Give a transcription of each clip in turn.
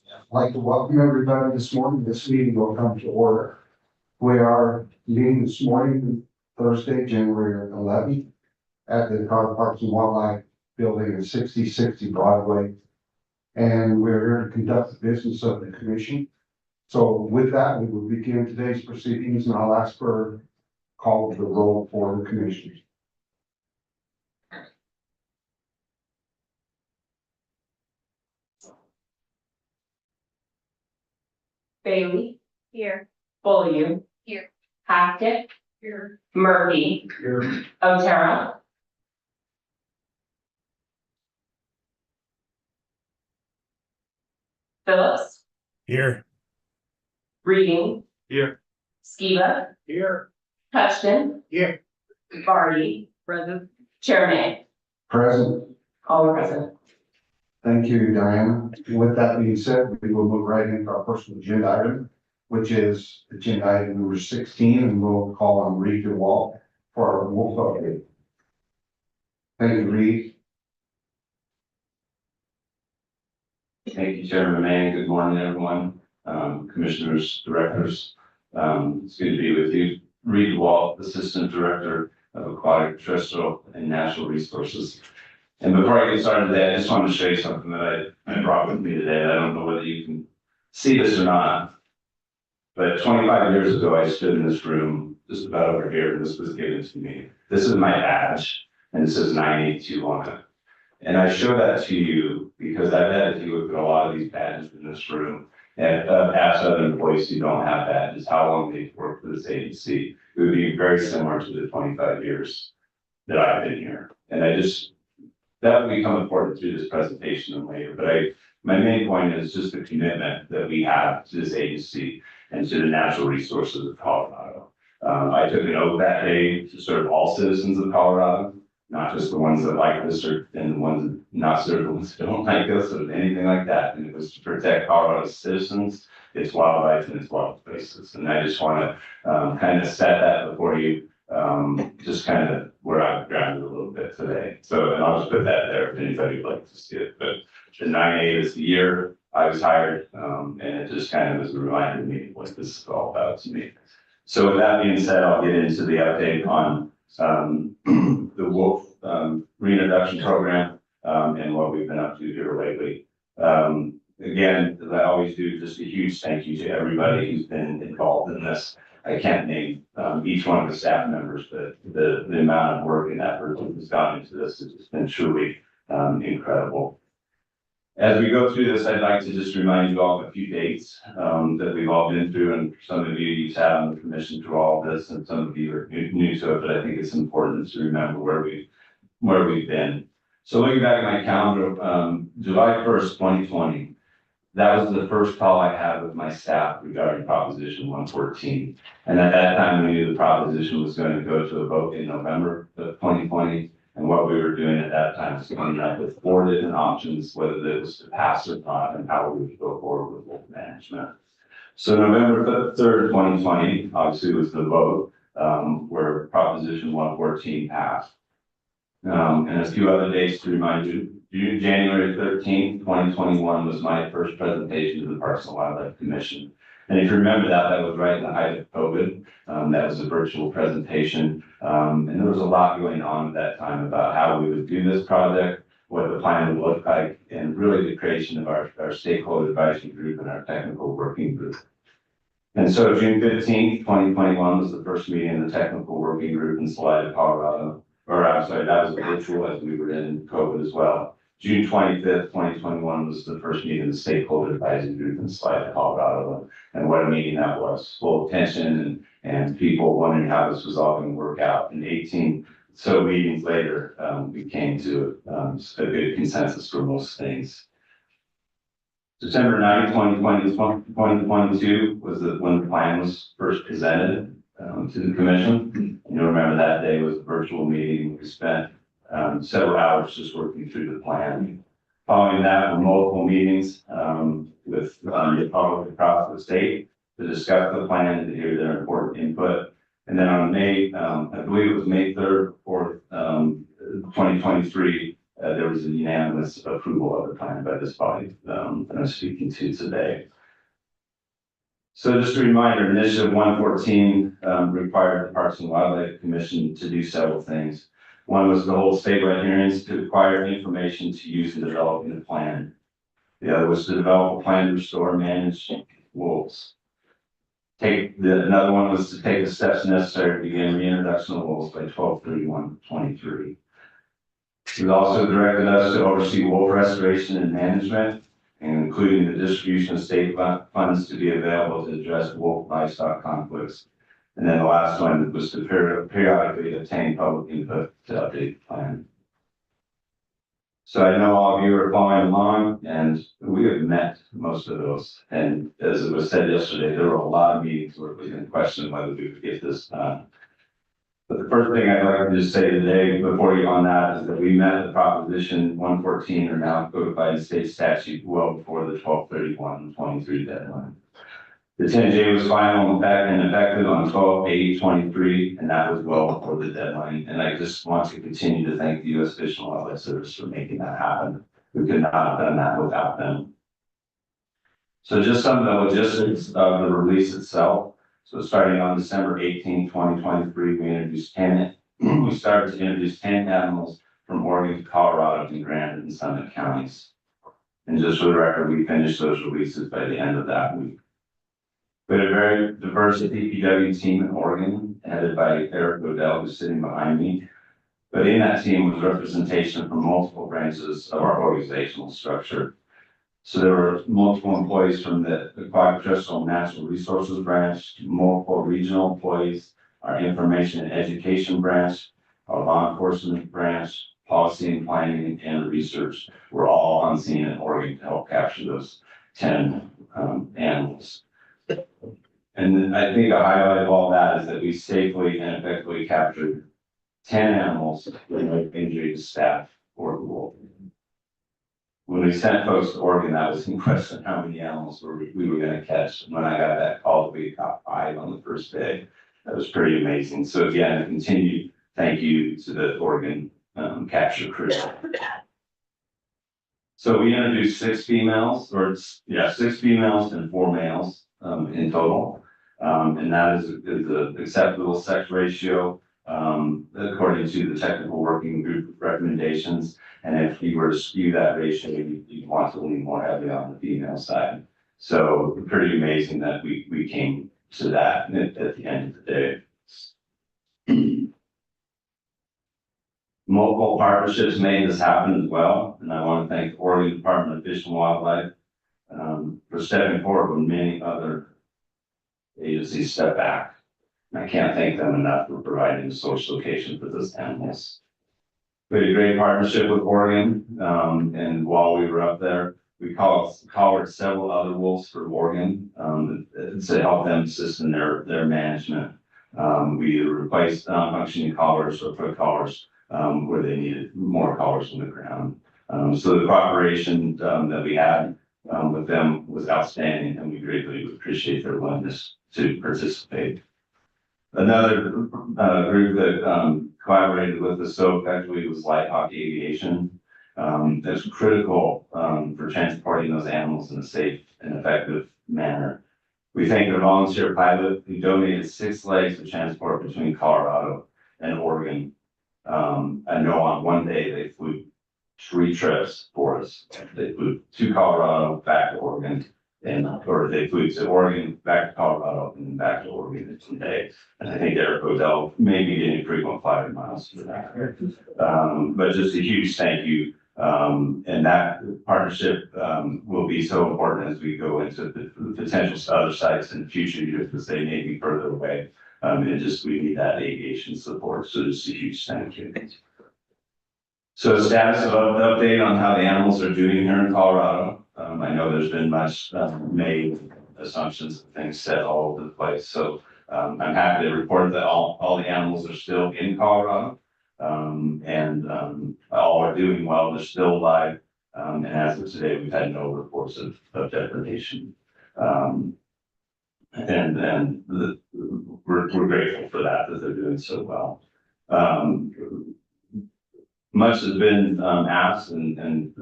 I'd like to welcome everybody this morning. This meeting will come to order. We are meeting this morning, Thursday, January 11th, at the Car Parks and Wildlife Building at 6060 Broadway. And we're here to conduct the business of the commission. So with that, we will begin today's proceedings, and I'll ask for call of the roll for the commission. Bailey. Here. Beaulieu. Here. Hackett. Here. Murphy. Here. Otero. Phillips. Here. Reading. Here. Skiba. Here. Touchton. Here. Vardy. Present. Chair May. Present. All are present. Thank you, Diana. With that being said, we will move right into our first agenda item, which is agenda item number 16, and we'll call on Reed DeWalt for our wolf update. Thank you, Reed. Thank you, Chairman May. Good morning, everyone. Commissioners, directors. It's good to be with you. Reed DeWalt, Assistant Director of Aquatic, Terrestrial, and Natural Resources. And before I get started today, I just want to show you something that I brought with me today. I don't know whether you can see this or not, but 25 years ago, I stood in this room just about over here, and this was given to me. This is my badge, and it says 982 on it. And I show that to you because I've had to deal with a lot of these badges in this room. And ask other employees who don't have badges how long they've worked for this agency. It would be very similar to the 25 years that I've been here. And that will become important through this presentation and later. But my main point is just the commitment that we have to this agency and to the natural resources of Colorado. I took an oath that day to serve all citizens of Colorado, not just the ones that like us and the ones that not serve the ones that don't like us or anything like that. And it was to protect Colorado's citizens, its wildlife, and its wild places. And I just want to kind of set that before you, just kind of where I've grounded a little bit today. So, and I'll just put that there if anybody would like to see it. But the 9/8 is the year I was hired, and it just kind of was a reminder to me what this is all about to me. So with that being said, I'll get into the update on the wolf reintroduction program and what we've been up to here lately. Again, as I always do, just a huge thank you to everybody who's been involved in this. I can't name each one of the staff members, but the amount of work and effort that has gone into this has just been truly incredible. As we go through this, I'd like to just remind you all of a few dates that we've all been through, and some of you have on the commission through all of this, and some of you are new to it, but I think it's important to remember where we've been. So looking back at my calendar, July 1st, 2020, that was the first call I had with my staff regarding Proposition 114. And at that time, we knew the proposition was going to go to a vote in November of 2020. And what we were doing at that time was coming up with 4 different options, whether it was to pass or not, and how we would go forward with wolf management. So November 3rd, 2020, obviously was the vote where Proposition 114 passed. And a few other dates to remind you. January 13th, 2021 was my first presentation to the Parks and Wildlife Commission. And if you remember that, that was right in the height of COVID. That was a virtual presentation. And there was a lot going on at that time about how we would do this project, what the plan would look like, and really the creation of our stakeholder advisory group and our technical working group. And so June 15th, 2021 was the first meeting in the technical working group in Salida, Colorado. Or I'm sorry, that was virtual as we were in COVID as well. June 25th, 2021 was the first meeting of the stakeholder advisory group in Salida, Colorado. And what a meeting that was, full of tension and people wondering how this was all going to work out. And 18 so meetings later, we came to a good consensus for most things. December 9th, 2022 was when the plan was first presented to the commission. You'll remember that day was a virtual meeting. We spent several hours just working through the plan. Following that were multiple meetings with the public across the state to discuss the plan and to hear their important input. And then on May, I believe it was May 3rd or 4th, 2023, there was a unanimous approval of the plan by this body, that I'm speaking to today. So just a reminder, Initiative 114 required the Parks and Wildlife Commission to do several things. One was to hold statewide hearings to acquire information to use in developing the plan. The other was to develop a plan to restore and manage wolves. Another one was to take the steps necessary to begin reintroduction of wolves by 12/31/23. It also directed us to oversee wolf restoration and management, including the distribution of state funds to be available to address wolf livestock conflicts. And then the last one was to periodically obtain public input to update the plan. So I know all of you are following along, and we have met most of those. And as it was said yesterday, there were a lot of meetings where we didn't question whether we could get this done. But the first thing I'd like to just say today, before you on that, is that we met the Proposition 114 are now codified in state statute well before the 12/31/23 deadline. The 10J was final and effective on 12/8/23, and that was well before the deadline. And I just want to continue to thank the U.S. Fish and Wildlife Service for making that happen. We could not have done that without them. So just some of the logistics of the release itself. So starting on December 18, 2023, we started to introduce 10 animals from Oregon to Colorado and Granite and Summit counties. And just for the record, we finished those releases by the end of that week. We had a very diverse DPW team in Oregon, headed by Eric Odell, who's sitting behind me. But in that team was representation from multiple branches of our organizational structure. So there were multiple employees from the Aquatic Terrestrial and Natural Resources branch, multiple regional employees, our information and education branch, our law enforcement branch, policy and planning and research. We're all on scene in Oregon to help capture those 10 animals. And I think a highlight of all that is that we safely and effectively captured 10 animals with no injury to staff or the wolf. When we sent folks to Oregon, that was in question how many animals we were going to catch. When I got that call, we caught 5 on the first day. That was pretty amazing. So again, a continued thank you to the Oregon capture crew. So we introduced 6 females and 4 males in total. And that is an acceptable sex ratio according to the technical working group recommendations. And if you were to skew that ratio, you'd want to lean more heavily on the female side. So pretty amazing that we came to that at the end of the day. Multiple partnerships made this happen as well. And I want to thank the Oregon Department of Fish and Wildlife for stepping forward when many other agencies step back. And I can't thank them enough for providing a source location for those animals. We had a great partnership with Oregon, and while we were up there, we collared several other wolves for Oregon to help them assist in their management. We either replaced non-functioning collars or put collars where they needed more collars on the ground. So the cooperation that we had with them was outstanding, and we greatly appreciate their willingness to participate. Another group that collaborated with us so effectively was Lighthawk Aviation. That's critical for transporting those animals in a safe and effective manner. We thank their volunteer pilot who donated 6 legs of transport between Colorado and Oregon. I know on one day they flew 3 trips for us. They flew to Colorado, back to Oregon, or they flew to Oregon, back to Colorado, and then back to Oregon in 2 days. And I think Eric Odell may be getting frequent flyer miles for that. But just a huge thank you. And that partnership will be so important as we go into the potential other sites in the future years because they may be further away. And we need that aviation support. So just a huge thank you. So status of update on how the animals are doing here in Colorado. I know there's been much made assumptions and things said all over the place. So I'm happy to report that all the animals are still in Colorado and all are doing well. They're still alive. And as of today, we've had no reports of depredation. And we're grateful for that they're doing so well. Much has been asked and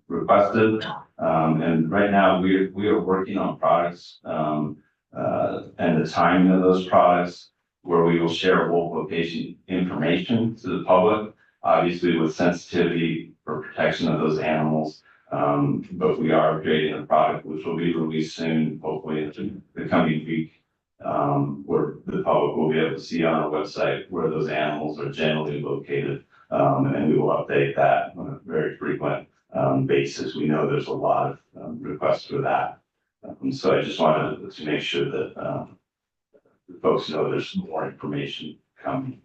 requested. And right now, we are working on products and the timing of those products where we will share wolf location information to the public, obviously with sensitivity for protection of those animals. But we are creating a product which will be released soon, hopefully in the coming week, where the public will be able to see on our website where those animals are generally located. And we will update that on a very frequent basis. We know there's a lot of requests for that. So I just wanted to make sure that the folks know there's more information coming.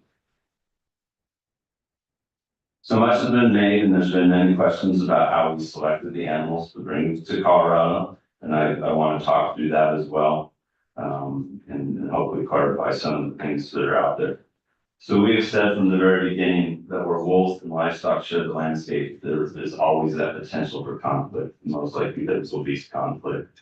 So much has been made, and there's been many questions about how we selected the animals to bring to Colorado. And I want to talk through that as well, and hopefully clarify some of the things that are out there. So we have said from the very beginning that where wolves and livestock share the landscape, there is always that potential for conflict. Most likely there will be conflict.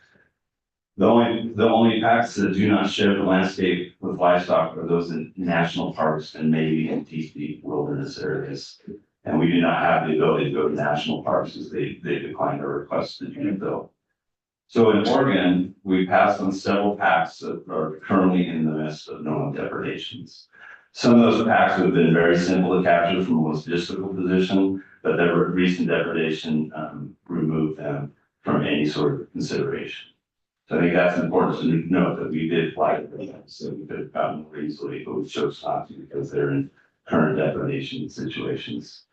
The only packs that do not share the landscape with livestock are those in national parks and maybe in deep wilderness areas. And we do not have the ability to go to national parks as they declined our request to do so. So in Oregon, we passed on several packs that are currently in the midst of known depredations. Some of those packs have been very simple to capture from a logistical position, but their recent depredation removed them from any sort of consideration. So I think that's important to note that we did flag them, so we could have gotten more easily, but we chose not to because they're in current depredation situations.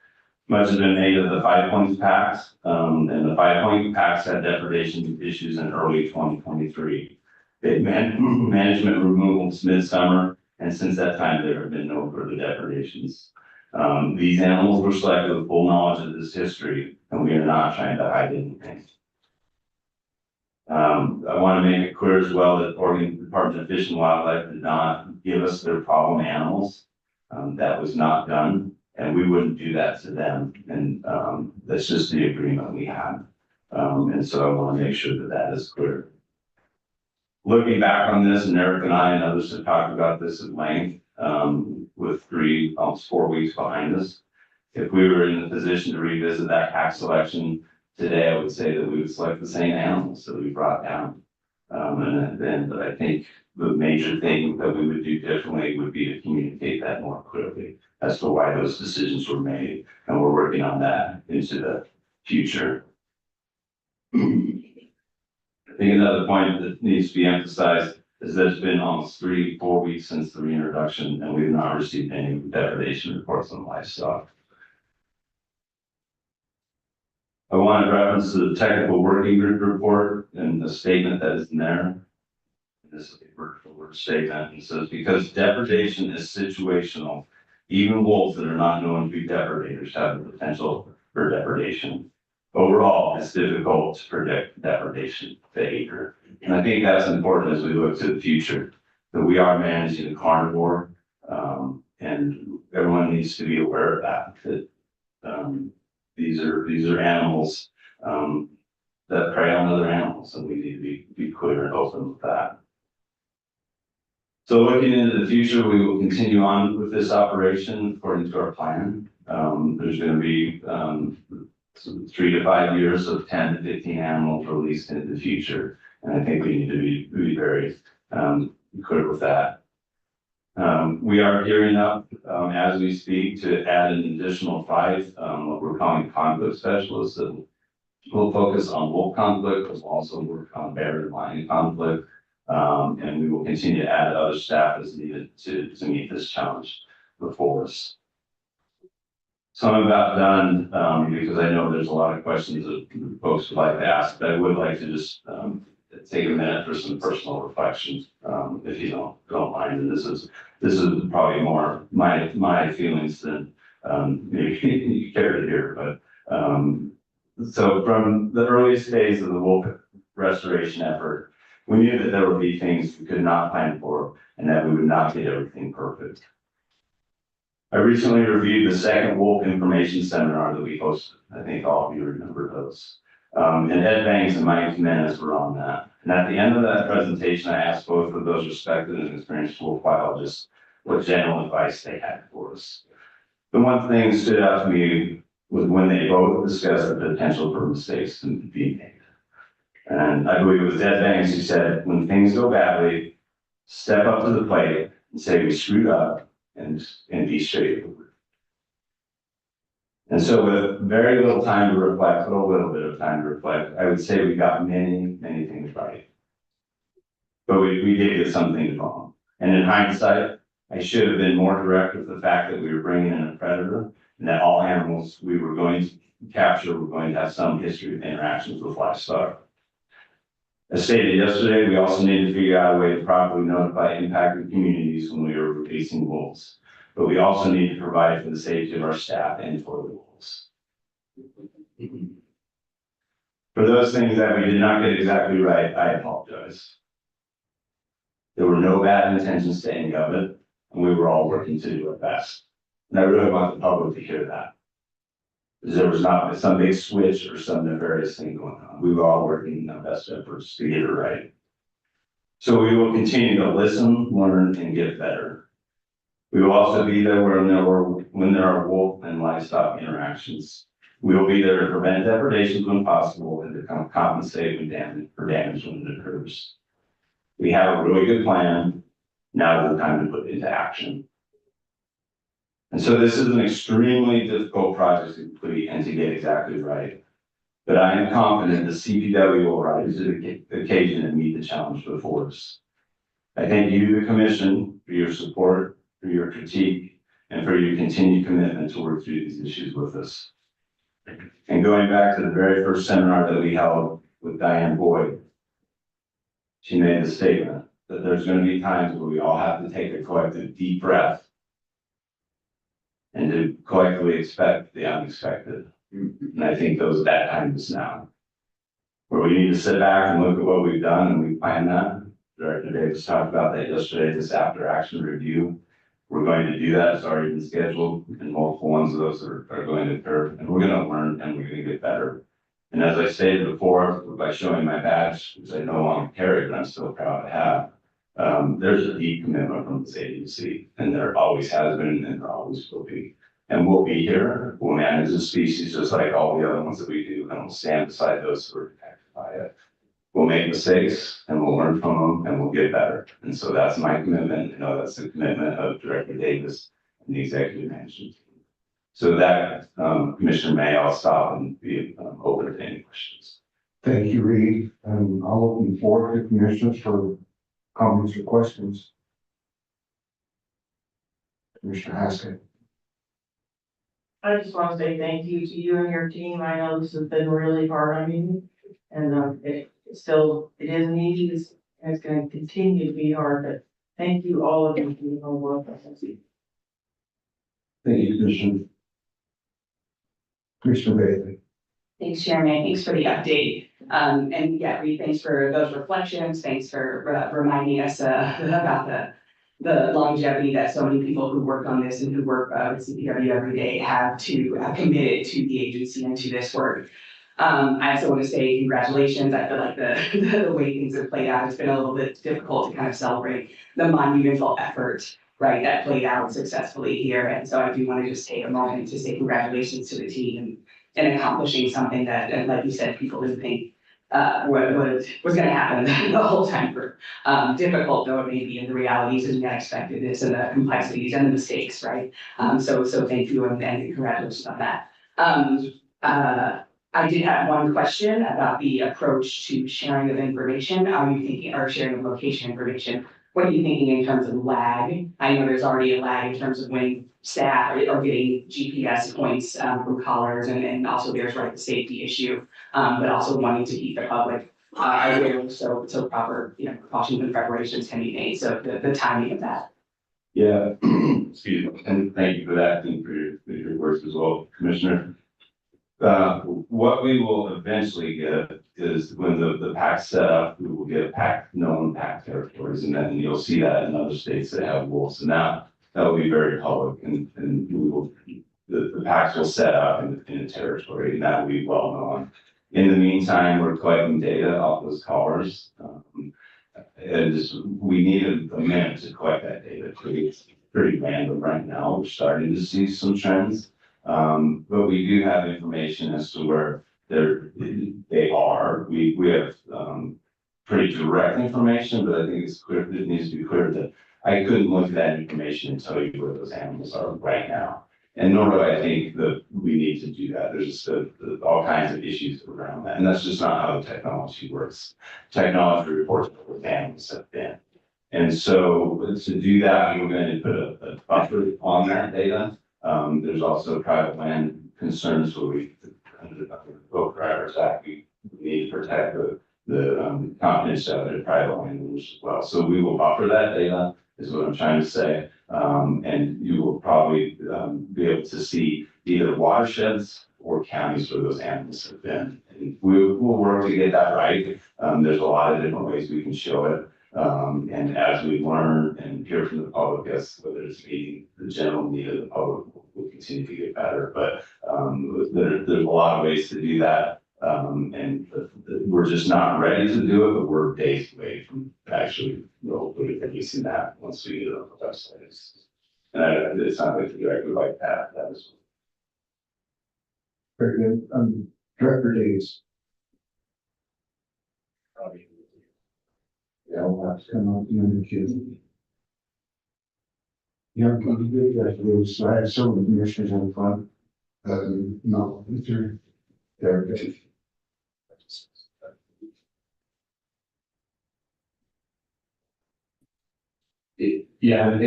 Much has been made of the 5 Points packs, and the 5 Point packs had depredation issues in early 2023. Management removals midsummer, and since that time, there have been no further depredations. These animals were selected with full knowledge of this history, and we are not trying to hide anything. I want to make it clear as well that Oregon Department of Fish and Wildlife did not give us their problem animals. That was not done, and we wouldn't do that to them. And that's just the agreement we had. And so I want to make sure that that is clear. Looking back on this, and Eric and I and others have talked about this at length, with almost 4 weeks behind us. If we were in the position to revisit that pack selection today, I would say that we would select the same animals that we brought down. But I think the major thing that we would do differently would be to communicate that more clearly as to why those decisions were made. And we're working on that into the future. I think another point that needs to be emphasized is that it's been almost 3-4 weeks since the reintroduction, and we've not received any depredation reports on livestock. I want to reference the technical working group report and the statement that is in there. This is a word-for-word statement. It says, because depredation is situational, even wolves that are not known to be depredators have the potential for depredation. Overall, it's difficult to predict depredation behavior. And I think that's important as we look to the future, that we are managing a carnivore, and everyone needs to be aware of that these are animals that prey on other animals, and we need to be clear and open with that. So looking into the future, we will continue on with this operation according to our plan. There's going to be 3 to 5 years of 10 to 15 animals released into the future, and I think we need to be very clear with that. We are gearing up as we speak to add an additional 5, what we're calling conflict specialists that will focus on wolf conflict, but also work on bear and lion conflict. And we will continue to add other staff as needed to meet this challenge before us. So I'm about done because I know there's a lot of questions that folks would like to ask, but I would like to just take a minute for some personal reflections, if you don't mind. And this is probably more my feelings than maybe you care to hear. But so from the earliest days of the wolf restoration effort, we knew that there would be things we could not plan for, and that we would not get everything perfect. I recently reviewed the second wolf information seminar that we hosted. I think all of you remember those. And Ed Banks and Mike Jimenez were on that. And at the end of that presentation, I asked both of those respected and experienced wolf biologists what general advice they had for us. The one thing that stood out to me was when they both discussed the potential for mistakes to be made. And I believe it was Ed Banks who said, when things go badly, step up to the plate and say we screwed up and be straightforward. And so with very little time to reflect, a little bit of time to reflect, I would say we got many things right. But we did get some things wrong. And in hindsight, I should have been more direct with the fact that we were bringing in a predator and that all animals we were going to capture were going to have some history of interactions with livestock. As stated yesterday, we also need to figure out a way to properly notify impacted communities when we are releasing wolves. But we also need to provide for the safety of our staff and for the wolves. For those things that we did not get exactly right, I apologize. There were no bad intentions to any of it, and we were all working to do our best. And I really want the public to hear that. Because there was not some big switch or some nefarious thing going on. We were all working our best efforts to get it right. So we will continue to listen, learn, and get better. We will also be there when there are wolf and livestock interactions. We will be there to prevent depredations when possible and to compensate for damage when it occurs. We have a really good plan. Now is the time to put it into action. And so this is an extremely difficult project to complete and to get exactly right. But I am confident the CPW will rise to the occasion and meet the challenge before us. I thank you, the commission, for your support, for your critique, and for your continued commitment to work through these issues with us. And going back to the very first seminar that we held with Diane Boyd, she made the statement that there's going to be times where we all have to take a collective deep breath and to collectively expect the unexpected. And I think that time is now, where we need to sit back and look at what we've done, and we plan that. Director Davis talked about that yesterday, this after action review. We're going to do that. It's already been scheduled, and multiple ones of those are going to occur, and we're going to learn and we're going to get better. And as I stated before, by showing my badge, which I no longer carry, but I'm still proud to have, there's a deep commitment from this agency, and there always has been, and there always will be. And we'll be here, we'll manage the species just like all the other ones that we do, and we'll stand beside those who are protected by it. We'll make mistakes, and we'll learn from them, and we'll get better. And so that's my commitment. You know, that's the commitment of Director Davis and the executive management team. So that, Commissioner May, I'll stop and be open to any questions. Thank you, Reed. And I'll open the floor to commissioners for comments or questions. Commissioner Haskett. I just want to say thank you to you and your team. I know this has been really hard on you. And it isn't easy, and it's going to continue to be hard, but thank you all of you for your hard work. Thank you, Commissioner. Commissioner Bailey. Thanks, Chairman. Thanks for the update. And yeah, Reed, thanks for those reflections. Thanks for reminding us about the longevity that so many people who work on this and who work with CPW every day have committed to the agency and to this work. I also want to say congratulations. I feel like the way things have played out, it's been a little bit difficult to kind of celebrate the monumental effort, right, that played out successfully here. And so I do want to just take a moment to say congratulations to the team and accomplishing something that, and like you said, people didn't think what was going to happen the whole time. For difficult though it may be, in the realities and the unexpectedness and the complexities and the mistakes, right? So thank you and congratulations on that. I did have one question about the approach to sharing of information. Are you thinking, or sharing of location information? What are you thinking in terms of lag? I know there's already a lag in terms of when staff are getting GPS points from callers, and also there's the safety issue, but also wanting to keep the public aware, so proper precautions and preparations can be made. So the timing of that. Yeah, excuse me, and thank you for that and for your words as well, Commissioner. What we will eventually get is when the pack's set up, we will get known pack territories, and then you'll see that in other states that have wolves, and that will be very public, and we will, the packs will set up in a territory, and that will be well known. In the meantime, we're collecting data off those callers, and we need a minute to collect that data, please. pretty random right now. We're starting to see some trends. But we do have information as to where they are. We have, pretty direct information, but I think it's clear, it needs to be clear that I couldn't look at that information and tell you where those animals are right now. And nor do I think that we need to do that. There's just all kinds of issues around that. And that's just not how the technology works. Technology reports where the animals have been. And so to do that, we're going to put a buffer on that data. There's also private land concerns where we, under the Boat Drivers Act, we need to protect the confidentiality of private landowners as well. So we will buffer that data, is what I'm trying to say. And you will probably be able to see either watersheds or counties where those animals have been. And we'll work to get that right. There's a lot of different ways we can show it. And as we learn and hear from the public as whether it's meeting the general need of the public, we'll continue to get better. But there's a lot of ways to do that. And we're just not ready to do it, but we're days away from actually releasing that once we get it on the website. And it sounds like the director would like that as Very good. Director Days. Yeah, we'll have to come up and the kids. Yeah, I'm good. So I have several commissioners on the front. No, they're good. Yeah, I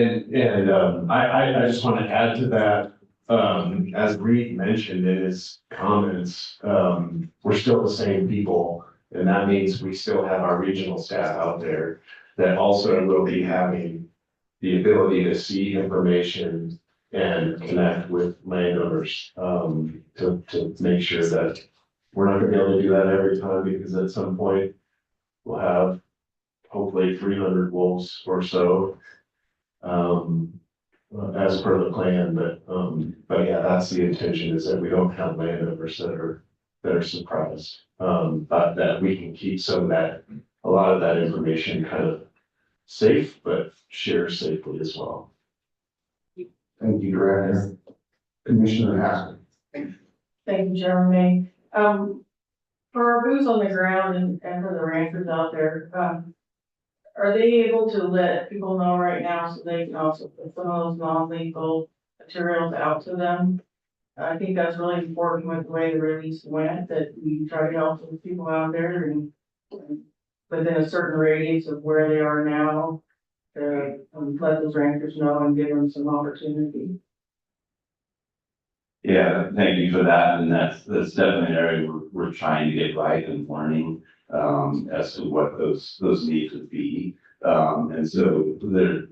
just want to add to that, as Reed mentioned in his comments, we're still the same people. And that means we still have our regional staff out there that also will be having the ability to see information and connect with landowners, to make sure that we're not gonna be able to do that every time, because at some point we'll have hopefully 300 wolves or so, as per the plan, but yeah, that's the intention, is that we don't have landowners that are surprised. But that we can keep some of that, a lot of that information kind of safe, but share safely as well. Thank you, Director. Commissioner Haskell. Thank you, Chairman May. For our boots on the ground and for the ranchers out there, are they able to let people know right now so they can also put some of those non-lethal materials out to them? I think that's really important with the way the release went, that we try to help those people out there and within a certain radius of where they are now, to let those ranchers know and give them some opportunity. Yeah, thank you for that. And that's definitely an area we're trying to get right and learning as to what those needs would be. And so they're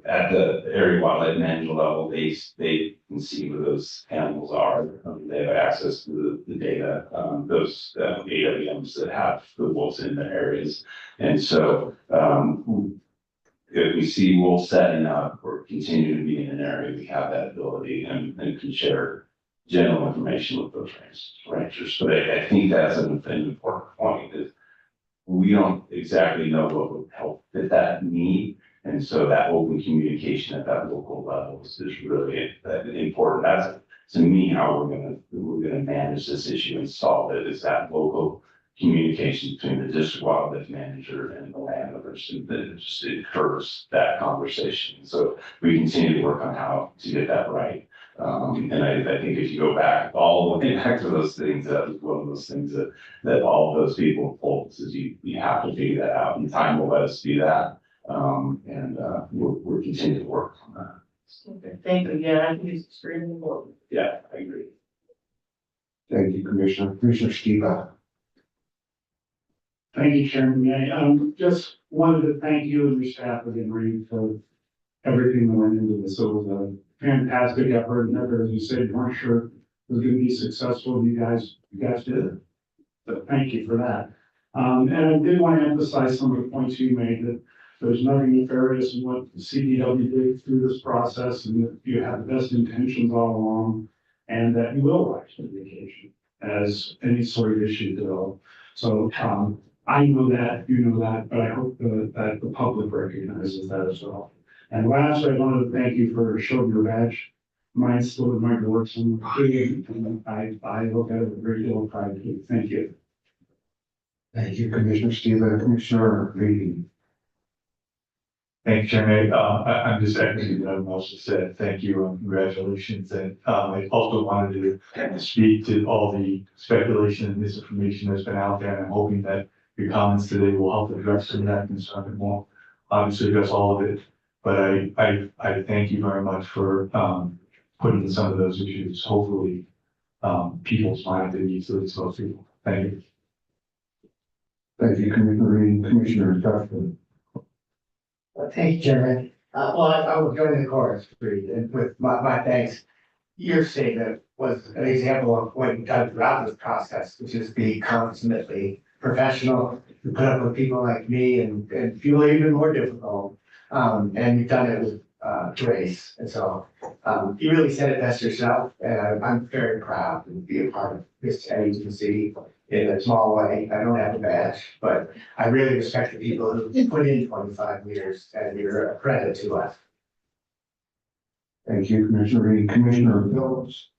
at the area wildlife management level, they can see where those animals are. They have access to the data, those AWMs that have the wolves in their areas. And so if we see wolves setting up or continue to be in an area, we have that ability and can share general information with those ranchers. But I think that's an important point, is we don't exactly know what would help fit that need. And so that open communication at that local level is really important. That's, to me, how we're gonna manage this issue and solve it, is that local communication between the district wildlife manager and the landowners, and then it just occurs that conversation. So we continue to work on how to get that right. And I think if you go back, all the way back to those things, that was one of those things that all of those people pulled, is you have to figure that out, and time will let us do that. And we're continuing to work on that. Okay, thank you. Yeah, I think it's extremely important. Yeah, I agree. Thank you, Commissioner. Commissioner Steve. Thank you, Chairman May. Just wanted to thank you and your staff again, Reed, for everything that went into this. It was a fantastic effort. Never, as you said, you weren't sure it was going to be successful. You guys did it. So thank you for that. And I did want to emphasize some of the points you made, that there's nothing nefarious in what the CDW did through this process, and that you have the best intentions all along, and that you will rise to the occasion as any sort of issue develops. So I know that, you know that, but I hope that the public recognizes that as well. And last, I wanted to thank you for showing your badge. Mine's still in my drawer, and I look at it with a great deal of pride. Thank you. Thank you, Commissioner Stephen, Commissioner Reed. Thank you, Chairman. I'm just echoing what most said. Thank you and congratulations. And, I also wanted to speak to all the speculation and misinformation that's been out there. And I'm hoping that your comments today will help address some of that concern. It won't obviously address all of it, but I thank you very much for, putting some of those issues, hopefully, people's minds at ease to those people. Thank you. Thank you, Commissioner Reed, Commissioner Duffin. Thank you, Chairman. Well, I will join the chorus and with my thanks. Your statement was an example of what you've done throughout this process, which is be consummately professional, to put up with people like me and people are even more difficult. And you've done it with grace. And so you really said it best yourself. And I'm very proud to be a part of this agency in a small way. I don't have a badge, but I really respect the people who put in 25 years, and you're a credit to us. Thank you, Commissioner Reed, Commissioner Phillips.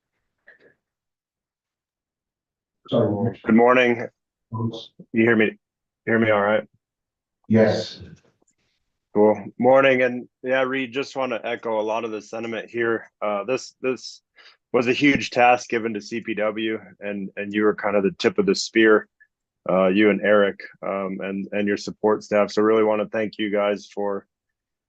Sorry. Good morning. Phillips. You hear me? Hear me all right? Yes. Cool. Morning. And yeah, Reed, just want to echo a lot of the sentiment here. This was a huge task given to CPW, and you were kind of the tip of the spear, you and Eric, and your support staff. So really want to thank you guys for,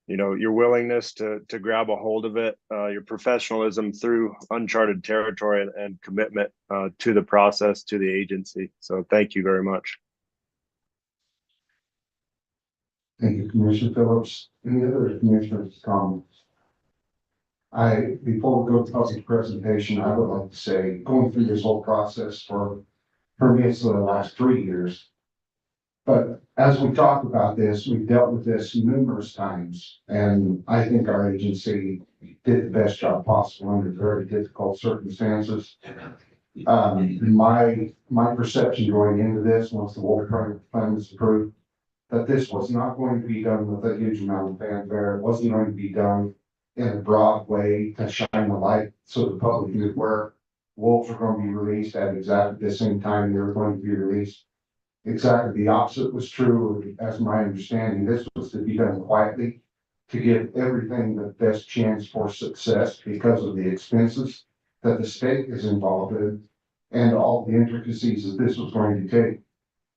your willingness to grab a hold of it, your professionalism through uncharted territory, and commitment to the process, to the agency. So thank you very much. Thank you, Commissioner Phillips. Any other commissioners' comments? Before we go to public presentation, I would like to say, going through this whole process for me, it's the last 3 years. But as we talk about this, we've dealt with this numerous times, and I think our agency did the best job possible under very difficult circumstances. My perception going into this, once the Wolf Plan was approved, that this was not going to be done with a huge amount of fanfare. It wasn't going to be done in a broad way to shine the light so the public knew where wolves were going to be released at exactly the same time they were going to be released. Exactly the opposite was true, as my understanding. This was to be done quietly to give everything the best chance for success because of the expenses that the state is involved in and all the intricacies that this was going to take.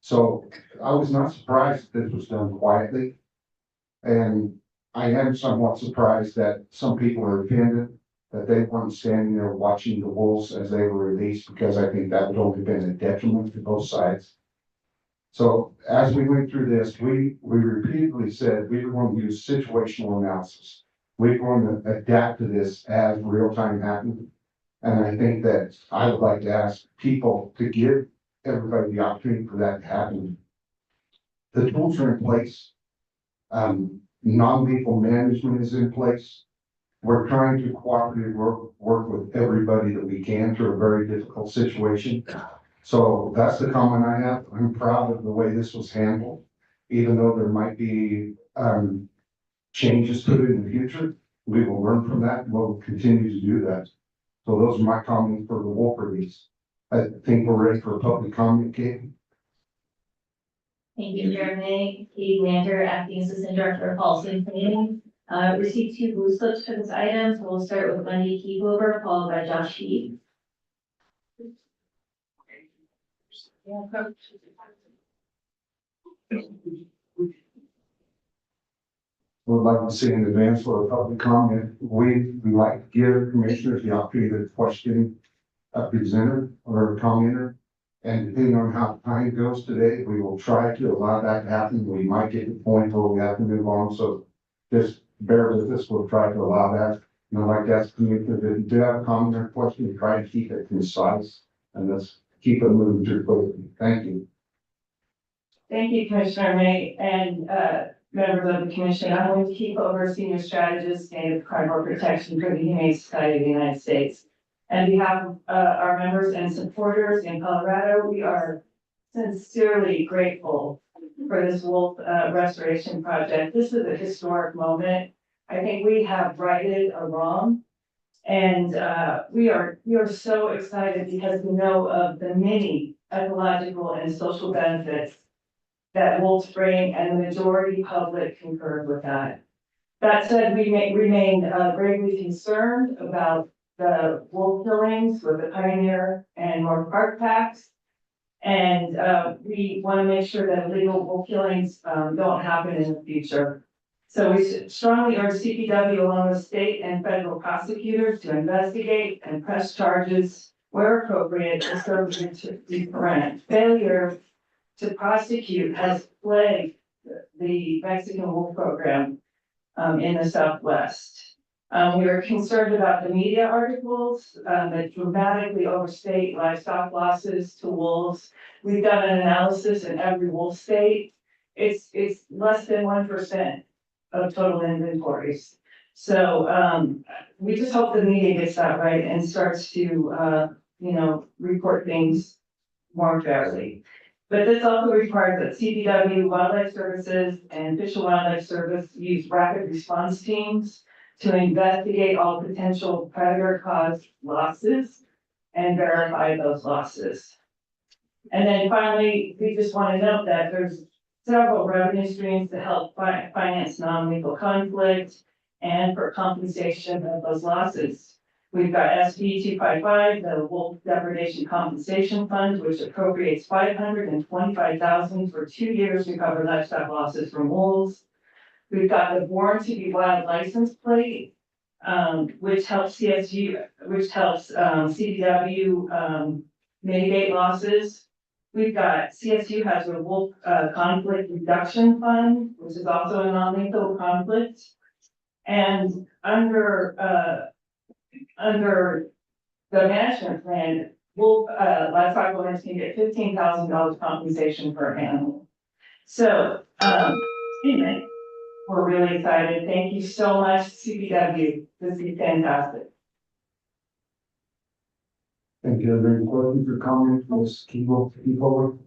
So I was not surprised that this was done quietly. And I am somewhat surprised that some people are offended that they weren't standing there watching the wolves as they were released, because I think that would only been a detriment to both sides. So as we went through this, we repeatedly said we were going to use situational analysis. We're going to adapt to this as real time happened. And I think that I would like to ask people to give everybody the opportunity for that to happen. The tools are in place. Non-lethal management is in place. We're trying to cooperatively work with everybody that we can through a very difficult situation. So that's the comment I have. I'm proud of the way this was handled, even though there might be changes to it in the future. We will learn from that and we'll continue to do that. So those are my comments for the wolf release. I think we're ready for a public comment, Kate. Thank you, Chairman. Kate Lander, Acting Assistant Director of Policy and Planning. Received 2 blue slips for this item, so we'll start with Wendy Keegover, followed by Josh Heath. Would like to see in advance for a public comment. We like to give commissioners the opportunity to question a presenter or a commenter. And depending on how time goes today, we will try to allow that to happen. We might get to the point where we have to move on. So just bear with us. We'll try to allow that. And I'd like to ask commissioners, if you do have a comment or question, try to keep it concise and let's keep it moving through quickly. Thank you. Thank you, Commissioner May, and members of the commission. I'm going to keep over Senior Strategist, Native Carnivore Protection for the Humane Society of the United States. On behalf of our members and supporters in Colorado, we are sincerely grateful for this wolf restoration project. This is a historic moment. I think we have righted a wrong. And we are so excited because we know of the many ecological and social benefits that wolves bring, and the majority public concurred with that. That said, we remain gravely concerned about the wolf killings with the Pioneer and North Park packs. And we want to make sure that illegal wolf killings don't happen in the future. So we strongly urge CPW along with state and federal prosecutors to investigate and press charges where appropriate to serve deterrent. Failure to prosecute has plagued the Mexican wolf program in the Southwest. We are concerned about the media articles that dramatically overstate livestock losses to wolves. We've done an analysis in every wolf state. It's less than 1% of total inventories. So we just hope the media gets that right and starts to report things more fairly. But this also requires that CPW, Wildlife Services, and Fish and Wildlife Service use rapid response teams to investigate all potential predator-caused losses and verify those losses. And then finally, we just want to note that there's several revenue streams to help finance non-lethal conflict and for compensation of those losses. We've got SB 255, the Wolf Depredation Compensation Fund, which appropriates $525,000 for 2 years to cover livestock losses from wolves. We've got the Born to be Wild license plate, which helps CPW mitigate losses. We've got CSU has a wolf conflict reduction fund, which is also a non-lethal conflict. And under the management plan, wolf livestock owners can get $15,000 compensation per animal. So anyway, we're really excited. Thank you so much, CPW. This is fantastic. Thank you. Are there any questions or comments? Let's keep forward.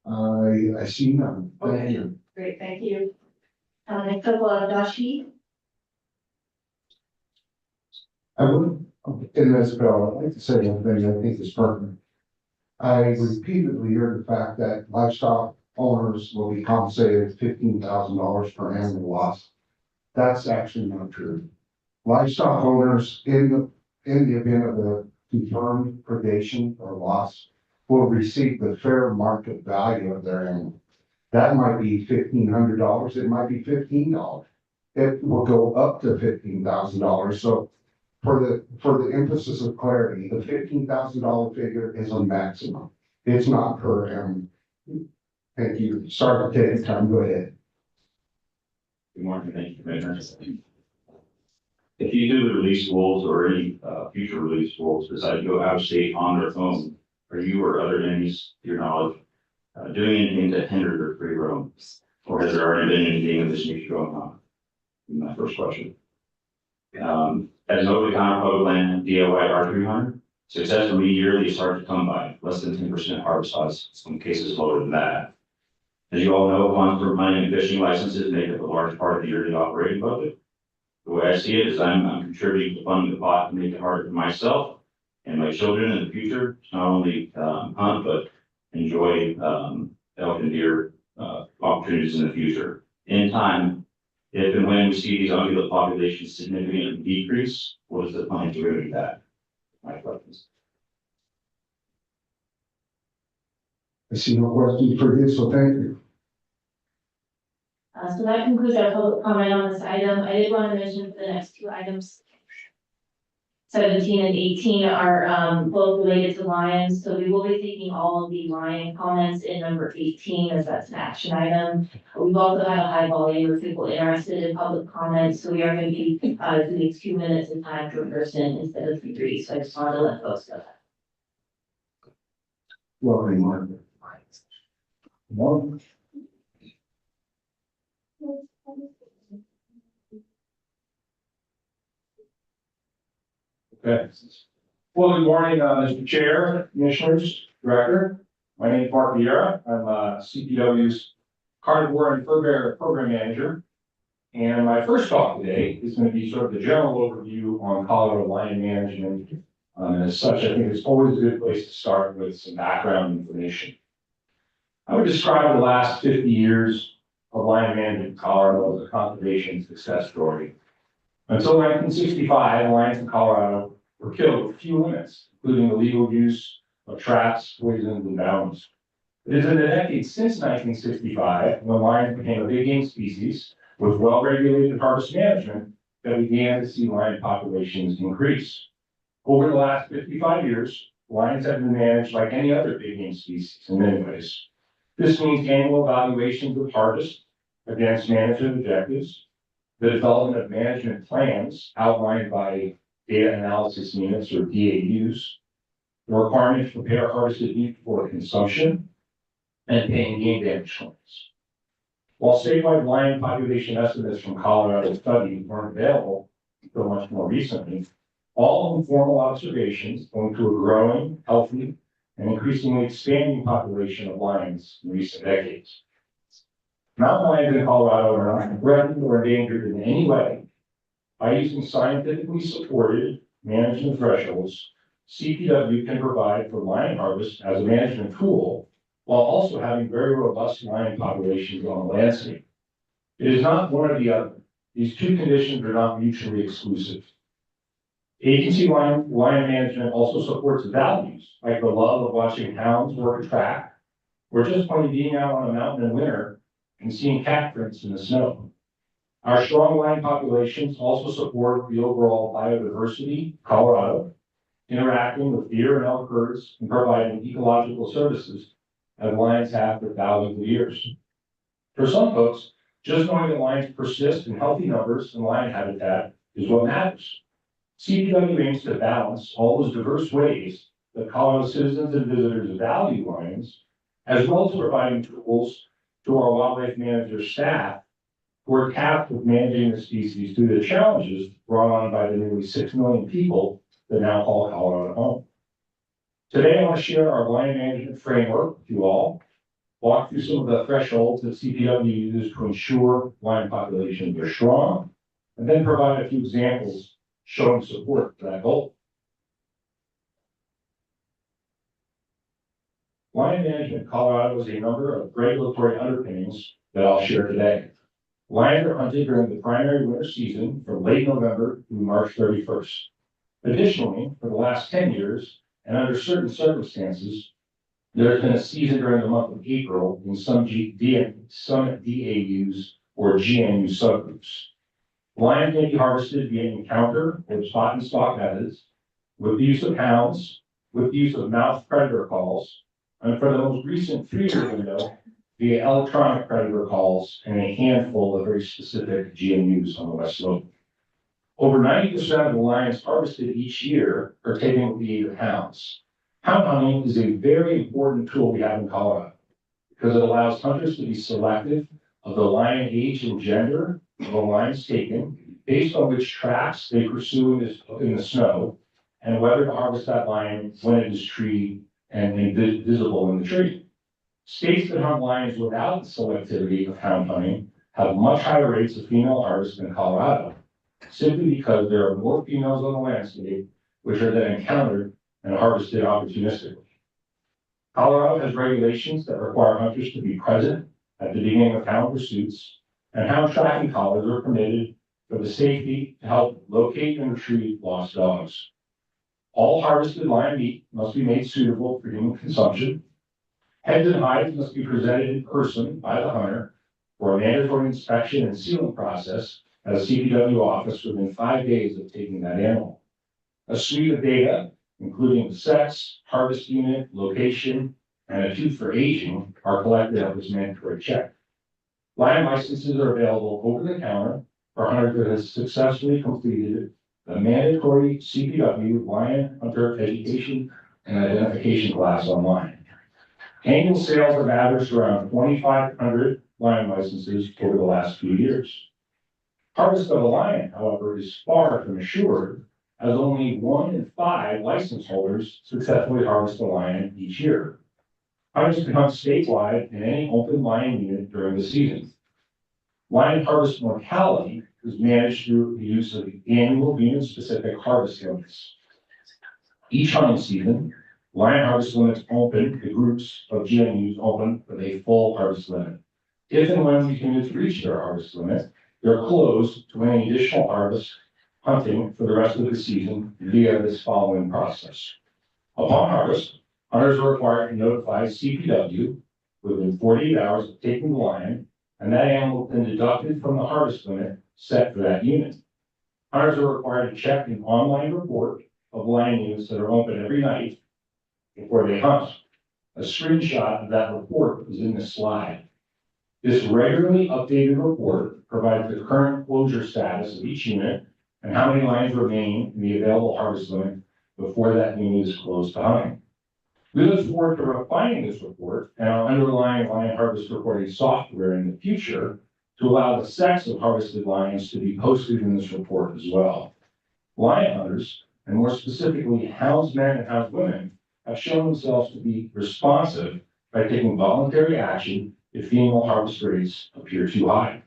I see none. Thank you. Great, thank you. Next up, Josh Heath. I would, in this bill, I'd like to say one thing I think is pertinent. I repeatedly heard the fact that livestock owners will be compensated $15,000 per animal loss. That's actually not true. Livestock owners in the event of a confirmed predation or loss will receive the fair market value of their animal. That might be $1,500, it might be $15. It will go up to $15,000. So for the emphasis of clarity, the $15,000 figure is a maximum. It's not per animal. Thank you. Sorry to take time. Go ahead. Good morning. Thank you, Commissioners. If you do release wolves or any future release wolves decide to go out of state on their own, are you or other entities, to your knowledge, doing anything to hinder their free roam? Or has there already been anything of this nature going on? My first question. As noted, Connor Public Land DIY archery hunter, success for me yearly is hard to come by, less than 10% harvest odds, some cases lower than that. As you all know, funds for hunting and fishing licenses make up a large part of the yearly operating budget. The way I see it is I'm contributing to funding the pot to make it harder for myself and my children in the future to not only hunt, but enjoy elk and deer opportunities in the future. In time, if and when we see these ungulate populations significantly decrease, what is the plan to remedy that? My questions. I see no questions for you, so thank you. So that concludes our public comment on this item. I did want to mention for the next two items, 17 and 18 are both related to lions. So we will be taking all of the lion comments in number 18 as that's an action item. We've also had a high volume of people interested in public comments. So we are going to be doing 2 minutes of time per person instead of 3. So I just wanted to let folks know that. Welcome, Margaret. Well, okay. Well, good morning, Mr. Chair, Commissioners, Director. My name is Mark Vieira. I'm CPW's Carnivore and Fur Bear Program Manager. And my first talk today is going to be sort of the general overview on Colorado lion management. And as such, I think it's always a good place to start with some background information. I would describe the last 50 years of lion management in Colorado as a conservation success story. Until 1965, lions in Colorado were killed with few limits, including the legal use of traps, poisons, and bounds. It is in the decades since 1965, when lions became a big game species with well-regulated harvest management, that we began to see lion populations increase. Over the last 55 years, lions have been managed like any other big game species in many ways. This means annual evaluations of harvest against management objectives, the development of management plans outlined by data analysis units or DAUs, the requirement to prepare harvested meat for consumption, and paying game damage claims. While statewide lion population estimates from Colorado study weren't available until much more recently, all informal observations point to a growing, healthy, and increasingly expanding population of lions in recent decades. Mountain lions in Colorado are not threatened or endangered in any way. By using scientifically supported management thresholds, CPW can provide for lion harvest as a management tool, while also having very robust lion populations on the landscape. It is not one or the other. These two conditions are not mutually exclusive. Agency lion management also supports values like the love of watching hounds work a track, or just plain being out on a mountain in winter and seeing cat prints in the snow. Our strong lion populations also support the overall biodiversity of Colorado, interacting with deer and elk herds and providing ecological services as lions have for thousands of years. For some folks, just knowing that lions persist in healthy numbers in lion habitat is what matters. CPW aims to balance all those diverse ways that Colorado citizens and visitors value lions, as well as providing tools to our wildlife manager staff who are tasked with managing the species through the challenges brought on by the nearly 6 million people that now call Colorado home. Today, I want to share our lion management framework with you all, walk through some of the thresholds that CPW uses to ensure lion populations are strong, and then provide a few examples showing support for that goal. Lion management in Colorado has a number of regulatory underpinnings that I'll share today. Lions are hunted during the primary winter season from late November through March 31st. Additionally, for the last 10 years, and under certain circumstances, there has been a season during the month of April in some DAUs or GNU subgroups. Lions may be harvested via encounter or spot and stalk methods, with the use of hounds, with the use of mouth predator calls, and for the most recent 3-year window, via electronic predator calls and a handful of very specific GNUs on the West Slope. Over 90% of the lions harvested each year are taken with the aid of hounds. Hound hunting is a very important tool we have in Colorado because it allows hunters to be selective of the lion age and gender of the lions taken based on which tracks they pursue in the snow and whether to harvest that lion when it is treed and visible in the tree. States that hunt lions without the selectivity of hound hunting have much higher rates of female harvest than Colorado, simply because there are more females on the landscape, which are then encountered and harvested opportunistically. Colorado has regulations that require hunters to be present at the beginning of hound pursuits, and hound tracking collars are permitted for the safety to help locate and retrieve lost dogs. All harvested lion meat must be made suitable for human consumption. Heads and hides must be presented in person by the hunter for a mandatory inspection and sealing process at a CPW office within 5 days of taking that animal. A suite of data, including the sex, harvest unit, location, and a tooth for aging, are collected at this mandatory check. Lion licenses are available over the counter for hunters that has successfully completed the mandatory CPW lion hunter education and identification class online. Annual sales have averaged around 2,500 lion licenses over the last few years. Harvest of a lion, however, is far from assured, as only 1 in 5 license holders successfully harvest a lion each year. Hunters can hunt statewide in any open lion unit during the season. Lion harvest mortality is managed through the use of annual unit-specific harvest limits. Each hunting season, lion harvest limits open, the groups of GMUs open with a full harvest limit. If and when these units reach their harvest limit, they're closed to any additional harvest hunting for the rest of the season via this following process. Upon harvest, hunters are required to notify CPW within 48 hours of taking the lion, and that animal has been deducted from the harvest limit set for that unit. Hunters are required to check an online report of lion units that are open every night before they hunt. A screenshot of that report is in this slide. This regularly updated report provides the current closure status of each unit and how many lions remain in the available harvest limit before that unit is closed to hunting. We look forward to refining this report and our underlying lion harvest reporting software in the future to allow the sex of harvested lions to be posted in this report as well. Lion hunters, and more specifically houndsmen and houndswomen, have shown themselves to be responsive by taking voluntary action if female harvest rates appear too high.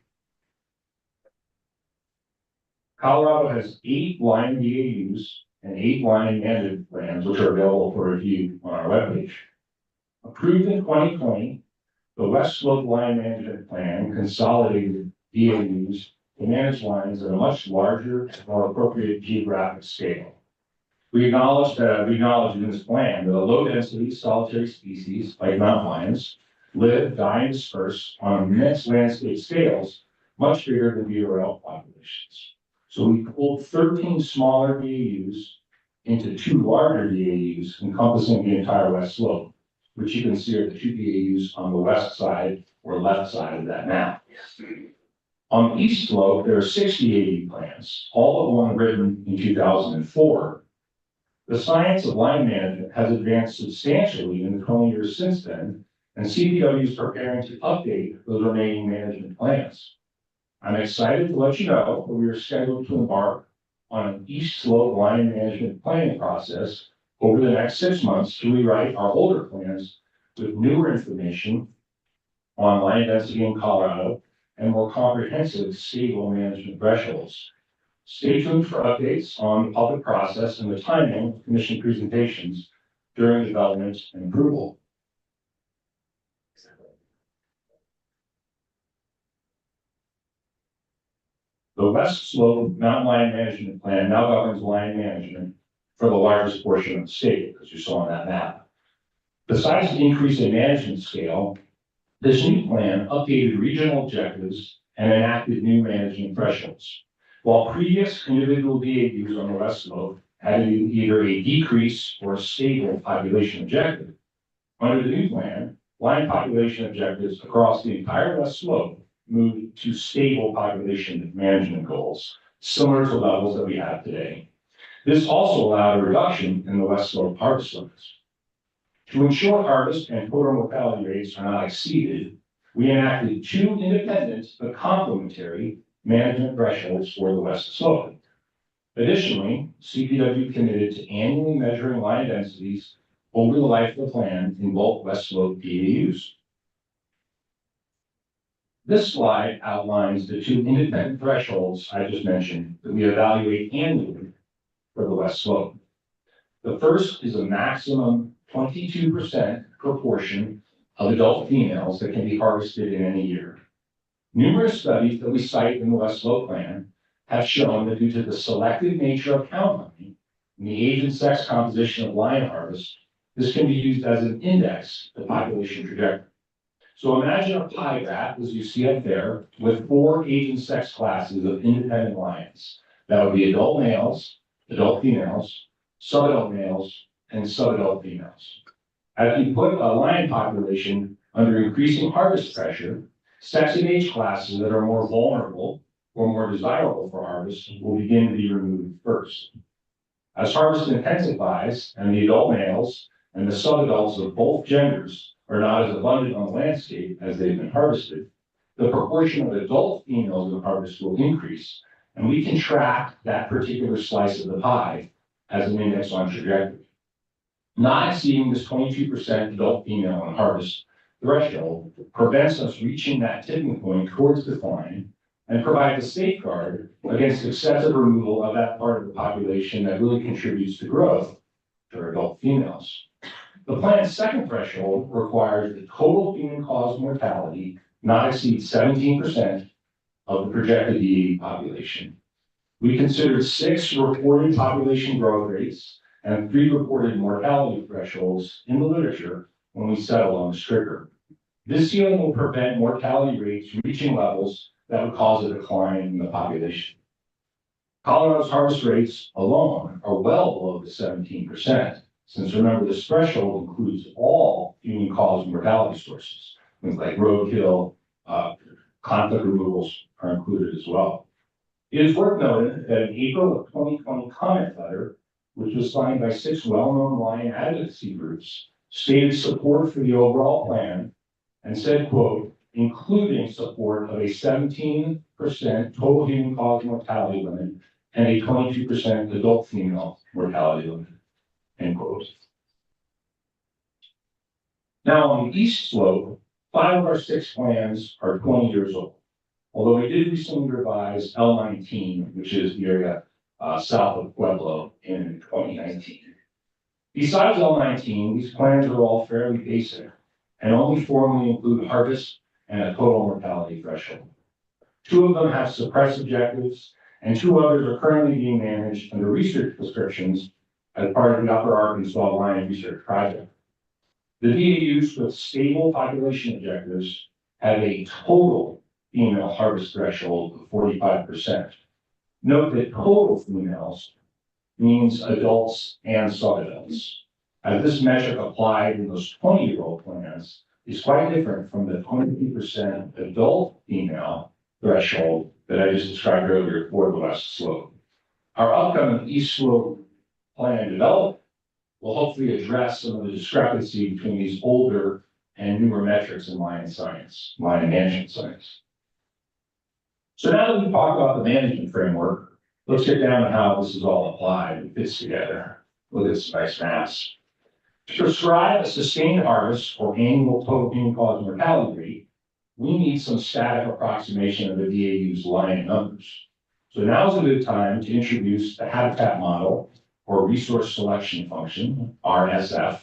Colorado has 8 lion DAUs and 8 lion management plans, which are available for review on our webpage. Approved in 2020, the West Slope Lion Management Plan consolidated DAUs to manage lions at a much larger, more appropriate geographic scale. We acknowledge in this plan that a low-density solitary species like mountain lions live, die, and disperse on immense landscape scales, much bigger than beaver elk populations. So we pulled 13 smaller DAUs into 2 larger DAUs encompassing the entire West Slope, which you can see are the 2 DAUs on the west side or left side of that map. On the East Slope, there are 6 DAU plans, all but one written in 2004. The science of lion management has advanced substantially in the 20 years since then, and CPW is preparing to update those remaining management plans. I'm excited to let you know that we are scheduled to embark on an East Slope lion management planning process over the next 6 months to rewrite our older plans with newer information on lion density in Colorado and more comprehensive stable management thresholds. Stay tuned for updates on the public process and the timing of commission presentations during development and approval. The West Slope Mountain Lion Management Plan now governs lion management for the largest portion of the state, as you saw on that map. Besides the increase in management scale, this new plan updated regional objectives and enacted new management thresholds. While previous individual DAUs on the West Slope had either a decrease or a stable population objective, under the new plan, lion population objectives across the entire West Slope moved to stable population management goals, similar to levels that we have today. This also allowed a reduction in the West Slope harvest limits. To ensure harvest and total mortality rates are not exceeded, we enacted 2 independent but complementary management thresholds for the West Slope. Additionally, CPW committed to annually measuring lion densities over the life of the plan in both West Slope DAUs. This slide outlines the 2 independent thresholds I just mentioned that we evaluate annually for the West Slope. The first is a maximum 22% proportion of adult females that can be harvested in any year. Numerous studies that we cite in the West Slope plan have shown that due to the selective nature of hound hunting and the age and sex composition of lion harvest, this can be used as an index to population trajectory. So imagine a pie graph, as you see up there, with 4 age and sex classes of independent lions. That would be adult males, adult females, subadult males, and subadult females. As you put a lion population under increasing harvest pressure, sex and age classes that are more vulnerable or more desirable for harvest will begin to be removed first. As harvest intensifies and the adult males and the subadults of both genders are not as abundant on the landscape as they've been harvested, the proportion of adult females in harvest will increase, and we can track that particular slice of the pie as an index on trajectory. Not exceeding this 22% adult female in harvest threshold prevents us reaching that tipping point towards decline and provide a safeguard against excessive removal of that part of the population that really contributes to growth for adult females. The plan's second threshold requires the total human caused mortality not exceed 17% of the projected DAE population. We considered 6 reported population growth rates and 3 reported mortality thresholds in the literature when we settled on this trigger. This ceiling will prevent mortality rates reaching levels that would cause a decline in the population. Colorado's harvest rates alone are well below the 17%, since remember this threshold includes all human caused mortality sources. Things like roadkill, conflict removals are included as well. It is worth noting that in April of 2020 comment letter, which was signed by 6 well-known lion advocacy groups, stated support for the overall plan and said, quote, including support of a 17% total human caused mortality limit and a 22% adult female mortality limit, end quote. Now on the east slope, 5 of our 6 plans are 20 years old. Although we did recently revise L19, which is the area south of Pueblo in 2019. Besides L19, these plans are all fairly basic and only formally include harvest and a total mortality threshold. 2 of them have suppressed objectives, and 2 others are currently being managed under research prescriptions as part of the Upper Arkansas Lion Research Project. The DAUs with stable population objectives have a total female harvest threshold of 45%. Note that total females means adults and subadults, as this metric applied in those 20-year-old plans is quite different from the 22% adult female threshold that I just described earlier for the west slope. Our upcoming east slope plan development will hopefully address some of the discrepancy between these older and newer metrics in lion science, lion management science. So now that we've talked about the management framework, let's get down to how this is all applied and fits together. Look at this nice maps. To prescribe a sustained harvest or annual total human caused mortality rate, we need some static approximation of the DAU's lion numbers. So now's a good time to introduce the habitat model or resource selection function, RSF,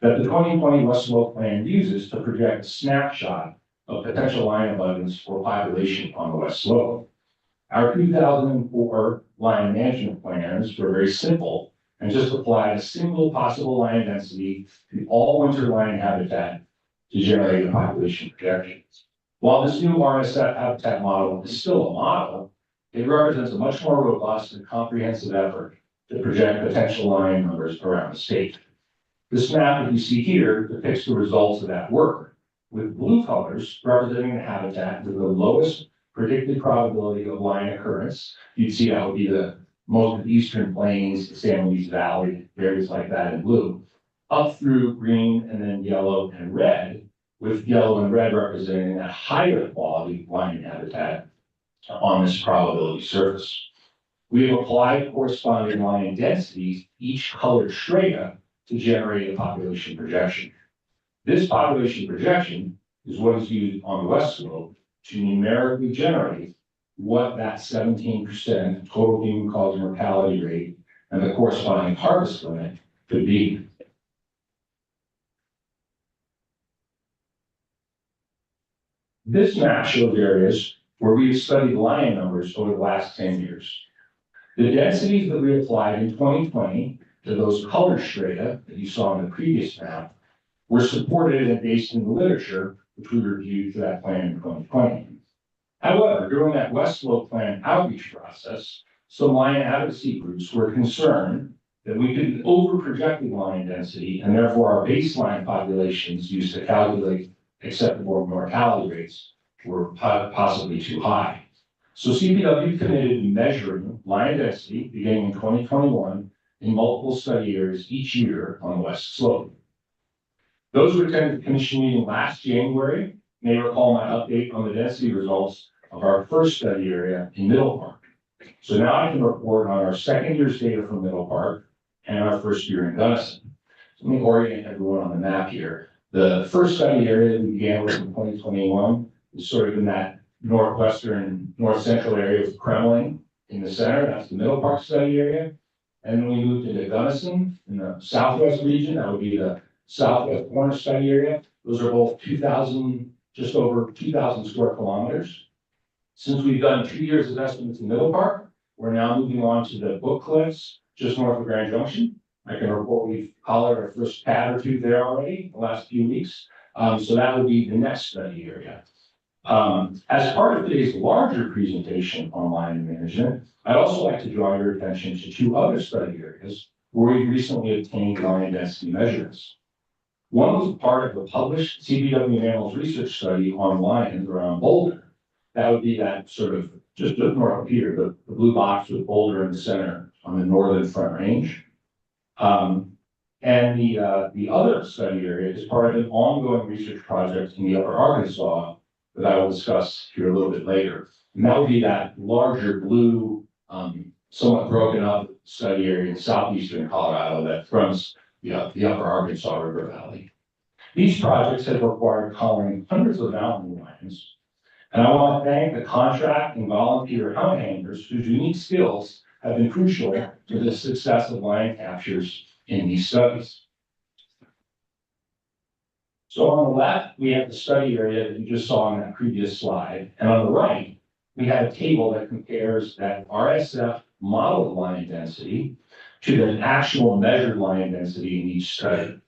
that the 2020 West Slope Plan uses to project a snapshot of potential lion abundance or population on the West Slope. Our 2004 lion management plans were very simple and just applied a single possible lion density to all winter lion habitat to generate a population projection. While this new RSF habitat model is still a model, it represents a much more robust and comprehensive effort to project potential lion numbers around the state. This map that you see here depicts the results of that work, with blue colors representing the habitat with the lowest predicted probability of lion occurrence. You'd see that would be the most of the eastern plains, the San Luis Valley, areas like that in blue, up through green and then yellow and red, with yellow and red representing that higher quality lion habitat on this probability surface. We have applied corresponding lion densities, each colored strata, to generate a population projection. This population projection is what is used on the West Slope to numerically generate what that 17% total human caused mortality rate and the corresponding harvest limit could be. This map shows areas where we've studied lion numbers over the last 10 years. The densities that we applied in 2020 to those colored strata that you saw in the previous map were supported and based in the literature, which we reviewed for that plan in 2020. However, during that West Slope Plan outreach process, some lion advocacy groups were concerned that we could be over-projecting lion density, and therefore our baseline populations used to calculate acceptable mortality rates were possibly too high. So CPW committed to measuring lion density beginning in 2021 in multiple study areas each year on the West Slope. Those who attended the commission meeting last January may recall my update on the density results of our first study area in Middle Park. So now I can report on our second year's data from Middle Park and our first year in Gunnison. So let me orient everyone on the map here. The first study area that we began with in 2021 is sort of in that northwestern, north central area with Kremling in the center, that's the Middle Park study area. And then we moved into Gunnison in the southwest region, that would be the southwest corner study area. Those are both 2,000, just over 2,000 square kilometers. Since we've done 2 years of estimates in Middle Park, we're now moving on to the Book Cliffs, just north of Grand Junction. I can report we've collared our first pad or two there already in the last few weeks. So that would be the next study area. As part of today's larger presentation on land management, I'd also like to draw your attention to two other study areas where we recently obtained land density measurements. One was part of a published CBW Mammals research study on lions around Boulder. That would be that sort of just north of here, the blue box with Boulder in the center on the northern Front Range. And the other study area is part of an ongoing research project in the Upper Arkansas that I will discuss here a little bit later. And that would be that larger blue, somewhat broken up study area in southeastern Colorado that fronts the Upper Arkansas River Valley. These projects have required collaring hundreds of mountain lions. And I want to thank the contract and volunteer hound handlers whose unique skills have been crucial to the success of lion captures in these studies. So on the left, we have the study area that you just saw on that previous slide. And on the right, we have a table that compares that RSF modeled lion density to the actual measured lion density in each study.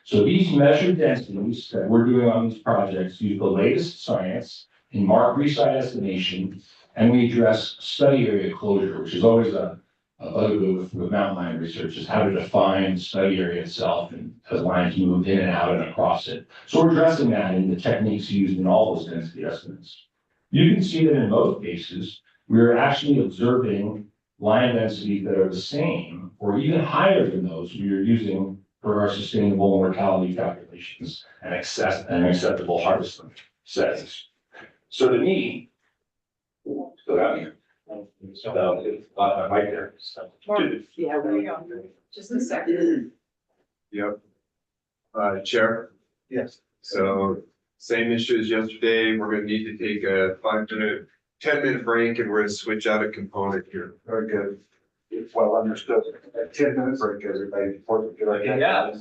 So these measured densities that we're doing on these projects use the latest science in mark resite estimation, and we address study area closure, which is always a bugaboo with mountain lion research, is how to define the study area itself and as lions move in and out and across it. So we're addressing that in the techniques used in all those density estimates. You can see that in most cases, we're actually observing lion densities that are the same or even higher than those we are using for our sustainable mortality calculations and acceptable harvest settings. So to me, so that means, right there. Yeah, there you go. Just a second. Yep. Chair? Yes. So same issue as yesterday. We're gonna need to take a 5-minute, 10-minute break and we're gonna switch out a component here. Very good. It's well understood. A 10-minute break, everybody, before we get our. Yeah.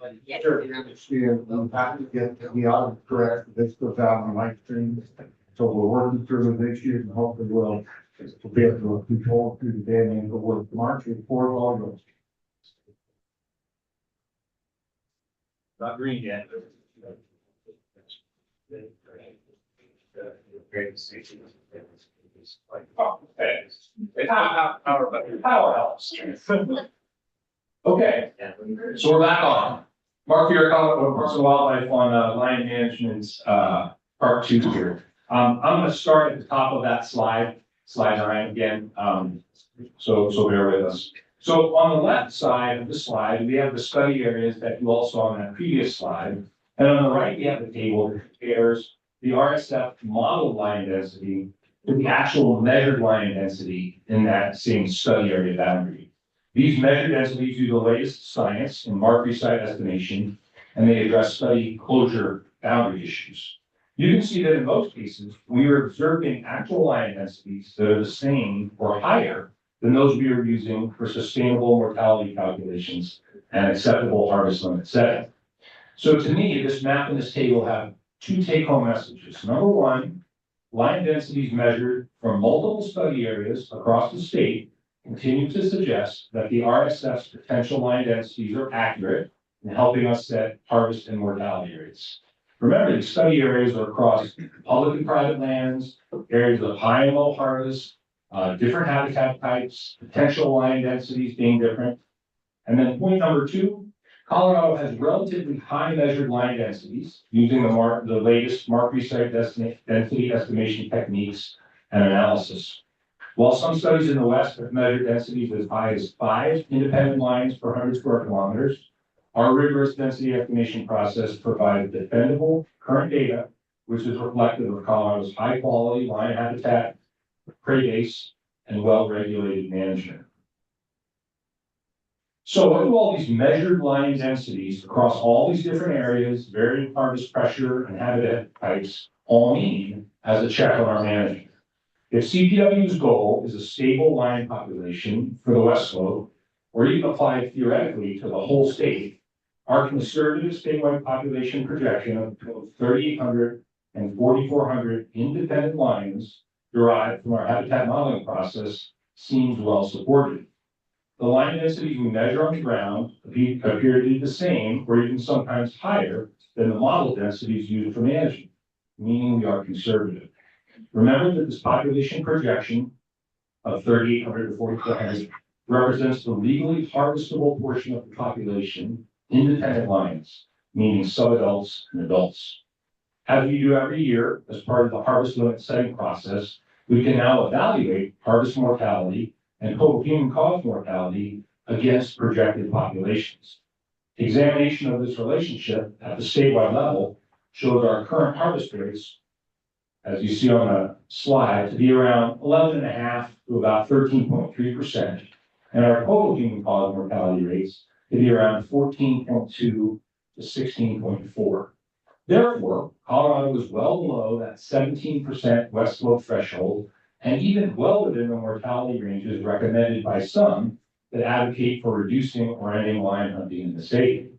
I'm happy to get the audit correct, this goes out on live stream. So we're working through the issues and hopefully we'll be able to control through the day and go work March before all goes. Not green yet. Power helps. Okay, so we're back on. Mark, your comment on Parks and Wildlife on lion management's part 2 here. I'm gonna start at the top of that slide 9 again. So bear with us. So on the left side of the slide, we have the study areas that you all saw on that previous slide. And on the right, we have the table that compares the RSF model lion density to the actual measured lion density in that same study area boundary. These measured densities use the latest science in Markey site estimation, and they address study closure boundary issues. You can see that in most cases, we are observing actual lion densities that are the same or higher than those we are using for sustainable mortality calculations and acceptable harvest limit setting. So to me, this map and this table have 2 take-home messages. Number 1, lion densities measured from multiple study areas across the state continue to suggest that the RSF's potential lion densities are accurate in helping us set harvest and mortality rates. Remember, these study areas are across public and private lands, areas of high and low harvest, different habitat types, potential lion densities being different. And then point number 2, Colorado has relatively high measured lion densities using the latest Markey site density estimation techniques and analysis. While some studies in the West have measured densities as high as 5 independent lions per 100 square kilometers, our rigorous density estimation process provides dependable current data, which is reflective of Colorado's high quality lion habitat, prey base, and well-regulated management. So what do all these measured lion densities across all these different areas, varying harvest pressure and habitat types, all mean as a check on our management? If CPW's goal is a stable lion population for the West Slope, or even applied theoretically to the whole state, our conservative statewide population projection of 3,800 and 4,400 independent lions derived from our habitat modeling process seems well supported. The lion densities we measure on the ground appear to be the same or even sometimes higher than the model densities used for management, meaning we are conservative. Remember that this population projection of 3,800 to 4,400 represents the legally harvestable portion of the population, independent lions, meaning subadults and adults. As we do every year as part of the harvest limit setting process, we can now evaluate harvest mortality and total human caused mortality against projected populations. Examination of this relationship at the statewide level shows our current harvest rates, as you see on the slide, to be around 11.5 to about 13.3%, and our total human caused mortality rates to be around 14.2 to 16.4. Therefore, Colorado is well below that 17% West Slope threshold, and even well within the mortality ranges recommended by some that advocate for reducing or ending lion hunting in the state.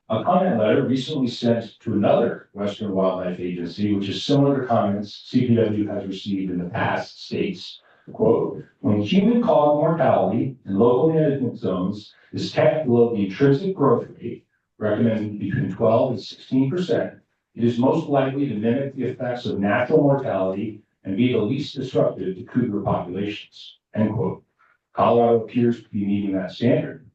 A comment letter recently sent to another Western wildlife agency, which is similar to comments CPW has received in the past, states, quote, when human caused mortality in local management zones is kept below the intrinsic growth rate, recommended between 12 and 16%, it is most likely to mimic the effects of natural mortality and be the least disruptive to cougar populations, end quote. Colorado appears to be meeting that standard.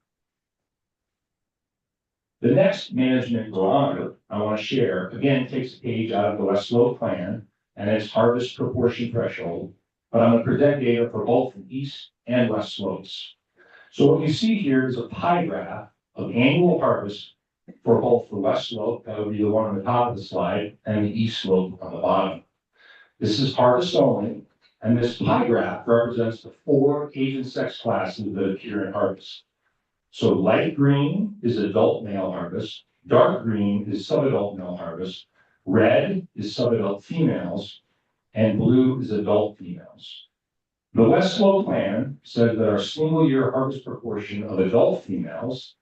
The next management barometer I want to share, again, takes a page out of the West Slope plan and its harvest proportion threshold, but I'm going to present data for both the east and west slopes. So what you see here is a pie graph of annual harvest for both the west slope, that would be the one on the top of the slide, and the east slope on the bottom. This is harvest only, and this pie graph represents the 4 age and sex classes that appear in harvest. So light green is adult male harvest, dark green is subadult male harvest, red is subadult females, and blue is adult females. The West Slope plan says that our single year harvest proportion of adult females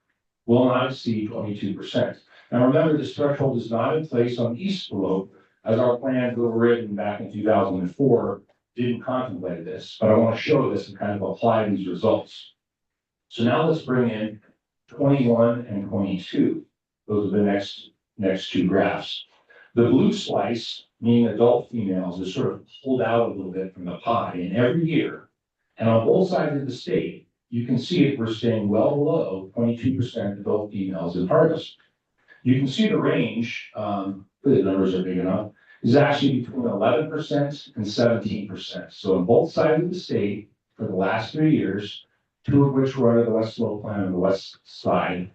will not exceed 22%. Now, remember, this threshold is not in place on the east slope, as our plans that were written back in 2004 didn't contemplate this, but I want to show this and kind of apply these results. So now let's bring in 21 and 22. Those are the next two graphs. The blue slice, meaning adult females, is sort of pulled out a little bit from the pie, and every year, and on both sides of the state, you can see it, we're staying well below 22% adult females in harvest. You can see the range, the numbers are big enough, is actually between 11% and 17%. So on both sides of the state, for the last 3 years, 2 of which were under the West Slope Plan on the west side,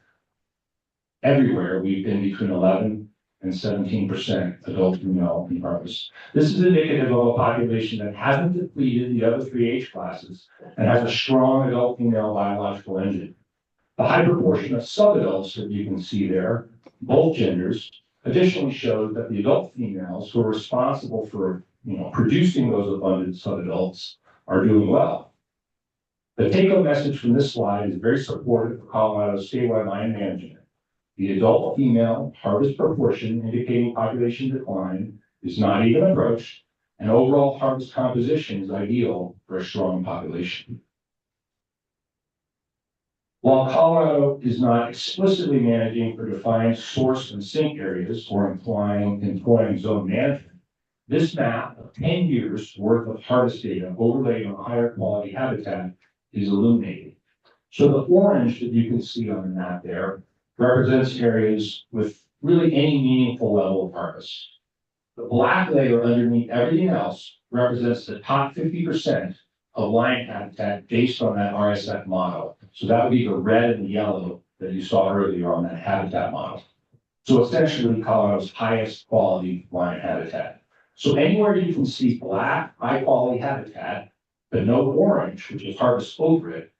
everywhere we've been between 11 and 17% adult female in harvest. This is indicative of a population that hasn't depleted the other 3 age classes and has a strong adult female biological engine. The high proportion of subadults that you can see there, both genders, additionally shows that the adult females who are responsible for producing those abundant subadults are doing well. The take-home message from this slide is very supportive of Colorado's statewide lion management. The adult female harvest proportion indicating population decline is not even approached, and overall harvest composition is ideal for a strong population. While Colorado is not explicitly managing for defined source and sink areas or employing zone management, this map of 10 years worth of harvest data overlaid on higher quality habitat is illuminating. So the orange that you can see on the map there represents areas with really any meaningful level of harvest. The black layer underneath everything else represents the top 50% of lion habitat based on that RSF model. So that would be the red and the yellow that you saw earlier on that habitat model. So essentially Colorado's highest quality lion habitat. So anywhere you can see black, high quality habitat, but no orange, which is harvest over it,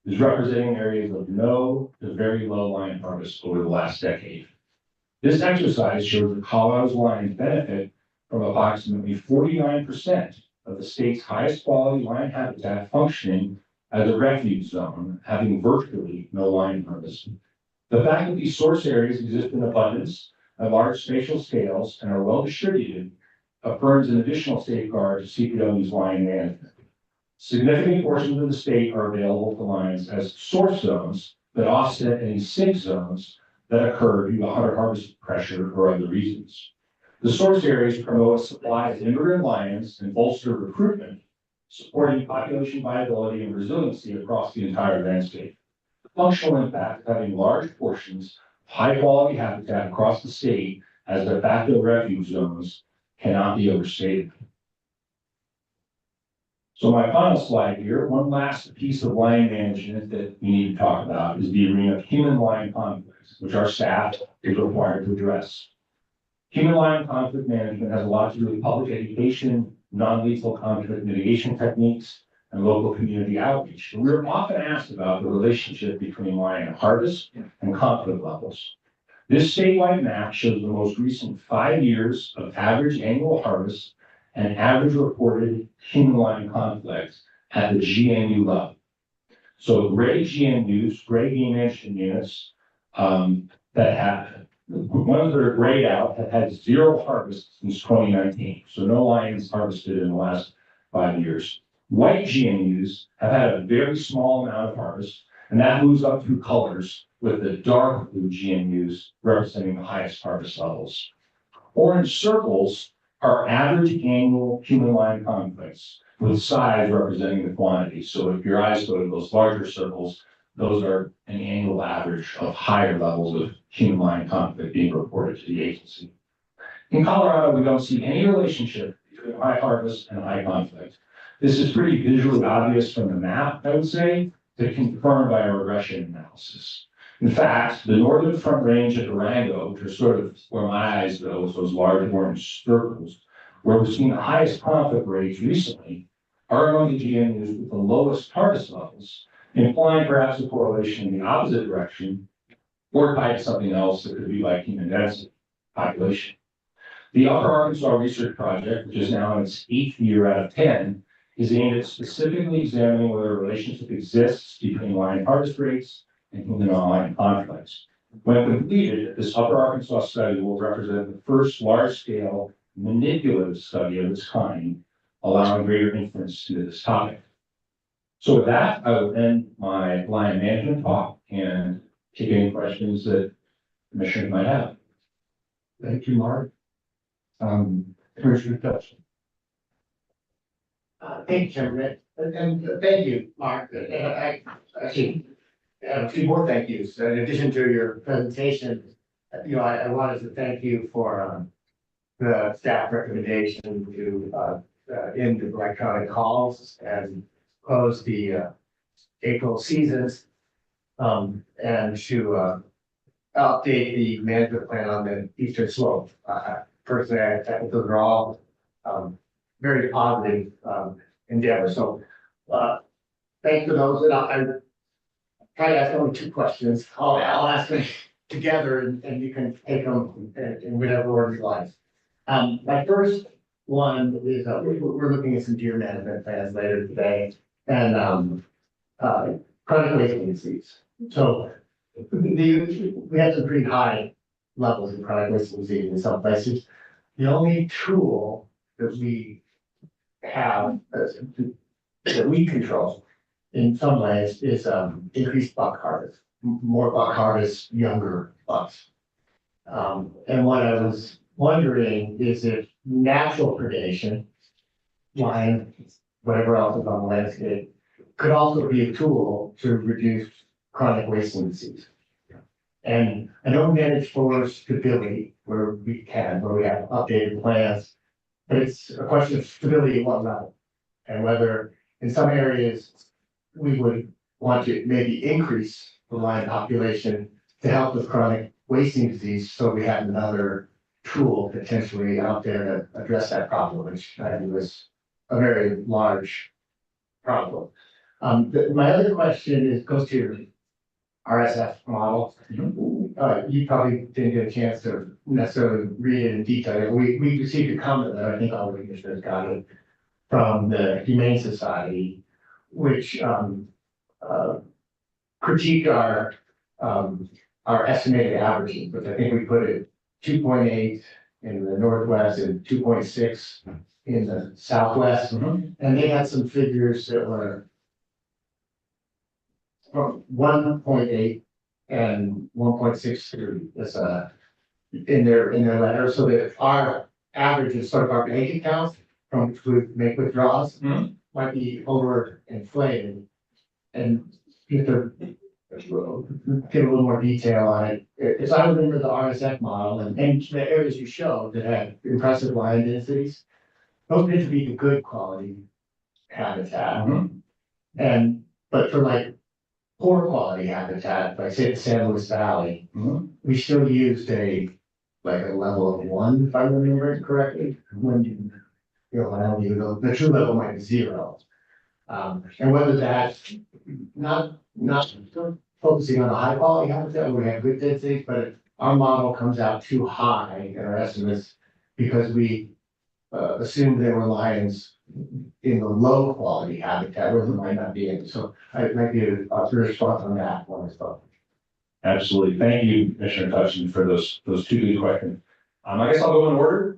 is representing areas of no to very low lion harvest over the last decade. This exercise shows that Colorado's lions benefit from approximately 49% of the state's highest quality lion habitat functioning as a refuge zone, having virtually no lion harvest. The fact that these source areas exist in abundance at large spatial scales and are well distributed affirms an additional safeguard to CPW's lion management. Significant portions of the state are available to lions as source zones that offset any sink zones that occur due to hunter harvest pressure or other reasons. The source areas promote a supply of immigrant lions and bolster recruitment, supporting population viability and resiliency across the entire landscape. The functional impact of having large portions of high-quality habitat across the state as de facto refuge zones cannot be overstated. So my final slide here, one last piece of lion management that we need to talk about is the arena of human-lion conflicts, which our staff is required to address. Human-lion conflict management has a lot to do with public education, non-lethal conflict mitigation techniques, and local community outreach. And we're often asked about the relationship between lion harvest and conflict levels. This statewide map shows the most recent 5 years of average annual harvest and average reported human-lion conflicts at the GNU level. So gray GNUs, gray game management units that have, ones that are grayed out have had 0 harvests since 2019. So no lions harvested in the last 5 years. White GNUs have had a very small amount of harvest, and that moves up through colors with the dark blue GNUs representing the highest harvest levels. Orange circles are average annual human-lion conflicts, with size representing the quantity. So if your eyes go to those larger circles, those are an annual average of higher levels of human-lion conflict being reported to the agency. In Colorado, we don't see any relationship between high harvest and high conflict. This is pretty visually obvious from the map, I would say, but confirmed by a regression analysis. In fact, the northern front range of Durango, which are sort of where my eyes go, with those large orange circles, where we've seen the highest conflict rates recently, are among the GNUs with the lowest harvest levels, implying perhaps a correlation in the opposite direction, or tied to something else that could be like human density, population. The Upper Arkansas Research Project, which is now in its 8th year out of 10, is aimed at specifically examining whether a relationship exists between lion harvest rates including online conflicts. When completed, this Upper Arkansas study will represent the first large-scale manipulative study of its kind, allowing greater inference into this topic. So with that, I will end my line management talk and take any questions that commissioners might have. Thank you, Mark. Commissioner Dutton. Thank you, Chairman, and thank you, Mark. And I actually have a few more thank yous. In addition to your presentation, I wanted to thank you for the staff recommendation to end the electronic calls and close the April seasons. And to update the management plan on the eastern slope. Personally, I think those are all very positive endeavors. So thanks for those. And I try to ask only two questions. I'll ask them together and you can take them in whatever order you like. My first one is we're looking at some deer management plans later today and chronic wasting disease. So we have some pretty high levels of chronic wasting disease in some places. The only tool that we have that we control in some ways is increased buck harvest, more buck harvest, younger bucks. And what I was wondering is if natural predation, lion, whatever else is on the landscape, could also be a tool to reduce chronic wasting disease. And I know we manage for stability where we can, where we have updated plans, but it's a question of stability at what level? And whether in some areas we would want to maybe increase the lion population to help with chronic wasting disease, so we have another tool potentially out there to address that problem, which I think was a very large problem. My other question goes to your RSF model. You probably didn't get a chance to necessarily read it in detail. We received a comment that I think all the commissioners got it from the Humane Society, which critiqued our estimated averaging, which I think we put it 2.8 in the Northwest and 2.6 in the Southwest. And they had some figures that were from 1.8 and 1.63 is in their letter, so that our average is sort of our bank accounts from which we make withdrawals might be over inflated. And just to get a little more detail on it, as I remember the RSF model and the areas you showed that had impressive lion densities, those need to be the good quality habitat. But for like poor quality habitat, like say the San Luis Valley, we still used a level of 1, if I remember it correctly. When I don't even know, the true level might be 0. And whether that's not focusing on the high quality habitat where we have good densities, but our model comes out too high in our estimates because we assumed there were lions in the low quality habitat where there might not be any. So it might be a response on that one as well. Absolutely. Thank you, Commissioner Hutchinson, for those two good questions. I guess I'll go in order.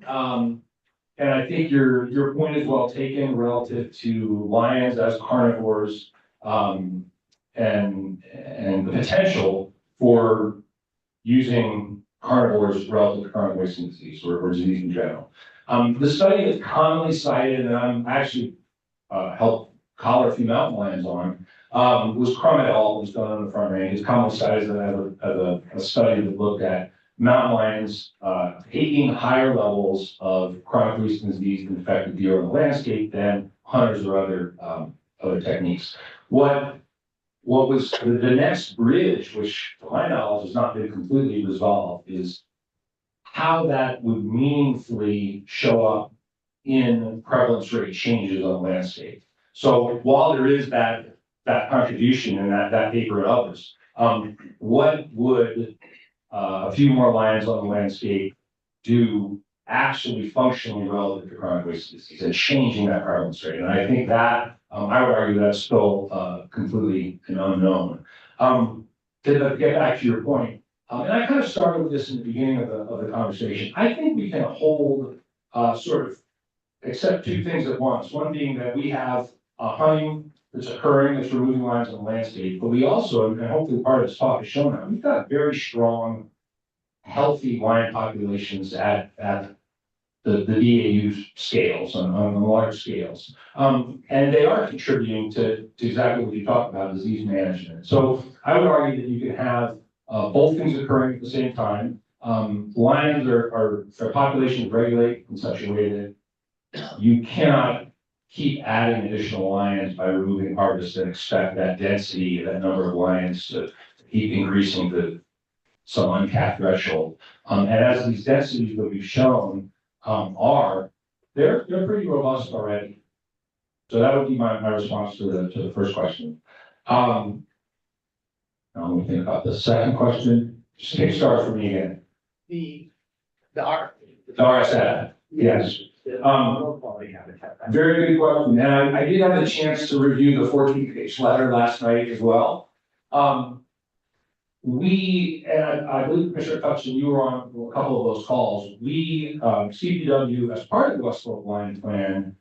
And I think your point is well taken relative to lions as carnivores, and the potential for using carnivores relative to chronic wasting disease or disease in general. The study that's commonly cited, and I'm actually helped collar a few mountain lions on, was Crum et al. Was done on the Front Range. It's commonly cited as a study that looked at mountain lions taking higher levels of chronic wasting disease and infected deer on the landscape than hunters or other techniques. What was the next bridge, which to my knowledge has not been completely resolved, is how that would meaningfully show up in prevalence rate changes on the landscape. So while there is that contribution in that paper and others, what would a few more lions on the landscape do actually functionally relative to chronic wasting disease and changing that prevalence rate? And I think that I would argue that's still completely an unknown. to get back to your point, and I kind of started with this in the beginning of the conversation, I think we can hold, sort of accept two things at once. One being that we have hunting that's occurring, that's removing lines on the landscape, but we also, and hopefully part of this talk has shown that, we've got very strong, healthy lion populations at the DAU scales, on the large scales. And they are contributing to exactly what you talked about, disease management. So I would argue that you can have both things occurring at the same time. Lions their populations regulate in such a way that you cannot keep adding additional lions by removing harvest and expect that density, that number of lions to keep increasing to some uncapped threshold. And as these densities that we've shown they're pretty robust already. So that would be my response to the first question. Now let me think about the second question. Just kickstart for me again. The RSF, yes. Very good question. And I did have a chance to review the 14-page letter last night as well. And I believe Commissioner Hutchinson, you were on a couple of those calls. CPW, as part of the West Slope Lion Plan,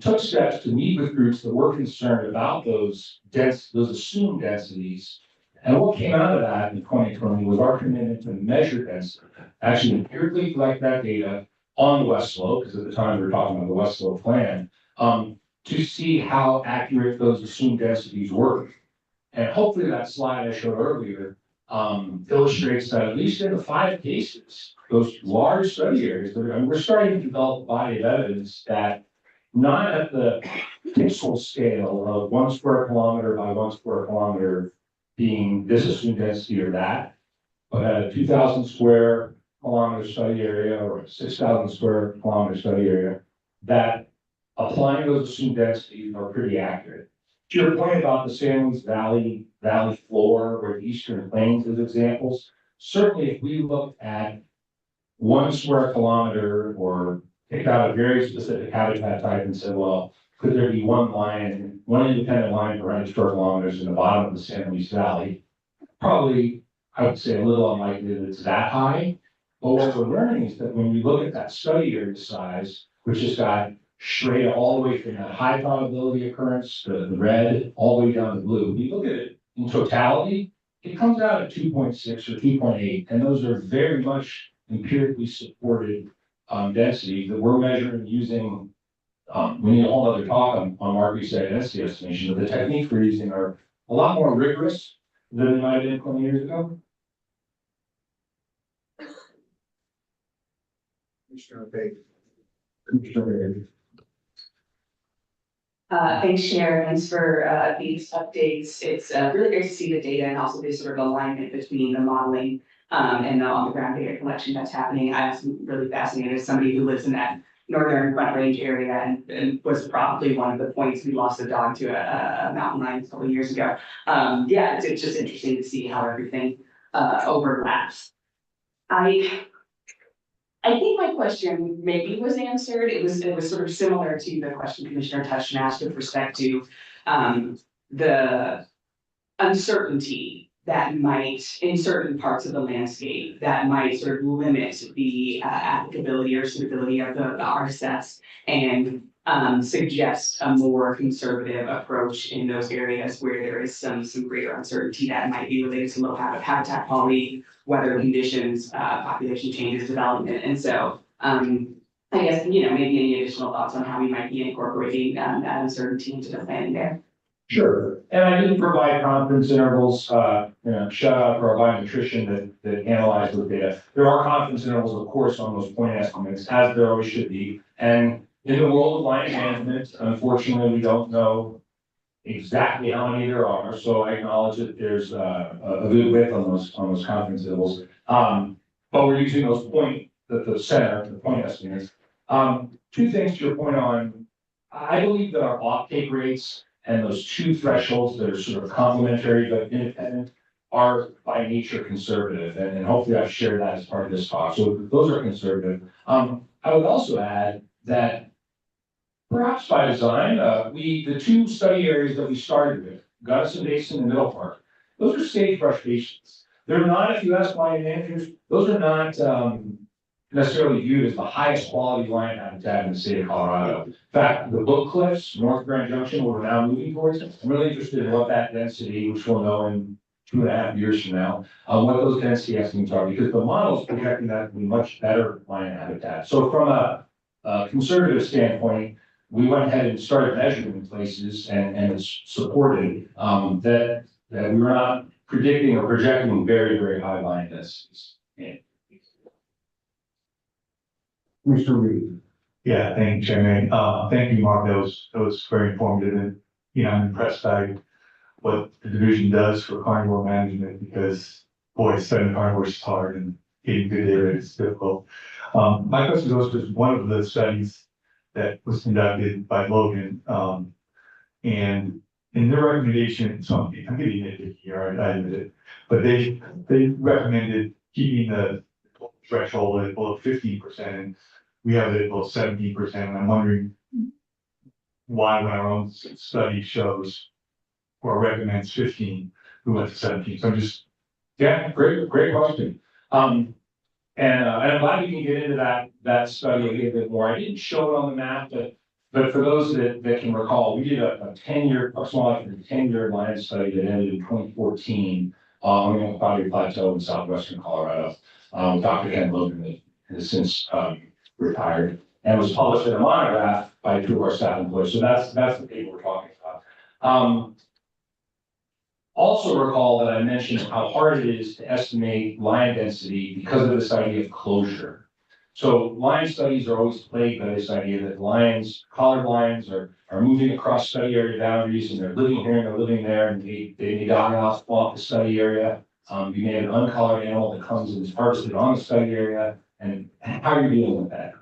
took steps to meet with groups that were concerned about those assumed densities. And what came out of that in 2020 was our commitment to measure density, actually empirically collect that data on the West Slope, because at the time we were talking about the West Slope Plan, to see how accurate those assumed densities were. And hopefully that slide I showed earlier illustrates that at least in the 5 cases, those large study areas, we're starting to develop a body of evidence that not at the pixel scale of 1 square kilometer by 1 square kilometer being this assumed density or that, but at a 2,000 square kilometer study area or a 6,000 square kilometer study area, that applying those assumed densities are pretty accurate. To your point about the San Luis Valley floor or the Eastern Plains as examples, certainly if we looked at 1 square kilometer or picked out a very specific habitat type and said, well, could there be one independent lion per 100 square kilometers in the bottom of the San Luis Valley? Probably, I would say a little unlikely that it's that high. But what we're learning is that when we look at that study area size, which has got straight all the way from that high probability occurrence, the red, all the way down to blue. When you look at it in totality, it comes out at 2.6 or 2.8, and those are very much empirically supported densities that we're measuring using. We need a whole other talk on market density estimation, but the techniques we're using are a lot more rigorous than they might have been 20 years ago. Thanks, Sharon. Thanks for these updates. It's really great to see the data and also this sort of alignment between the modeling and the on-the-ground data collection that's happening. I'm really fascinated as somebody who lives in that northern Front Range area and was probably one of the points we lost a dog to a mountain lion a couple of years ago. Yeah, it's just interesting to see how everything overlaps. I think my question maybe was answered. It was sort of similar to the question Commissioner Hutchinson asked with respect to the uncertainty that might, in certain parts of the landscape, that might sort of limit the applicability or suitability of the RSS and suggest a more conservative approach in those areas where there is some greater uncertainty that might be related to low habitat quality, weather conditions, population changes, development. And so I guess, maybe any additional thoughts on how we might be incorporating that uncertainty into the planning there. Sure. And I didn't provide confidence intervals, shout out for our biometrician that analyzed those data. There are confidence intervals, of course, on those point estimates, as there always should be. And in the world of lion management, unfortunately, we don't know exactly how many there are. So I acknowledge that there's a good width on those confidence intervals. But we're using those the center, the point estimates. 2 things to your point on, I believe that our offtake rates and those 2 thresholds that are sort of complementary but independent are by nature conservative. And hopefully I've shared that as part of this talk. So those are conservative. I would also add that perhaps by design, the 2 study areas that we started with, Gunnison Basin and Middle Park, those are sagebrush patients. They're not, if you ask lion managers, those are not, necessarily viewed as the highest quality lion habitat in the state of Colorado. In fact, the Book Cliffs, North Grand Junction, where we're now moving towards, I'm really interested in what that density, which we'll know in 2.5 years from now, what those density estimates are, because the model is projecting that to be much better lion habitat. So from a conservative standpoint, we went ahead and started measuring places and it's supported, that we were not predicting or projecting very, very high lion densities. Commissioner Reed. Yeah, thank you, Chairman. Thank you, Mark. That was very informative, and, you know, I'm impressed by what the division does for carnivore management, because, boy, studying carnivores is hard and getting good data is difficult. My question goes to one of the studies that was conducted by Logan, and in their recommendation, so I'm getting nitpicky here, I admit it, but they recommended keeping the threshold at below 15%. We have it at about 17%, and I'm wondering why, when our own study shows or recommends 15, we went to 17. So I'm just, Yeah, great question. And I'm glad we can get into that study a little bit more. I didn't show it on the map, but for those that can recall, we did a 10-year, a small 10-year lion study that ended in 2014 on the Onondaga Plateau in southwestern Colorado. Dr. Ken Logan that has since retired, and was published in a monograph by 2 of our staff employees. So that's the paper we're talking about. Also recall that I mentioned how hard it is to estimate lion density because of this idea of closure. So lion studies are always plagued by this idea that collared lions are moving across study area boundaries, and they're living here and they're living there, and they may die off the study area. You may have an uncollared animal that comes and is harvested on the study area, and how are you dealing with that?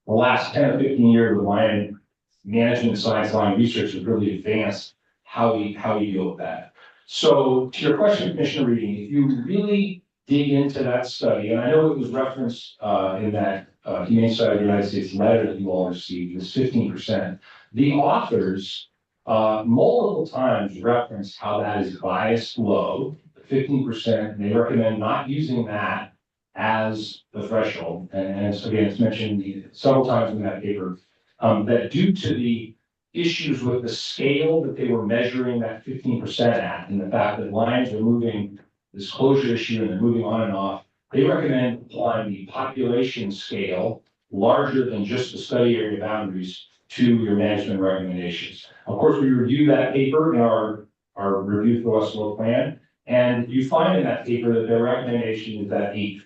The last 10 or 15 years of lion management science, lion research has really advanced how we deal with that. So to your question, Commissioner Reading, if you really dig into that study, and I know it was referenced in that Humane Society of the United States letter that you all received, this 15%, the authors multiple times reference how that is biased low, 15%, and they recommend not using that as the threshold. And it's mentioned several times in that paper, that due to the issues with the scale that they were measuring that 15% at, and the fact that lions are moving this closure issue and they're moving on and off, they recommend applying the population scale larger than just the study area boundaries to your management recommendations. Of course, we review that paper in our review for the West Slope plan, and you find in that paper that their recommendation is that the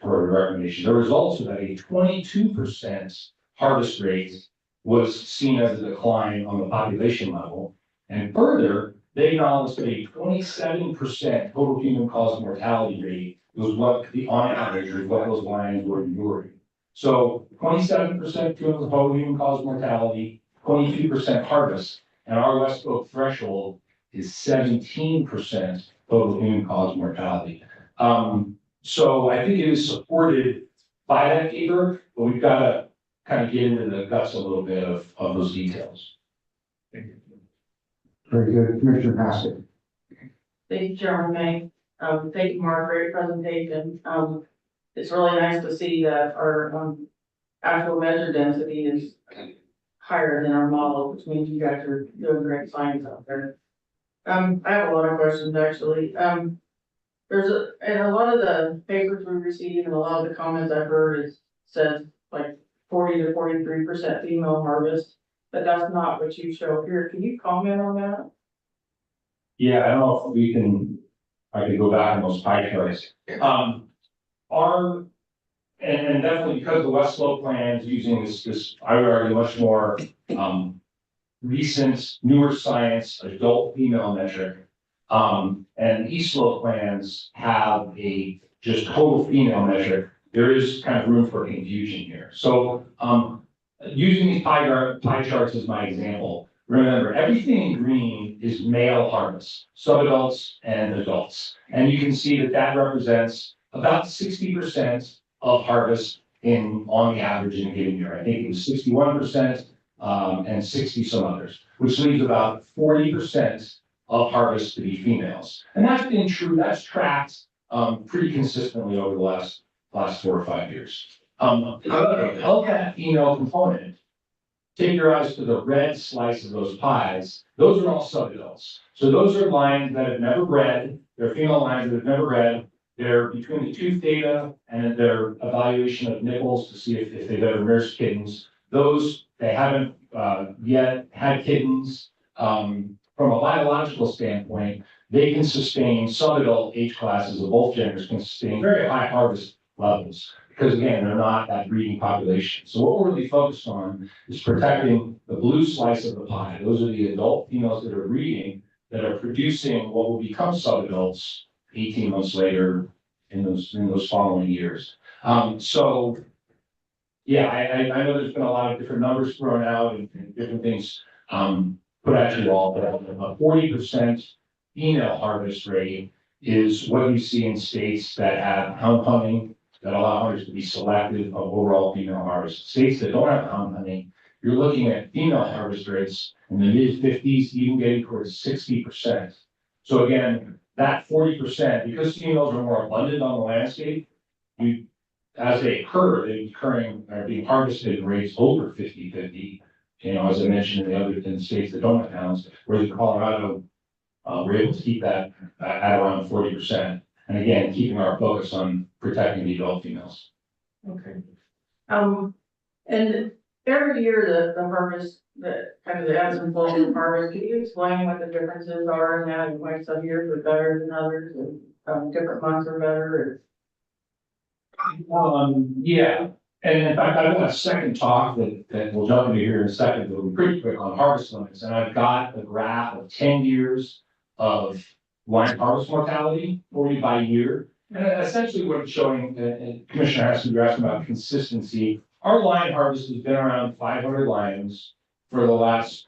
results of that a 22% harvest rate was seen as a decline on the population level. And further, they acknowledged that a 27% total human caused mortality rate was what on average was what those lions were enduring. So 27% total human caused mortality, 22% harvest, and our West Slope threshold is 17% total human caused mortality. So I think it is supported by that paper, but we've got to kind of get into the guts a little bit of those details. Thank you. Very good. Commissioner Haskett. Thank you, Chairman May. Thank you, Mark, great presentation. It's really nice to see that our actual measure density is higher than our model, which means you guys are doing great science out there. I have a lot of questions, actually. In a lot of the papers we receive and a lot of the comments I've heard, it says like 40 to 43% female harvest, but that's not what you show here. Can you comment on that? Yeah, I don't know if I could go back on those pie charts. And definitely because the West Slope plan is using this, I would argue, much more recent, newer science, adult female metric. And East Slope plans have a just total female metric. There is kind of room for confusion here. So using these pie charts as my example, remember everything in green is male harvest, subadults and adults. And you can see that represents about 60% of harvest on the average in a given year. I think it was 61% and 60 some others, which leaves about 40% of harvest to be females. And that's been true, that's tracked pretty consistently over the last 4 or 5 years. However, of that female component, take your eyes to the red slice of those pies, those are all subadults. So those are lines that have never bred, they're female lines that have never bred. They're between the tooth data and their evaluation of nipples to see if they've ever nursed kittens. Those, they haven't yet had kittens. From a biological standpoint, they can sustain subadult age classes of both genders can sustain very high harvest levels. Because again, they're not that breeding population. So what we're really focused on is protecting the blue slice of the pie. Those are the adult females that are breeding, that are producing what will become subadults 18 months later in those following years. So yeah, I know there's been a lot of different numbers thrown out and different things put at you all, but a 40% female harvest rate is what you see in states that have hound hunting, that allow hunters to be selective of overall female harvest. States that don't have hound hunting, you're looking at female harvest rates in the mid-50s, even getting towards 60%. So again, that 40%, because females are more abundant on the landscape, as they occur, they're being harvested in rates over 50-50. You know, as I mentioned in the states that don't have hounds, whereas in Colorado, we're able to keep that at around 40%. And again, keeping our focus on protecting the adult females. Okay. And every year the harvest, the kind of the ebbs and flows of harvest, can you explain what the differences are in that and why some years are better than others and different months are better? Yeah, and in fact, I've got a second talk that we'll jump into here in a second, but we'll be pretty quick on harvest limits. And I've got a graph of 10 years of line harvest mortality for you by year. And essentially what it's showing, and Commissioner Haskell, you're asking about consistency. Our lion harvest has been around 500 lions for the last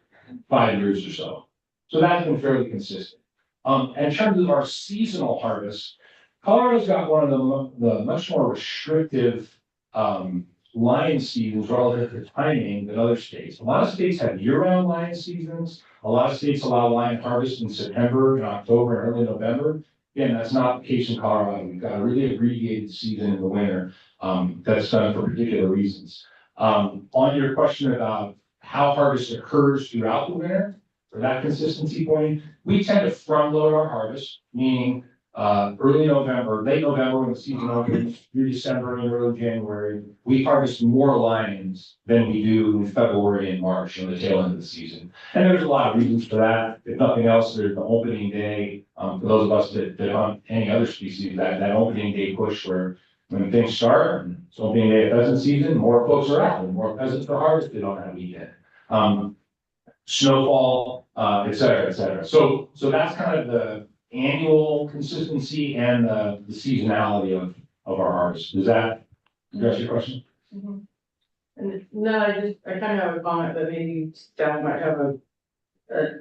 5 years or so. So that's been fairly consistent. In terms of our seasonal harvest, Colorado's got one of the much more restrictive lion seasons relative to timing than other states. A lot of states have year-round lion seasons. A lot of states allow lion harvest in September and October and early November. Again, that's not the case in Colorado. We've got a really abbreviated season in the winter that's done for particular reasons. On your question about how harvest occurs throughout the winter, for that consistency point, we tend to front load our harvest, meaning early November, late November when the season opens, through December and early January, we harvest more lions than we do in February and March on the tail end of the season. And there's a lot of reasons for that. If nothing else, there's the opening day, for those of us that hunt any other species, that opening day push where when things start, and it's opening day of pheasant season, more folks are out, and more pheasants are harvested on that weekend. Snowfall, et cetera, et cetera. So that's kind of the annual consistency and the seasonality of our harvest. Does that address your question? Mm-hmm. And no, I kind of have a comment, but maybe Steph might have a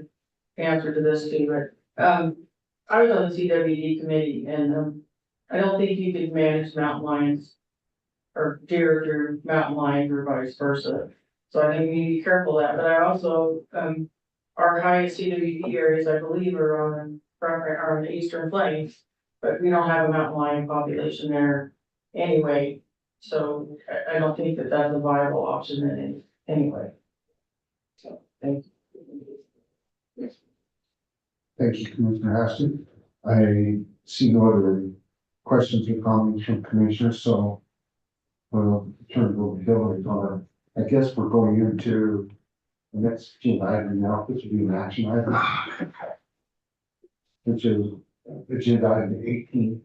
answer to this too, but I was on the CWD committee and I don't think you could manage mountain lions or deer through mountain lions or vice versa. So I think we need to be careful of that, but I also, our highest CWD areas, I believe, are on the Eastern Plains, but we don't have a mountain lion population there anyway. So I don't think that that's a viable option in anyway. So, thank you. Thank you, Commissioner Haston. I see no other questions or comments from commissioners, so we'll turn it over to Hillary on I guess we're going into the next agenda item now, which will be an action item, which is agenda item 18.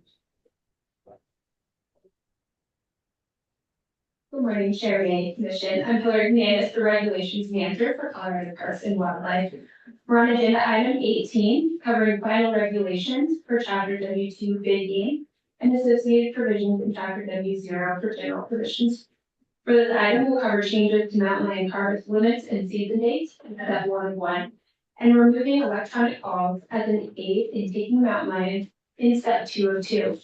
Good morning, Chair and Commission. I'm Hillary Hernandez, the Regulations Manager for Colorado Parks and Wildlife. We're on agenda item 18, covering final regulations for Chapter W2 bid game and associated provisions in Chapter W0 for general provisions. For this item, we'll cover changes to mountain lion harvest limits and season dates in step 1.1, and removing electronic calls as an aid in taking mountain lions in step 202.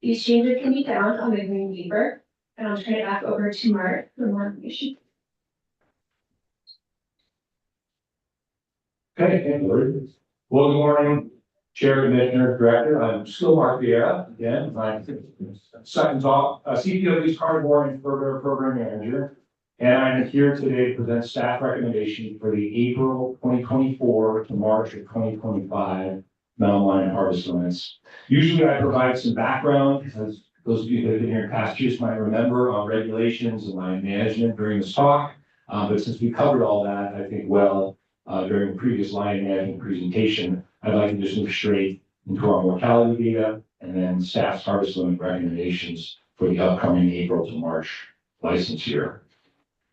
These changes can be found on the green paper, and I'll turn it back over to Mark for more information. Okay, thank you, Lori. Well, good morning, Chair, Commissioner, Director. I'm still Mark Vieira, again, my second talk, CPW's Carnivore and Further Program Manager. And I'm here today to present staff recommendation for the April 2024 to March of 2025 mountain lion harvest limits. Usually I provide some background, as those of you that have been here in past years might remember, on regulations and lion management during this talk. But since we covered all that, I think, well, during the previous lion management presentation, I'd like to just move straight into our mortality data and then staff's harvest limit recommendations for the upcoming April to March license year.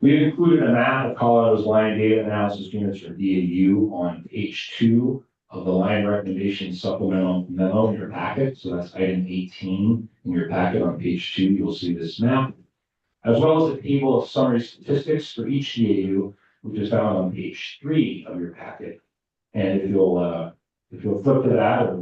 We've included a map of Colorado's lion data analysis units, or DAU, on page 2 of the lion recommendation supplemental memo in your packet. So that's item 18 in your packet on page 2. You'll see this map, as well as a table of summary statistics for each DAU, which is found on page 3 of your packet. And if you'll flip to that or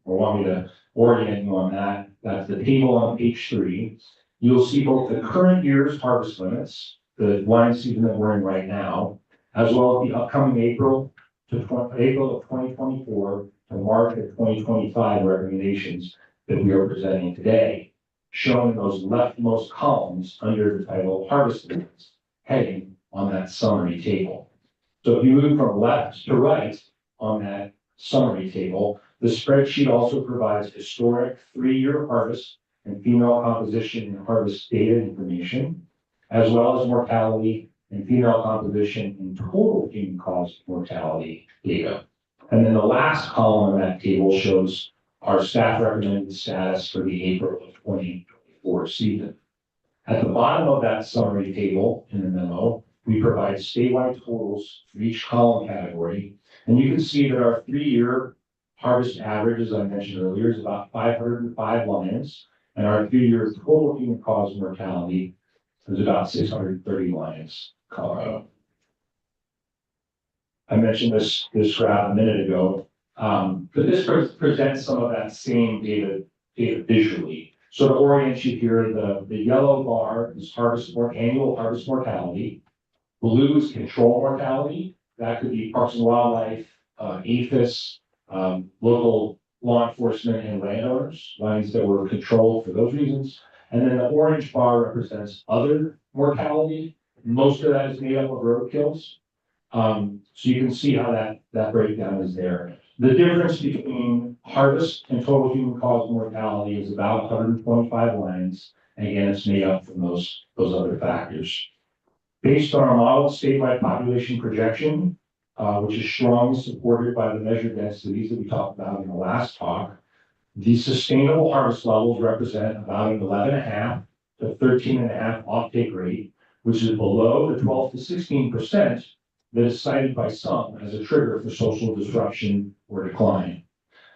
want me to orient you on that, that's the table on page 3. You'll see both the current year's harvest limits, the lion season that we're in right now, as well as the upcoming April of 2024 to March of 2025 recommendations that we are presenting today, shown in those leftmost columns under the title Harvest Limits heading on that summary table. So if you move from left to right on that summary table, the spreadsheet also provides historic 3-year harvest and female composition and harvest data information, as well as mortality and female composition and total human caused mortality data. And then the last column of that table shows our staff recommended status for the April of 2024 season. At the bottom of that summary table in the memo, we provide statewide totals for each column category. And you can see that our 3-year harvest average, as I mentioned earlier, is about 505 lions. And our 3-year total human caused mortality is about 630 lions, Colorado. I mentioned this graph a minute ago, but this presents some of that same data visually. So to orient you here, the yellow bar is annual harvest mortality. Blue is control mortality. That could be Parks and Wildlife, APHIS, local law enforcement and landowners, lions that were controlled for those reasons. And then the orange bar represents other mortality. Most of that is made up of roadkills. So you can see how that breakdown is there. The difference between harvest and total human caused mortality is about 125 lions. And again, it's made up from those other factors. Based on our model statewide population projection, which is strongly supported by the measured densities that we talked about in the last talk, the sustainable harvest levels represent about an 11.5 to 13.5 offtake rate, which is below the 12 to 16% that is cited by some as a trigger for social disruption or decline.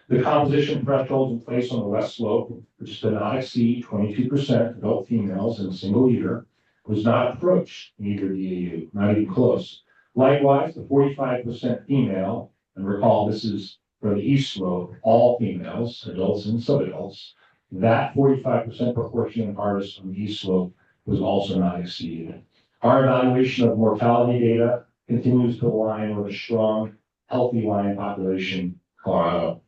The composition thresholds in place on the west slope, which is to not exceed 22% adult females in a single year, was not approached in either DAU, not even close. Likewise, the 45% female, and recall this is for the east slope, all females, adults and subadults, that 45% proportion of harvest on the east slope was also not exceeded. Our evaluation of mortality data continues to align with a strong, healthy lion population in Colorado.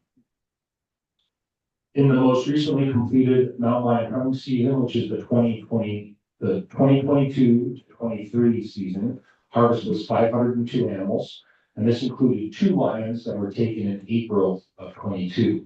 In the most recently completed mountain lion hunting season, which is the 2022 to 23 season, harvest was 502 animals, and this included 2 lions that were taken in April of 22.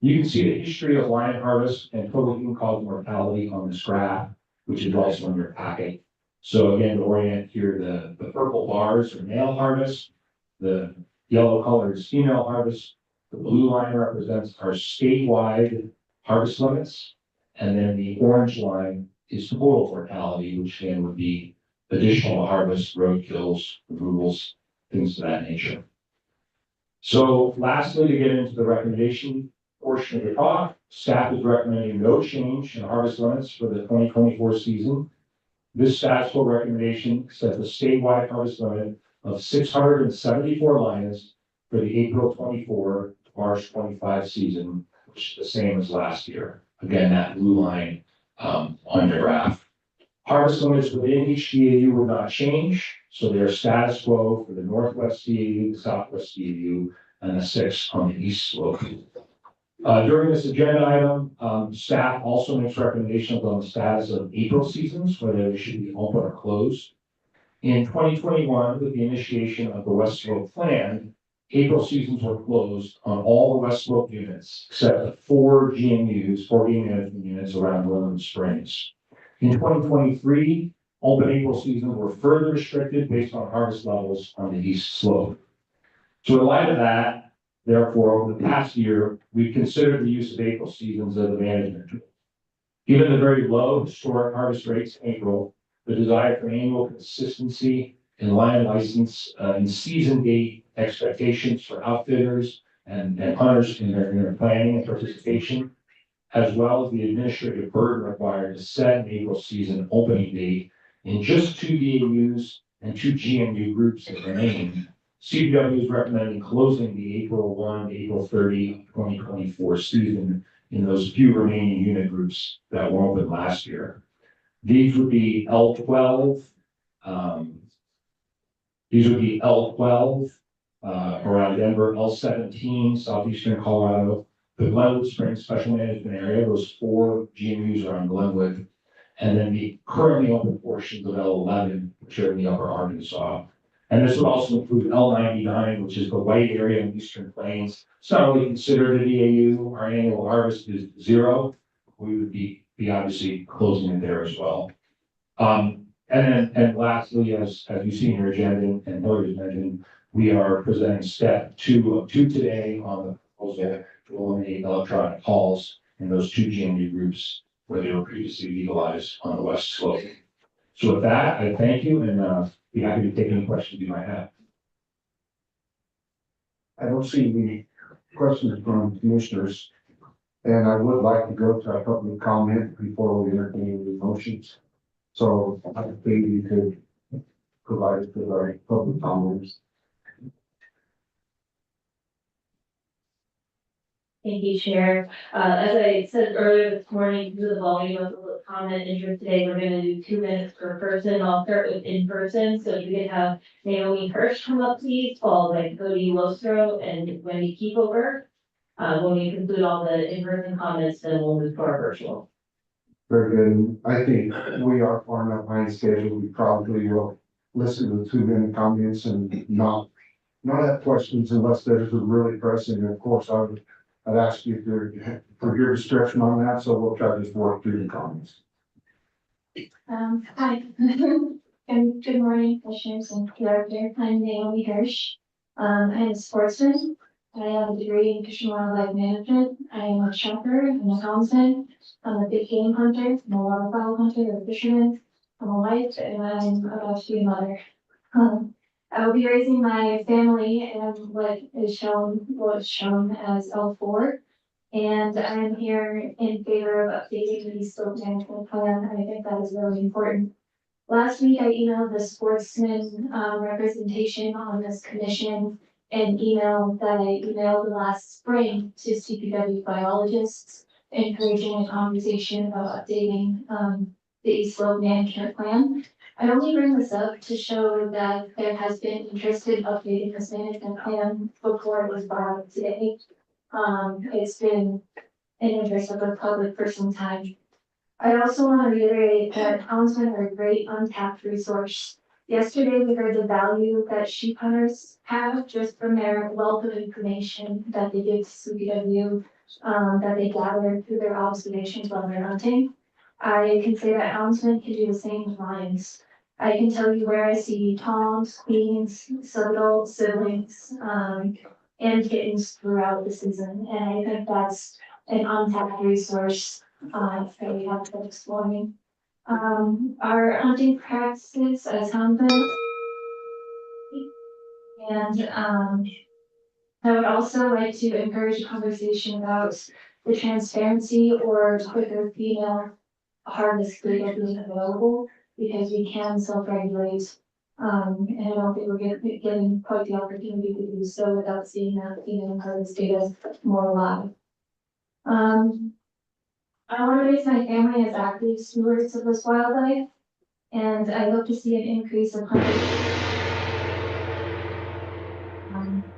You can see the history of lion harvest and total human caused mortality on this graph, which is also in your packet. So again, to orient here, the purple bars are male harvest, the yellow color is female harvest, the blue line represents our statewide harvest limits, and then the orange line is total mortality, which again would be additional harvest, roadkills, removals, things of that nature. So lastly, to get into the recommendation portion of the talk, staff is recommending no change in harvest limits for the 2024 season. This statistical recommendation sets a statewide harvest limit of 674 lions for the April 24 to March 25 season, which is the same as last year. Again, that blue line on the graph. Harvest limits within each DAU would not change, so they're status quo for the Northwest DAU, the Southwest DAU, and a 6 on the east slope. During this agenda item, staff also makes recommendations on the status of April seasons, whether they should be open or closed. In 2021, with the initiation of the West Slope Plan, April seasons were closed on all the West Slope units, except the 4 GMUs, 4 game management units around Glenwood Springs. In 2023, open April seasons were further restricted based on harvest levels on the east slope. So in light of that, therefore, over the past year, we've considered the use of April seasons as a management tool. Given the very low historic harvest rates in April, the desire for annual consistency in lion license and season date expectations for outfitters and hunters in their planning and participation, as well as the administrative burden required to set an April season opening date in just 2 DAUs and 2 GMU groups that remain, CPW is recommending closing the April 1, April 30, 2024 season in those few remaining unit groups that were open last year. These would be L12, around Denver, L17, southeastern Colorado, the Glenwood Springs Special Management Area, those 4 GMUs around Glenwood, and then the currently open portions of L11, which are in the upper Arkansas. And this would also include L99, which is the white area in Eastern Plains. It's not really considered a DAU. Our annual harvest is 0. We would be obviously closing it there as well. And lastly, as you've seen in your agenda and Hillary's mentioned, we are presenting step 2 of 2 today on the proposal to eliminate electronic calls in those 2 GMU groups where they were previously legalized on the west slope. So with that, I thank you and be happy to take any questions you might have. I don't see any questions from commissioners. And I would like to go to a public comment before we entertain any motions. So I think you could provide it to our public comments. Thank you, Chair. As I said earlier this morning, due to the volume of the comment interest today, we're gonna do 2 minutes per person. I'll start with in person. So if you could have Naomi Hirsch come up, please, followed by Cody Lostro and Wendy Keepover. When we conclude all the in-person comments, then we'll move to our virtual. Very good. I think we are far enough behind schedule. We probably will listen to the 2-minute comments and not have questions unless there's a really pressing. And of course, I'd ask you for your discretion on that. So we'll try to just work through the comments. Hi, and good morning, commissioners and director. I'm Naomi Hirsch. I'm a sportsman. I have a degree in fish and wildlife management. I am a trapper, I'm a houndsman, I'm a big game hunter, I'm a waterfowl hunter, a fisherman, I'm a wife, and I'm about to be a mother. I will be raising my family and what is shown as L4. And I'm here in favor of updating the slope management plan. I think that is really important. Last week, I emailed the sportsman representation on this commission an email that I emailed last spring to CPW biologists, encouraging a conversation about updating the East Slope Management Plan. I only bring this up to show that there has been interest in updating this management plan before it was brought up today. It's been an interest of the public for some time. I also want to reiterate that houndsmen are a great untapped resource. Yesterday, we heard the value that sheep hunters have just from their wealth of information that they give to CPW, that they gather through their observations while they're hunting. I can say that houndsmen can do the same with lions. I can tell you where I see toms, queens, subadult siblings, and kittens throughout the season. And I think that's an untapped resource that we have been exploring. Our hunting practices as houndsmen, and I would also like to encourage a conversation about the transparency or quicker female harvest data being available, because we can self-regulate. And I don't think we're getting quite the opportunity to do so without seeing that female harvest data more alive. I want to raise my family as active stewards of this wildlife, and I hope to see an increase of hunting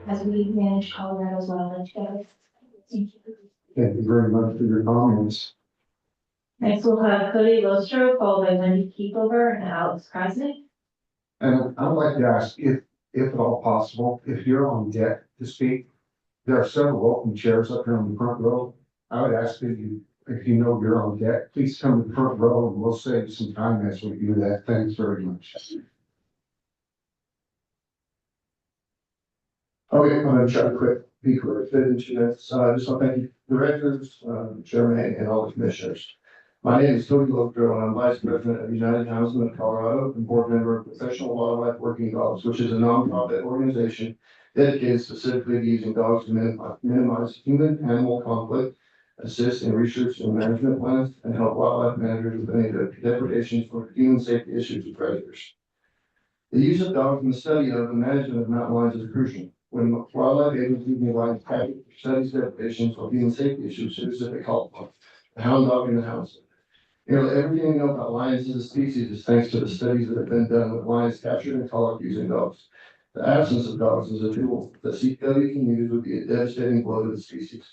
as we manage Colorado's wildlife together. Thank you. Thank you very much for your comments. Next, we'll have Cody Lostro, followed by Wendy Keepover and Alex Krasnick. And I'd like to ask if at all possible, if you're on deck to speak, there are several open chairs up here on the front row. I would ask that you, if you know you're on deck, please come to the front row and we'll save some time as we do that. Thanks very much. Okay, I'm gonna try to be quick, fit in 2 minutes. Just want to thank you, directors, chairman, and all the commissioners. My name is Cody Lopro, and I'm vice president of United Houndsmen of Colorado and board member of Professional Wildlife Working Dogs, which is a nonprofit organization dedicated specifically to using dogs to minimize human-animal conflict, assist in research and management plans, and help wildlife managers with any depredations or human safety issues with predators. The use of dogs in the study of and management of mountain lions is crucial. When wildlife agencies may lions captured for studies, depredations, or human safety issues, specific help, the hound dog and the houndsman. Nearly everything we know about lions as a species is thanks to the studies that have been done with lions captured and collared using dogs. The absence of dogs as a tool that CPW can use would be a devastating blow to the species.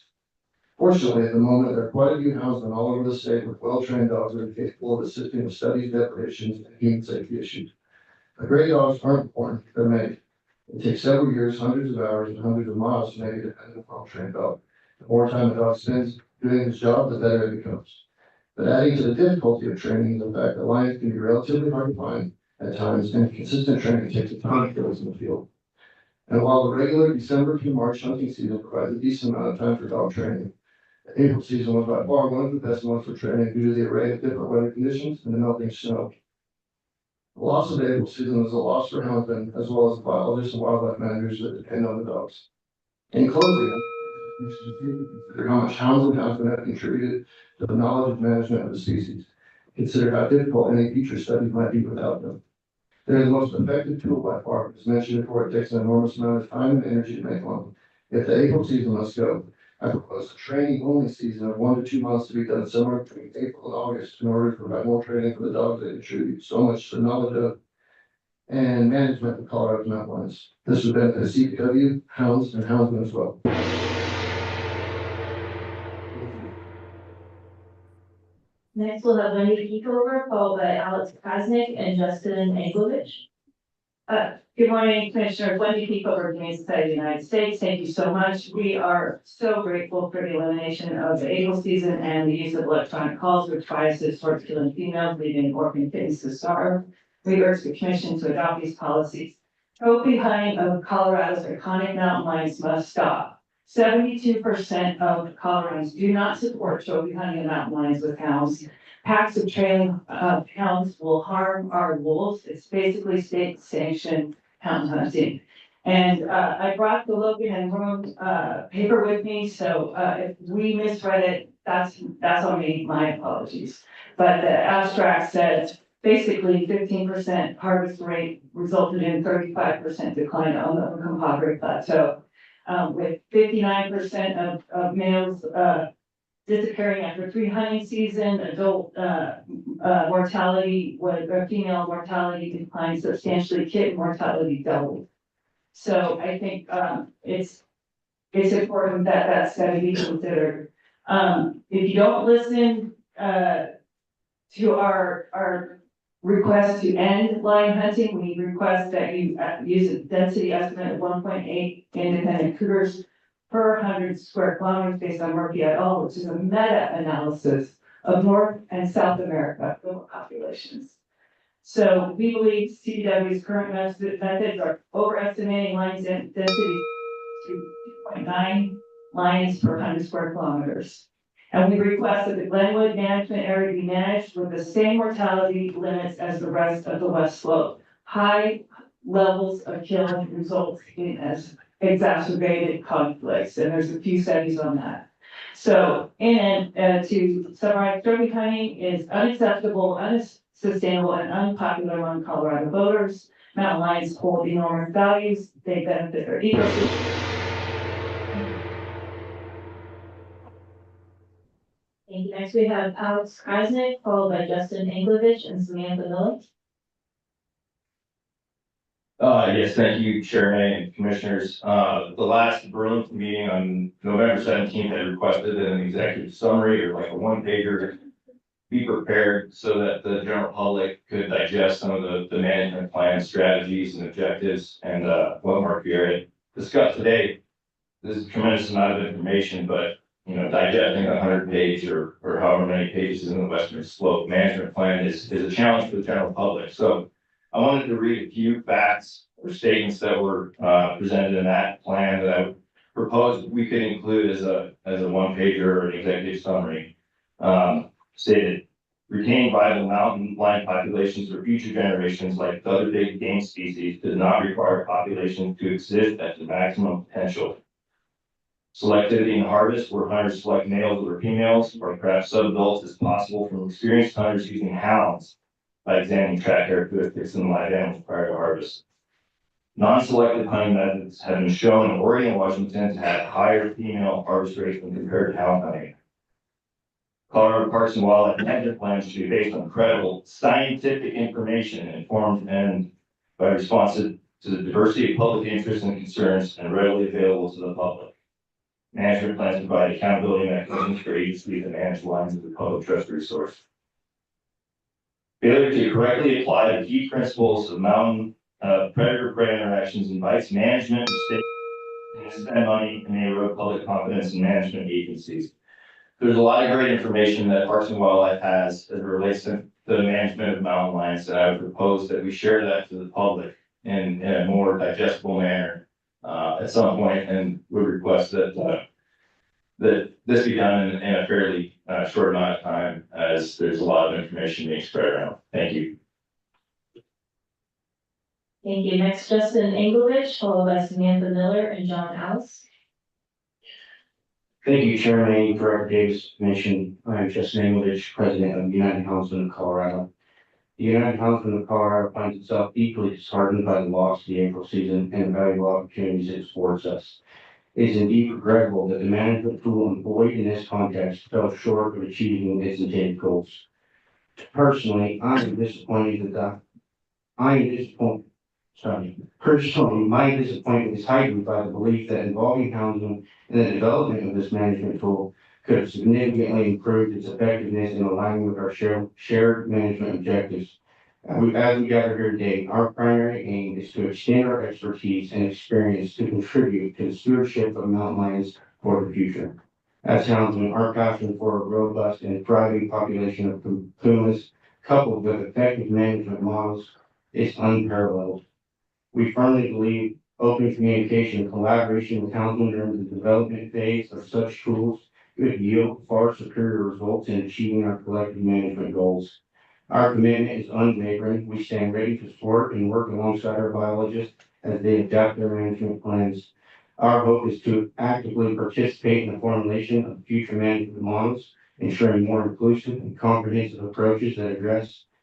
Fortunately, at the moment, there are quite a few houndsmen all over the state with well-trained dogs that are capable of assisting with studies, depredations, and human safety issues. The great dogs aren't born, they're made. It takes several years, hundreds of hours, and hundreds of miles to make a dependent, well-trained dog. The more time a dog spends doing his job, the better it becomes. But adding to the difficulty of training is the fact that lions can be relatively hard to find at times, and consistent training takes a ton of skills in the field. And while the regular December through March hunting season provides a decent amount of time for dog training, the April season was by far one of the best months for training due to the array of different weather conditions and the melting snow. The loss of the April season was a loss for houndsmen as well as the biologists and wildlife managers that depend on the dogs. In closing, you should consider how much hounds and houndsmen have contributed to the knowledge and management of the species. Consider how difficult any future studies might be without them. They're the most effective tool by far. As mentioned before, it takes an enormous amount of time and energy to make one. If the April season must go, I propose a training only season of 1 to 2 months to be done somewhere between April and August in order to provide more training for the dogs that contribute so much to the knowledge of and management of Colorado's mountain lions. This would benefit CPW, hounds, and houndsmen as well. Next, we'll have Wendy Keepover, followed by Alex Krasnick and Justin Anglevich. Good morning, Commissioner. Wendy Keepover, Humane Society of the United States. Thank you so much. We are so grateful for the elimination of the April season and the use of electronic calls, which biases towards killing females, leaving orphan kittens to starve. We urge the Commission to adopt these policies. Trophy hunting of Colorado's iconic mountain lions must stop. 72% of Coloradans do not support trophy hunting of mountain lions with hounds. Packs of trailing hounds will harm our wolves. It's basically state sanctioned hound hunting. And I brought the Logan and Room paper with me, so if we misread it, that's on me, my apologies. But the abstract says basically 15% harvest rate resulted in 35% decline on the Compahgre Plateau. With 59% of males disappearing after 3 hunting season, adult mortality was, or female mortality declined substantially, kitten mortality doubled. So I think it's important that that study be considered. If you don't listen to our request to end lion hunting, we request that you use a density estimate of 1.8 independent cougars per 100 square kilometers based on Murphy et al., which is a meta-analysis of North and South America populations. So we believe CPW's current methods are overestimating lion density to 2.9 lions per 100 square kilometers. And we request that the Glenwood management area be managed with the same mortality limits as the rest of the West Slope. High levels of killing result in as exacerbated conflicts, and there's a few studies on that. So, to summarize, trophy hunting is unacceptable, unsustainable, and unpopular among Colorado voters. Mountain lions hold enormous values. They benefit their ecosystem. Thank you. Next, we have Alex Krasnick, followed by Justin Anglevich and Samantha Miller. Yes, thank you, Chairman and Commissioners. The last Burlington meeting on November 17th, I requested an executive summary or like a one pager. Be prepared so that the general public could digest some of the management plan strategies and objectives and what Mark Garrett discussed today. This is a tremendous amount of information, but digesting 100 page or however many pages in the Western Slope management plan is a challenge for the general public. So I wanted to read a few facts or statements that were presented in that plan that I would propose we could include as a one pager or an executive summary. Stated, retain vital mountain lion populations for future generations like the other big game species does not require populations to exist at the maximum potential. Selectivity in harvest, where hunters select males over females, or perhaps sub-adults as possible from experienced hunters using hounds by examining track characteristics in live animals prior to harvest. Non-selective hunting methods have been shown in Oregon and Washington to have higher female harvest rates when compared to hound hunting. Colorado Parks and Wildlife management plans should be based on credible scientific information, informed and by responsive to the diversity of public interests and concerns and readily available to the public. Management plans provide accountability mechanisms for agencies that manage lines of the public trust resource. Failure to correctly apply the key principles of mountain predator-prey interactions invites management mistakes and spend money and erode public confidence in management agencies. There's a lot of great information that Parks and Wildlife has as it relates to the management of mountain lions, and I would propose that we share that to the public in a more digestible manner at some point, and would request that that this be done in a fairly short amount of time, as there's a lot of information being spread around. Thank you. Thank you. Next, Justin Engelrich, followed by Samantha Miller and John Alice. Thank you, Chairman, Director Davis Commission. I'm Justin Engelrich, President of United Houndsmen of Colorado. The United Houndsmen of Colorado finds itself deeply disheartened by the loss of the April season and the valuable opportunities it affords us. It is indeed regrettable that the management tool employed in this context fell short of achieving its intended goals. Personally, Personally, my disappointment is heightened by the belief that involving houndsmen in the development of this management tool could have significantly improved its effectiveness in aligning with our shared management objectives. As we gather here today, our primary aim is to extend our expertise and experience to contribute to the stewardship of mountain lions for the future. As houndsmen, our passion for a robust and thriving population of pumas, coupled with effective management models, is unparalleled. We firmly believe open communication and collaboration with houndsmen during the development phase of such tools could yield far superior results in achieving our collective management goals. Our commitment is unwavering. We stand ready to support and work alongside our biologists as they adapt their management plans. Our hope is to actively participate in the formulation of future management models, ensuring more inclusive and comprehensive approaches that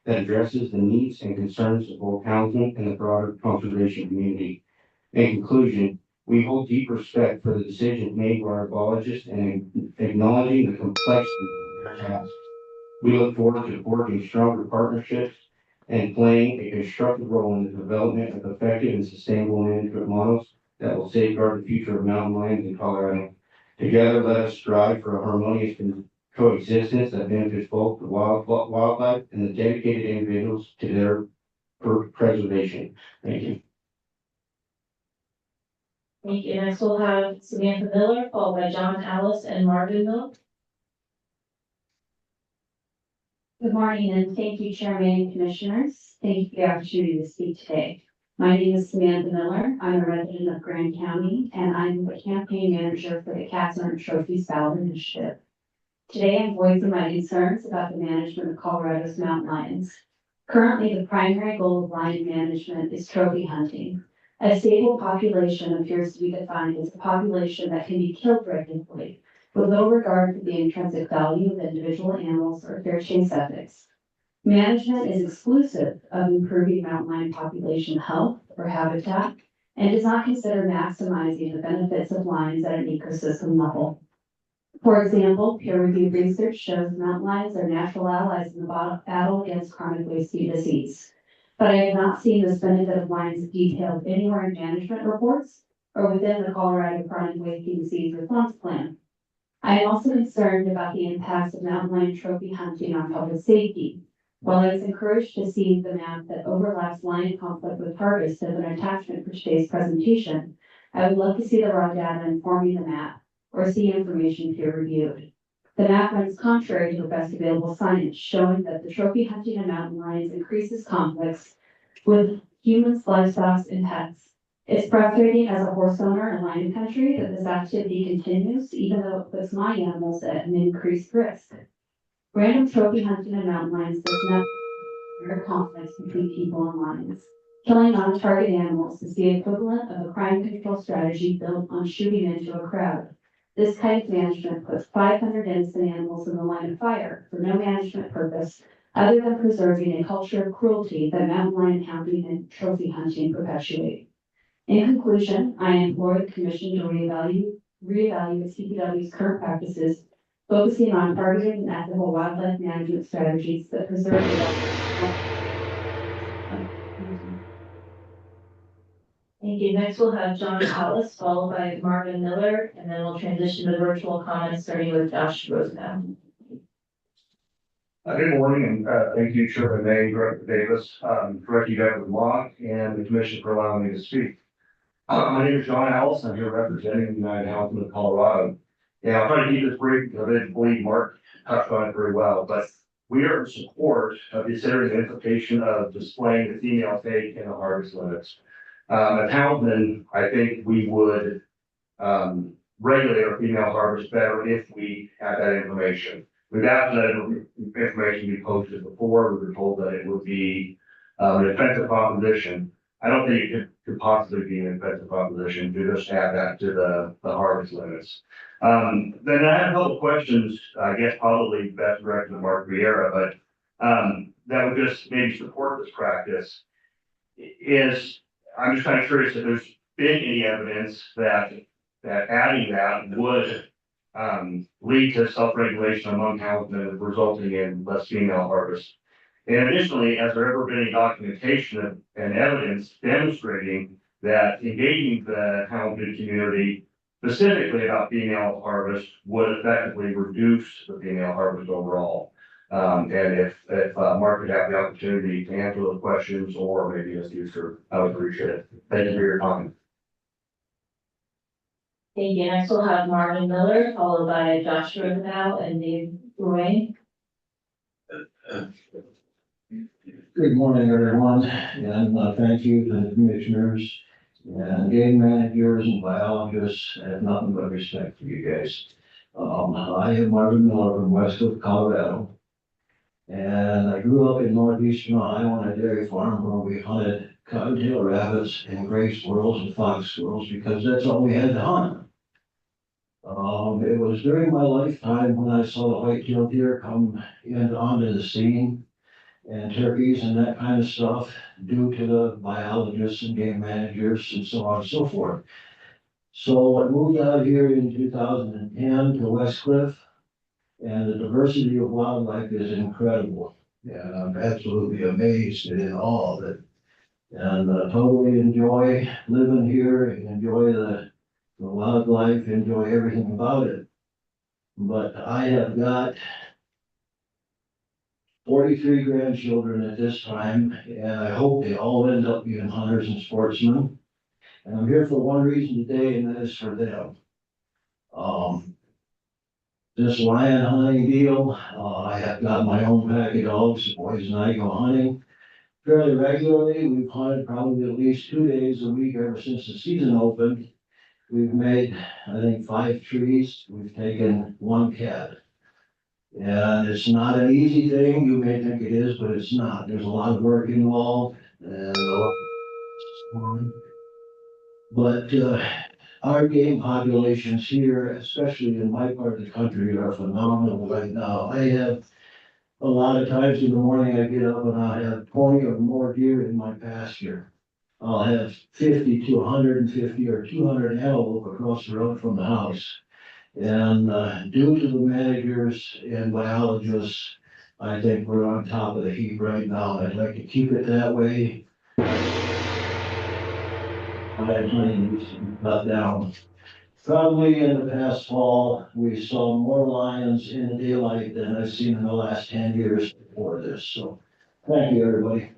addresses the needs and concerns of both houndsmen and the broader conservation community. In conclusion, we hold deep respect for the decisions made by our biologists and acknowledging the complexity of their tasks. We look forward to working stronger partnerships and playing a constructive role in the development of effective and sustainable management models that will safeguard the future of mountain lions in Colorado. Together, let us strive for a harmonious coexistence that benefits both the wildlife and the dedicated individuals to their preservation. Thank you. Thank you. Next, we'll have Samantha Miller, followed by John Alice and Marvin Mill. Good morning, and thank you, Chairman and Commissioners. Thank you for the opportunity to speak today. My name is Samantha Miller. I'm a resident of Grand County, and I'm the campaign manager for the Cats Earned Trophies Ballot Initiative. Today, I'm voicing my concerns about the management of Colorado's mountain lions. Currently, the primary goal of lion management is trophy hunting. A stable population appears to be defined as a population that can be killed regularly, with little regard for the intrinsic value of individual animals or fair chase ethics. Management is exclusive of improving mountain lion population health or habitat and does not consider maximizing the benefits of lions at an ecosystem level. For example, peer-reviewed research shows mountain lions are natural allies in the battle against chronic wasting disease. but I have not seen this benefit of lions detailed anywhere in management reports or within the Colorado Chronic Wasting Disease Response Plan. I am also concerned about the impacts of mountain lion trophy hunting on public safety. While I was encouraged to see the map that overlaps lion conflict with harvest as an attachment for today's presentation, I would love to see the raw data informing the map or see information peer reviewed. The map runs contrary to the best available science, showing that the trophy hunting of mountain lions increases conflicts with humans, livestock, and pets. It's frustrating as a horse owner in lion country that this activity continues, even though it puts my animals at an increased risk. Random trophy hunting of mountain lions does not create conflicts between people and lions. Killing non-target animals is the equivalent of a crime control strategy built on shooting into a crowd. This kind of management puts 500 innocent animals in the line of fire for no management purpose other than preserving a culture of cruelty that mountain lion hunting and trophy hunting perpetuate. In conclusion, I implore the Commission to reevaluate CPW's current practices, focusing on targeted and ethical wildlife management strategies that preserve the. Thank you. Next, we'll have John Hollis, followed by Marvin Miller, and then we'll transition to virtual comments, starting with Josh Rosenbaum. Good morning, and thank you, Chairman May, Director Davis, Director Edward Locke, and the Commission for allowing me to speak. My name is John Ellis. I'm here representing the United Houndsmen of Colorado. Yeah, I'll try to keep this brief because I didn't believe Mark touched on it very well, but we are in support of considering the implication of displaying the female take in the harvest limits. As houndsmen, I think we would regulate our female harvest better if we had that information. We've asked that information be posted before. We were told that it would be an offensive proposition. I don't think it could possibly be an offensive proposition to just add that to the harvest limits. Then I have a couple of questions, I guess probably best directed to Mark Vieira, but that would just maybe support this practice. I'm just kind of curious if there's been any evidence that adding that would lead to self-regulation among houndsmen, resulting in less female harvest. And additionally, has there ever been any documentation and evidence demonstrating that engaging the houndsman community specifically about female harvest would effectively reduce the female harvest overall? And if Mark could have the opportunity to answer those questions, or maybe as future, I would appreciate it. Thank you for your time. Thank you. Next, we'll have Marvin Miller, followed by Josh Rosenbaum and Dave Roy. Good morning, everyone, and thank you to the commissioners and game managers and biologists. I have nothing but respect for you guys. I am Marvin Miller from Westcliff, Colorado, and I grew up in northeastern Ohio on a dairy farm where we hunted cottontail rabbits and gray squirrels and fox squirrels because that's all we had to hunt. It was during my lifetime when I saw the white-tailed deer come onto the scene, and turkeys and that kind of stuff, due to the biologists and game managers and so on and so forth. So I moved out here in 2010 to Westcliff, and the diversity of wildlife is incredible. And I'm absolutely amazed and in awe of it. And totally enjoy living here and enjoy the wildlife, enjoy everything about it. But I have got 43 grandchildren at this time, and I hope they all end up being hunters and sportsmen. And I'm here for one reason today, and that is for them. This lion hunting deal, I have got my own pack of dogs. The boys and I go hunting fairly regularly. We've hunted probably at least 2 days a week ever since the season opened. We've made, I think, 5 trees. We've taken 1 cat. And it's not an easy thing. You may think it is, but it's not. There's a lot of work involved, and but our game populations here, especially in my part of the country, are phenomenal right now. I have a lot of times in the morning I get up and I have 20 or more deer in my pasture. I'll have 50 to 150 or 200 antelope across the road from the house. And due to the managers and biologists I think we're on top of the heap right now. I'd like to keep it that way. I mean, we should cut down. Probably in the past fall, we saw more lions in daylight than I've seen in the last 10 years before this. So thank you, everybody.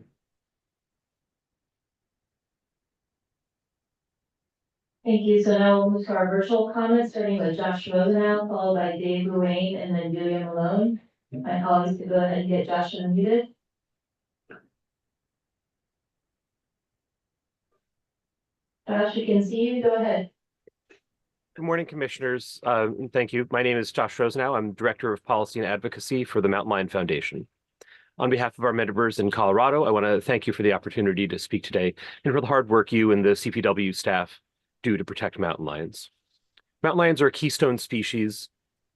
Thank you. So now we'll move to our virtual comments, starting with Josh Rosenau, followed by Dave Ruane, and then Julia Malone. My colleagues to go ahead and get Josh unmuted. Josh, we can see you. Go ahead. Good morning, Commissioners. And thank you. My name is Josh Rosenau. I'm Director of Policy and Advocacy for the Mountain Lion Foundation. On behalf of our members in Colorado, I want to thank you for the opportunity to speak today and for the hard work you and the CPW staff do to protect mountain lions. Mountain lions are a keystone species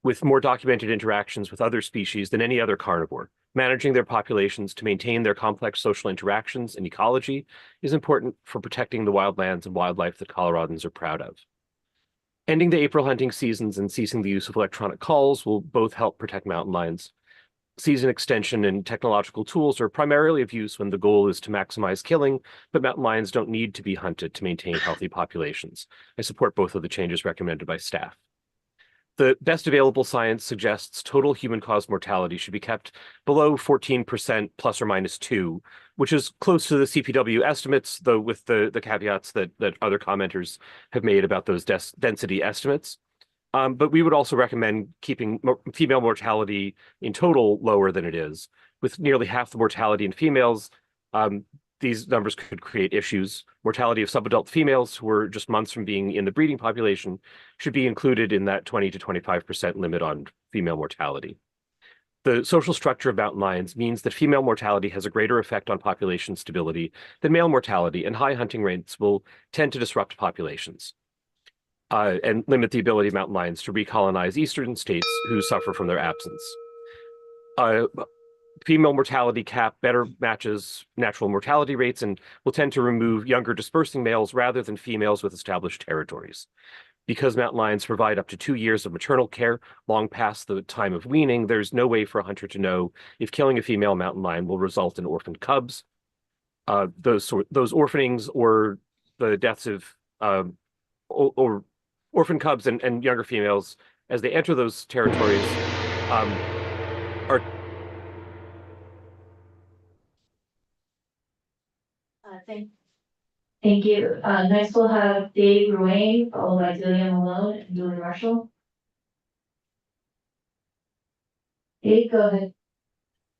with more documented interactions with other species than any other carnivore. Managing their populations to maintain their complex social interactions and ecology is important for protecting the wildlands and wildlife that Coloradans are proud of. Ending the April hunting seasons and ceasing the use of electronic calls will both help protect mountain lions. Season extension and technological tools are primarily of use when the goal is to maximize killing, but mountain lions don't need to be hunted to maintain healthy populations. I support both of the changes recommended by staff. The best available science suggests total human-caused mortality should be kept below 14% plus or minus 2, which is close to the CPW estimates, though with the caveats that other commenters have made about those density estimates. But we would also recommend keeping female mortality in total lower than it is. With nearly half the mortality in females, these numbers could create issues. Mortality of subadult females who are just months from being in the breeding population should be included in that 20 to 25% limit on female mortality. The social structure of mountain lions means that female mortality has a greater effect on population stability than male mortality, and high hunting rates will tend to disrupt populations and limit the ability of mountain lions to recolonize eastern states who suffer from their absence. Female mortality cap better matches natural mortality rates and will tend to remove younger dispersing males rather than females with established territories. Because mountain lions provide up to 2 years of maternal care long past the time of weaning, there's no way for a hunter to know if killing a female mountain lion will result in orphaned cubs. Those orphanings or the deaths of or orphan cubs and younger females as they enter those territories are Thank you. Next we'll have Dave Ruane, followed by Julia Malone and Julie Marshall. Dave, go ahead.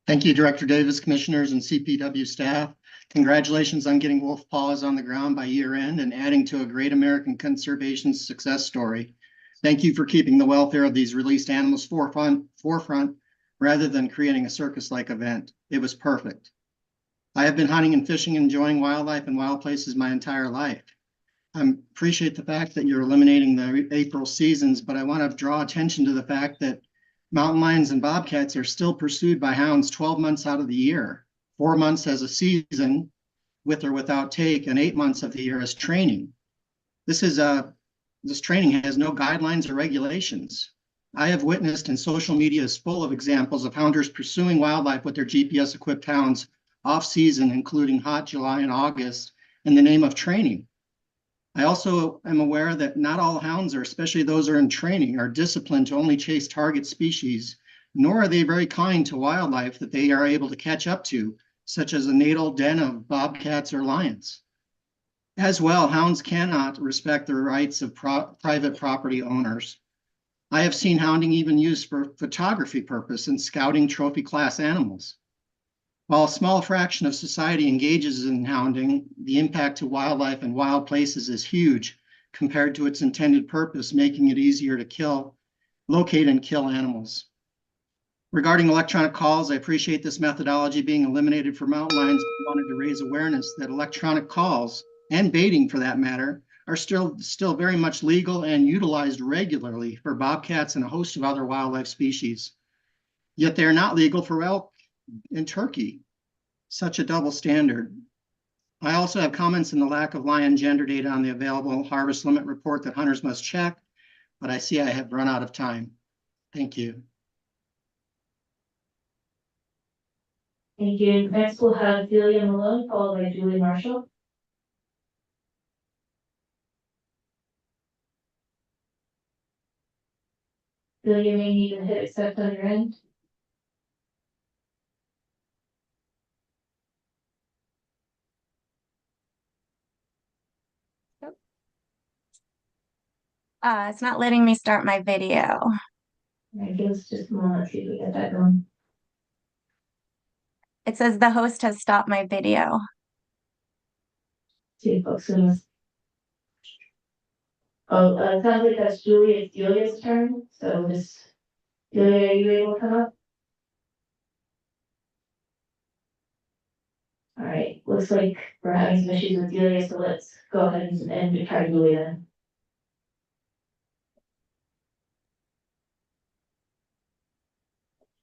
Thank you, Director Davis, Commissioners, and CPW staff. Congratulations on getting wolf paws on the ground by year end and adding to a great American conservation success story. Thank you for keeping the welfare of these released animals forefront rather than creating a circus-like event. It was perfect. I have been hunting and fishing, enjoying wildlife and wild places my entire life. I appreciate the fact that you're eliminating the April seasons, but I want to draw attention to the fact that mountain lions and bobcats are still pursued by hounds 12 months out of the year, 4 months as a season with or without take, and 8 months of the year as training. This training has no guidelines or regulations. I have witnessed, and social media is full of examples of hounders pursuing wildlife with their GPS-equipped hounds off-season, including hot July and August, in the name of training. I also am aware that not all hounds, or especially those who are in training, are disciplined to only chase target species, nor are they very kind to wildlife that they are able to catch up to, such as a natal den of bobcats or lions. As well, hounds cannot respect the rights of private property owners. I have seen hounding even used for photography purpose and scouting trophy class animals. While a small fraction of society engages in hounding, the impact to wildlife and wild places is huge compared to its intended purpose, making it easier to locate and kill animals. Regarding electronic calls, I appreciate this methodology being eliminated for mountain lions, but wanted to raise awareness that electronic calls, and baiting for that matter, are still very much legal and utilized regularly for bobcats and a host of other wildlife species. Yet they are not legal for elk in Turkey. Such a double standard. I also have comments on the lack of lion gender data on the available harvest limit report that hunters must check, but I see I have run out of time. Thank you. Thank you. Next, we'll have Delia Malone, followed by Julie Marshall. Delia may need to hit accept on your end. It's not letting me start my video. I guess just a moment, see if we get that going. It says the host has stopped my video. See if folks can. Oh, it sounds like that's Julie, it's Delia's turn, so just, Delia, are you able to come up? All right, looks like we're having some issues with Delia, so let's go ahead and try Julie then.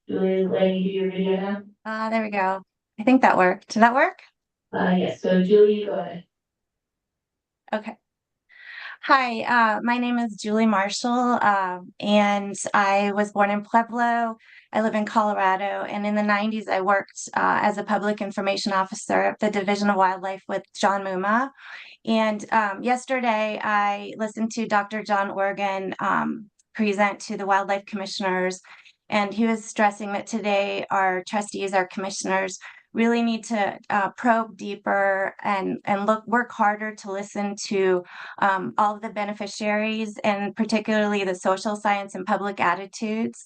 Julie, letting you do your video now? There we go. I think that worked. Did that work? Yes, so Julie, go ahead. Okay. Hi, my name is Julie Marshall, and I was born in Pueblo. I live in Colorado, and in the 90s, I worked as a public information officer at the Division of Wildlife with John Muma. And yesterday, I listened to Dr. John Organ present to the wildlife commissioners, and he was stressing that today our trustees, our commissioners, really need to probe deeper and work harder to listen to all of the beneficiaries, and particularly the social science and public attitudes.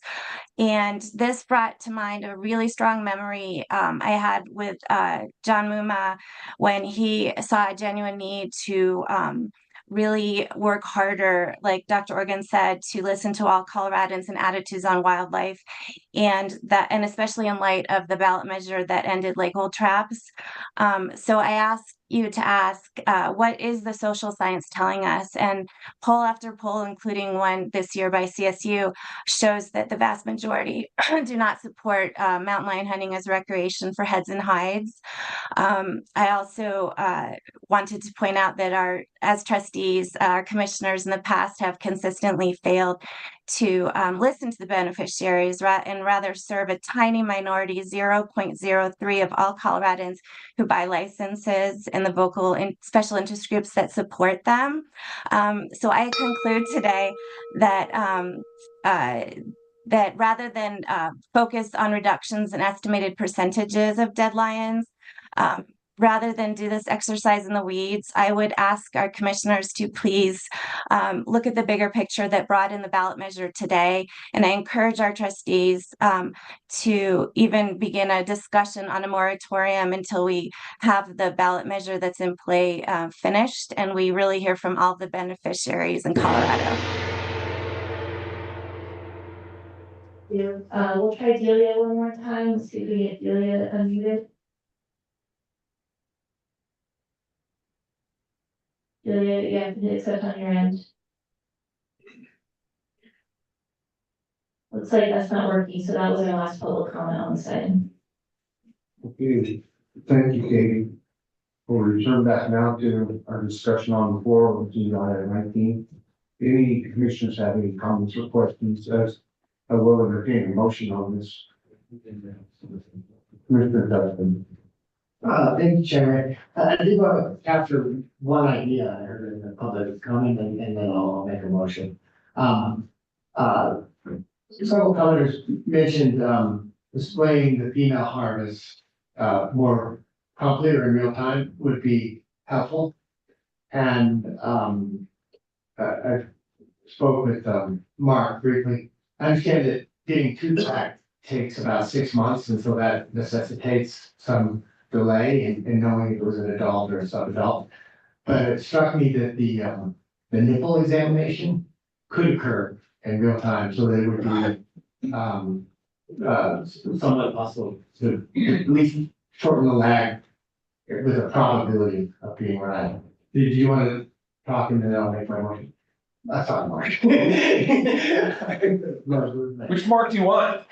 And this brought to mind a really strong memory I had with John Muma when he saw a genuine need to really work harder, like Dr. Organ said, to listen to all Coloradans and attitudes on wildlife, and especially in light of the ballot measure that ended lake hold traps. So I asked you to ask, what is the social science telling us? And poll after poll, including one this year by CSU, shows that the vast majority do not support mountain lion hunting as recreation for heads and hides. I also wanted to point out that as trustees, our commissioners in the past have consistently failed to listen to the beneficiaries and rather serve a tiny minority, 0.03 of all Coloradans who buy licenses and the vocal and special interest groups that support them. So I conclude today that that rather than focus on reductions in estimated percentages of dead lions, rather than do this exercise in the weeds, I would ask our commissioners to please look at the bigger picture that brought in the ballot measure today. And I encourage our trustees to even begin a discussion on a moratorium until we have the ballot measure that's in play finished, and we really hear from all the beneficiaries in Colorado. We'll try Delia one more time. Let's see if we get Delia unmuted. Delia, you have to hit accept on your end. Looks like that's not working, so that was our last public comment on this item. Okay, thank you, Katie. We'll return back now to our discussion on the floor, which is item 19. Any commissioners have any comments or questions, as I will entertain a motion on this. Commissioner Dustin. Thank you, Chairman. I did want to capture one idea I heard in the public comment, and then I'll make a motion. Several commenters mentioned displaying the female harvest more promptly or in real time would be helpful. And I spoke with Mark briefly. I understand that getting to that takes about 6 months, and so that necessitates some delay in knowing if it was an adult or a sub-adult. But it struck me that the nipple examination could occur in real time, so that it would be somewhat possible to at least shorten the lag with a probability of being right. Did you want to talk, and then I'll make my motion? That's not Mark. Which Mark do you want?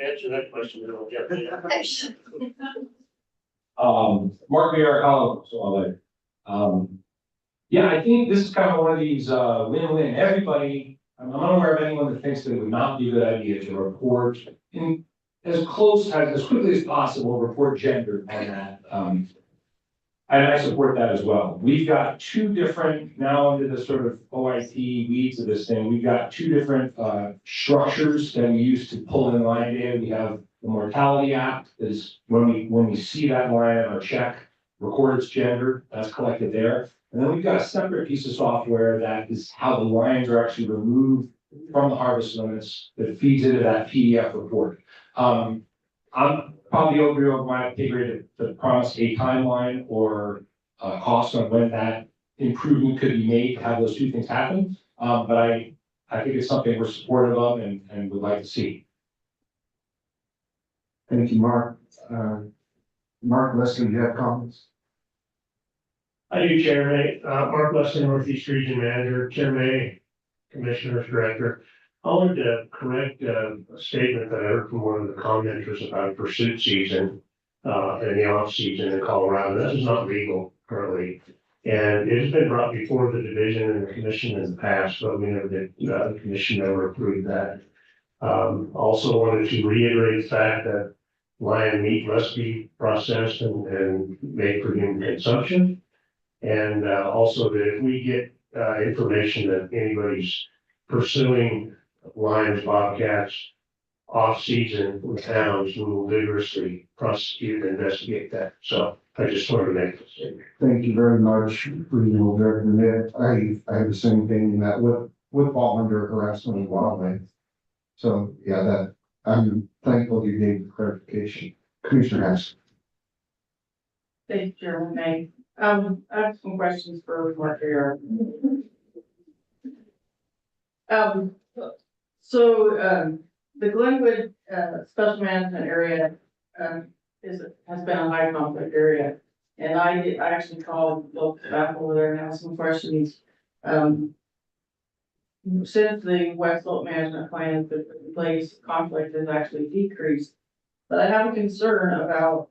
Answer that question. Mark Villar, so yeah, I think this is kind of one of these win-win. Everybody I'm unaware of anyone that thinks that it would not be a good idea to report in as quickly as possible, report gender on that. And I support that as well. We've got two different, now under the sort of OIT weeds of this thing, we've got two different structures that we use to pull in line data. We have the mortality app that is when we see that line on our check, record its gender, that's collected there. And then we've got a separate piece of software that is how the lines are actually removed from the harvest limits that feeds into that PDF report. I'm probably over my pay grade to promise a timeline or cost on when that improvement could be made to have those two things happen. But I think it's something we're supportive of and would like to see. Thank you, Mark. Mark, Leslie, you have comments? I do, Chairman. Mark Leslie, Northeast Region Manager, Chairman, Commissioners, Director. I wanted to correct a statement that I heard from one of the commenters about pursuit season and the off season in Colorado. That is not legal currently. And it has been brought before the division and the commission in the past, but we never did, the commission never approved that. Also wanted to reiterate the fact that lion meat must be processed and made for human consumption. And also that if we get information that anybody's pursuing lions, bobcats, off-season with hounds, we will vigorously prosecute and investigate that. So I just wanted to make this statement. Thank you very much, Regional Director Nick. I have the same thing in that would fall under harassment of wildlife. So yeah, that I'm thankful you gave the clarification. Commissioner Hess. Thank you, Chairman May. I have some questions for Mark here. The Glenwood Special Management Area has been a high conflict area. And I actually called Bill back over there and asked some questions. Since the West Slope Management Plan has been in place, conflict has actually decreased. But I have a concern about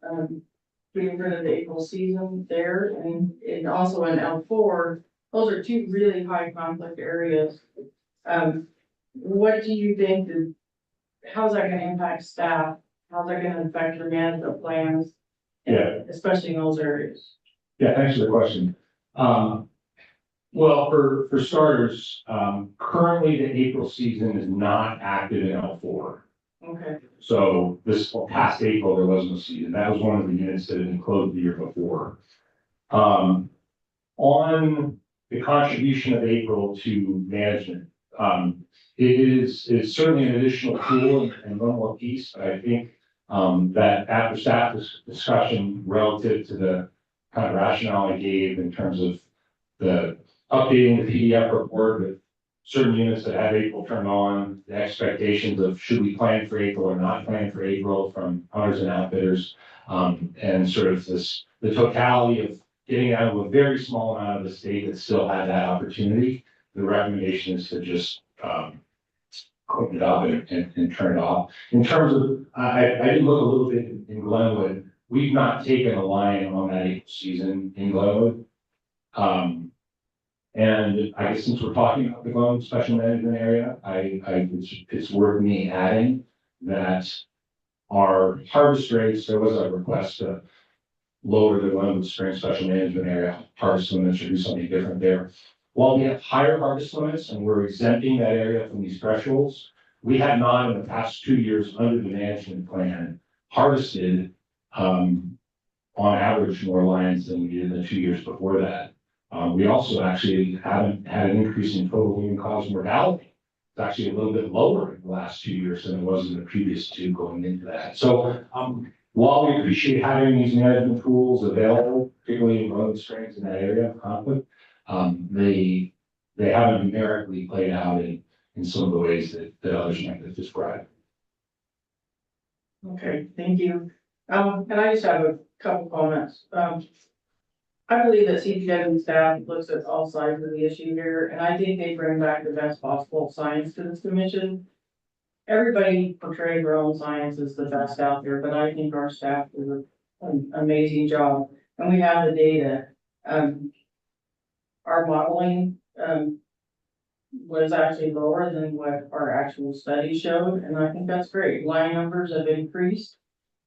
getting rid of the April season there and also in L4. Those are two really high conflict areas. What do you think how's that gonna impact staff? How's that gonna affect your management plans? Yeah. Especially in those areas. Yeah, thanks for the question. Well, for starters, currently the April season is not active in L4. Okay. So this past April, there was no season. That was one of the units that had been closed the year before. On the contribution of April to management, it's certainly an additional tool and one more piece. But I think that after staff discussion relative to the kind of rationale I gave in terms of the updating the PDF report with certain units that have April turned on, the expectations of should we plan for April or not plan for April from hunters and outfitters, and sort of the totality of getting out of a very small amount of the state that still had that opportunity. The recommendation is to just clean it up and turn it off. In terms of, I did look a little bit in Glenwood. We've not taken a lion on that April season in Glenwood. And I guess since we're talking about the Glenwood Special Management Area, it's worth me adding that our harvest rates, there was a request to lower the Glenwood Spring Special Management Area harvest limits or do something different there. While we have higher harvest limits and we're exempting that area from these thresholds, we have not in the past 2 years under the management plan harvested on average more lions than we did in the 2 years before that. We also actually haven't had an increase in total human cause mortality. It's actually a little bit lower in the last 2 years than it was in the previous two going into that. So while we appreciate having these management tools available, particularly in Glenwood Springs in that area of conflict, they haven't numerically played out in some of the ways that others might have described. Okay, thank you. And I just have a couple comments. I believe that CPW staff looks at all sides of the issue here, and I think they bring back the best possible science to this commission. Everybody portrays their own science as the best out there, but I think our staff do an amazing job, and we have the data. Our modeling was actually lower than what our actual study showed, and I think that's great. Line numbers have increased.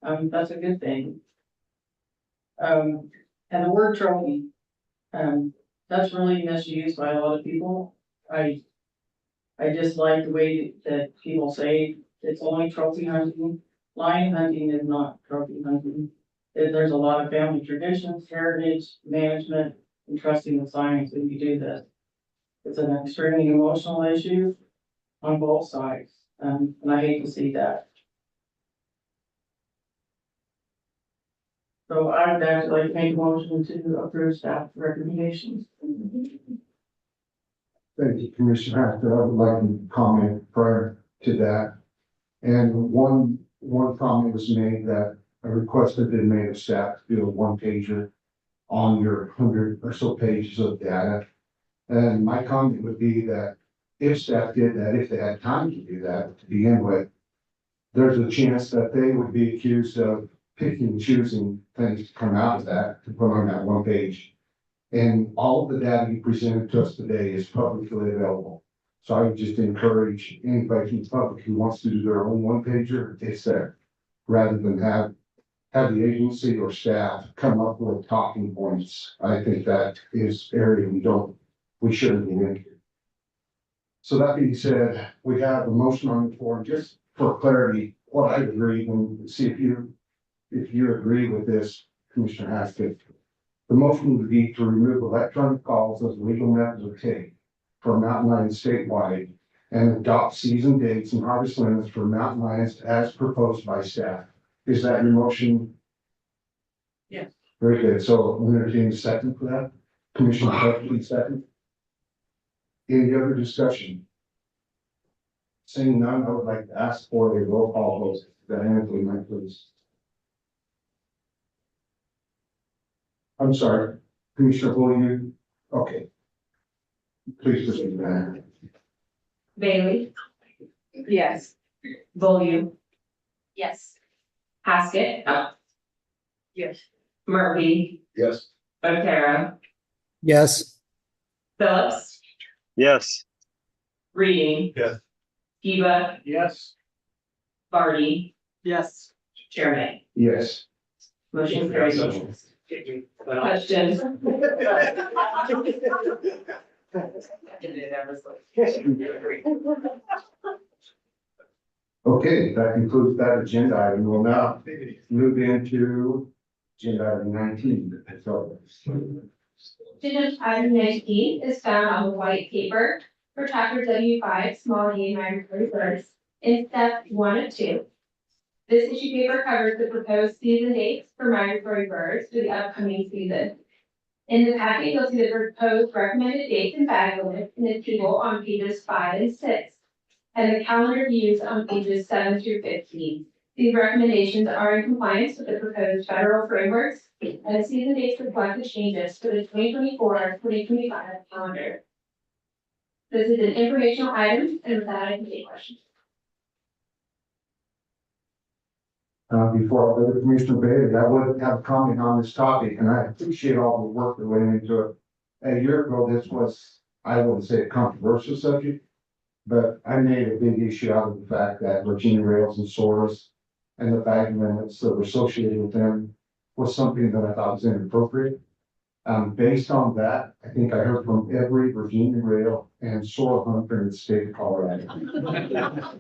That's a good thing. And the word trophy, that's really misused by a lot of people. I just like the way that people say it's only trophy hunting. Lion hunting is not trophy hunting. There's a lot of family traditions, heritage, management, and trusting the science when you do this. It's an extremely emotional issue on both sides, and I hate to see that. So I would actually like to make a motion to approve staff recommendations. Thank you, Commissioner Haskell. I would like to comment prior to that. And one comment was made that a request had been made of staff to do a one pager on your 100 or so pages of data. And my comment would be that if staff did that, if they had time to do that to begin with, there's a chance that they would be accused of picking and choosing things to come out of that to put on that one page. And all of the data you presented to us today is publicly available. So I would just encourage anybody from the public who wants to do their own one pager, it's there. Rather than have the agency or staff come up with talking points. I think that is area we shouldn't be into. So that being said, we have a motion on the floor. Just for clarity, what I agree, and see if you agree with this, Commissioner Haskett. The motion would be to remove electronic calls as legal methods of take for mountain lions statewide and adopt season dates and harvest limits for mountain lions as proposed by staff. Is that your motion? Yes. Very good. So I'm entertaining a second for that. Commissioner Hutchinson, second. Any other discussion? Seeing none, I would like to ask for a roll call vote. Diane, please. I'm sorry, Commissioner Bullion. Okay. Please proceed, Diane. Bailey? Yes. Volume? Yes. Haskett? Yes. Murphy? Yes. Otero? Yes. Phillips? Yes. Reading? Yes. Kiva? Yes. Barty? Yes. Chairman? Yes. Motion carries. Questions? Okay, that concludes that agenda item. We'll now move into agenda item 19. So, Agenda item 19 is found on the white paper for chapter W5, small game migratory birds, in step 1 of 2. This issue paper covers the proposed season dates for migratory birds for the upcoming season. In the packet, you'll see the proposed recommended dates and bag limits in the table on pages 5 and 6, and the calendar views on pages 7 through 15. These recommendations are in compliance with the proposed federal frameworks, and the season dates reflect the changes for the 2024-2025 calendar. This is an informational item, and with that, I can take questions. before I go to Commissioner Bailey, I would have a comment on this topic, and I appreciate all the work that went into it. A year ago, this was, I wouldn't say a controversial subject, but I made a big issue out of the fact that Virginia rails and Soros and the bag limits that were associated with them was something that I thought was inappropriate. Based on that, I think I heard from every Virginia rail and Sorrel hunter in the state of Colorado.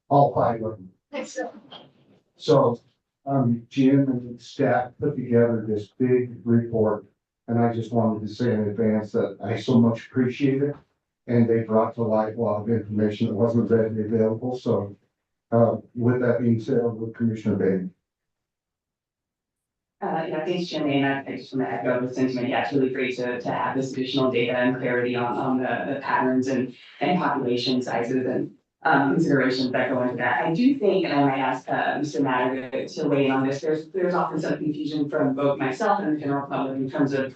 All 5 of them. So, Jim and staff put together this big report, and I just wanted to say in advance that I so much appreciate it. And they brought to light a lot of information that wasn't readily available. So, with that being said, I'll go to Commissioner Bailey. Yeah, thanks, Jim, and I just want to echo the sentiment. Yeah, it's really great to have this additional data and clarity on the patterns and population sizes and considerations that go into that. I do think, and I might ask Mr. Matter to weigh in on this, there's often some confusion from both myself and the general public in terms of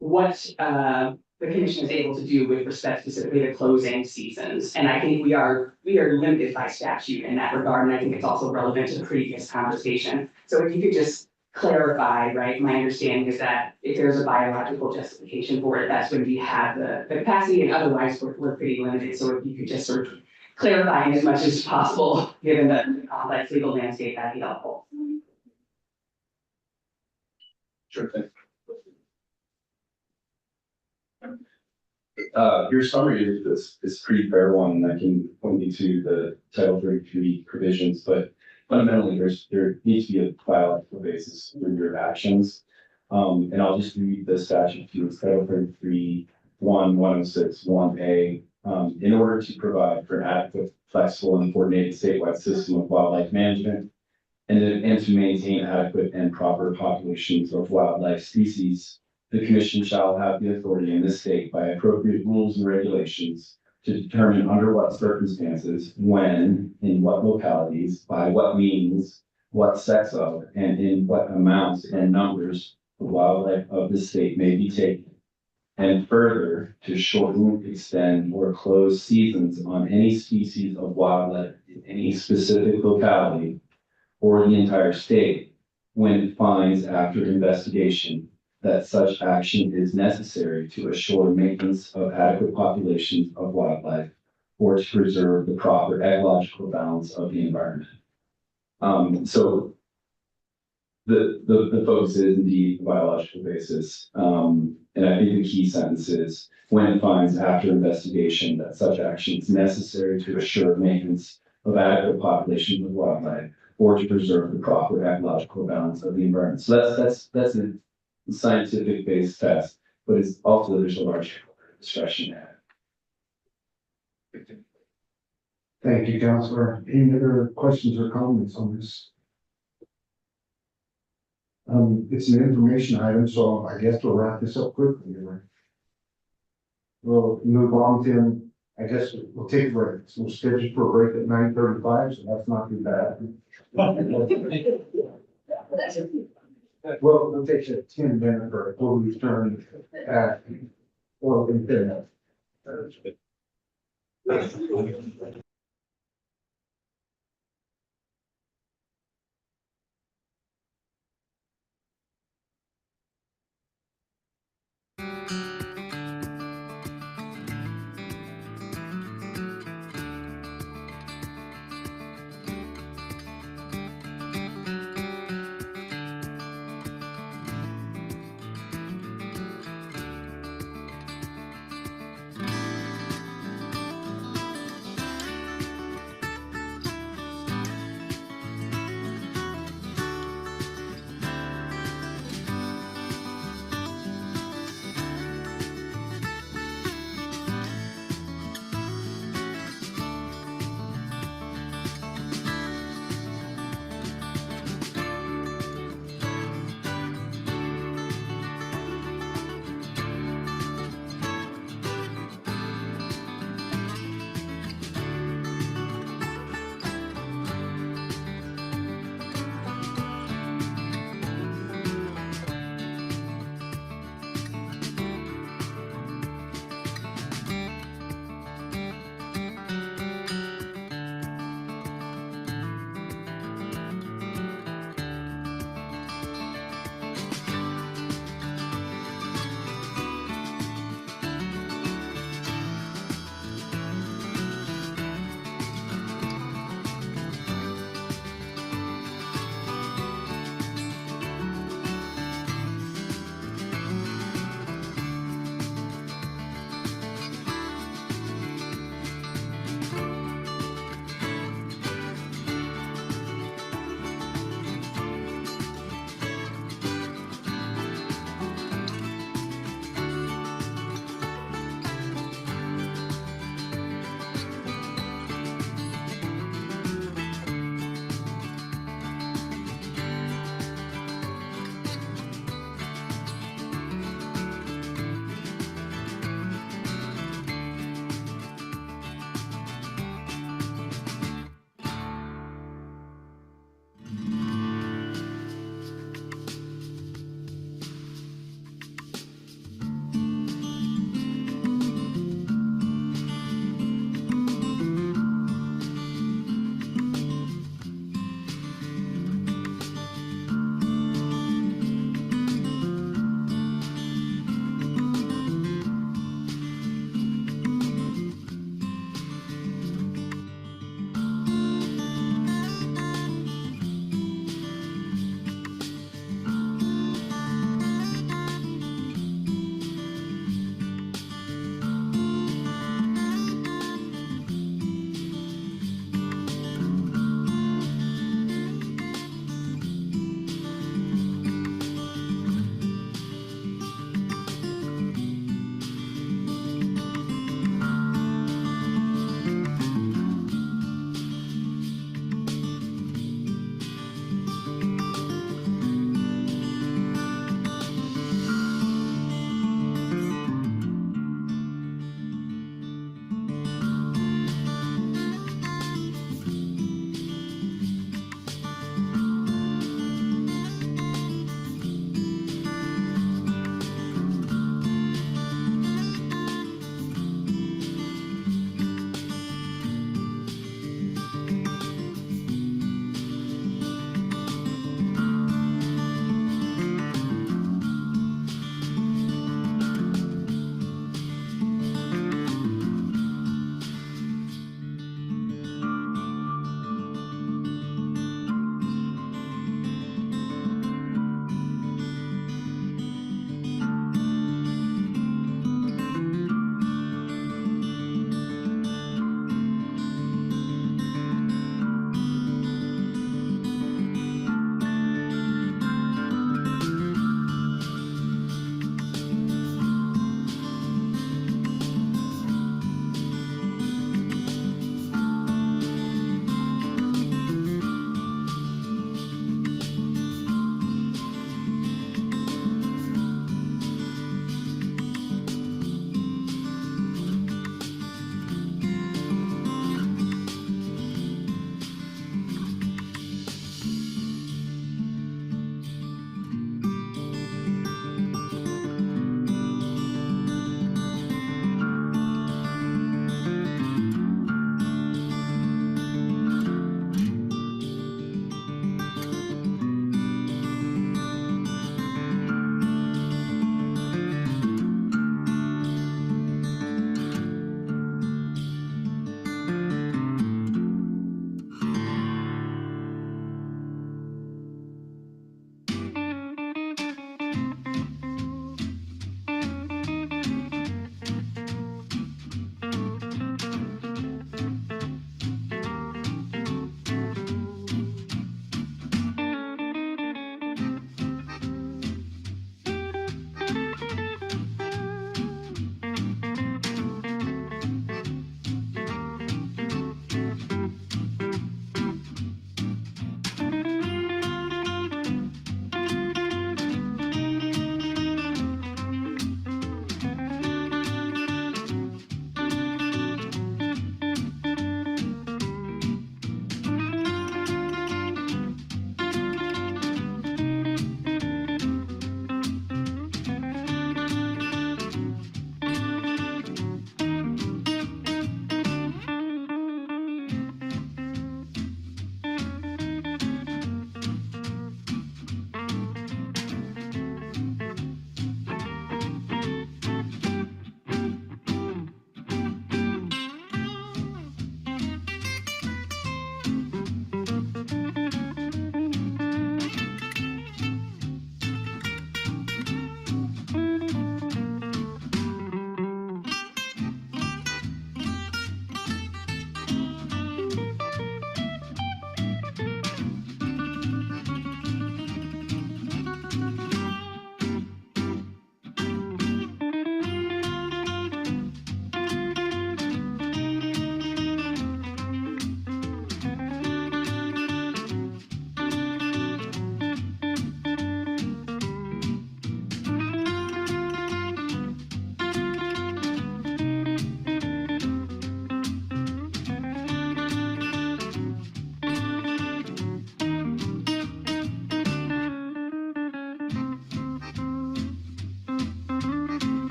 what the commission is able to do with respect specifically to closing seasons. And I think we are limited by statute in that regard, and I think it's also relevant to the previous conversation. So if you could just clarify, right? My understanding is that if there's a biological justification for it, that's when we have the capacity, and otherwise we're pretty limited. So if you could just sort of clarify as much as possible, given the complex legal landscape, that'd be helpful. Sure thing. Your summary of this is pretty fair one, and I can point you to the Title 33 provisions, but fundamentally, there needs to be a biological basis for your actions. And I'll just read the statute to you. It's Title 33, 106, 1A. In order to provide for an adequate, flexible, and coordinated statewide system of wildlife management, and to maintain adequate and proper populations of wildlife species, the commission shall have the authority in this state by appropriate rules and regulations to determine under what circumstances, when, in what localities, by what means, what sex of, and in what amounts and numbers the wildlife of the state may be taken. And further, to shorten, extend, or close seasons on any species of wildlife in any specific locality or the entire state, when it finds after investigation that such action is necessary to assure maintenance of adequate populations of wildlife or to preserve the proper ecological balance of the environment. So the focus is indeed the biological basis. And I think the key sentence is when it finds after investigation that such action is necessary to assure maintenance of adequate populations of wildlife or to preserve the proper ecological balance of the environment. So that's a scientific based test, but it's also there's a large discretion there. Thank you, Counselor. Any other questions or comments on this? It's an information item, so I guess we'll wrap this up quickly. We'll move on to, I guess we'll take a break. So we're scheduled for a break at 9:35, so that's not too bad. Well, we'll take a 10-minute break. We'll return at 4:10.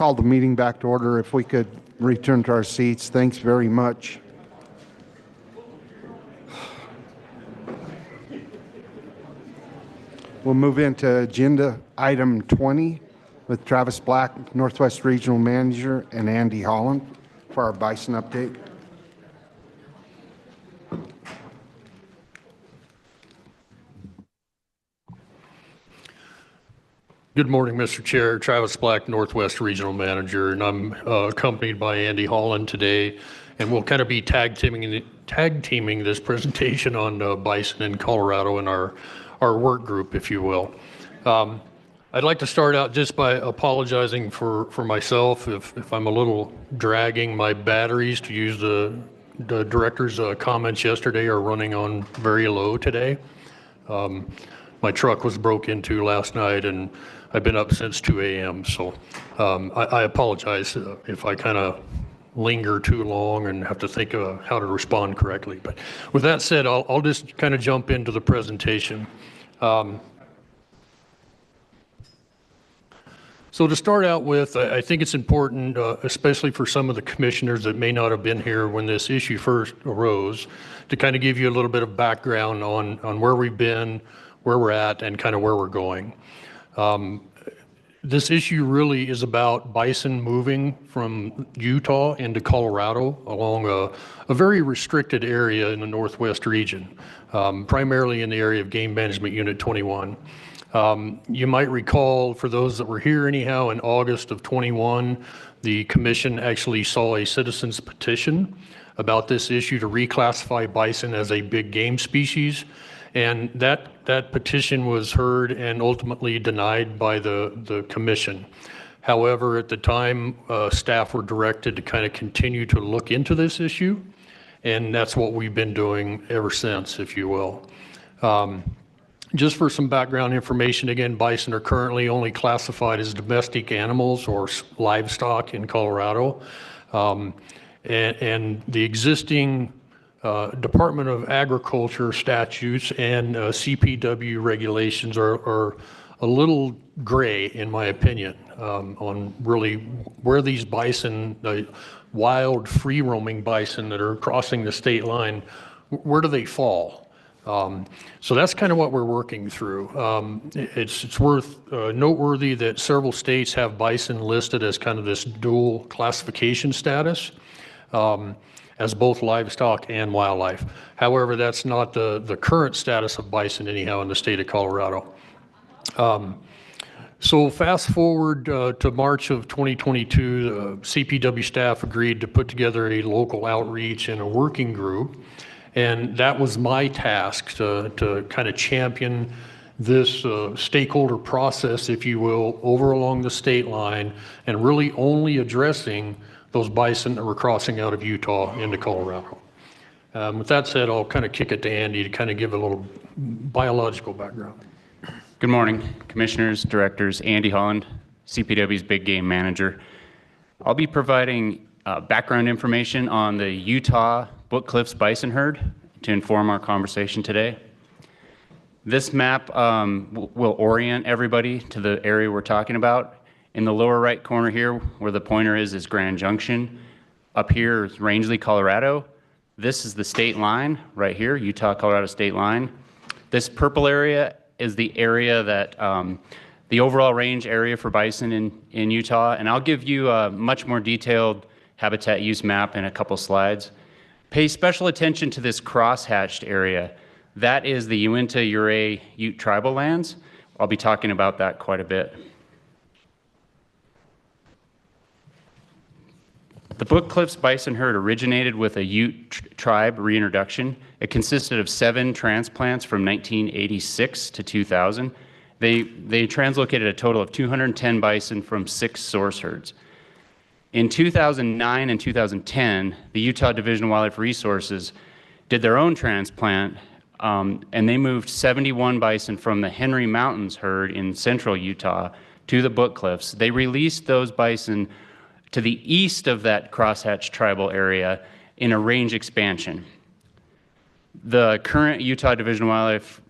call the meeting back to order. If we could return to our seats. Thanks very much. We'll move into agenda item 20 with Travis Black, Northwest Regional Manager, and Andy Holland for our bison update. Good morning, Mr. Chair. Travis Black, Northwest Regional Manager, and I'm accompanied by Andy Holland today. And we'll kind of be tag teaming this presentation on bison in Colorado in our work group, if you will. I'd like to start out just by apologizing for myself if I'm a little dragging. My batteries, to use the director's comments yesterday, are running on very low today. My truck was broke into last night, and I've been up since 2 a.m. So I apologize if I kind of linger too long and have to think of how to respond correctly. But with that said, I'll just kind of jump into the presentation. So to start out with, I think it's important, especially for some of the commissioners that may not have been here when this issue first arose, to kind of give you a little bit of background on where we've been, where we're at, and kind of where we're going. This issue really is about bison moving from Utah into Colorado along a very restricted area in the Northwest region, primarily in the area of Game Management Unit 21. You might recall, for those that were here anyhow, in August of 21, the commission actually saw a citizen's petition about this issue to reclassify bison as a big game species. And that petition was heard and ultimately denied by the commission. However, at the time, staff were directed to kind of continue to look into this issue. And that's what we've been doing ever since, if you will. Just for some background information, again, bison are currently only classified as domestic animals or livestock in Colorado. And the existing Department of Agriculture statutes and CPW regulations are a little gray, in my opinion, on really where these bison, the wild free-roaming bison that are crossing the state line, where do they fall? So that's kind of what we're working through. It's worth noteworthy that several states have bison listed as kind of this dual classification status. As both livestock and wildlife. However, that's not the current status of bison anyhow in the state of Colorado. So fast forward to March of 2022, CPW staff agreed to put together a local outreach and a working group. And that was my task to kind of champion this stakeholder process, if you will, over along the state line and really only addressing those bison that were crossing out of Utah into Colorado. With that said, I'll kind of kick it to Andy to kind of give a little biological background. Good morning, commissioners, directors. Andy Holland, CPW's Big Game Manager. I'll be providing background information on the Utah Book Cliffs bison herd to inform our conversation today. This map will orient everybody to the area we're talking about. In the lower right corner here, where the pointer is Grand Junction. Up here is Rangeley, Colorado. This is the state line right here, Utah-Colorado state line. This purple area is the area that, the overall range area for bison in Utah. And I'll give you a much more detailed habitat use map in a couple slides. Pay special attention to this cross-hatched area. That is the Uinta-Ouray Ute tribal lands. I'll be talking about that quite a bit. The Book Cliffs bison herd originated with a Ute tribe reintroduction. It consisted of 7 transplants from 1986 to 2000. They translocated a total of 210 bison from 6 source herds. In 2009 and 2010, the Utah Division of Wildlife Resources did their own transplant, and they moved 71 bison from the Henry Mountains herd in central Utah to the Book Cliffs. They released those bison to the east of that crosshatch tribal area in a range expansion. The current Utah Division of Wildlife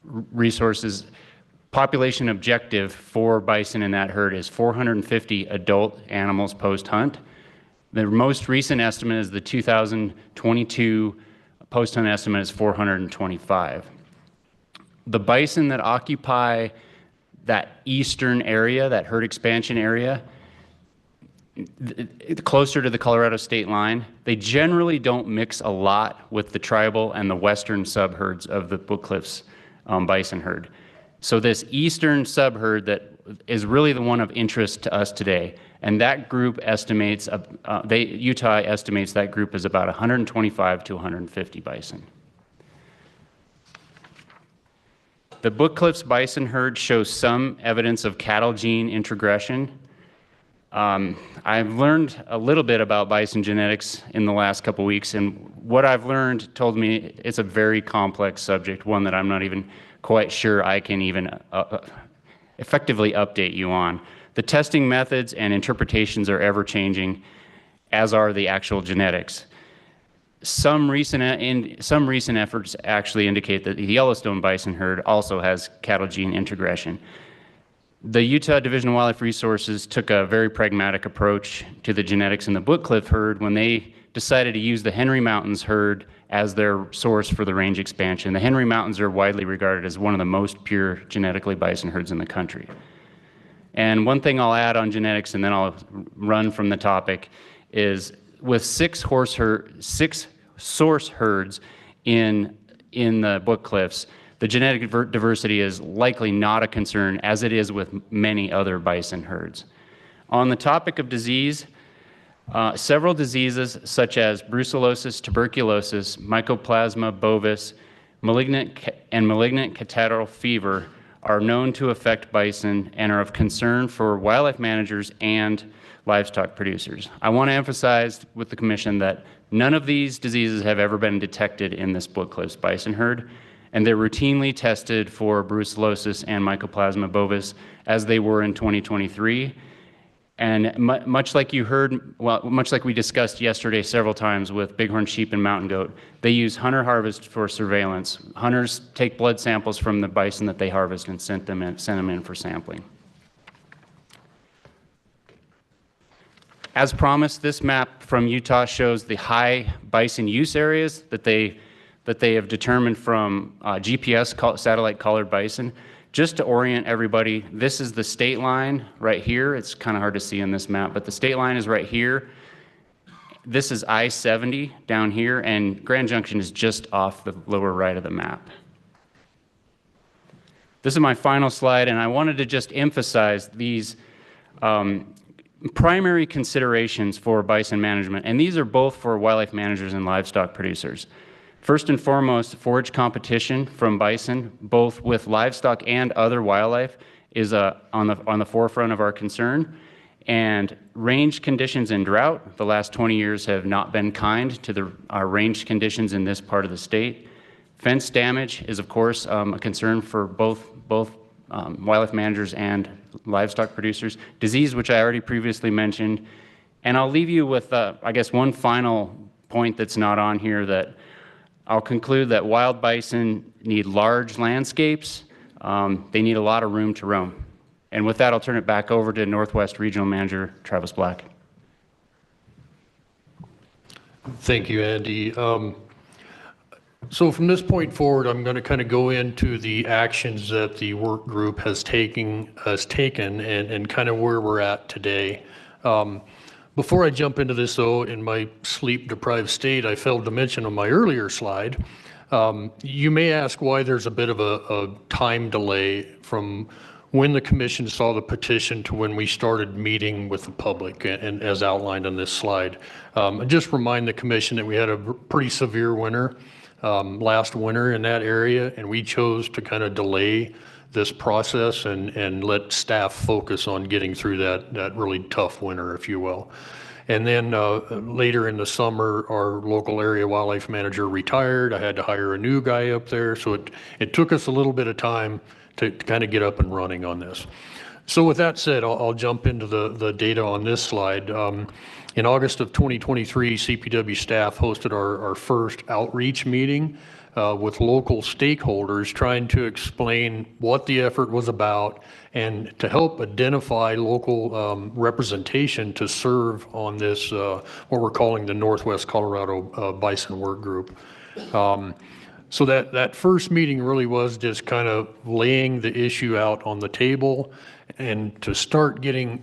Resources population objective for bison in that herd is 450 adult animals post-hunt. The most recent estimate is the 2022 post-hunt estimate is 425. The bison that occupy that eastern area, that herd expansion area, closer to the Colorado state line, they generally don't mix a lot with the tribal and the western subherds of the Book Cliffs bison herd. So this eastern subherd that is really the one of interest to us today, and that group estimates, Utah estimates that group is about 125 to 150 bison. The Book Cliffs bison herd shows some evidence of cattle gene introgression. I've learned a little bit about bison genetics in the last couple weeks, and what I've learned told me it's a very complex subject, one that I'm not even quite sure I can even effectively update you on. The testing methods and interpretations are ever changing, as are the actual genetics. Some recent efforts actually indicate that the Yellowstone bison herd also has cattle gene introgression. The Utah Division of Wildlife Resources took a very pragmatic approach to the genetics in the Book Cliff herd when they decided to use the Henry Mountains herd as their source for the range expansion. The Henry Mountains are widely regarded as one of the most pure genetically bison herds in the country. And one thing I'll add on genetics, and then I'll run from the topic, is with six source herds in the Book Cliffs, the genetic diversity is likely not a concern as it is with many other bison herds. On the topic of disease, several diseases such as brucellosis, tuberculosis, Mycoplasma bovis, malignant catarrhal fever are known to affect bison and are of concern for wildlife managers and livestock producers. I want to emphasize with the Commission that none of these diseases have ever been detected in this Book Cliffs bison herd, and they're routinely tested for brucellosis and Mycoplasma bovis as they were in 2023. And much like you heard, well, much like we discussed yesterday several times with bighorn sheep and mountain goat, they use hunter harvest for surveillance. Hunters take blood samples from the bison that they harvest and send them in for sampling. As promised, this map from Utah shows the high bison use areas that they have determined from GPS satellite collared bison. Just to orient everybody, this is the state line right here. It's kind of hard to see in this map, but the state line is right here. This is I-70 down here, and Grand Junction is just off the lower right of the map. This is my final slide, and I wanted to just emphasize these primary considerations for bison management, and these are both for wildlife managers and livestock producers. First and foremost, forage competition from bison, both with livestock and other wildlife, is on the forefront of our concern. And range conditions in drought, the last 20 years have not been kind to our range conditions in this part of the state. Fence damage is, of course, a concern for both wildlife managers and livestock producers. Disease, which I already previously mentioned. And I'll leave you with, I guess, one final point that's not on here that I'll conclude that wild bison need large landscapes. They need a lot of room to roam. And with that, I'll turn it back over to Northwest Regional Manager Travis Black. Thank you, Andy. So from this point forward, I'm going to kind of go into the actions that the work group has taken and kind of where we're at today. Before I jump into this, though, in my sleep-deprived state, I failed to mention on my earlier slide, you may ask why there's a bit of a time delay from when the commission saw the petition to when we started meeting with the public, and as outlined on this slide. Just remind the commission that we had a pretty severe winter last winter in that area, and we chose to kind of delay this process and let staff focus on getting through that really tough winter, if you will. And then later in the summer, our local area wildlife manager retired. I had to hire a new guy up there. So it took us a little bit of time to kind of get up and running on this. So with that said, I'll jump into the data on this slide. In August of 2023, CPW staff hosted our first outreach meeting with local stakeholders, trying to explain what the effort was about and to help identify local representation to serve on this, what we're calling the Northwest Colorado Bison Work Group. So that first meeting really was just kind of laying the issue out on the table and to start getting,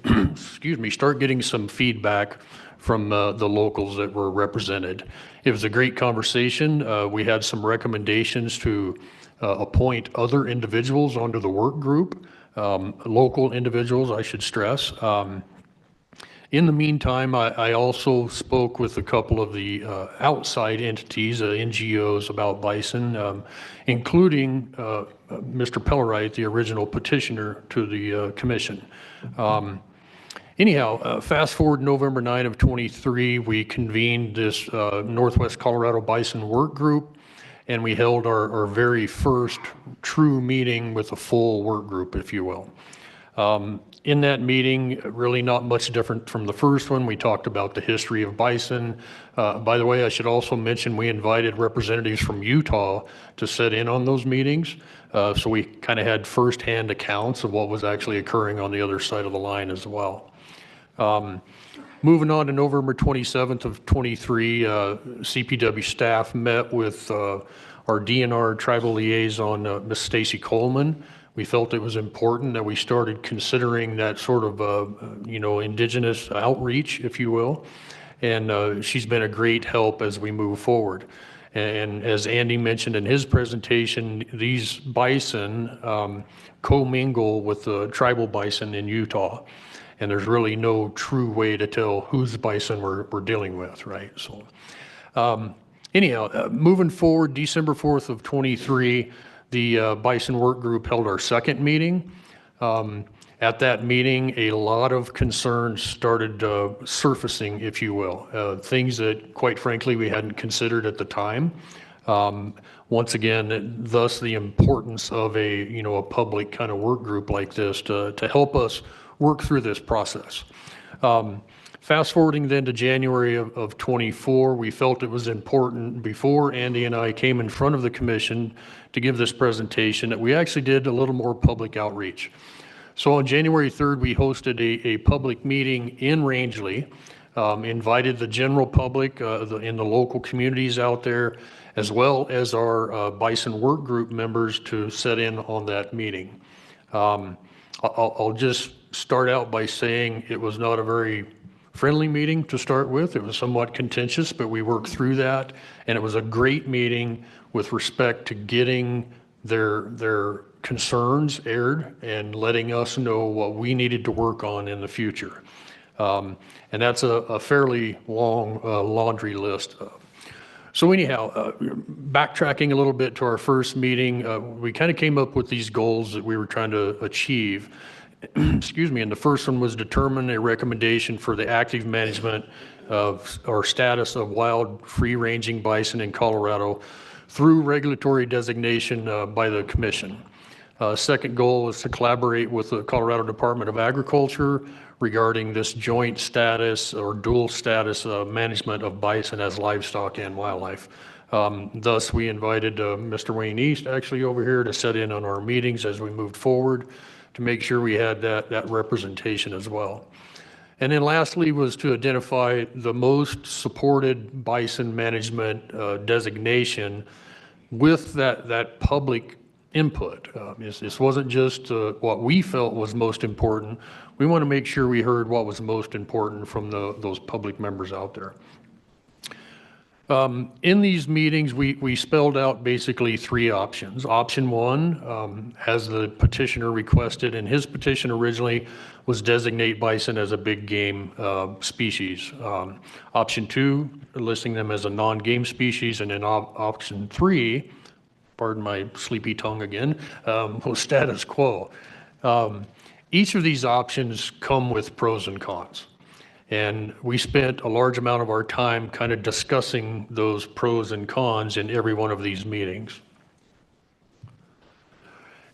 start getting some feedback from the locals that were represented. It was a great conversation. We had some recommendations to appoint other individuals onto the work group, local individuals, I should stress. In the meantime, I also spoke with a couple of the outside entities, NGOs about bison, including Mr. Pellerite, the original petitioner to the commission. Anyhow, fast forward November 9 of 23, we convened this Northwest Colorado Bison Work Group, and we held our very first true meeting with a full work group, if you will. In that meeting, really not much different from the first one. We talked about the history of bison. By the way, I should also mention we invited representatives from Utah to sit in on those meetings. So we kind of had firsthand accounts of what was actually occurring on the other side of the line as well. Moving on to November 27th of 23, CPW staff met with our DNR tribal liaison, Ms. Stacy Coleman. We felt it was important that we started considering that sort of, indigenous outreach, if you will. And she's been a great help as we move forward. And as Andy mentioned in his presentation, these bison commingle with the tribal bison in Utah. And there's really no true way to tell whose bison we're dealing with, right? So anyhow, moving forward, December 4th of 23, the Bison Work Group held our second meeting. At that meeting, a lot of concerns started surfacing, if you will, things that, quite frankly, we hadn't considered at the time. Once again, thus the importance of a public kind of work group like this to help us work through this process. Fast forwarding then to January of 24, we felt it was important before Andy and I came in front of the commission to give this presentation that we actually did a little more public outreach. So on January 3rd, we hosted a public meeting in Rangeley, invited the general public in the local communities out there, as well as our Bison Work Group members to sit in on that meeting. I'll just start out by saying it was not a very friendly meeting to start with. It was somewhat contentious, but we worked through that, and it was a great meeting with respect to getting their concerns aired and letting us know what we needed to work on in the future. And that's a fairly long laundry list. So anyhow, backtracking a little bit to our first meeting, we kind of came up with these goals that we were trying to achieve. Excuse me, and the first one was determine a recommendation for the active management of our status of wild free-ranging bison in Colorado through regulatory designation by the commission. Second goal is to collaborate with the Colorado Department of Agriculture regarding this joint status or dual status management of bison as livestock and wildlife. Thus, we invited Mr. Wayne East actually over here to sit in on our meetings as we moved forward to make sure we had that representation as well. And then lastly was to identify the most supported bison management designation with that public input. This wasn't just what we felt was most important. We want to make sure we heard what was most important from those public members out there. In these meetings, we spelled out basically three options. Option one, as the petitioner requested, and his petition originally was designate bison as a big game species. Option two, listing them as a non-game species, and then option three, pardon my sleepy tongue again, was status quo. Each of these options come with pros and cons. And we spent a large amount of our time kind of discussing those pros and cons in every one of these meetings.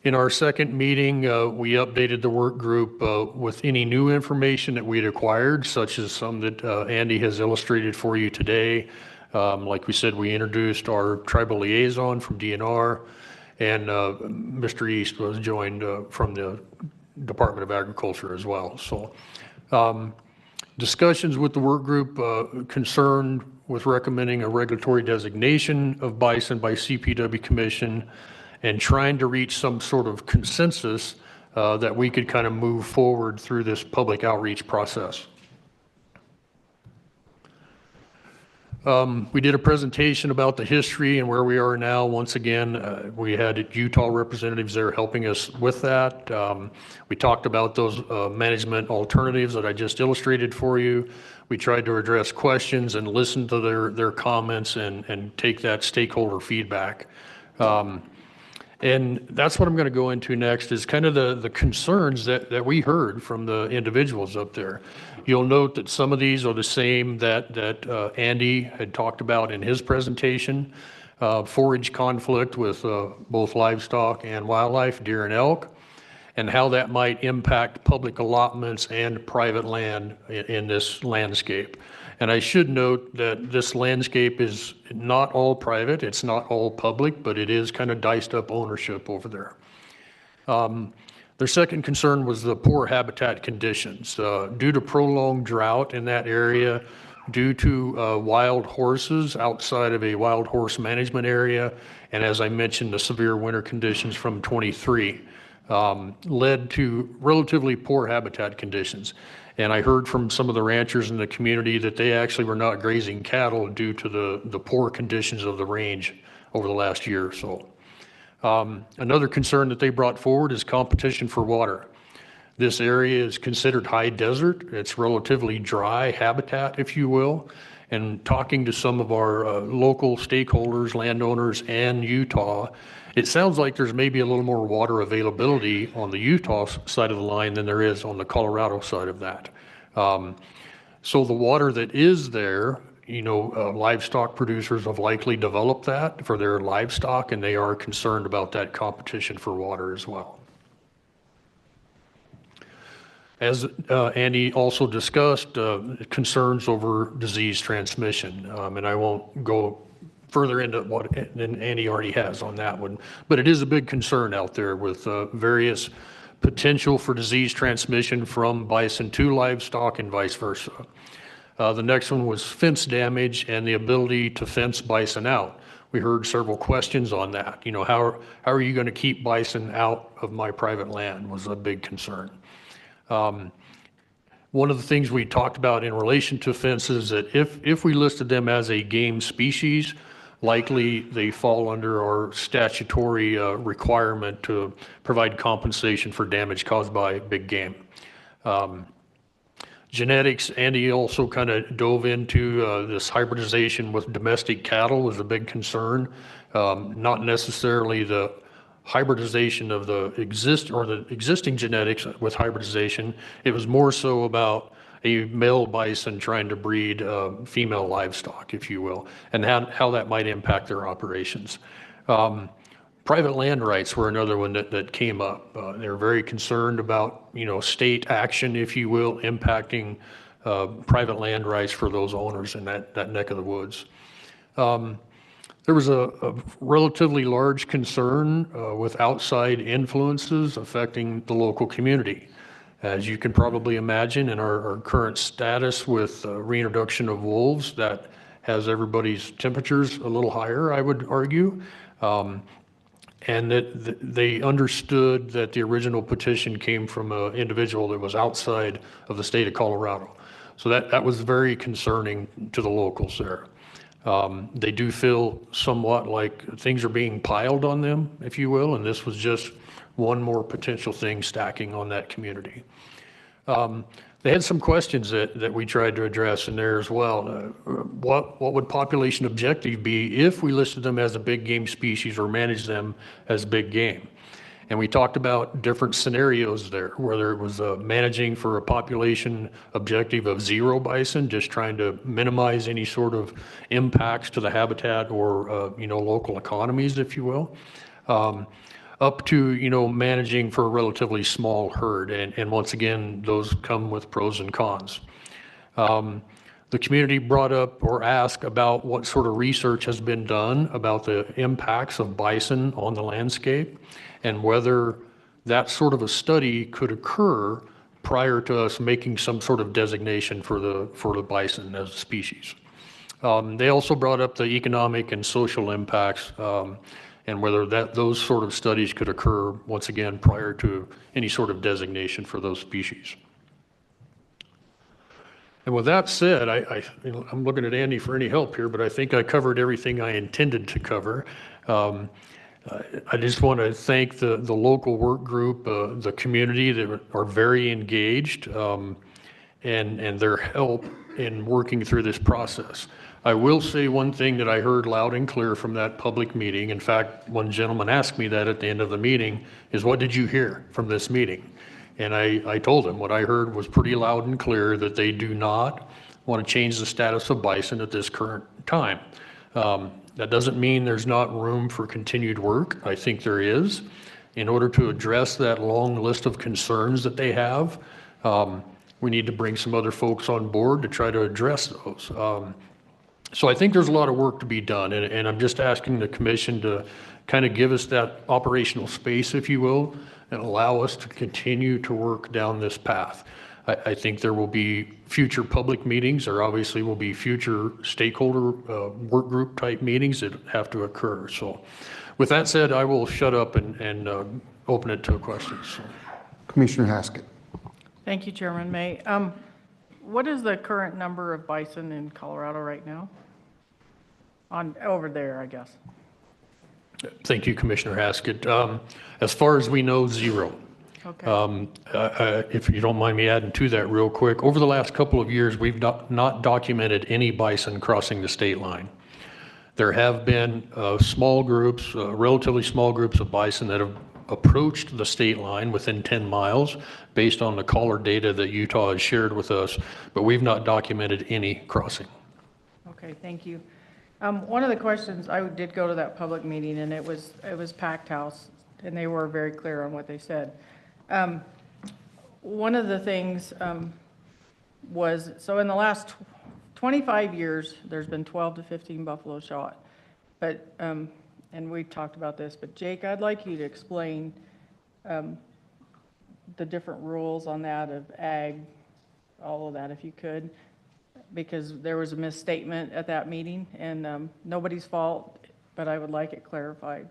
In our second meeting, we updated the work group with any new information that we'd acquired, such as some that Andy has illustrated for you today, Like we said, we introduced our tribal liaison from DNR, and Mr. East was joined from the Department of Agriculture as well. So discussions with the work group concerned with recommending a regulatory designation of bison by CPW Commission and trying to reach some sort of consensus that we could kind of move forward through this public outreach process. We did a presentation about the history and where we are now. Once again, we had Utah representatives there helping us with that. We talked about those management alternatives that I just illustrated for you. We tried to address questions and listen to their comments and take that stakeholder feedback. And that's what I'm going to go into next is kind of the concerns that we heard from the individuals up there. You'll note that some of these are the same that Andy had talked about in his presentation. Forage conflict with both livestock and wildlife, deer and elk, and how that might impact public allotments and private land in this landscape. And I should note that this landscape is not all private, it's not all public, but it is kind of diced up ownership over there. Their second concern was the poor habitat conditions. Due to prolonged drought in that area, due to wild horses outside of a wild horse management area, and as I mentioned, the severe winter conditions from 23 led to relatively poor habitat conditions. And I heard from some of the ranchers in the community that they actually were not grazing cattle due to the poor conditions of the range over the last year or so. Another concern that they brought forward is competition for water. This area is considered high desert. It's relatively dry habitat, if you will. And talking to some of our local stakeholders, landowners, and Utah, it sounds like there's maybe a little more water availability on the Utah side of the line than there is on the Colorado side of that. So the water that is there, you know, livestock producers have likely developed that for their livestock, and they are concerned about that competition for water as well. As Andy also discussed, concerns over disease transmission, and I won't go further into what than Andy already has on that one, but it is a big concern out there with various potential for disease transmission from bison to livestock and vice versa. The next one was fence damage and the ability to fence bison out. We heard several questions on that. You know, how are you going to keep bison out of my private land was a big concern. One of the things we talked about in relation to fences that if we listed them as a game species, likely they fall under our statutory requirement to provide compensation for damage caused by big game. Genetics, Andy also kind of dove into this hybridization with domestic cattle was a big concern. Not necessarily the hybridization of the existing genetics with hybridization. It was more so about a male bison trying to breed female livestock, if you will, and how that might impact their operations. Private land rights were another one that came up. They're very concerned about, you know, state action, if you will, impacting private land rights for those owners in that neck of the woods. There was a relatively large concern with outside influences affecting the local community. As you can probably imagine, in our current status with reintroduction of wolves, that has everybody's temperatures a little higher, I would argue. And that they understood that the original petition came from an individual that was outside of the state of Colorado. So that was very concerning to the locals there. They do feel somewhat like things are being piled on them, if you will, and this was just one more potential thing stacking on that community. They had some questions that we tried to address in there as well. What would population objective be if we listed them as a big game species or managed them as big game? And we talked about different scenarios there, whether it was managing for a population objective of 0 bison, just trying to minimize any sort of impacts to the habitat or you know, local economies, if you will. Up to, you know, managing for a relatively small herd. And once again, those come with pros and cons. The community brought up or asked about what sort of research has been done about the impacts of bison on the landscape and whether that sort of a study could occur prior to us making some sort of designation for the bison as a species. They also brought up the economic and social impacts and whether those sort of studies could occur once again prior to any sort of designation for those species. And with that said, I'm looking at Andy for any help here, but I think I covered everything I intended to cover. I just want to thank the local work group, the community that are very engaged, and their help in working through this process. I will say one thing that I heard loud and clear from that public meeting. In fact, one gentleman asked me that at the end of the meeting, is what did you hear from this meeting? And I told him what I heard was pretty loud and clear, that they do not want to change the status of bison at this current time. That doesn't mean there's not room for continued work. I think there is. In order to address that long list of concerns that they have, we need to bring some other folks on board to try to address those. So I think there's a lot of work to be done, and I'm just asking the commission to kind of give us that operational space, if you will, and allow us to continue to work down this path. I think there will be future public meetings. There obviously will be future stakeholder work group type meetings that have to occur. So with that said, I will shut up and open it to questions. Commissioner Haskett. Thank you, Chairman May. What is the current number of bison in Colorado right now? Over there, I guess. Thank you, Commissioner Haskett. As far as we know, 0. Okay. If you don't mind me adding to that real quick, over the last couple of years, we've not documented any bison crossing the state line. There have been small groups, relatively small groups of bison that have approached the state line within 10 miles based on the collar data that Utah has shared with us, but we've not documented any crossing. Okay, thank you. One of the questions, I did go to that public meeting and it was packed house and they were very clear on what they said. One of the things was, so in the last 25 years, there's been 12 to 15 buffalo shot. But, and we talked about this, but Jake, I'd like you to explain the different rules on that of ag, all of that if you could, because there was a misstatement at that meeting and nobody's fault, but I would like it clarified.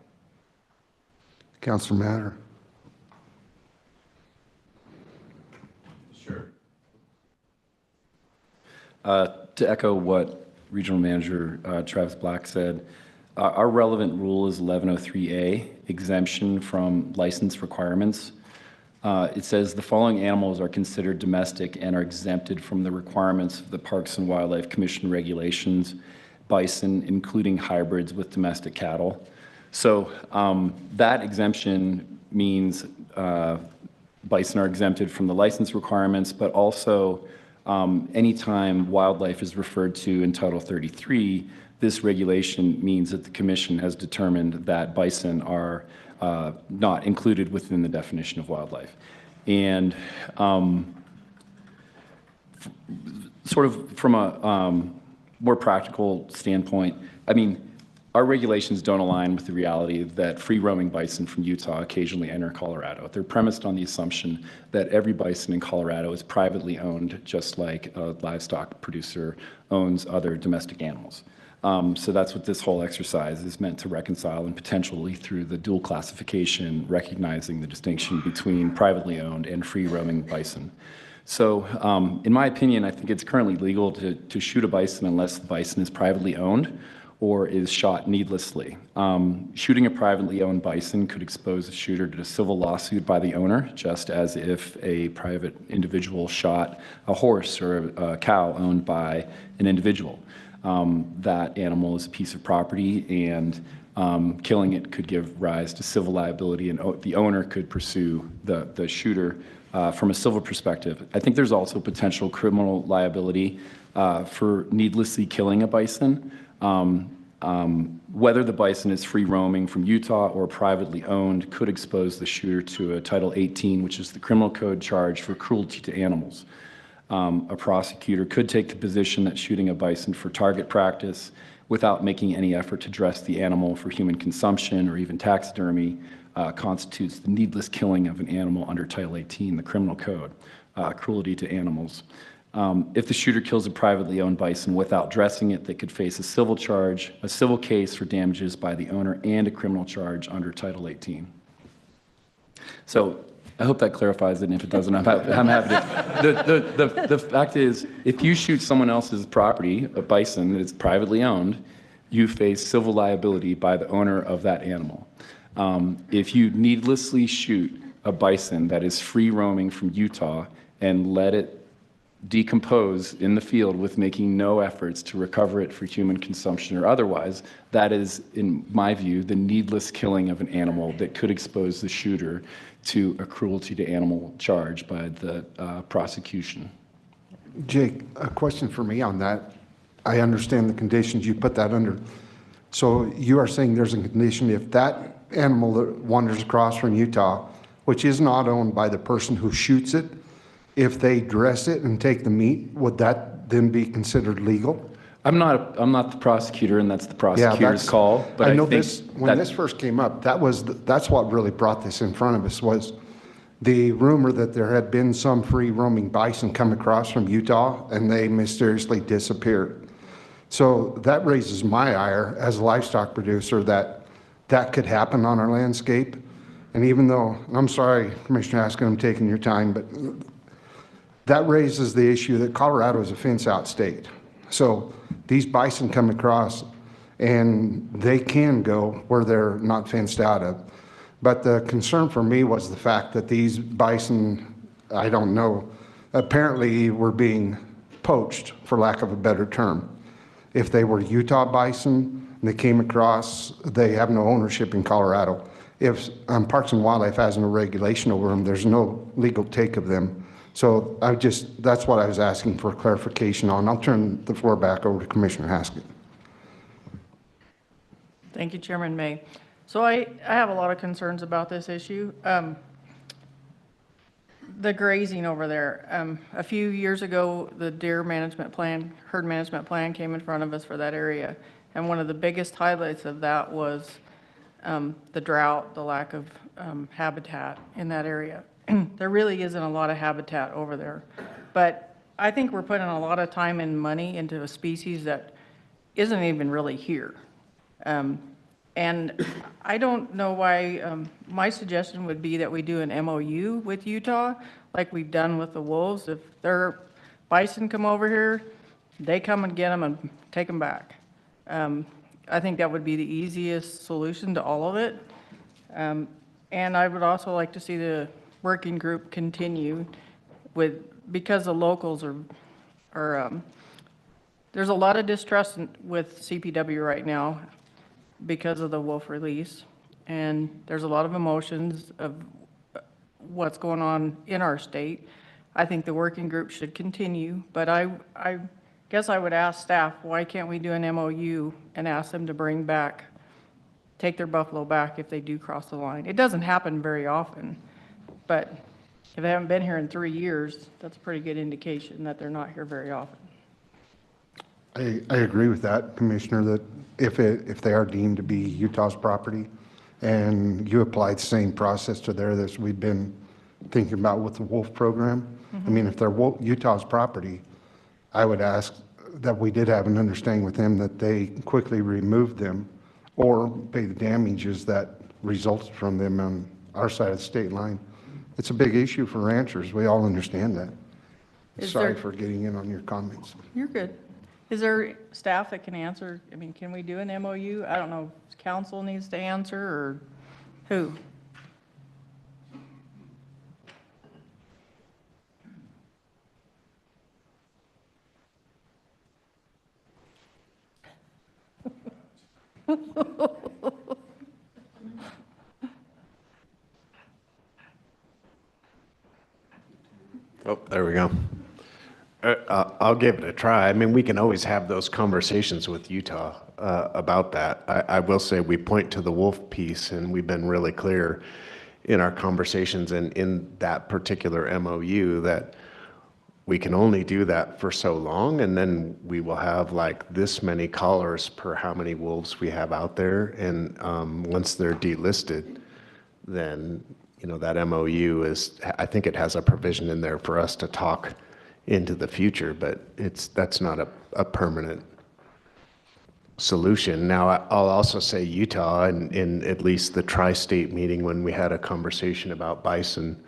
Councilor Matter. Sure. To echo what Regional Manager Travis Black said, our relevant rule is 1103A, exemption from license requirements. It says the following animals are considered domestic and are exempted from the requirements of the Parks and Wildlife Commission regulations, bison, including hybrids with domestic cattle. So that exemption means bison are exempted from the license requirements, but also anytime wildlife is referred to in Title 33, this regulation means that the commission has determined that bison are not included within the definition of wildlife. And sort of from a more practical standpoint, I mean, our regulations don't align with the reality that free-roaming bison from Utah occasionally enter Colorado. They're premised on the assumption that every bison in Colorado is privately owned, just like a livestock producer owns other domestic animals. So that's what this whole exercise is meant to reconcile, and potentially through the dual classification, recognizing the distinction between privately owned and free-roaming bison. So in my opinion, I think it's currently legal to shoot a bison unless the bison is privately owned or is shot needlessly. Shooting a privately owned bison could expose the shooter to a civil lawsuit by the owner, just as if a private individual shot a horse or a cow owned by an individual. That animal is a piece of property, and killing it could give rise to civil liability, and the owner could pursue the shooter from a civil perspective. I think there's also potential criminal liability for needlessly killing a bison. Whether the bison is free roaming from Utah or privately owned could expose the shooter to a Title 18, which is the criminal code charge for cruelty to animals. a prosecutor could take the position that shooting a bison for target practice without making any effort to dress the animal for human consumption or even taxidermy constitutes the needless killing of an animal under Title 18, the criminal code, cruelty to animals. If the shooter kills a privately owned bison without dressing it, they could face a civil charge, a civil case for damages by the owner, and a criminal charge under Title 18. So I hope that clarifies it, and if it doesn't, I'm happy to. The fact is, if you shoot someone else's property, a bison that is privately owned, you face civil liability by the owner of that animal. If you needlessly shoot a bison that is free roaming from Utah and let it decompose in the field with making no efforts to recover it for human consumption or otherwise, that is, in my view, the needless killing of an animal that could expose the shooter to a cruelty to animal charge by the prosecution. Jake, a question for me on that. I understand the conditions you put that under. So you are saying there's a condition if that animal that wanders across from Utah, which is not owned by the person who shoots it, if they dress it and take the meat, would that then be considered legal? I'm not the prosecutor, and that's the prosecutor's call. But I know think when this first came up, that's what really brought this in front of us was the rumor that there had been some free roaming bison come across from Utah and they mysteriously disappeared. So that raises my ire as a livestock producer that could happen on our landscape. And even though, I'm sorry, Commissioner Askin, I'm taking your time, but that raises the issue that Colorado is a fence-out state. So these bison come across and they can go where they're not fenced out of. But the concern for me was the fact that these bison, I don't know, apparently were being poached, for lack of a better term. If they were Utah bison and they came across, they have no ownership in Colorado. If Parks and Wildlife has no regulation over them, there's no legal take of them. So that's what I was asking for clarification on. I'll turn the floor back over to Commissioner Haskett. Thank you, Chairman May. So I have a lot of concerns about this issue. The grazing over there. A few years ago, the deer management plan, herd management plan came in front of us for that area. And one of the biggest highlights of that was the drought, the lack of habitat in that area. There really isn't a lot of habitat over there. But I think we're putting a lot of time and money into a species that isn't even really here. And I don't know why, my suggestion would be that we do an MOU with Utah, like we've done with the wolves. If their bison come over here, they come and get them and take them back. I think that would be the easiest solution to all of it. And I would also like to see the working group continue because the locals are there's a lot of distrust with CPW right now because of the wolf release, and there's a lot of emotions of what's going on in our state. I think the working group should continue, but I guess I would ask staff, why can't we do an MOU and ask them to take their buffalo back if they do cross the line? It doesn't happen very often, but if they haven't been here in 3 years, that's a pretty good indication that they're not here very often. I agree with that, Commissioner, that if they are deemed to be Utah's property and you applied the same process to there that we've been thinking about with the wolf program, I mean, if they're Utah's property, I would ask that we did have an understanding with them that they quickly remove them or pay the damages that resulted from them on our side of the state line. It's a big issue for ranchers. We all understand that. Sorry for getting in on your comments. You're good. Is there staff that can answer? I mean, can we do an MOU? I don't know if council needs to answer or who? Oh, there we go. I'll give it a try. I mean, we can always have those conversations with Utah about that. I will say we point to the wolf piece, and we've been really clear in our conversations and in that particular MOU that we can only do that for so long, and then we will have like this many collars per how many wolves we have out there. And once they're delisted, then, you know, that MOU is, I think it has a provision in there for us to talk into the future, but that's not a permanent solution. Now, I'll also say Utah, in at least the tri-state meeting when we had a conversation about bison,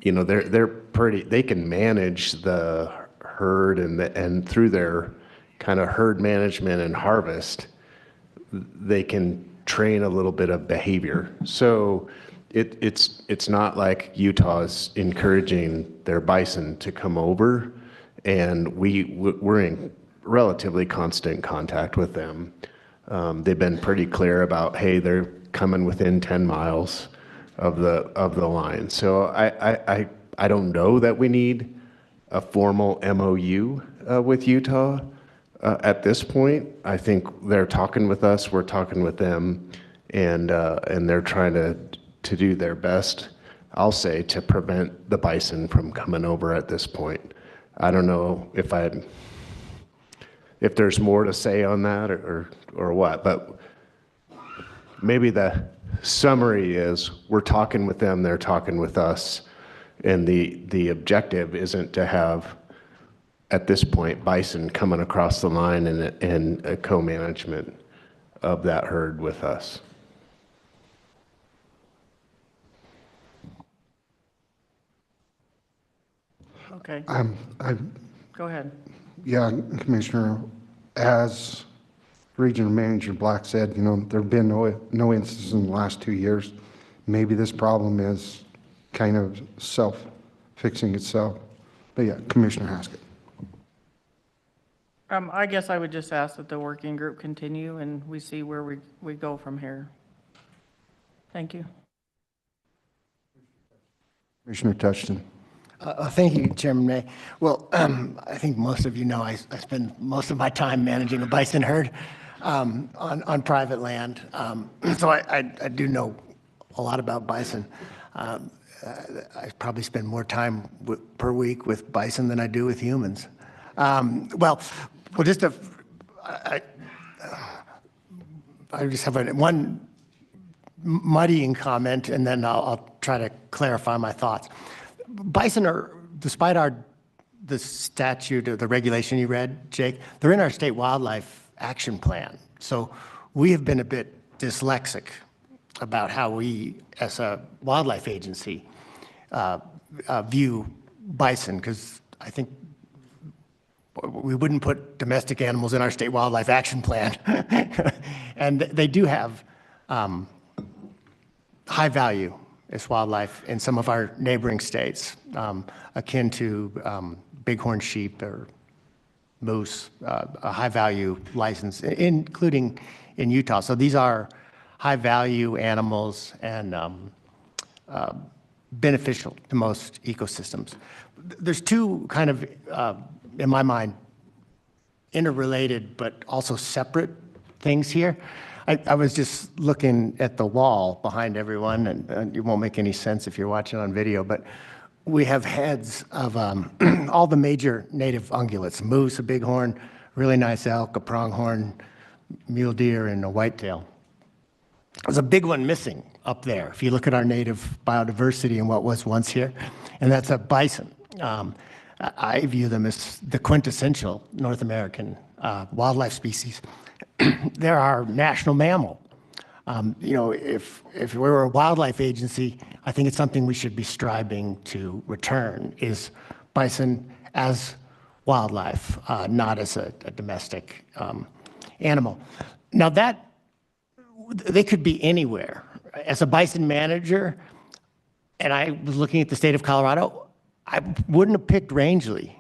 you know, they can manage the herd and through their kind of herd management and harvest, they can train a little bit of behavior. So it's not like Utah is encouraging their bison to come over, and we're in relatively constant contact with them. They've been pretty clear about, hey, they're coming within 10 miles of the line. So I don't know that we need a formal MOU with Utah at this point. I think they're talking with us, we're talking with them, and they're trying to do their best, I'll say, to prevent the bison from coming over at this point. I don't know if there's more to say on that or what, but maybe the summary is we're talking with them, they're talking with us, and the objective isn't to have, at this point, bison coming across the line and a co-management of that herd with us. Okay, I'm go ahead. Yeah, Commissioner, as Regional Manager Black said, you know, there have been no instances in the last 2 years. Maybe this problem is kind of self-fixing itself. But yeah, Commissioner Haskett. I guess I would just ask that the working group continue and we see where we go from here. Thank you. Commissioner Touchton. Thank you, Chairman May. Well, I think most of you know I spend most of my time managing a bison herd on private land. So I do know a lot about bison. I probably spend more time per week with bison than I do with humans. Well, just I just have one muddying comment, and then I'll try to clarify my thoughts. Bison are, despite the statute or the regulation you read, Jake, they're in our state wildlife action plan. So we have been a bit dyslexic about how we, as a wildlife agency, view bison, because I think we wouldn't put domestic animals in our state wildlife action plan. And they do have high value as wildlife in some of our neighboring states, akin to bighorn sheep or moose, a high value license, including in Utah. So these are high value animals and beneficial to most ecosystems. There's two kind of, in my mind, interrelated but also separate things here. I was just looking at the wall behind everyone, and it won't make any sense if you're watching on video, but we have heads of all the major native ungulates: moose, a bighorn, really nice elk, a pronghorn, mule deer, and a whitetail. There's a big one missing up there if you look at our native biodiversity and what was once here, and that's a bison. I view them as the quintessential North American wildlife species. They're our national mammal. You know, if we were a wildlife agency, I think it's something we should be striving to return, is bison as wildlife, not as a domestic animal. Now they could be anywhere. As a bison manager, and I was looking at the state of Colorado, I wouldn't have picked Rangeley.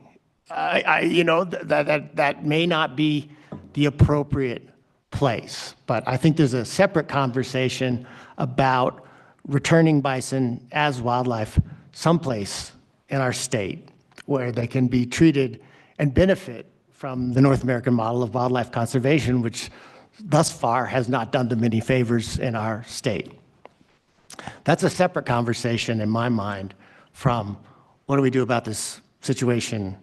You know, that may not be the appropriate place, but I think there's a separate conversation about returning bison as wildlife someplace in our state where they can be treated and benefit from the North American model of wildlife conservation, which thus far has not done them any favors in our state. That's a separate conversation in my mind from what do we do about this situation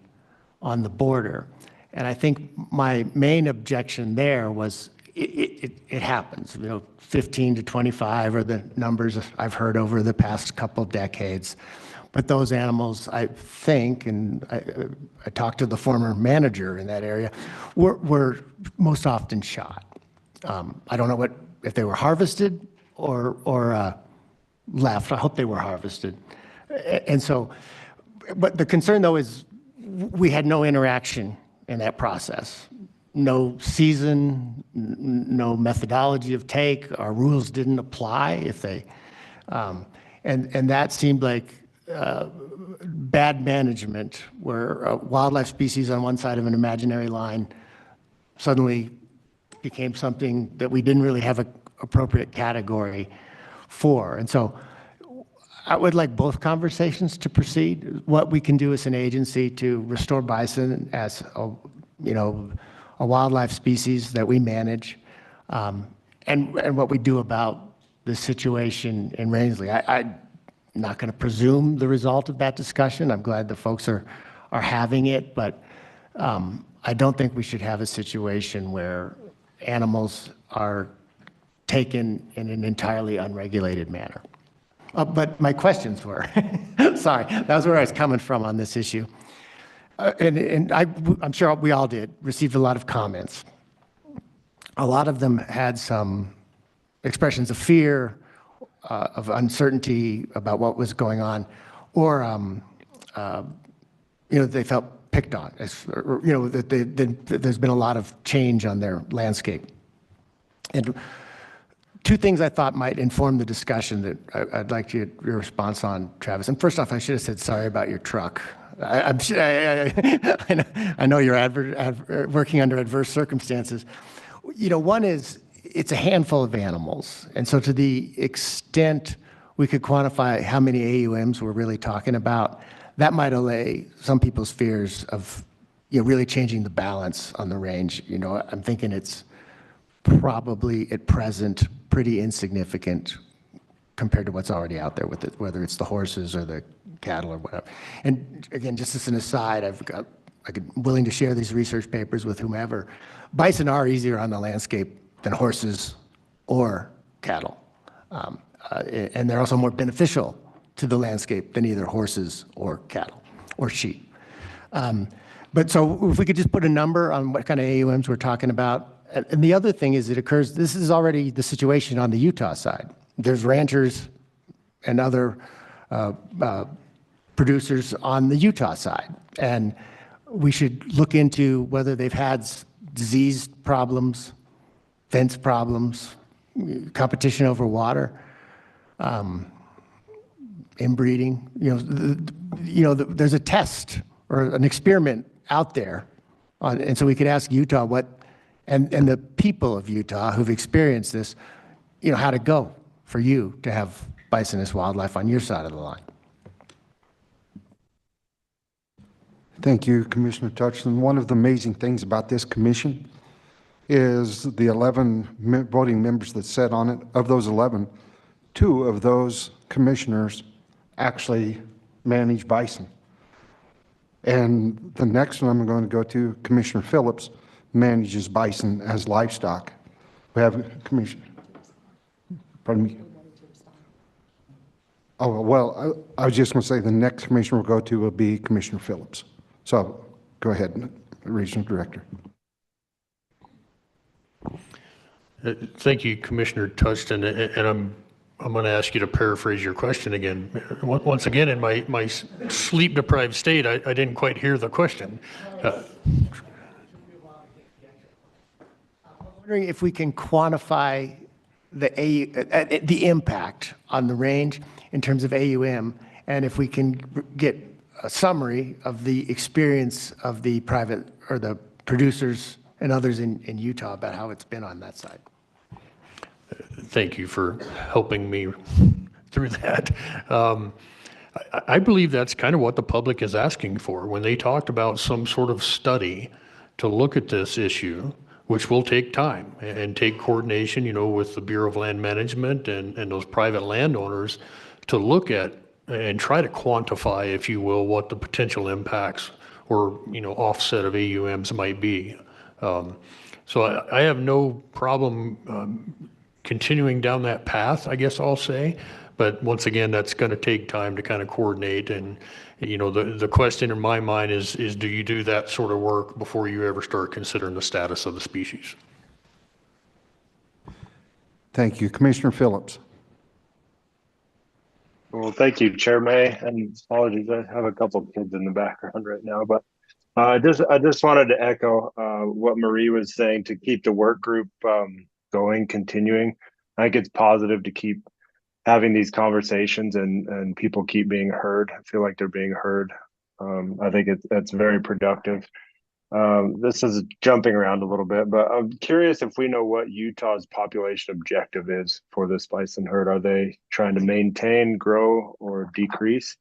on the border? And I think my main objection there was it happens, 15 to 25 are the numbers I've heard over the past couple of decades. But those animals, I think, and I talked to the former manager in that area, were most often shot. I don't know if they were harvested or left. I hope they were harvested. And so, but the concern though is we had no interaction in that process. No season, no methodology of take. Our rules didn't apply if they, and that seemed like bad management, where a wildlife species on one side of an imaginary line suddenly became something that we didn't really have an appropriate category for. And so I would like both conversations to proceed. What we can do as an agency to restore bison as a wildlife species that we manage, and what we do about the situation in Rangeley. I'm not going to presume the result of that discussion. I'm glad the folks are having it, but I don't think we should have a situation where animals are taken in an entirely unregulated manner. But my questions were, sorry, that was where I was coming from on this issue. And I'm sure we all did, received a lot of comments. A lot of them had some expressions of fear, of uncertainty about what was going on, or they felt picked on, that there's been a lot of change on their landscape. And two things I thought might inform the discussion that I'd like to get your response on, Travis. And first off, I should have said sorry about your truck. I know you're working under adverse circumstances. One is it's a handful of animals. And so to the extent we could quantify how many AUMs we're really talking about, that might allay some people's fears of really changing the balance on the range. I'm thinking it's probably at present pretty insignificant compared to what's already out there with it, whether it's the horses or the cattle or whatever. And again, just as an aside, I'm willing to share these research papers with whomever. Bison are easier on the landscape than horses or cattle. And they're also more beneficial to the landscape than either horses or cattle or sheep. But so if we could just put a number on what kind of AUMs we're talking about. And the other thing is this is already the situation on the Utah side. There's ranchers and other producers on the Utah side. And we should look into whether they've had disease problems, fence problems, competition over water, inbreeding. There's a test or an experiment out there. And so we could ask Utah and the people of Utah who've experienced this, how to go for you to have bison as wildlife on your side of the line. Thank you, Commissioner Touchland. One of the amazing things about this commission is the 11 voting members that sat on it. Of those 11, 2 of those commissioners actually manage bison. And the next one I'm going to go to, Commissioner Phillips, manages bison as livestock. We have Commissioner. Pardon me. Oh, well, I was just going to say the next commissioner we'll go to will be Commissioner Phillips. So go ahead, Regional Director. Thank you, Commissioner Touchton, and I'm going to ask you to paraphrase your question again. Once again, in my sleep-deprived state, I didn't quite hear the question. I'm wondering if we can quantify the impact on the range in terms of AUM, and if we can get a summary of the experience of the private or the producers and others in Utah about how it's been on that side. Thank you for helping me through that. I believe that's kind of what the public is asking for. When they talked about some sort of study to look at this issue, which will take time and take coordination, with the Bureau of Land Management and those private landowners to look at and try to quantify, if you will, what the potential impacts or, offset of AUMs might be. So I have no problem continuing down that path, I guess I'll say. But once again, that's going to take time to kind of coordinate. And, the question in my mind is do you do that sort of work before you ever start considering the status of the species? Thank you. Commissioner Phillips. Well, thank you, Chair May, and apologies, I have a couple of kids in the background right now, but I just wanted to echo what Marie was saying to keep the work group going, continuing. I think it's positive to keep having these conversations and people keep being heard. I feel like they're being heard. I think that's very productive. This is jumping around a little bit, but I'm curious if we know what Utah's population objective is for this bison herd. Are they trying to maintain, grow, or decrease?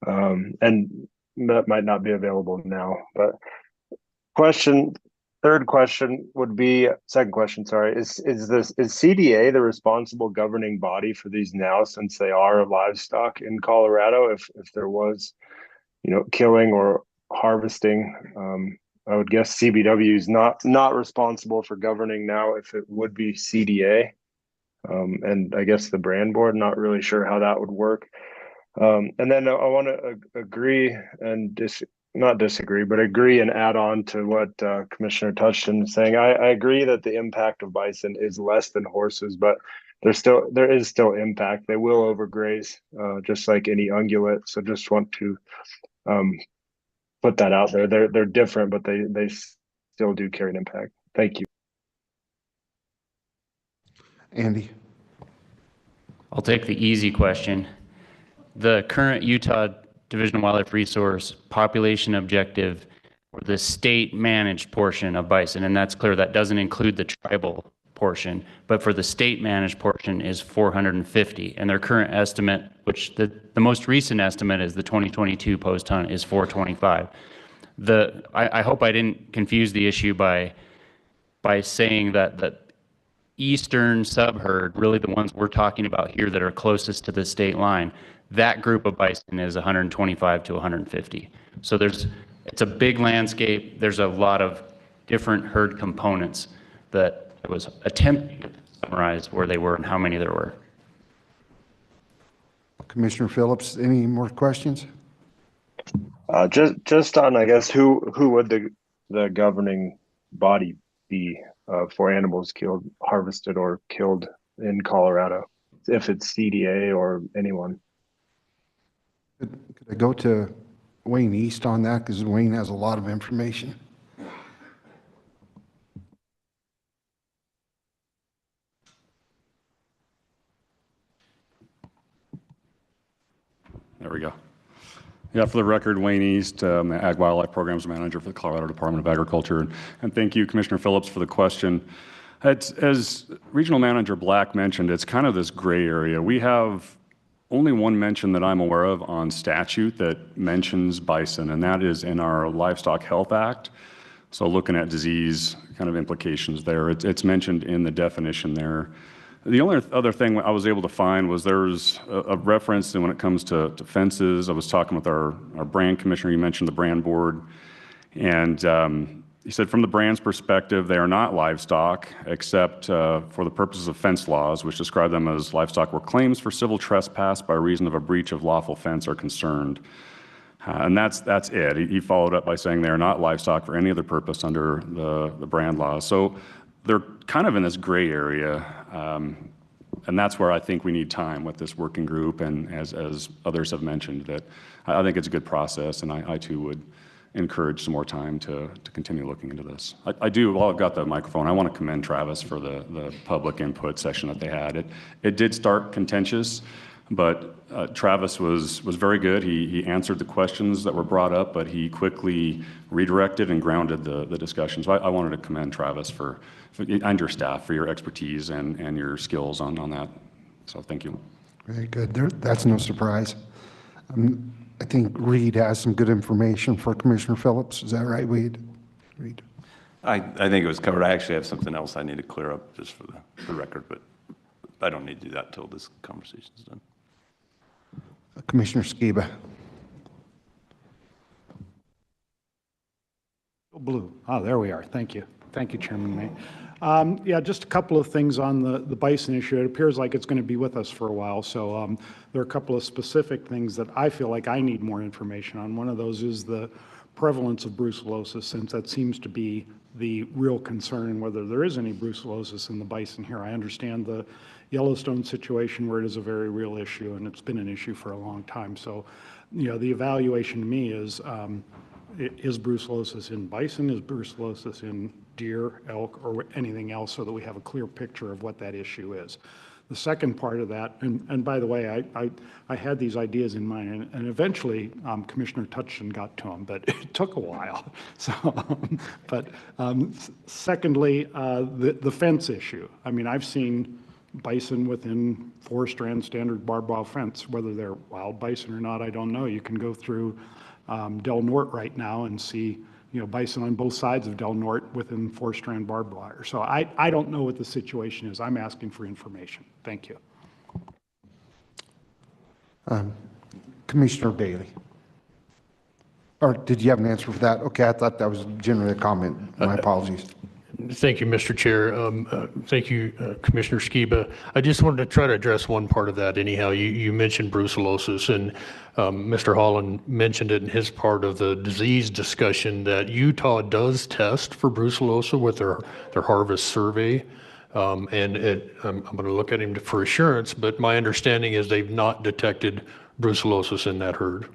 And that might not be available now, but third question would be, second question, sorry, is CDA the responsible governing body for these now, since they are livestock in Colorado? If there was, killing or harvesting, I would guess CBW is not responsible for governing now. If it would be CDA, and I guess the brand board, not really sure how that would work. And then I want to agree and not disagree, but agree and add on to what Commissioner Touchton is saying. I agree that the impact of bison is less than horses, but there is still impact. They will overgraze, just like any ungulate. So just want to put that out there. They're different, but they still do carry an impact. Thank you. Andy. I'll take the easy question. The current Utah Division of Wildlife Resource population objective for the state managed portion of bison, and that's clear, that doesn't include the tribal portion, but for the state managed portion is 450, and their current estimate, which the most recent estimate is the 2022 post hunt, is 425. I hope I didn't confuse the issue by saying that eastern subherd, really the ones we're talking about here that are closest to the state line, that group of bison is 125 to 150. So it's a big landscape. There's a lot of different herd components that I was attempting to summarize where they were and how many there were. Commissioner Phillips, any more questions? Just on, I guess, who would the governing body be for animals harvested or killed in Colorado, if it's CDA or anyone? Could I go to Wayne East on that, because Wayne has a lot of information. There we go. Yeah, for the record, Wayne East, Ag Wildlife Programs Manager for the Colorado Department of Agriculture. And thank you, Commissioner Phillips, for the question. As Regional Manager Black mentioned, it's kind of this gray area. We have only one mention that I'm aware of on statute that mentions bison, and that is in our Livestock Health Act. So looking at disease kind of implications there, it's mentioned in the definition there. The only other thing I was able to find was there's a reference when it comes to fences. I was talking with our brand commissioner. You mentioned the brand board. And he said from the brand's perspective, they are not livestock except for the purposes of fence laws, which describe them as livestock where claims for civil trespass by reason of a breach of lawful fence are concerned. And that's it. He followed up by saying they are not livestock for any other purpose under the brand law. So they're kind of in this gray area. And that's where I think we need time with this working group. And as others have mentioned, that I think it's a good process. And I too would encourage some more time to continue looking into this. While I've got the microphone, I want to commend Travis for the public input session that they had. It did start contentious, but Travis was very good. He answered the questions that were brought up, but he quickly redirected and grounded the discussion. So I wanted to commend Travis and your staff for your expertise and your skills on that. So thank you. Very good. That's no surprise. I think Reed has some good information for Commissioner Phillips. Is that right, Reed? I think it was covered. I actually have something else I need to clear up just for the record, but I don't need to do that until this conversation is done. Commissioner Skiba. Blue. Oh, there we are. Thank you. Thank you, Chairman May. Yeah, just a couple of things on the bison issue. It appears like it's going to be with us for a while. So there are a couple of specific things that I feel like I need more information on. One of those is the prevalence of brucellosis, since that seems to be the real concern, whether there is any brucellosis in the bison here. I understand the Yellowstone situation where it is a very real issue, and it's been an issue for a long time. So, you know, the evaluation to me is brucellosis in bison, is brucellosis in deer, elk, or anything else, so that we have a clear picture of what that issue is. The second part of that, and by the way, I had these ideas in mind, and eventually Commissioner Tutchin got to them, but it took a while. So, secondly, the fence issue. I mean, I've seen bison within 4-strand standard barbed wire fence. Whether they're wild bison or not, I don't know. You can go through Del Norte right now and see, you know, bison on both sides of Del Norte within 4-strand barbed wire. So I don't know what the situation is. I'm asking for information. Thank you. Commissioner Bailey. Or did you have an answer for that? Okay, I thought that was generally a comment. My apologies. Thank you, Mr. Chair. Thank you, Commissioner Skiba. I just wanted to try to address one part of that anyhow. You mentioned brucellosis, and Mr. Holland mentioned it in his part of the disease discussion that Utah does test for brucellosis with their harvest survey. I'm going to look at him for assurance, but my understanding is they've not detected brucellosis in that herd.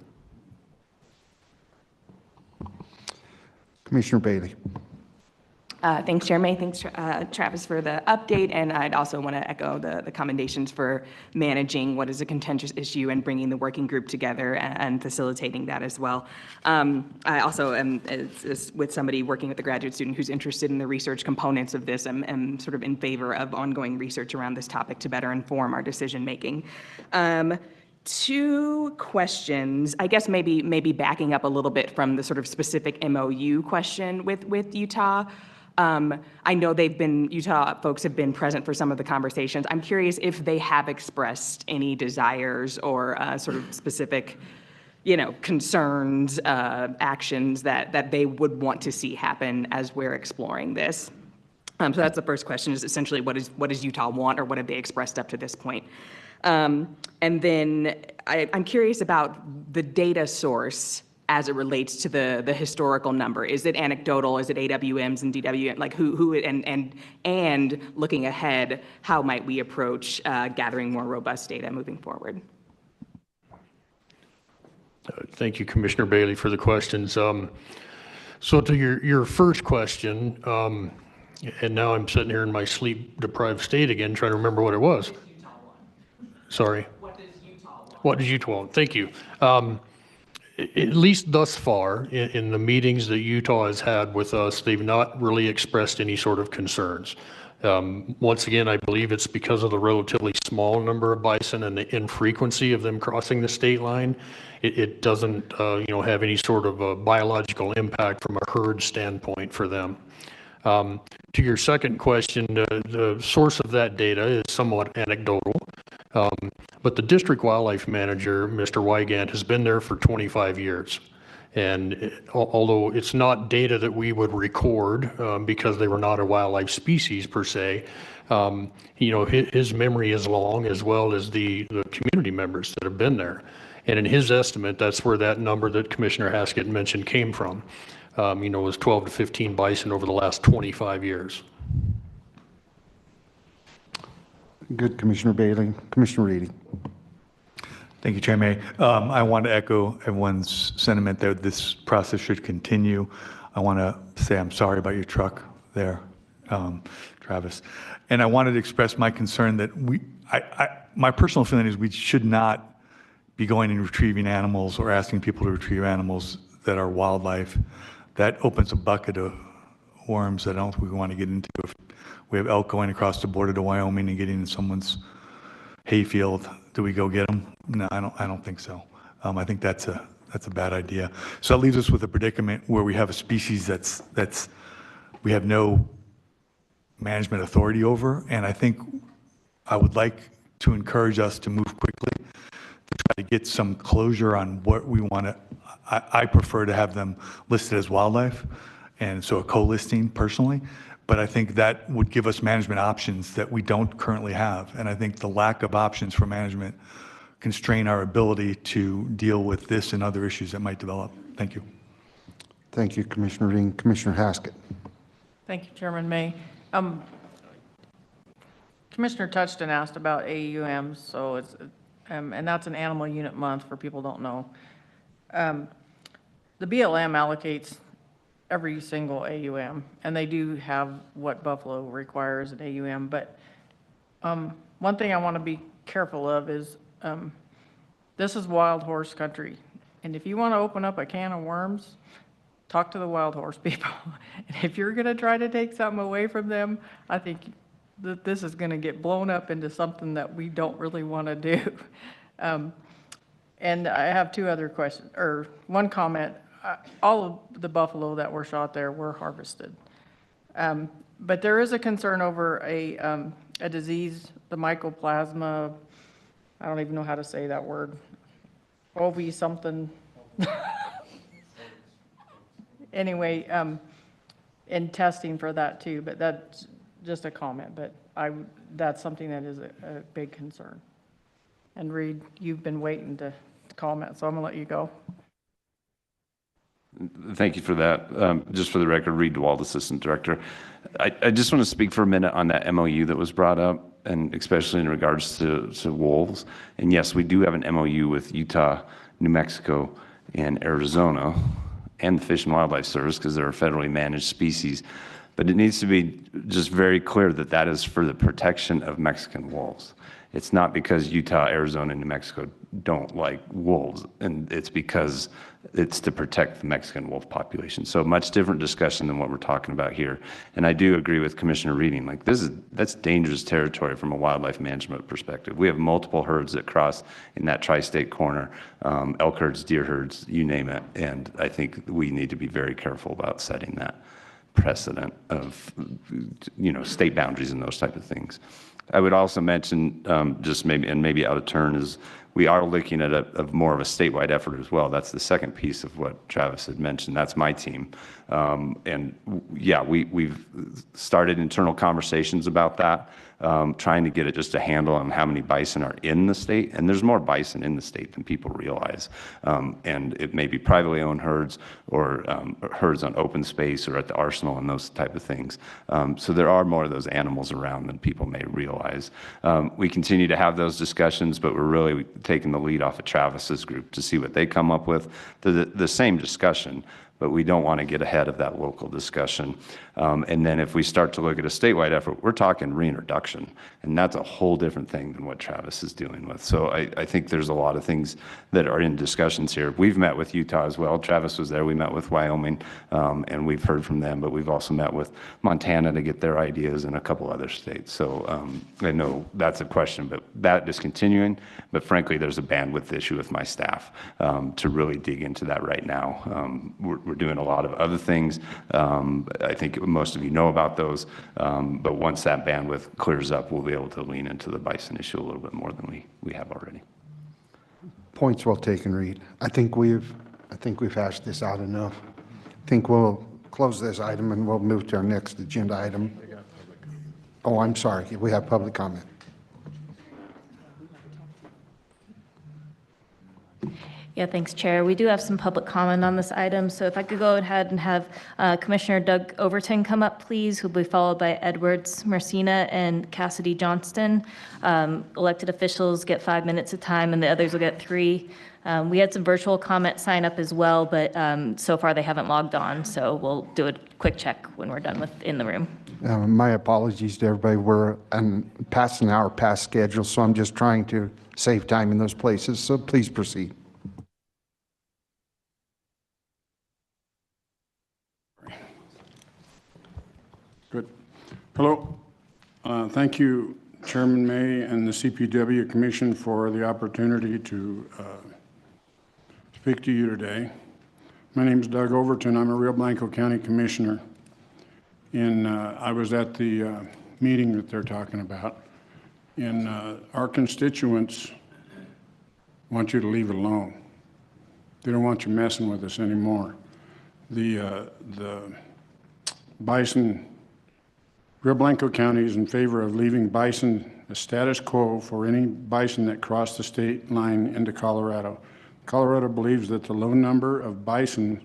Commissioner Bailey. Thanks, Chair May. Thanks, Travis, for the update. And I'd also want to echo the commendations for managing what is a contentious issue and bringing the working group together and facilitating that as well. I also am, with somebody working with a graduate student who's interested in the research components of this, am sort of in favor of ongoing research around this topic to better inform our decision making. 2 questions, I guess maybe backing up a little bit from the sort of specific MOU question with Utah. I know Utah folks have been present for some of the conversations. I'm curious if they have expressed any desires or sort of specific, you know, concerns, actions that they would want to see happen as we're exploring this. So that's the first question, is essentially what does Utah want, or what have they expressed up to this point? And then I'm curious about the data source as it relates to the historical number. Is it anecdotal? Is it AWMs and DWM? Like who and looking ahead, how might we approach gathering more robust data moving forward? Thank you, Commissioner Bailey, for the questions. So to your first question, and now I'm sitting here in my sleep-deprived state again, trying to remember what it was. Sorry. What does Utah want? Thank you. At least thus far, in the meetings that Utah has had with us, they've not really expressed any sort of concerns. Once again, I believe it's because of the relatively small number of bison and the infrequency of them crossing the state line. It doesn't, have any sort of a biological impact from a herd standpoint for them. To your second question, the source of that data is somewhat anecdotal. But the district wildlife manager, Mr. Wygant, has been there for 25 years. And although it's not data that we would record because they were not a wildlife species per se, his memory is long, as well as the community members that have been there. And in his estimate, that's where that number that Commissioner Haskett mentioned came from. It was 12 to 15 bison over the last 25 years. Good, Commissioner Bailey. Commissioner Reedy. Thank you, Chair May. I want to echo everyone's sentiment that this process should continue. I want to say I'm sorry about your truck there, Travis. And I wanted to express my concern that my personal feeling is we should not be going and retrieving animals or asking people to retrieve animals that are wildlife. That opens a bucket of worms that I don't think we want to get into. If we have elk going across the border to Wyoming and getting in someone's hayfield, do we go get them? No, I don't think so. I think that's a bad idea. So that leaves us with a predicament where we have a species that's we have no management authority over, and I think I would like to encourage us to move quickly to try try to get some closure on what we want to, I prefer to have them listed as wildlife, and so a co-listing personally. But I think that would give us management options that we don't currently have. And I think the lack of options for management constrain our ability to deal with this and other issues that might develop. Thank you. Thank you, Commissioner Dean. Commissioner Haskett. Thank you, Chairman May. Commissioner Touchton asked about AUMs, so it's, and that's an animal unit month for people who don't know. The BLM allocates every single AUM, and they do have what Buffalo requires an AUM, but one thing I want to be careful of is this is wild horse country, and if you want to open up a can of worms, talk to the wild horse people. And if you're going to try to take something away from them, I think that this is going to get blown up into something that we don't really want to do. And I have two other questions, or one comment. All of the buffalo that were shot there were harvested. But there is a concern over a disease, the mycoplasma, I don't even know how to say that word, OV something. Anyway, and testing for that too, but that's just a comment, but that's something that is a big concern. And Reed, you've been waiting to comment, so I'm gonna let you go. Thank you for that. Just for the record, Reed DeWald, Assistant Director. I just want to speak for a minute on that MOU that was brought up, and especially in regards to wolves. And yes, we do have an MOU with Utah, New Mexico, and Arizona, and the Fish and Wildlife Service, because they're a federally managed species. But it needs to be just very clear that that is for the protection of Mexican wolves. It's not because Utah, Arizona, and New Mexico don't like wolves, and it's because it's to protect the Mexican wolf population. So much different discussion than what we're talking about here. And I do agree with Commissioner Reading, like that's dangerous territory from a wildlife management perspective. We have multiple herds that cross in that tri-state corner, elk herds, deer herds, you name it. And I think we need to be very careful about setting that precedent of, state boundaries and those type of things. I would also mention, just maybe out of turn, is we are looking at a more of a statewide effort as well. That's the second piece of what Travis had mentioned. That's my team. And yeah, we've started internal conversations about that, trying to get it just a handle on how many bison are in the state. And there's more bison in the state than people realize. And it may be privately owned herds or herds on open space or at the arsenal and those type of things. So there are more of those animals around than people may realize. We continue to have those discussions, but we're really taking the lead off of Travis's group to see what they come up with. The same discussion, but we don't want to get ahead of that local discussion. And then if we start to look at a statewide effort, we're talking reintroduction, and that's a whole different thing than what Travis is dealing with. So I think there's a lot of things that are in discussions here. We've met with Utah as well. Travis was there. We met with Wyoming, and we've heard from them, but we've also met with Montana to get their ideas and a couple other states. So I know that's a question, but that is continuing. But frankly, there's a bandwidth issue with my staff to really dig into that right now. We're doing a lot of other things. I think most of you know about those, but once that bandwidth clears up, we'll be able to lean into the bison issue a little bit more than we have already. Points well taken, Reed. I think we've hashed this out enough. I think we'll close this item and we'll move to our next agenda item. Oh, I'm sorry. We have public comment. Yeah, thanks, Chair. We do have some public comment on this item, so if I could go ahead and have Commissioner Doug Overton come up, please, who'll be followed by Edwards Mercina and Cassidy Johnston. Elected officials get 5 minutes of time, and the others will get 3. We had some virtual comment sign up as well, but so far they haven't logged on, so we'll do a quick check when we're done with in the room. My apologies to everybody. We're past an hour past schedule, so I'm just trying to save time in those places, so please proceed. Good. Hello. Thank you, Chairman May and the CPW Commission for the opportunity to speak to you today. My name is Doug Overton. I'm a Rio Blanco County Commissioner. And I was at the meeting that they're talking about. And our constituents want you to leave it alone. They don't want you messing with us anymore. The bison, Rio Blanco County is in favor of leaving bison the status quo for any bison that cross the state line into Colorado. Colorado believes that the low number of bison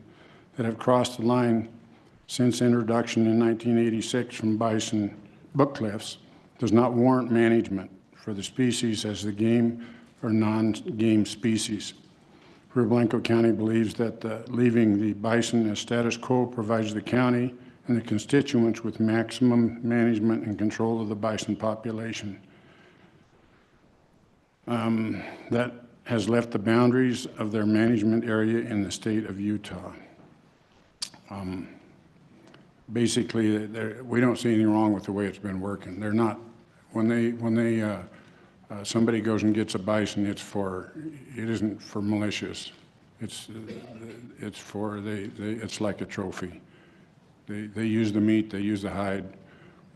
that have crossed the line since introduction in 1986 from bison book cliffs does not warrant management for the species as the game or non-game species. Rio Blanco County believes that leaving the bison as status quo provides the county and the constituents with maximum management and control of the bison population. That has left the boundaries of their management area in the state of Utah. Basically, we don't see anything wrong with the way it's been working. They're not, when somebody goes and gets a bison, it isn't for malicious. It's like a trophy. They use the meat, they use the hide,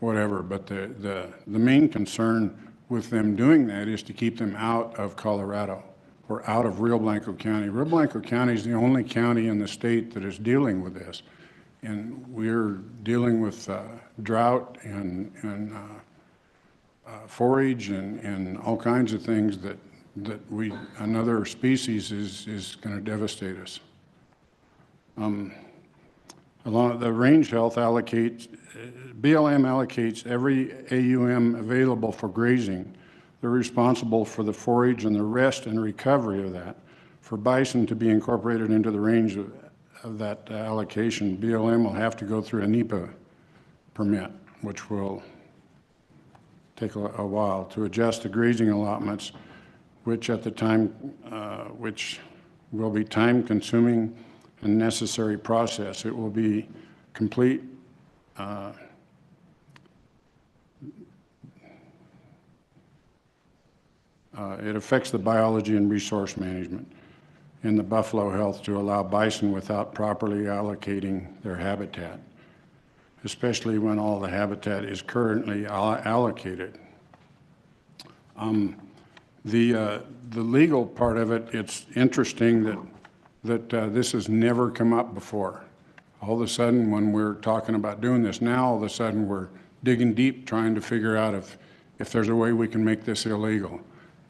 whatever. But the main concern with them doing that is to keep them out of Colorado or out of Rio Blanco County. Rio Blanco County is the only county in the state that is dealing with this. And we're dealing with drought and forage and all kinds of things that another species is going to devastate us. Along the range health allocates, BLM allocates every AUM available for grazing. They're responsible for the forage and the rest and recovery of that. For bison to be incorporated into the range of that allocation, BLM will have to go through a NEPA permit, which will take a while to adjust the grazing allotments, which at the time, which will be time-consuming and necessary process. It will be complete. It affects the biology and resource management in the buffalo health to allow bison without properly allocating their habitat, especially when all the habitat is currently allocated. The legal part of it, it's interesting that this has never come up before. All of a sudden, when we're talking about doing this now, all of a sudden we're digging deep trying to figure out if there's a way we can make this illegal.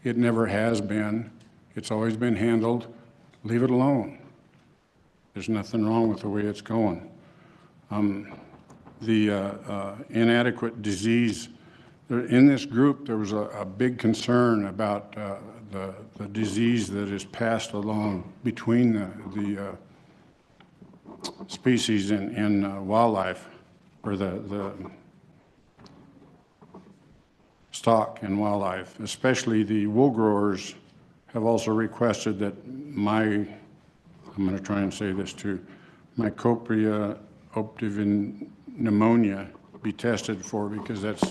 It never has been. It's always been handled. Leave it alone. There's nothing wrong with the way it's going. The inadequate disease, in this group, there was a big concern about the disease that is passed along between the species in wildlife, or the stock in wildlife, especially the wool growers have also requested that I'm going to try and say this too, Mycopria optivin be tested for, because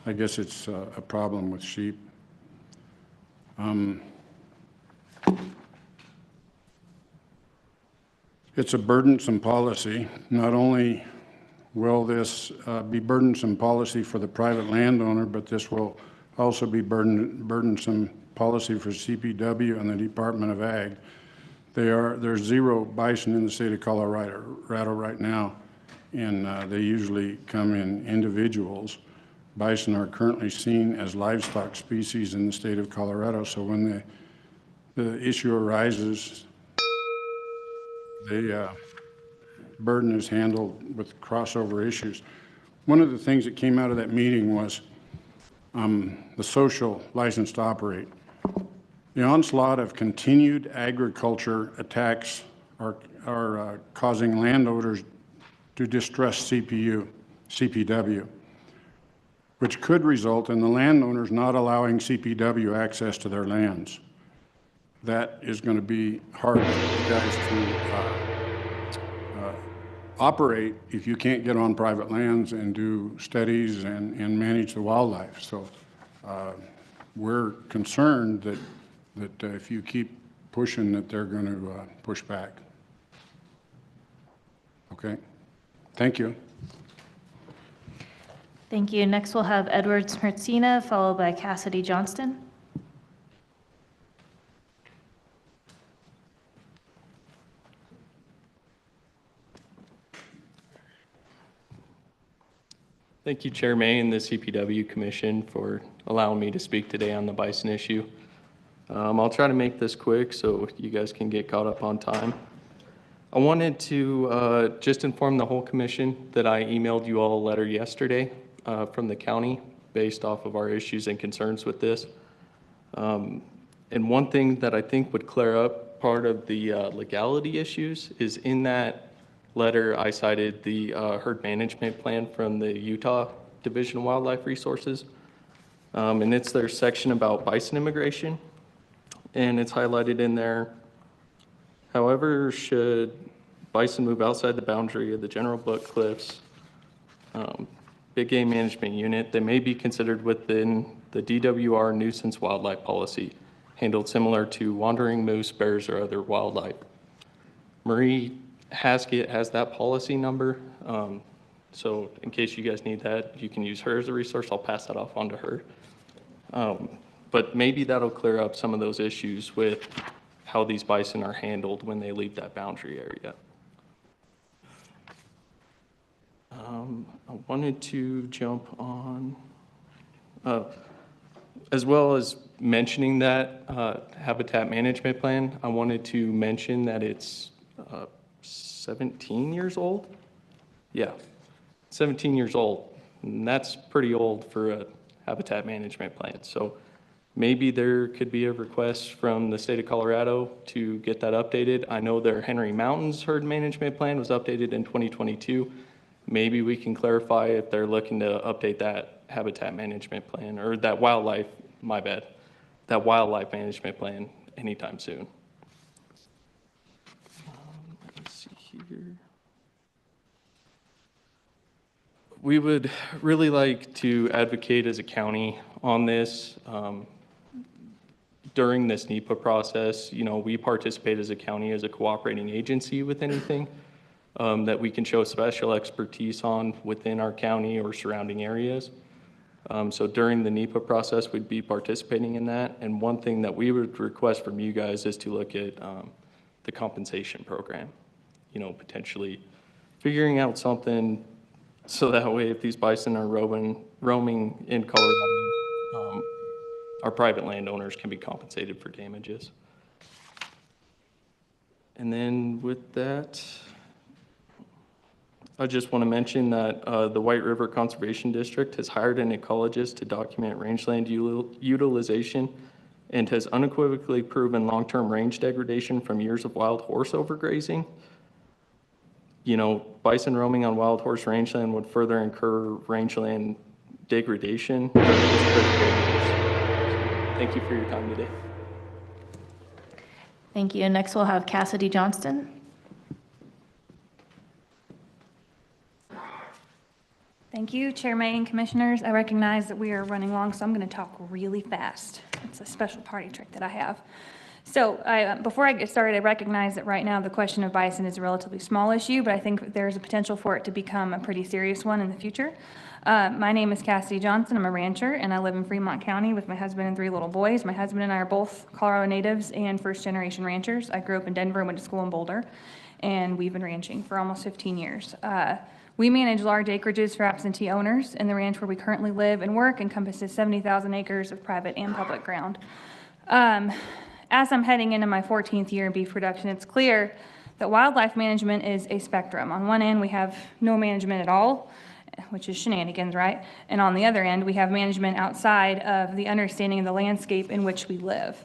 I guess it's a problem with sheep. It's a burdensome policy. Not only will this be burdensome policy for the private landowner, but this will also be burdensome policy for CPW and the Department of Ag. There's zero bison in the state of Colorado right now, and they usually come in individuals. Bison are currently seen as livestock species in the state of Colorado, so when the issue arises, the burden is handled with crossover issues. One of the things that came out of that meeting was the social license to operate. The onslaught of continued agriculture attacks are causing landowners to distrust CPW, which could result in the landowners not allowing CPW access to their lands. That is going to be hard for you guys to operate if you can't get on private lands and do studies and manage the wildlife. So we're concerned that if you keep pushing, that they're going to push back. Okay, thank you. Thank you. Next, we'll have Edward Smirtsina, followed by Cassidy Johnston. Thank you, Chair May and the CPW Commission for allowing me to speak today on the bison issue. I'll try to make this quick so you guys can get caught up on time. I wanted to just inform the whole commission that I emailed you all a letter yesterday from the county based off of our issues and concerns with this. And one thing that I think would clear up part of the legality issues is in that letter, I cited the herd management plan from the Utah Division of Wildlife Resources. And it's their section about bison immigration. And it's highlighted in there. However, should bison move outside the boundary of the general Book Cliffs Big Game Management Unit, they may be considered within the DWR nuisance wildlife policy, handled similar to wandering moose, bears, or other wildlife. Marie Haskett has that policy number. So in case you guys need that, you can use her as a resource. I'll pass that off onto her. But maybe that'll clear up some of those issues with how these bison are handled when they leave that boundary area. I wanted to jump on, as well as mentioning that habitat management plan, I wanted to mention that it's 17 years old. Yeah, 17 years old. And that's pretty old for a habitat management plan. So maybe there could be a request from the state of Colorado to get that updated. I know their Henry Mountains herd management plan was updated in 2022. Maybe we can clarify if they're looking to update that habitat management plan or that wildlife, my bad, that wildlife management plan anytime soon. Let's see here. We would really like to advocate as a county on this. During this NEPA process, you know, we participate as a county as a cooperating agency with anything that we can show special expertise on within our county or surrounding areas. So during the NEPA process, we'd be participating in that. And one thing that we would request from you guys is to look at the compensation program, you know, potentially figuring out something so that way if these bison are roaming in Colorado, our private landowners can be compensated for damages. And then with that, I just want to mention that the White River Conservation District has hired an ecologist to document rangeland utilization and has unequivocally proven long-term range degradation from years of wild horse overgrazing. You know, bison roaming on wild horse rangeland would further incur rangeland degradation. Thank you for your time today. Thank you. And next we'll have Cassidy Johnston. Thank you, Chair May and Commissioners. I recognize that we are running long, so I'm going to talk really fast. It's a special party trick that I have. So before I get started, I recognize that right now the question of bison is a relatively small issue, but I think there's a potential for it to become a pretty serious one in the future. My name is Cassidy Johnson. I'm a rancher, and I live in Fremont County with my husband and 3 little boys. My husband and I are both Colorado natives and first-generation ranchers. I grew up in Denver and went to school in Boulder, and we've been ranching for almost 15 years. We manage large acreages for absentee owners, and the ranch where we currently live and work encompasses 70,000 acres of private and public ground. As I'm heading into my 14th year in beef production, it's clear that wildlife management is a spectrum. On one end, we have no management at all, which is shenanigans, right? And on the other end, we have management outside of the understanding of the landscape in which we live.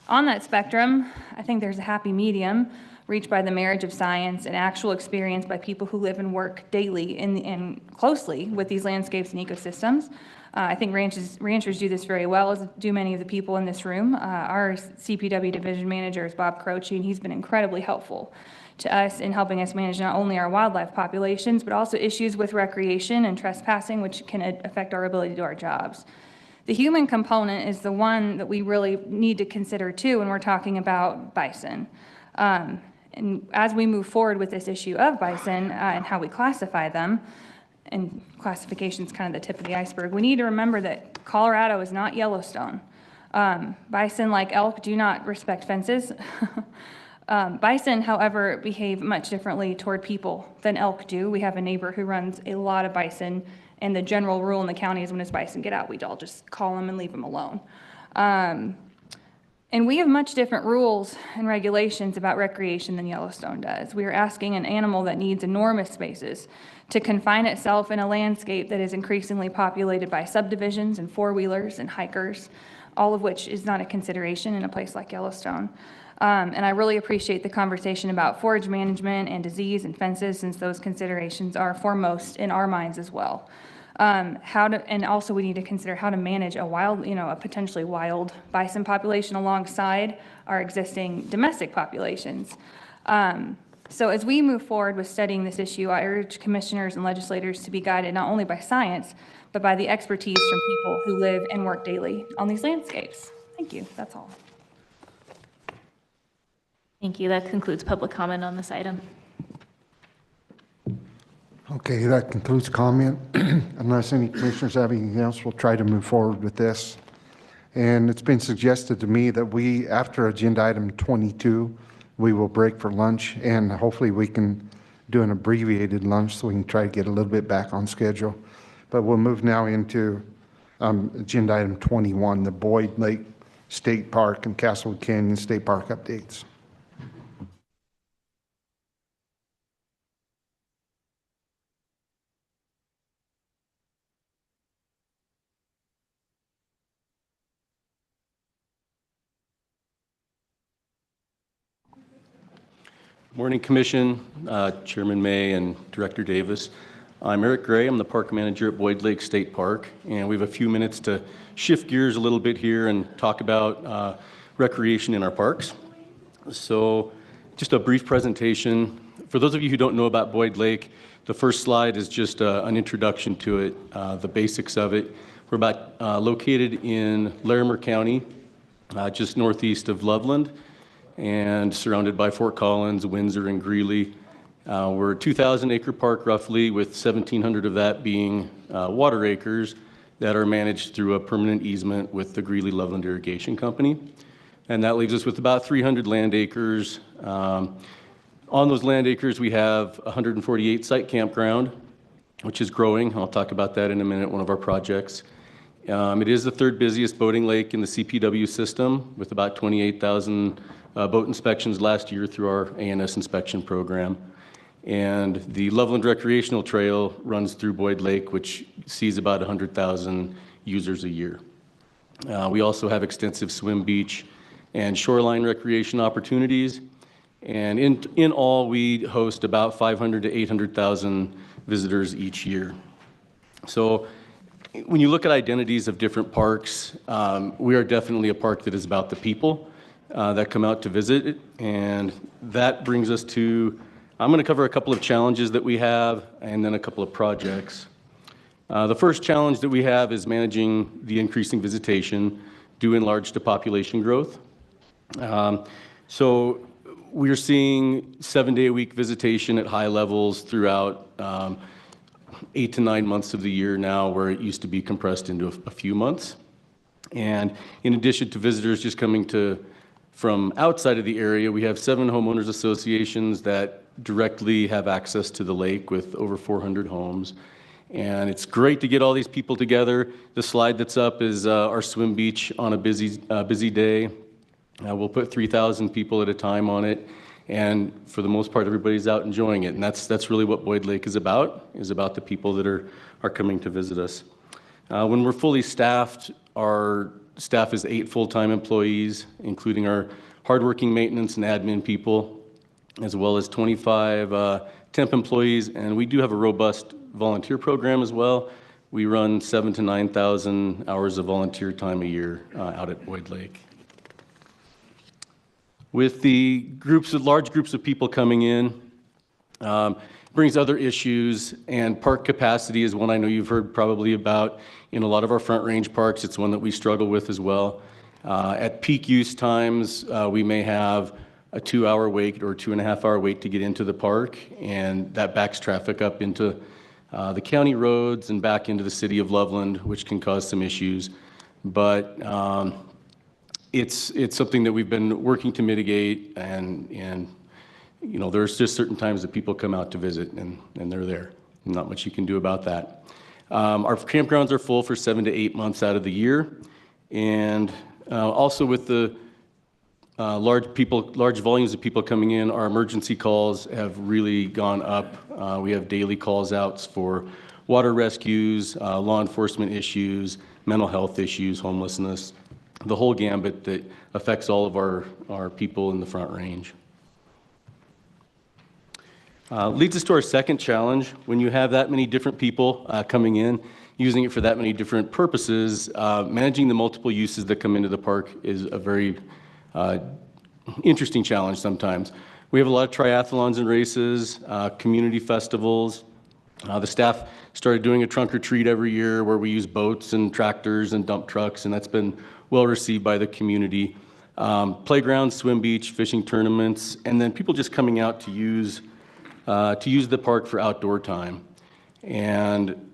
On that spectrum, I think there's a happy medium reached by the marriage of science and actual experience by people who live and work daily and closely with these landscapes and ecosystems. I think ranchers do this very well, as do many of the people in this room. Our CPW division manager is Bob Croce, and he's been incredibly helpful to us in helping us manage not only our wildlife populations, but also issues with recreation and trespassing, which can affect our ability to do our jobs. The human component is the one that we really need to consider too when we're talking about bison. And as we move forward with this issue of bison and how we classify them, and classification is kind of the tip of the iceberg, we need to remember that Colorado is not Yellowstone. Bison, like elk, do not respect fences. Bison, however, behave much differently toward people than elk do. We have a neighbor who runs a lot of bison And the general rule in the county is when it's bison get out, we all just call them and leave them alone. And we have much different rules and regulations about recreation than Yellowstone does. We are asking an animal that needs enormous spaces to confine itself in a landscape that is increasingly populated by subdivisions and four-wheelers and hikers, all of which is not a consideration in a place like Yellowstone. And I really appreciate the conversation about forage management and disease and fences, since those considerations are foremost in our minds as well. And also we need to consider how to manage a wild, a potentially wild bison population alongside our existing domestic populations. So as we move forward with studying this issue, I urge commissioners and legislators to be guided not only by science, but by the expertise from people who live and work daily on these landscapes. Thank you, that's all. Thank you. That concludes public comment on this item. Okay, that concludes comment. Unless any commissioners have anything else, we'll try to move forward with this. And it's been suggested to me that we, after agenda item 22, we will break for lunch, and hopefully we can do an abbreviated lunch so we can try to get a little bit back on schedule. But we'll move now into agenda item 21, the Boyd Lake State Park and Castlewood Canyon State Park updates. Morning, Commission, Chairman May and Director Davis. I'm Eric Gray. I'm the Park Manager at Boyd Lake State Park, and we have a few minutes to shift gears a little bit here and talk about recreation in our parks. So just a brief presentation. For those of you who don't know about Boyd Lake, the first slide is just an introduction to it, the basics of it. We're located in Larimer County, just northeast of Loveland, and surrounded by Fort Collins, Windsor, and Greeley. We're a 2,000-acre park roughly, with 1,700 of that being water acres that are managed through a permanent easement with the Greeley Loveland Irrigation Company. And that leaves us with about 300 land acres. On those land acres, we have 148 site campground, which is growing. I'll talk about that in a minute, one of our projects. It is the third busiest boating lake in the CPW system, with about 28,000 boat inspections last year through our ANS inspection program. And the Loveland Recreational Trail runs through Boyd Lake, which sees about 100,000 users a year. We also have extensive swim, beach, and shoreline recreation opportunities. And in all, we host about 500 to 800,000 visitors each year. So when you look at identities of different parks, we are definitely a park that is about the people that come out to visit. And that brings us to, I'm going to cover a couple of challenges that we have and then a couple of projects. The first challenge that we have is managing the increasing visitation due in large to population growth. So we're seeing 7-day-a-week visitation at high levels throughout 8 to 9 months of the year now, where it used to be compressed into a few months. And in addition to visitors just coming from outside of the area, we have 7 homeowners associations that directly have access to the lake with over 400 homes. And it's great to get all these people together. The slide that's up is our swim beach on a busy day. We'll put 3,000 people at a time on it. And for the most part, everybody's out enjoying it. And that's really what Boyd Lake is about the people that are coming to visit us. When we're fully staffed, our staff is 8 full-time employees, including our hardworking maintenance and admin people, as well as 25 temp employees. And we do have a robust volunteer program as well. We run 7,000 to 9,000 hours of volunteer time a year out at Boyd Lake. With the large groups of people coming in, brings other issues, and park capacity is one I know you've heard probably about in a lot of our Front Range parks. It's one that we struggle with as well. At peak use times, we may have a 2-hour wait or 2.5-hour wait to get into the park, and that backs traffic up into the county roads and back into the city of Loveland, which can cause some issues. But it's something that we've been working to mitigate, and there's just certain times that people come out to visit, and they're there. Not much you can do about that. Our campgrounds are full for 7 to 8 months out of the year. And also with the large volumes of people coming in, our emergency calls have really gone up. We have daily calls outs for water rescues, law enforcement issues, mental health issues, homelessness, the whole gambit that affects all of our people in the Front Range. Leads us to our second challenge. When you have that many different people coming in, using it for that many different purposes, managing the multiple uses that come into the park is a very interesting challenge sometimes. We have a lot of triathlons and races, community festivals. The staff started doing a trunk or treat every year where we use boats and tractors and dump trucks, and that's been well received by the community. Playgrounds, swim beach, fishing tournaments, and then people just coming out to use the park for outdoor time. And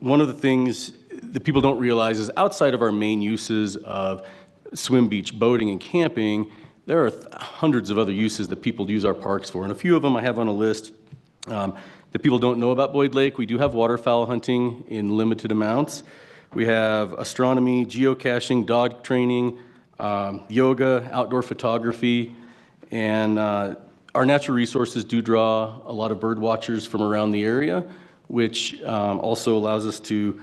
one of the things that people don't realize is outside of our main uses of swim beach, boating, and camping, there are hundreds of other uses that people use our parks for. And a few of them I have on a list that people don't know about Boyd Lake. We do have waterfowl hunting in limited amounts. We have astronomy, geocaching, dog training, yoga, outdoor photography, and our natural resources do draw a lot of bird watchers from around the area, which also allows us to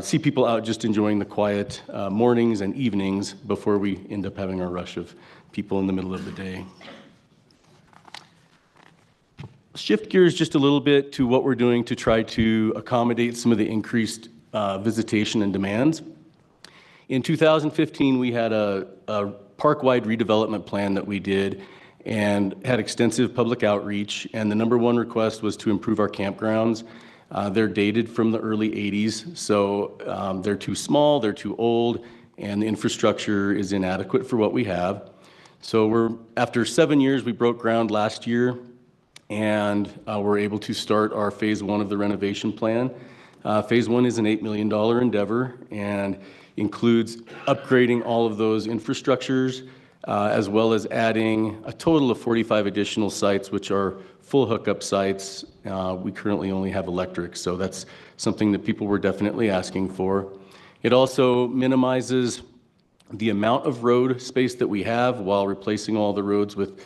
see people out just enjoying the quiet mornings and evenings before we end up having our rush of people in the middle of the day. Shift gears just a little bit to what we're doing to try to accommodate some of the increased visitation and demands. In 2015, we had a park-wide redevelopment plan that we did and had extensive public outreach, and the number one request was to improve our campgrounds. They're dated from the early 80s, so they're too small, they're too old, and the infrastructure is inadequate for what we have. So after 7 years, we broke ground last year, and we're able to start our phase one of the renovation plan. Phase one is an $8 million endeavor and includes upgrading all of those infrastructures, as well as adding a total of 45 additional sites, which are full hookup sites. We currently only have electric, so that's something that people were definitely asking for. It also minimizes the amount of road space that we have while replacing all the roads with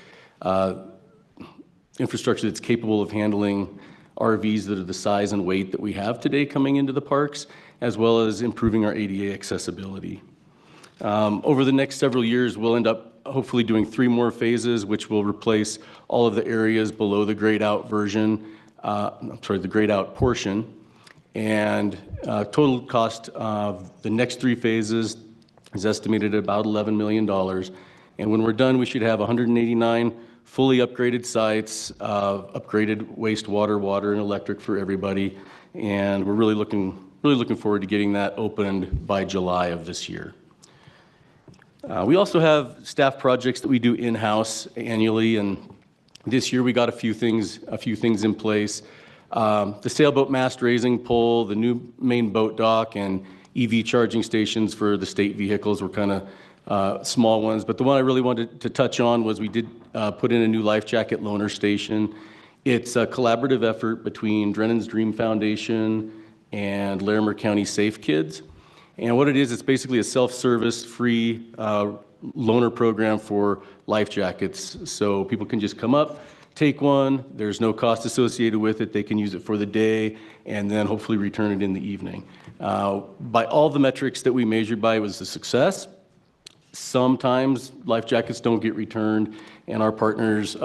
infrastructure that's capable of handling RVs that are the size and weight that we have today coming into the parks, as well as improving our ADA accessibility. Over the next several years, we'll end up hopefully doing 3 more phases, which will replace all of the areas below the grayed out version, the grayed out portion. And total cost of the next 3 phases is estimated at about $11 million. And when we're done, we should have 189 fully upgraded sites, upgraded wastewater, water, and electric for everybody. And we're really looking forward to getting that opened by July of this year. We also have staff projects that we do in-house annually, and this year we got a few things in place. The sailboat mast raising pole, the new main boat dock, and EV charging stations for the state vehicles were kind of small ones. But the one I really wanted to touch on was we did put in a new life jacket loaner station. It's a collaborative effort between Drennan's Dream Foundation and Larimer County Safe Kids. And what it is, it's basically a self-service, free loaner program for life jackets. So people can just come up, take one, there's no cost associated with it, they can use it for the day, and then hopefully return it in the evening. By all the metrics that we measured by, it was a success. Sometimes life jackets don't get returned, and our partners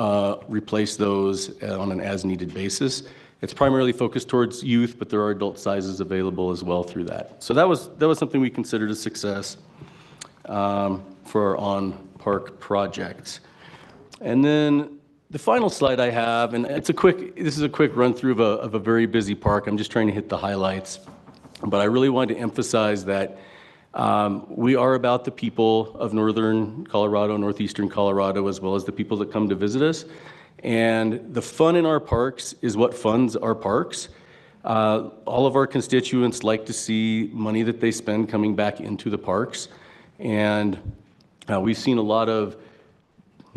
replace those on an as-needed basis. It's primarily focused towards youth, but there are adult sizes available as well through that. So that was something we considered a success for our on-park projects. And then the final slide I have, and this is a quick run through of a very busy park. I'm just trying to hit the highlights, but I really wanted to emphasize that we are about the people of northern Colorado, northeastern Colorado, as well as the people that come to visit us. And the fun in our parks is what funds our parks. All of our constituents like to see money that they spend coming back into the parks. And we've seen a lot of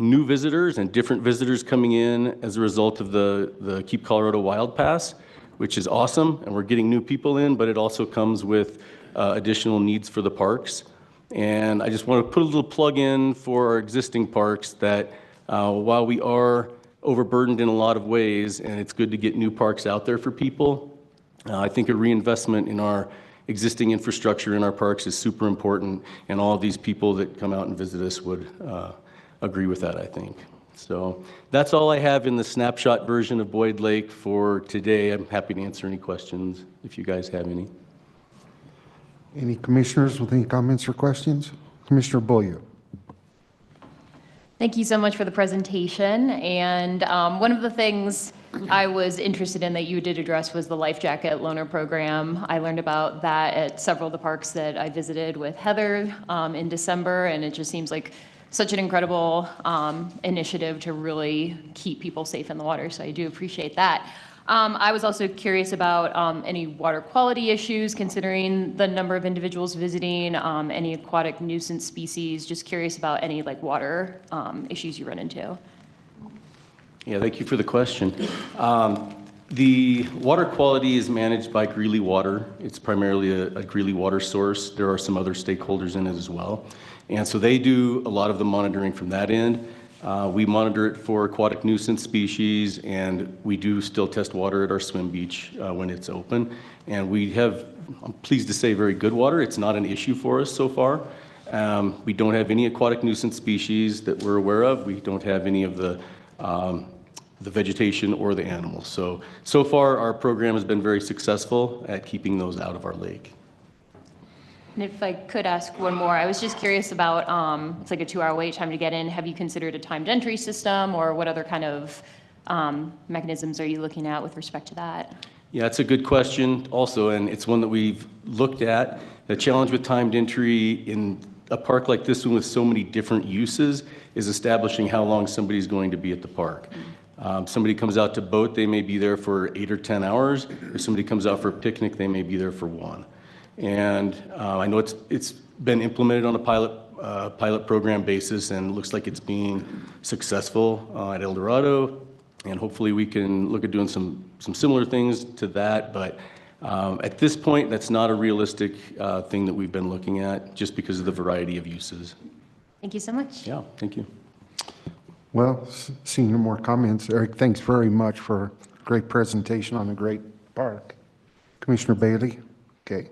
new visitors and different visitors coming in as a result of the Keep Colorado Wild Pass, which is awesome, and we're getting new people in, but it also comes with additional needs for the parks. And I just want to put a little plug in for our existing parks that while we are overburdened in a lot of ways, and it's good to get new parks out there for people, I think a reinvestment in our existing infrastructure in our parks is super important, and all of these people that come out and visit us would agree with that, I think. So that's all I have in the snapshot version of Boyd Lake for today. I'm happy to answer any questions if you guys have any. Any commissioners with any comments or questions? Commissioner Beaulieu. Thank you so much for the presentation. And one of the things I was interested in that you did address was the life jacket loaner program. I learned about that at several of the parks that I visited with Heather in December, and it just seems like such an incredible initiative to really keep people safe in the water. So I do appreciate that. I was also curious about any water quality issues, considering the number of individuals visiting, any aquatic nuisance species. Just curious about any like water issues you run into. Yeah, thank you for the question. The water quality is managed by Greeley Water. It's primarily a Greeley water source. There are some other stakeholders in it as well. And so they do a lot of the monitoring from that end. We monitor it for aquatic nuisance species, and we do still test water at our swim beach when it's open. And we have, I'm pleased to say, very good water. It's not an issue for us so far. We don't have any aquatic nuisance species that we're aware of. We don't have any of the vegetation or the animals. So far, our program has been very successful at keeping those out of our lake. And if I could ask one more, I was just curious about, it's like a 2-hour wait time to get in. Have you considered a timed entry system, or what other kind of mechanisms are you looking at with respect to that? Yeah, it's a good question also, and it's one that we've looked at. The challenge with timed entry in a park like this one with so many different uses is establishing how long somebody's going to be at the park. Somebody comes out to boat, they may be there for 8 or 10 hours. If somebody comes out for a picnic, they may be there for 1. And I know it's been implemented on a pilot program basis, and looks like it's being successful at El Dorado. And hopefully we can look at doing some similar things to that. But at this point, that's not a realistic thing that we've been looking at, just because of the variety of uses. Thank you so much. Yeah, thank you. Well, seeing no more comments, Eric, thanks very much for a great presentation on a great park. Commissioner Bailey? Okay.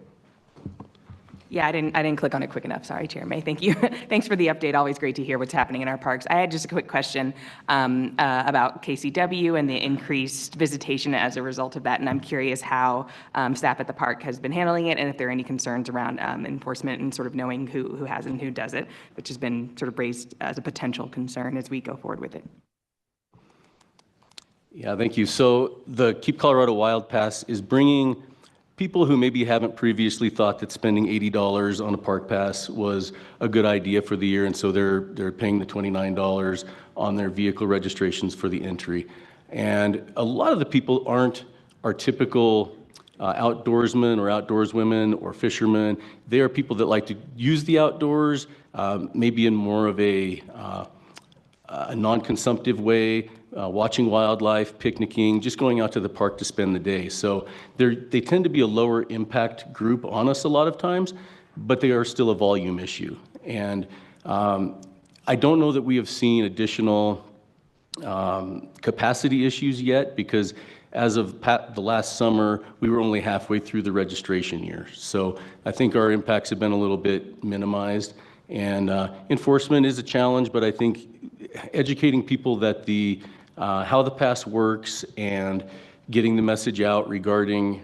Yeah, I didn't click on it quick enough. Sorry, Chair May. Thank you. Thanks for the update. Always great to hear what's happening in our parks. I had just a quick question about KCW and the increased visitation as a result of that. And I'm curious how staff at the park has been handling it, and if there are any concerns around enforcement and sort of knowing who has and who does it, which has been sort of raised as a potential concern as we go forward with it. Yeah, thank you. So the Keep Colorado Wild Pass is bringing people who maybe haven't previously thought that spending $80 on a park pass was a good idea for the year, and so they're paying the $29 on their vehicle registrations for the entry. And a lot of the people aren't our typical outdoorsmen or outdoorswomen or fishermen. They are people that like to use the outdoors, maybe in more of a non-consumptive way, watching wildlife, picnicking, just going out to the park to spend the day. So they tend to be a lower impact group on us a lot of times, but they are still a volume issue. And I don't know that we have seen additional capacity issues yet, because as of the last summer, we were only halfway through the registration year. So I think our impacts have been a little bit minimized. And enforcement is a challenge, but I think educating people that how the pass works and getting the message out regarding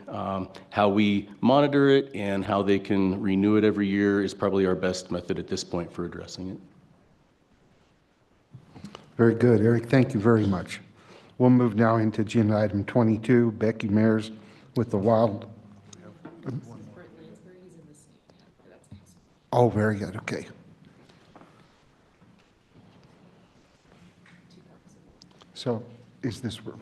how we monitor it and how they can renew it every year is probably our best method at this point for addressing it. Very good, Eric. Thank you very much. We'll move now into agenda item 22. Becky Mears with the Wild. Oh, very good. Okay. So is this room?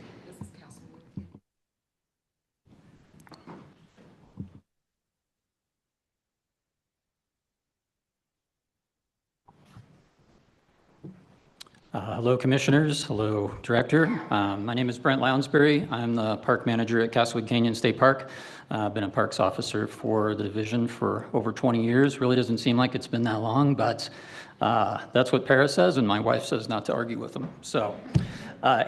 Hello, Commissioners. Hello, Director. My name is Brent Lounsbury. I'm the Park Manager at Castlewood Canyon State Park. I've been a Parks Officer for the division for over 20 years. Really doesn't seem like it's been that long, but that's what Paris says, and my wife says not to argue with them. So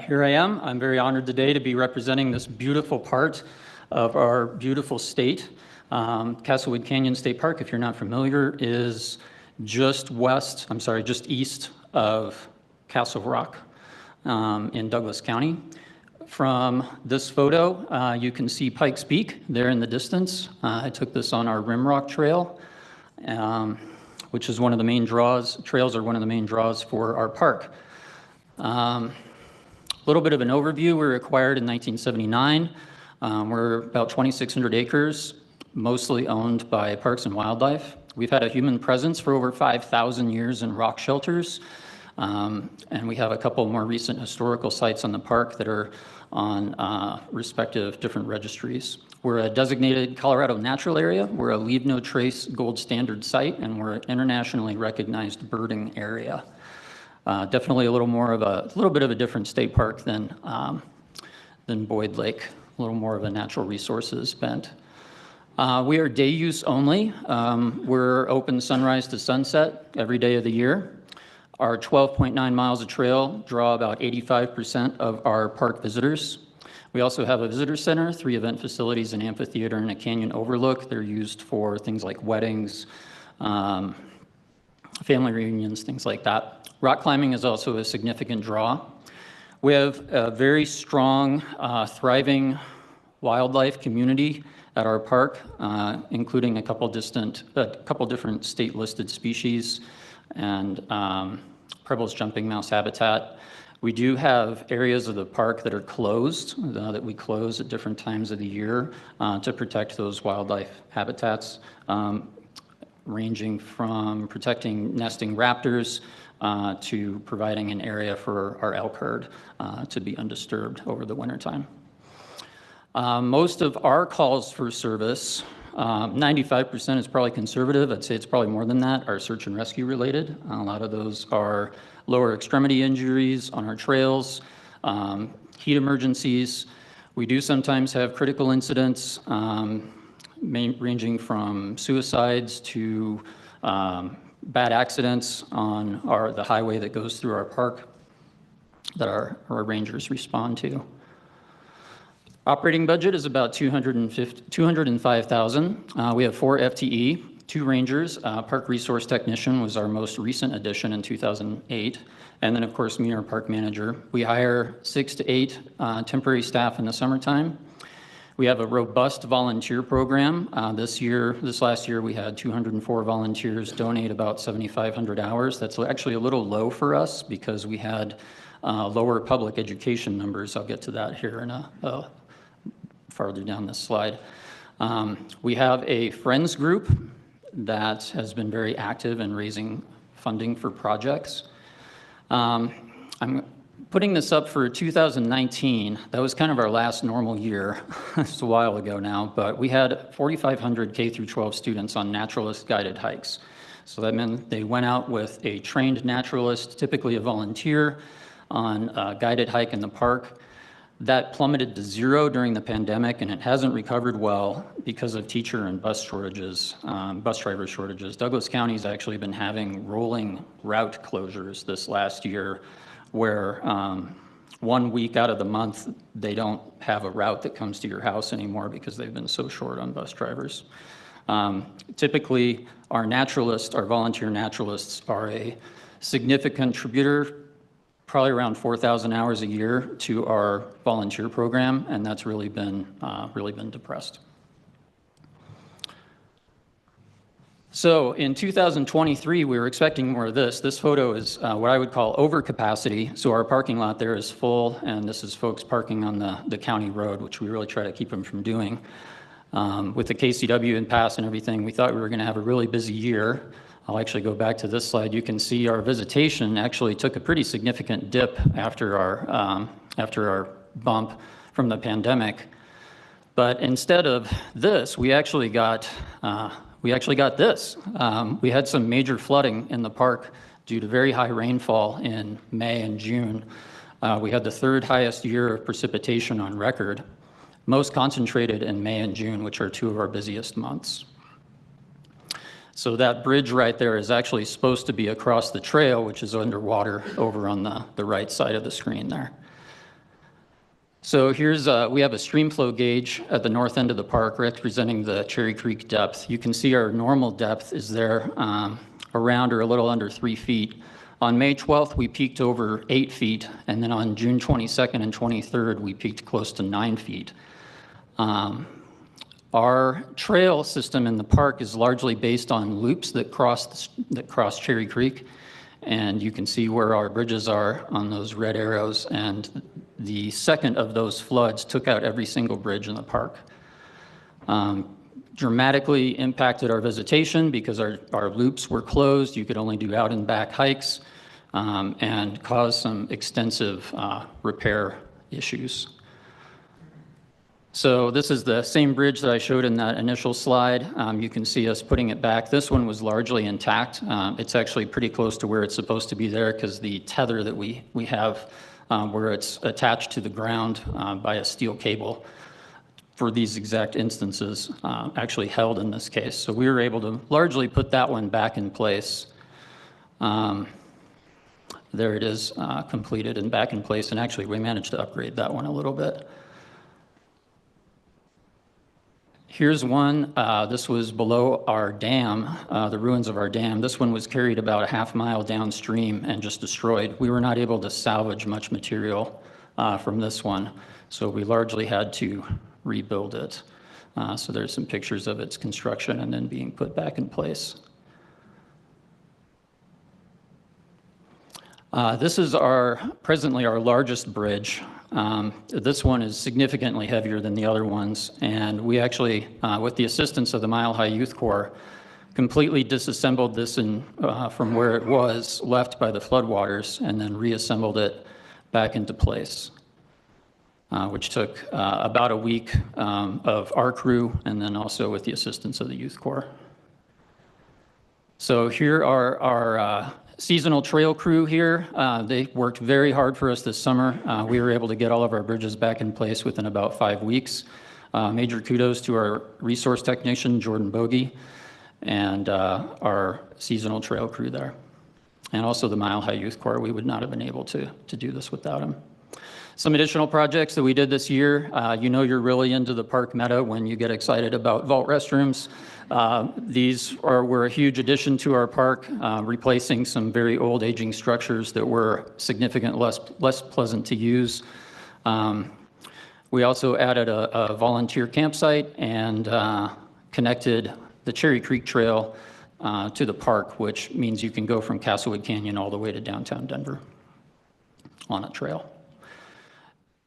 here I am. I'm very honored today to be representing this beautiful part of our beautiful state. Castlewood Canyon State Park, if you're not familiar, is just east of Castle Rock in Douglas County. From this photo, you can see Pikes Peak there in the distance. I took this on our Rimrock Trail, which is one of the main draws. Trails are one of the main draws for our park. A little bit of an overview. We were acquired in 1979. We're about 2,600 acres, mostly owned by Parks and Wildlife. We've had a human presence for over 5,000 years in rock shelters. And we have a couple more recent historical sites on the park that are on respective different registries. We're a designated Colorado natural area. We're a Leave No Trace Gold Standard site, and we're an internationally recognized birding area. Definitely a little bit of a different state park than Boyd Lake, a little more of a natural resources bent. We are day use only. We're open sunrise to sunset every day of the year. Our 12.9 miles of trail draw about 85% of our park visitors. We also have a visitor center, 3 event facilities, an amphitheater, and a canyon overlook. They're used for things like weddings, family reunions, things like that. Rock climbing is also a significant draw. We have a very strong, thriving wildlife community at our park, including a couple different state-listed species and Preble's jumping mouse habitat. We do have areas of the park that are closed, that we close at different times of the year to protect those wildlife habitats, ranging from protecting nesting raptors to providing an area for our elk herd to be undisturbed over the wintertime. Most of our calls for service, 95% is probably conservative. I'd say it's probably more than that, are search and rescue related. A lot of those are lower extremity injuries on our trails, heat emergencies. We do sometimes have critical incidents, ranging from suicides to bad accidents on the highway that goes through our park that our rangers respond to. Operating budget is about $205,000. We have 4 FTE, 2 rangers. Park resource technician was our most recent addition in 2008. And then, of course, me, our park manager. We hire 6 to 8 temporary staff in the summertime. We have a robust volunteer program. This last year, we had 204 volunteers donate about 7,500 hours. That's actually a little low for us because we had lower public education numbers. I'll get to that here in farther down this slide. We have a friends group that has been very active in raising funding for projects. I'm putting this up for 2019. That was kind of our last normal year. It's a while ago now, but we had 4,500 K through 12 students on naturalist guided hikes. So that meant they went out with a trained naturalist, typically a volunteer, on a guided hike in the park. That plummeted to 0 during the pandemic, and it hasn't recovered well because of teacher and bus shortages, bus driver shortages. Douglas County's actually been having rolling route closures this last year where 1 week out of the month, they don't have a route that comes to your house anymore because they've been so short on bus drivers. Typically, our volunteer naturalists are a significant contributor, probably around 4,000 hours a year to our volunteer program, and that's really been depressed. So in 2023, we were expecting more of this. This photo is what I would call overcapacity. So our parking lot there is full, and this is folks parking on the county road, which we really try to keep them from doing. With the KCW impasse and everything, we thought we were going to have a really busy year. I'll actually go back to this slide. You can see our visitation actually took a pretty significant dip after our bump from the pandemic. But instead of this, we actually got this. We had some major flooding in the park due to very high rainfall in May and June. We had the third highest year of precipitation on record, most concentrated in May and June, which are two of our busiest months. So that bridge right there is actually supposed to be across the trail, which is underwater over on the right side of the screen there. So here's, we have a stream flow gauge at the north end of the park representing the Cherry Creek depth. You can see our normal depth is there around or a little under 3 feet. On May 12th, we peaked over 8 feet, and then on June 22nd and 23rd, we peaked close to 9 feet. Our trail system in the park is largely based on loops that cross Cherry Creek, and you can see where our bridges are on those red arrows, and the second of those floods took out every single bridge in the park. Dramatically impacted our visitation because our loops were closed. You could only do out and back hikes, and caused some extensive repair issues. So this is the same bridge that I showed in that initial slide. You can see us putting it back. This one was largely intact. It's actually pretty close to where it's supposed to be there because the tether that we have where it's attached to the ground by a steel cable for these exact instances actually held in this case. So we were able to largely put that one back in place. There it is, completed and back in place. And actually we managed to upgrade that one a little bit. Here's one, this was below our dam, the ruins of our dam. This one was carried about a half-mile downstream and just destroyed. We were not able to salvage much material from this one, so we largely had to rebuild it. So there's some pictures of its construction and then being put back in place. This is presently our largest bridge. This one is significantly heavier than the other ones, and we actually, with the assistance of the Mile High Youth Corps, completely disassembled this from where it was left by the floodwaters and then reassembled it back into place, which took about a week of our crew and then also with the assistance of the Youth Corps. So here are our seasonal trail crew here. They worked very hard for us this summer. We were able to get all of our bridges back in place within about 5 weeks. Major kudos to our resource technician, Jordan Bogie, and our seasonal trail crew there. And also the Mile High Youth Corps. We would not have been able to do this without them. Some additional projects that we did this year. You know you're really into the park meta when you get excited about vault restrooms. These were a huge addition to our park, replacing some very old aging structures that were significantly less pleasant to use. We also added a volunteer campsite and connected the Cherry Creek Trail to the park, which means you can go from Castlewood Canyon all the way to downtown Denver on a trail.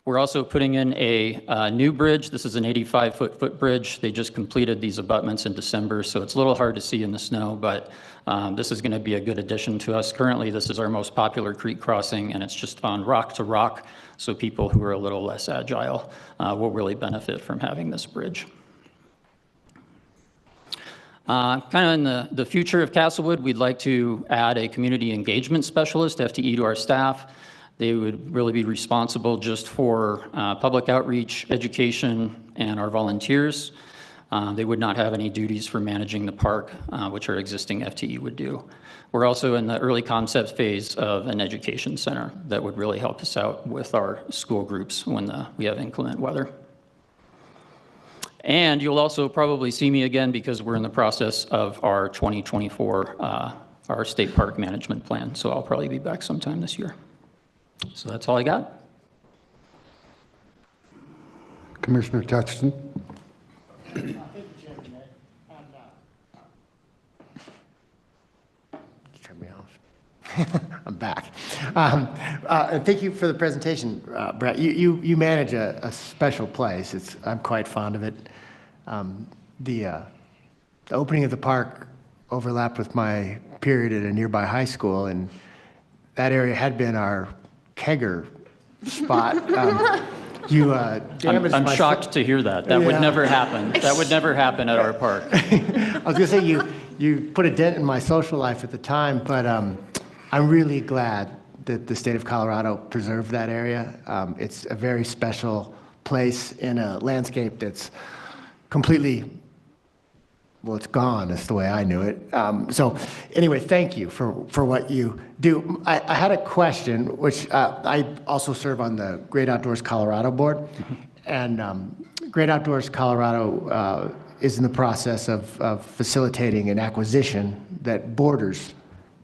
We're also putting in a new bridge. This is an 85-foot footbridge. They just completed these abutments in December, so it's a little hard to see in the snow, but this is going to be a good addition to us. Currently, this is our most popular creek crossing, and it's just on rock to rock, so people who are a little less agile will really benefit from having this bridge. Kind of in the future of Castlewood, we'd like to add a community engagement specialist, FTE, to our staff. They would really be responsible just for public outreach, education, and our volunteers. They would not have any duties for managing the park, which our existing FTE would do. We're also in the early concept phase of an education center that would really help us out with our school groups when we have inclement weather. And you'll also probably see me again because we're in the process of our 2024, our state park management plan. So I'll probably be back sometime this year. So that's all I got. Commissioner Touchton. Turn me off. I'm back. Thank you for the presentation, Brett. You manage a special place. I'm quite fond of it. The opening of the park overlapped with my period at a nearby high school, and that area had been our kegger spot. I'm shocked to hear that. That would never happen. That would never happen at our park. I was going to say you put a dent in my social life at the time, but I'm really glad that the state of Colorado preserved that area. It's a very special place in a landscape that's completely, well, it's gone. That's the way I knew it. So anyway, thank you for what you do. I had a question, which I also serve on the Great Outdoors Colorado board. And Great Outdoors Colorado is in the process of facilitating an acquisition that borders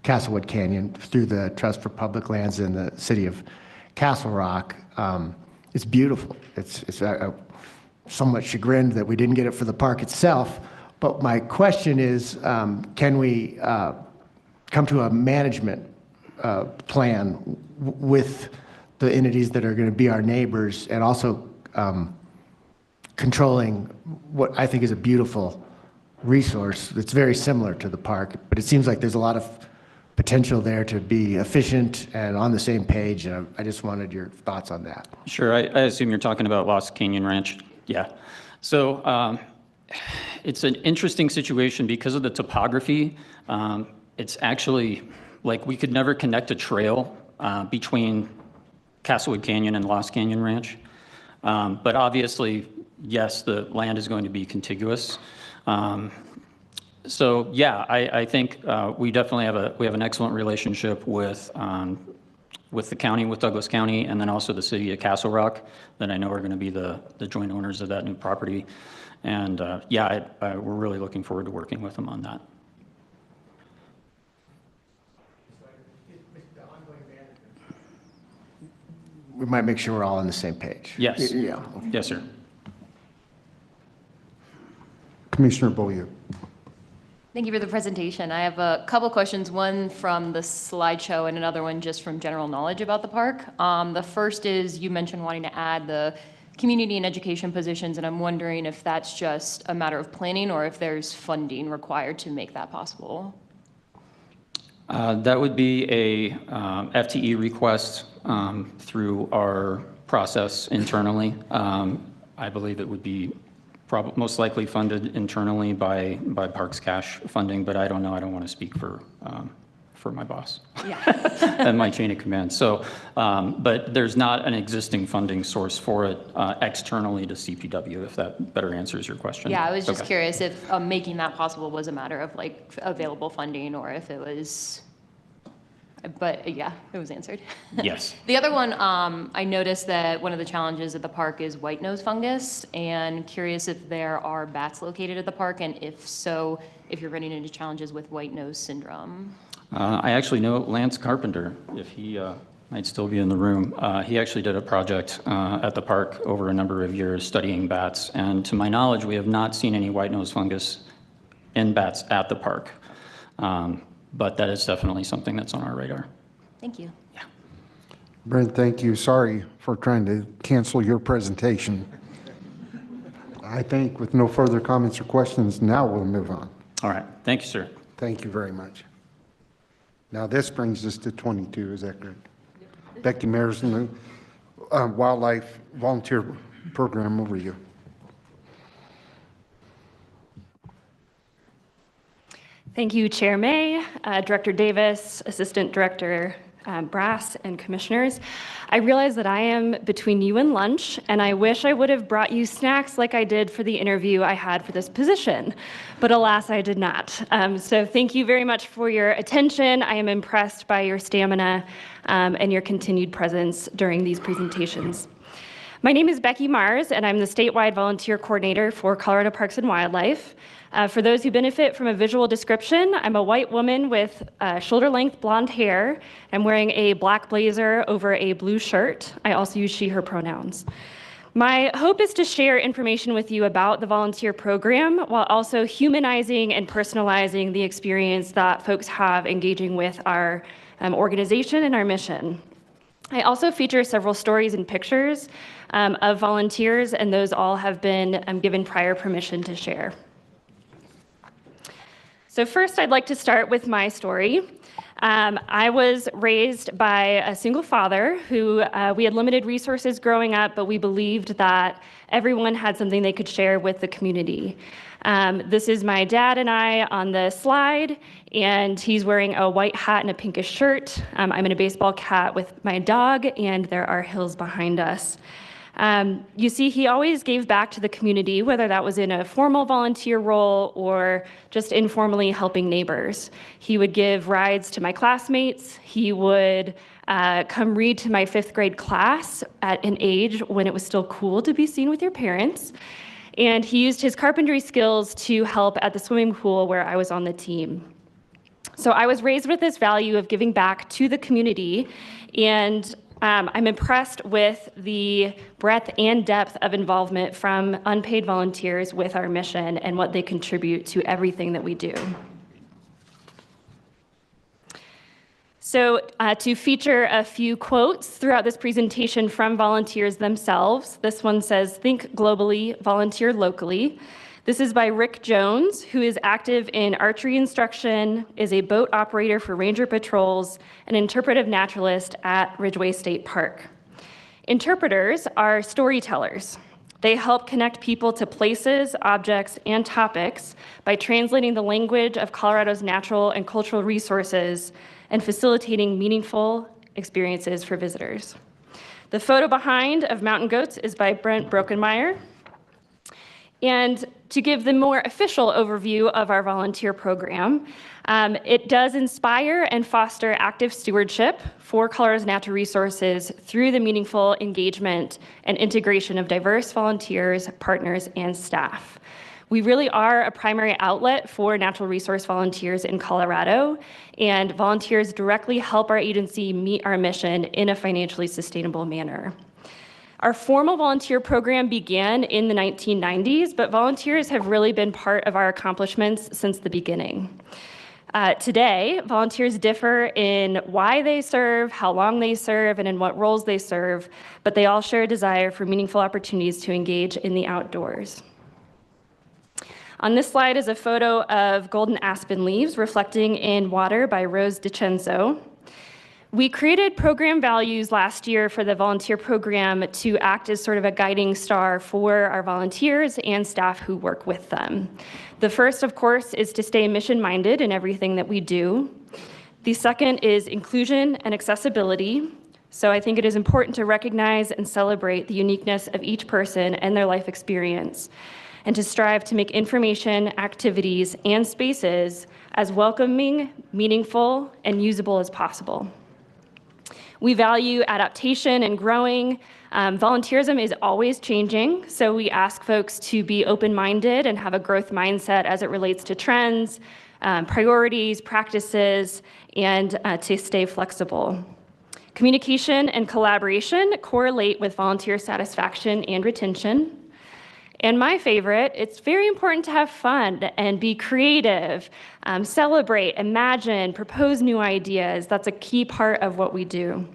Castlewood Canyon through the Trust for Public Lands in the city of Castle Rock. It's beautiful. It's somewhat chagrined that we didn't get it for the park itself. But my question is, can we come to a management plan with the entities that are going to be our neighbors, and also controlling what I think is a beautiful resource that's very similar to the park, but it seems like there's a lot of potential there to be efficient and on the same page, and I just wanted your thoughts on that. Sure, I assume you're talking about Lost Canyon Ranch. Yeah. So it's an interesting situation because of the topography. It's actually like we could never connect a trail between Castlewood Canyon and Lost Canyon Ranch. But obviously, yes, the land is going to be contiguous. So yeah, I think we definitely have an excellent relationship with the county, with Douglas County, and then also the city of Castle Rock, that I know are going to be the joint owners of that new property. And yeah, we're really looking forward to working with them on that. We might make sure we're all on the same page. Yes. Yeah. Yes, sir. Commissioner Beaulieu. Thank you for the presentation. I have a couple questions, one from the slideshow and another one just from general knowledge about the park. The first is, you mentioned wanting to add the community and education positions, and I'm wondering if that's just a matter of planning or if there's funding required to make that possible. That would be a FTE request through our process internally. I believe it would be most likely funded internally by Parks Cash funding, but I don't know. I don't want to speak for my boss and my chain of command. So, but there's not an existing funding source for it externally to CPW, if that better answers your question. Yeah, I was just curious if making that possible was a matter of like available funding or if it was, but yeah, it was answered. Yes. The other one, I noticed that one of the challenges at the park is white nose fungus, and curious if there are bats located at the park, and if so, if you're running into challenges with white nose syndrome. I actually know Lance Carpenter, if he might still be in the room. He actually did a project at the park over a number of years studying bats, and to my knowledge, we have not seen any white nose fungus in bats at the park. But that is definitely something that's on our radar. Thank you. Yeah. Brent, thank you. Sorry for trying to cancel your presentation. I think with no further comments or questions, now we'll move on. All right. Thank you, sir. Thank you very much. Now this brings us to 22, is that correct? Yep. Becky Marison, Wildlife Volunteer Program, over you. Thank you, Chair May, Director Davis, Assistant Director Brass, and Commissioners. I realize that I am between you and lunch, and I wish I would have brought you snacks like I did for the interview I had for this position, but alas, I did not. So thank you very much for your attention. I am impressed by your stamina and your continued presence during these presentations. My name is Becky Mars, and I'm the statewide volunteer coordinator for Colorado Parks and Wildlife. For those who benefit from a visual description, I'm a white woman with shoulder-length blonde hair. I'm wearing a black blazer over a blue shirt. I also use she, her pronouns. My hope is to share information with you about the volunteer program while also humanizing and personalizing the experience that folks have engaging with our organization and our mission. I also feature several stories and pictures of volunteers, and those all have been given prior permission to share. So first, I'd like to start with my story. I was raised by a single father who we had limited resources growing up, but we believed that everyone had something they could share with the community. This is my dad and I on the slide, and he's wearing a white hat and a pinkish shirt. I'm in a baseball cap with my dog, and there are hills behind us. You see, he always gave back to the community, whether that was in a formal volunteer role or just informally helping neighbors. He would give rides to my classmates. He would come read to my 5th grade class at an age when it was still cool to be seen with your parents. And he used his carpentry skills to help at the swimming pool where I was on the team. So I was raised with this value of giving back to the community, and I'm impressed with the breadth and depth of involvement from unpaid volunteers with our mission and what they contribute to everything that we do. So to feature a few quotes throughout this presentation from volunteers themselves, this one says, "Think globally, volunteer locally." This is by Rick Jones, who is active in archery instruction, is a boat operator for ranger patrols, an interpretive naturalist at Ridgway State Park. Interpreters are storytellers. They help connect people to places, objects, and topics by translating the language of Colorado's natural and cultural resources and facilitating meaningful experiences for visitors. The photo behind of mountain goats is by Brent Brokenmeyer. And to give the more official overview of our volunteer program, it does inspire and foster active stewardship for Colorado's natural resources through the meaningful engagement and integration of diverse volunteers, partners, and staff. We really are a primary outlet for natural resource volunteers in Colorado, and volunteers directly help our agency meet our mission in a financially sustainable manner. Our formal volunteer program began in the 1990s, but volunteers have really been part of our accomplishments since the beginning. Today, volunteers differ in why they serve, how long they serve, and in what roles they serve, but they all share a desire for meaningful opportunities to engage in the outdoors. On this slide is a photo of golden aspen leaves reflecting in water by Rose DiCenzo. We created program values last year for the volunteer program to act as sort of a guiding star for our volunteers and staff who work with them. The first, of course, is to stay mission-minded in everything that we do. The second is inclusion and accessibility. So I think it is important to recognize and celebrate the uniqueness of each person and their life experience, and to strive to make information, activities, and spaces as welcoming, meaningful, and usable as possible. We value adaptation and growing. Volunteerism is always changing, so we ask folks to be open-minded and have a growth mindset as it relates to trends, priorities, practices, and to stay flexible. Communication and collaboration correlate with volunteer satisfaction and retention. And my favorite, it's very important to have fun and be creative, celebrate, imagine, propose new ideas. That's a key part of what we do.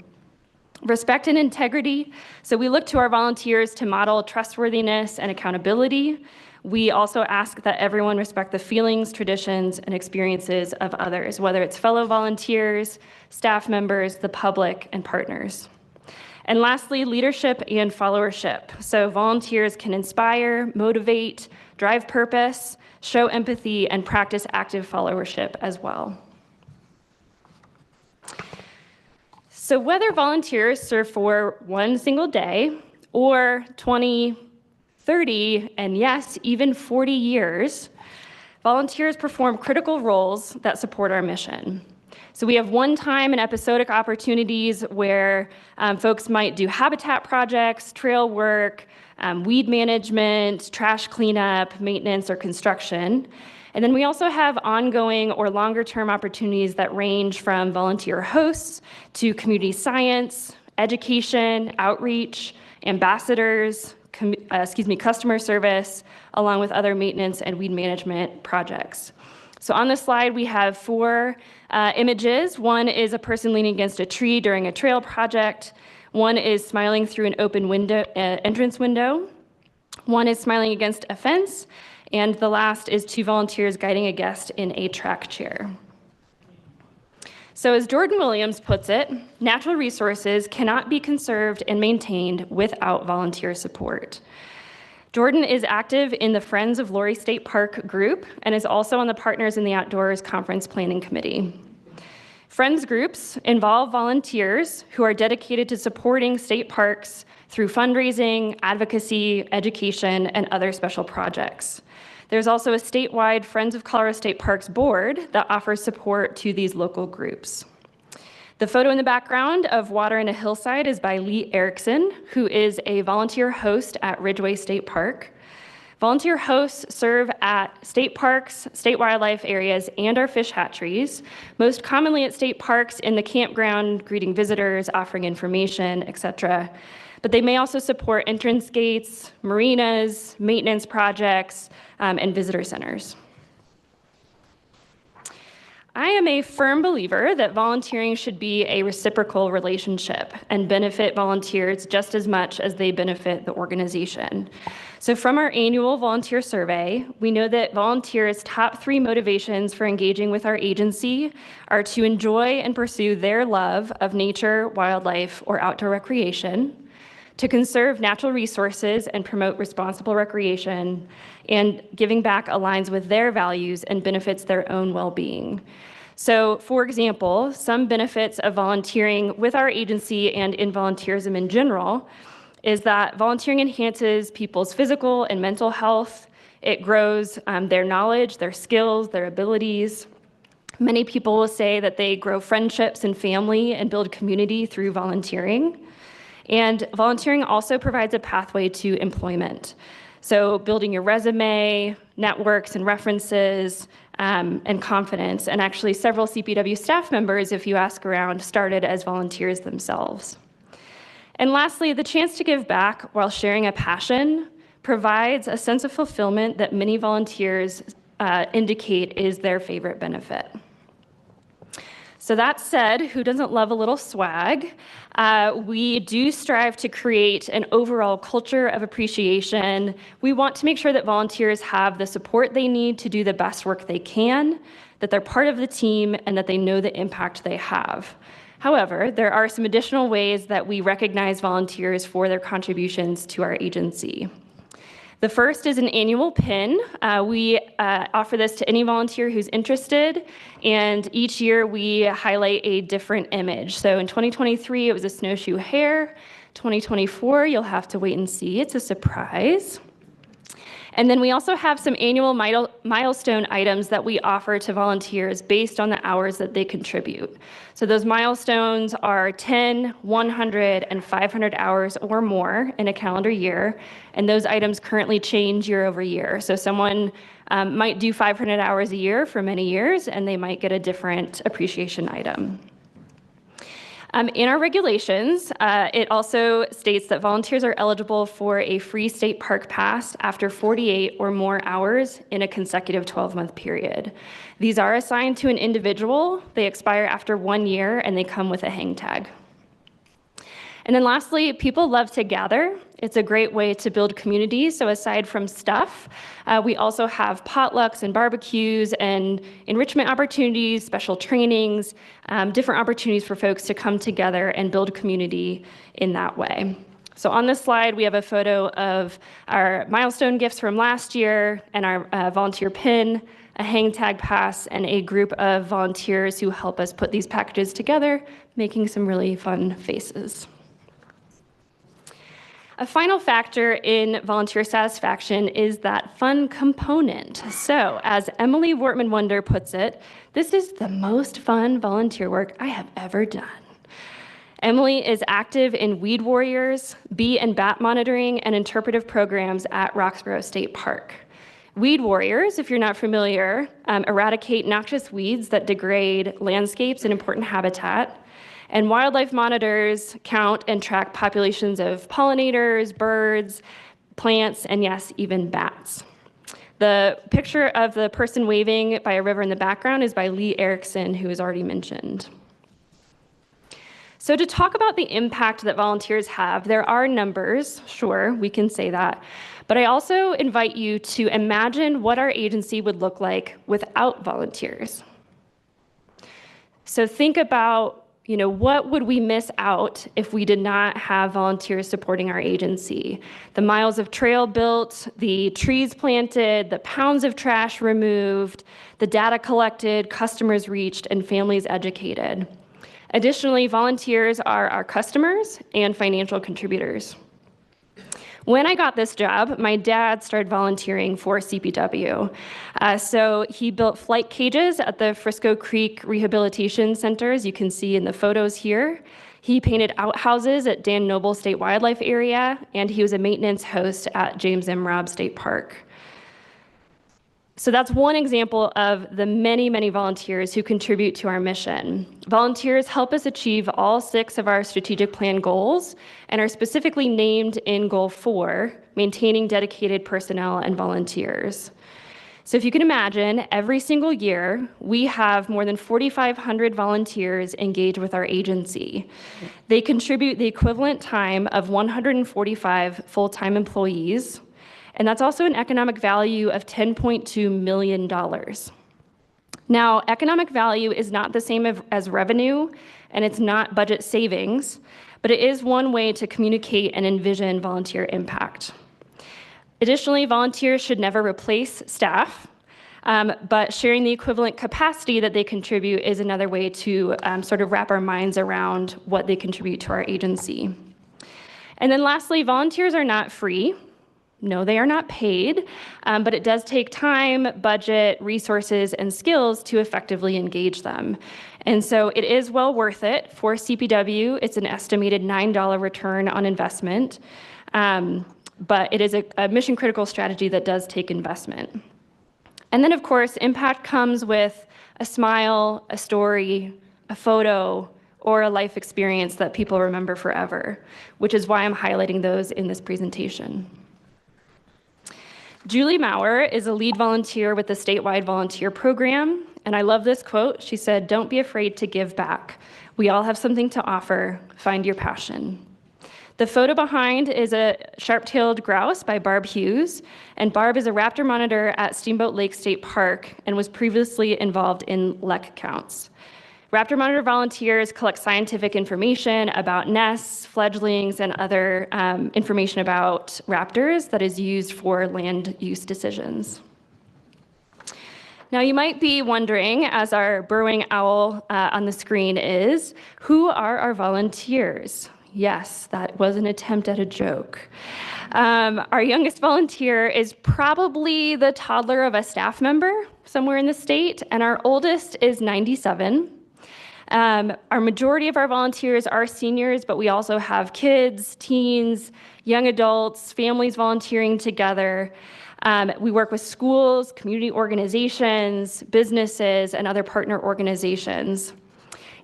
Respect and integrity. So we look to our volunteers to model trustworthiness and accountability. We also ask that everyone respect the feelings, traditions, and experiences of others, whether it's fellow volunteers, staff members, the public, and partners. And lastly, leadership and followership. So volunteers can inspire, motivate, drive purpose, show empathy, and practice active followership as well. So whether volunteers serve for one single day or 20, 30, and yes, even 40 years, volunteers perform critical roles that support our mission. So we have one-time and episodic opportunities where folks might do habitat projects, trail work, weed management, trash cleanup, maintenance, or construction. And then we also have ongoing or longer-term opportunities that range from volunteer hosts to community science, education, outreach, ambassadors, customer service, along with other maintenance and weed management projects. So on this slide, we have 4 images. One is a person leaning against a tree during a trail project. One is smiling through an open window, entrance window. One is smiling against a fence. And the last is 2 volunteers guiding a guest in a track chair. So as Jordan Williams puts it, natural resources cannot be conserved and maintained without volunteer support. Jordan is active in the Friends of Laurie State Park group and is also on the Partners in the Outdoors Conference Planning Committee. Friends groups involve volunteers who are dedicated to supporting state parks through fundraising, advocacy, education, and other special projects. There's also a statewide Friends of Colorado State Parks board that offers support to these local groups. The photo in the background of Water in a Hillside is by Lee Erickson, who is a volunteer host at Ridgeway State Park. Volunteer hosts serve at state parks, state wildlife areas, and our fish hatcheries, most commonly at state parks in the campground, greeting visitors, offering information, etc. But they may also support entrance gates, marinas, maintenance projects, and visitor centers. I am a firm believer that volunteering should be a reciprocal relationship and benefit volunteers just as much as they benefit the organization. So from our annual volunteer survey, we know that volunteers' top 3 motivations for engaging with our agency are to enjoy and pursue their love of nature, wildlife, or outdoor recreation, to conserve natural resources and promote responsible recreation, and giving back aligns with their values and benefits their own well-being. So, for example, some benefits of volunteering with our agency and in volunteerism in general is that volunteering enhances people's physical and mental health. It grows their knowledge, their skills, their abilities. Many people will say that they grow friendships and family and build community through volunteering. And volunteering also provides a pathway to employment. So building your resume, networks and references, and confidence. And actually several CPW staff members, if you ask around, started as volunteers themselves. And lastly, the chance to give back while sharing a passion provides a sense of fulfillment that many volunteers indicate is their favorite benefit. So that said, who doesn't love a little swag? We do strive to create an overall culture of appreciation. We want to make sure that volunteers have the support they need to do the best work they can, that they're part of the team, and that they know the impact they have. However, there are some additional ways that we recognize volunteers for their contributions to our agency. The first is an annual pin. We offer this to any volunteer who's interested, and each year we highlight a different image. So in 2023, it was a snowshoe hare. 2024, you'll have to wait and see. It's a surprise. And then we also have some annual milestone items that we offer to volunteers based on the hours that they contribute. So those milestones are 10, 100, and 500 hours or more in a calendar year. And those items currently change year over year. So someone might do 500 hours a year for many years, and they might get a different appreciation item. In our regulations, it also states that volunteers are eligible for a free state park pass after 48 or more hours in a consecutive 12-month period. These are assigned to an individual. They expire after 1 year, and they come with a hang tag. And then lastly, people love to gather. It's a great way to build community. So aside from stuff, we also have potlucks and barbecues and enrichment opportunities, special trainings, different opportunities for folks to come together and build community in that way. So on this slide, we have a photo of our milestone gifts from last year and our volunteer pin, a hang tag pass, and a group of volunteers who help us put these packages together, making some really fun faces. A final factor in volunteer satisfaction is that fun component. So, as Emily Wortman-Wunder puts it, this is the most fun volunteer work I have ever done. Emily is active in Weed Warriors, bee and bat monitoring, and interpretive programs at Roxborough State Park. Weed Warriors, if you're not familiar, eradicate noxious weeds that degrade landscapes and important habitat. And wildlife monitors count and track populations of pollinators, birds, plants, and yes, even bats. The picture of the person waving by a river in the background is by Lee Erickson, who was already mentioned. So to talk about the impact that volunteers have, there are numbers, sure, we can say that, but I also invite you to imagine what our agency would look like without volunteers. So think about, what would we miss out if we did not have volunteers supporting our agency? The miles of trail built, the trees planted, the pounds of trash removed, the data collected, customers reached, and families educated. Additionally, volunteers are our customers and financial contributors. When I got this job, my dad started volunteering for CPW. So he built flight cages at the Frisco Creek Rehabilitation Center, as you can see in the photos here. He painted outhouses at Dan Noble State Wildlife Area, and he was a maintenance host at James M. Robb State Park. So that's one example of the many, many volunteers who contribute to our mission. Volunteers help us achieve all 6 of our strategic plan goals and are specifically named in Goal 4, maintaining dedicated personnel and volunteers. So if you can imagine, every single year, we have more than 4,500 volunteers engage with our agency. They contribute the equivalent time of 145 full-time employees, and that's also an economic value of $10.2 million. Now, economic value is not the same as revenue, and it's not budget savings, but it is one way to communicate and envision volunteer impact. Additionally, volunteers should never replace staff, but sharing the equivalent capacity that they contribute is another way to sort of wrap our minds around what they contribute to our agency. And then lastly, volunteers are not free. No, they are not paid, but it does take time, budget, resources, and skills to effectively engage them. And so it is well worth it for CPW. It's an estimated $9 return on investment, but it is a mission-critical strategy that does take investment. And then, of course, impact comes with a smile, a story, a photo, or a life experience that people remember forever, which is why I'm highlighting those in this presentation. Julie Maurer is a lead volunteer with the statewide volunteer program, and I love this quote. She said, "Don't be afraid to give back. We all have something to offer. Find your passion." The photo behind is a sharp-tailed grouse by Barb Hughes, and Barb is a raptor monitor at Steamboat Lake State Park and was previously involved in LEC counts. Raptor Monitor volunteers collect scientific information about nests, fledglings, and other information about raptors that is used for land use decisions. Now, you might be wondering, as our burrowing owl on the screen is, who are our volunteers? Yes, that was an attempt at a joke. Our youngest volunteer is probably the toddler of a staff member somewhere in the state, and our oldest is 97. Our majority of our volunteers are seniors, but we also have kids, teens, young adults, families volunteering together. We work with schools, community organizations, businesses, and other partner organizations.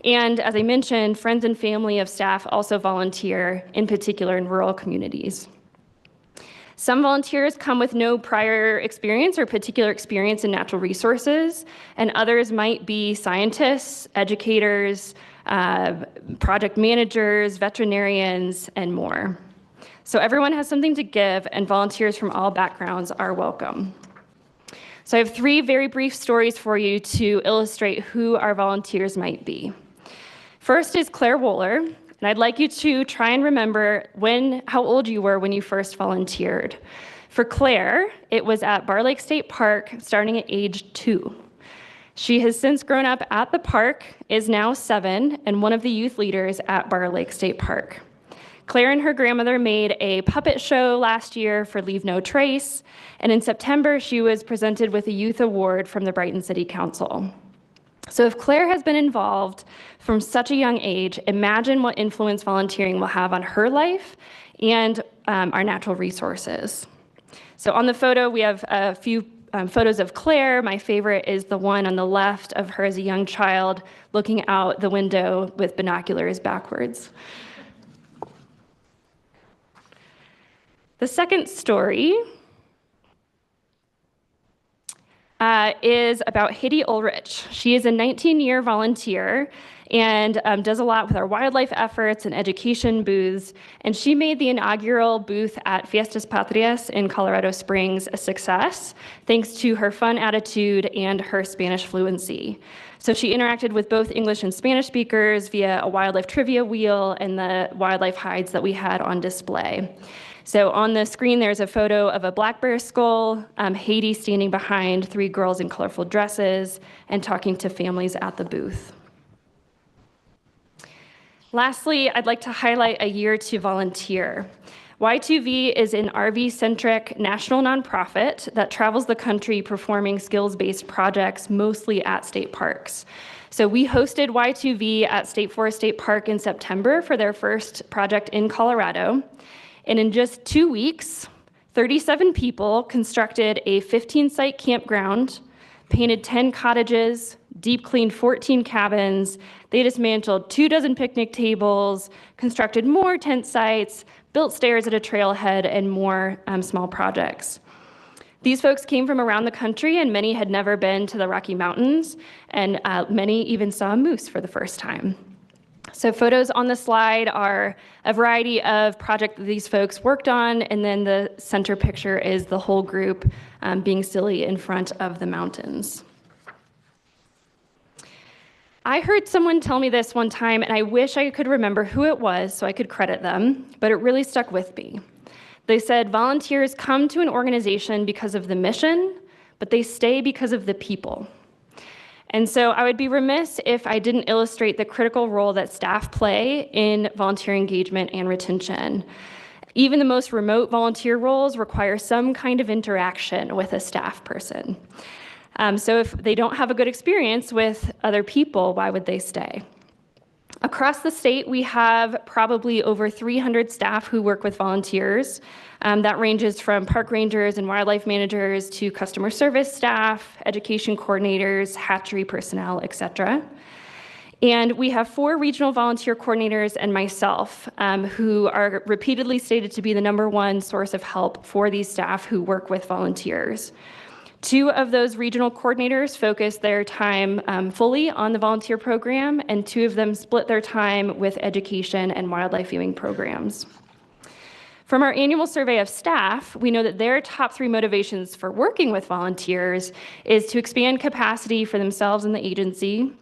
And as I mentioned, friends and family of staff also volunteer, in particular in rural communities. Some volunteers come with no prior experience or particular experience in natural resources, and others might be scientists, educators, project managers, veterinarians, and more. So everyone has something to give, and volunteers from all backgrounds are welcome. So I have 3 very brief stories for you to illustrate who our volunteers might be. First is Claire Wohler. And I'd like you to try and remember how old you were when you first volunteered. For Claire, it was at Bar Lake State Park starting at age 2. She has since grown up at the park, is now 7, and one of the youth leaders at Bar Lake State Park. Claire and her grandmother made a puppet show last year for Leave No Trace, and in September, she was presented with a youth award from the Brighton City Council. So if Claire has been involved from such a young age, imagine what influence volunteering will have on her life and our natural resources. So on the photo, we have a few photos of Claire. My favorite is the one on the left of her as a young child looking out the window with binoculars backwards. The second story is about Hitty Ulrich. She is a 19-year volunteer, and does a lot with our wildlife efforts and education booths. And she made the inaugural booth at Fiestas Patrias in Colorado Springs a success, thanks to her fun attitude and her Spanish fluency. So she interacted with both English and Spanish speakers via a wildlife trivia wheel and the wildlife hides that we had on display. So on the screen, there's a photo of a black bear skull, Haiti standing behind 3 girls in colorful dresses and talking to families at the booth. Lastly, I'd like to highlight a year to volunteer. Y2V is an RV-centric national nonprofit that travels the country performing skills-based projects, mostly at state parks. So we hosted Y2V at State Forest State Park in September for their first project in Colorado. And in just 2 weeks, 37 people constructed a 15-site campground, painted 10 cottages, deep cleaned 14 cabins. They dismantled 24 picnic tables, constructed more tent sites, built stairs at a trailhead, and more small projects. These folks came from around the country, and many had never been to the Rocky Mountains, and many even saw a moose for the first time. So photos on the slide are a variety of projects that these folks worked on, and then the center picture is the whole group being silly in front of the mountains. I heard someone tell me this one time, and I wish I could remember who it was so I could credit them, but it really stuck with me. They said, volunteers come to an organization because of the mission, but they stay because of the people. And so I would be remiss if I didn't illustrate the critical role that staff play in volunteer engagement and retention. Even the most remote volunteer roles require some kind of interaction with a staff person. So if they don't have a good experience with other people, why would they stay? Across the state, we have probably over 300 staff who work with volunteers. That ranges from park rangers and wildlife managers to customer service staff, education coordinators, hatchery personnel, etc. And we have 4 regional volunteer coordinators and myself who are repeatedly stated to be the #1 source of help for these staff who work with volunteers. 2 of those regional coordinators focus their time fully on the volunteer program, and 2 of them split their time with education and wildlife viewing programs. From our annual survey of staff, we know that their top 3 motivations for working with volunteers is to expand capacity for themselves and the agency,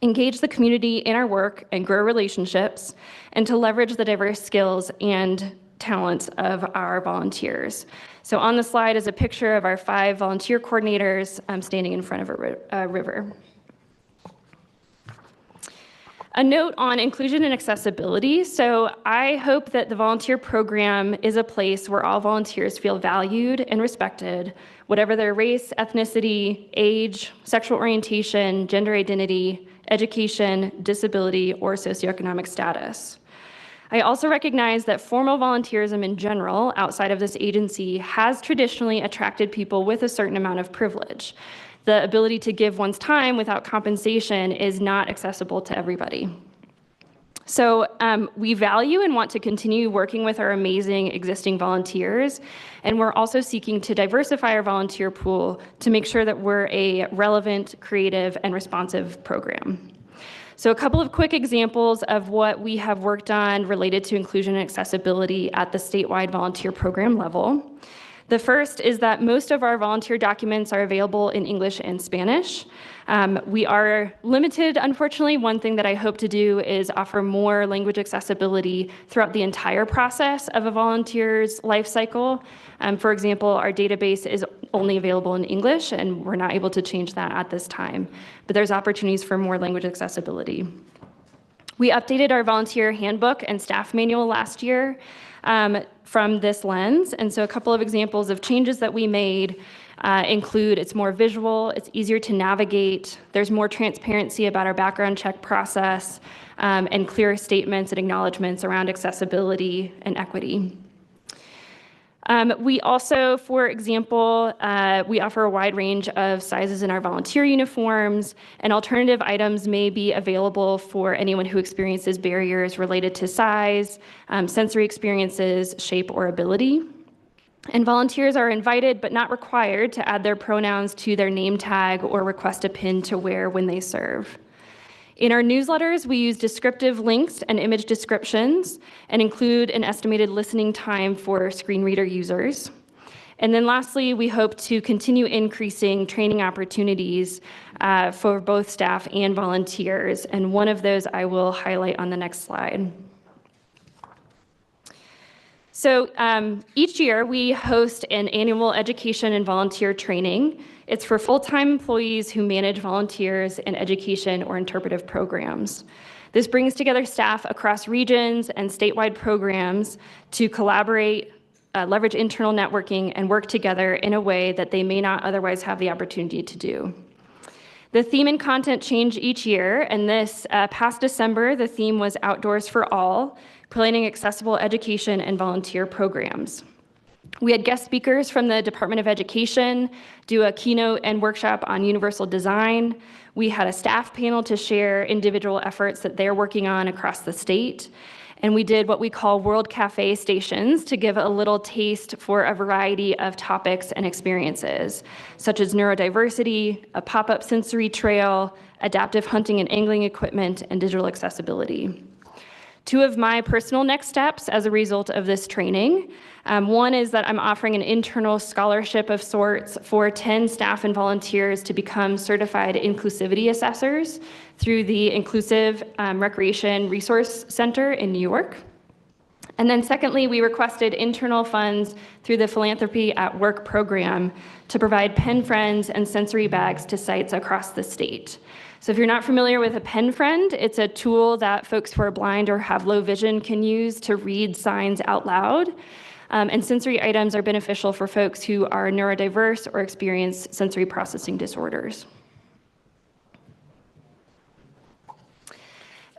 engage the community in our work and grow relationships, and to leverage the diverse skills and talents of our volunteers. So on the slide is a picture of our 5 volunteer coordinators standing in front of a river. A note on inclusion and accessibility. So I hope that the volunteer program is a place where all volunteers feel valued and respected, whatever their race, ethnicity, age, sexual orientation, gender identity, education, disability, or socioeconomic status. I also recognize that formal volunteerism in general, outside of this agency, has traditionally attracted people with a certain amount of privilege. The ability to give one's time without compensation is not accessible to everybody. So we value and want to continue working with our amazing existing volunteers, and we're also seeking to diversify our volunteer pool to make sure that we're a relevant, creative, and responsive program. So a couple of quick examples of what we have worked on related to inclusion and accessibility at the statewide volunteer program level. The first is that most of our volunteer documents are available in English and Spanish. We are limited, unfortunately. One thing that I hope to do is offer more language accessibility throughout the entire process of a volunteer's life cycle. For example, our database is only available in English, and we're not able to change that at this time. But there's opportunities for more language accessibility. We updated our volunteer handbook and staff manual last year from this lens. And so a couple of examples of changes that we made include it's more visual, it's easier to navigate, there's more transparency about our background check process, and clearer statements and acknowledgements around accessibility and equity. We also, for example, we offer a wide range of sizes in our volunteer uniforms, and alternative items may be available for anyone who experiences barriers related to size, sensory experiences, shape, or ability. And volunteers are invited but not required to add their pronouns to their name tag or request a pin to wear when they serve. In our newsletters, we use descriptive links and image descriptions and include an estimated listening time for screen reader users. And then lastly, we hope to continue increasing training opportunities for both staff and volunteers. And one of those I will highlight on the next slide. So each year we host an annual education and volunteer training. It's for full-time employees who manage volunteers in education or interpretive programs. This brings together staff across regions and statewide programs to collaborate, leverage internal networking, and work together in a way that they may not otherwise have the opportunity to do. The theme and content change each year, and this past December, the theme was Outdoors for All, planning accessible education and volunteer programs. We had guest speakers from the Department of Education do a keynote and workshop on universal design. We had a staff panel to share individual efforts that they're working on across the state. And we did what we call World Cafe stations to give a little taste for a variety of topics and experiences, such as neurodiversity, a pop-up sensory trail, adaptive hunting and angling equipment, and digital accessibility. Two of my personal next steps as a result of this training. One is that I'm offering an internal scholarship of sorts for 10 staff and volunteers to become certified inclusivity assessors through the Inclusive Recreation Resource Center in New York. And then secondly, we requested internal funds through the Philanthropy at Work program to provide pen friends and sensory bags to sites across the state. So if you're not familiar with a pen friend, it's a tool that folks who are blind or have low vision can use to read signs out loud. And sensory items are beneficial for folks who are neurodiverse or experience sensory processing disorders.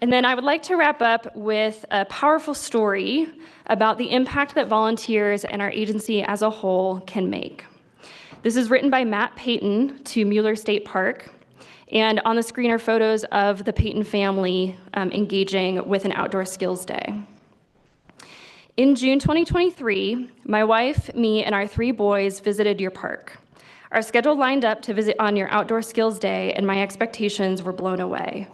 And then I would like to wrap up with a powerful story about the impact that volunteers and our agency as a whole can make. This is written by Matt Payton to Mueller State Park. And on the screen are photos of the Payton family engaging with an outdoor skills day. In June 2023, my wife, me, and our 3 boys visited your park. Our schedule lined up to visit on your outdoor skills day, and my expectations were blown away.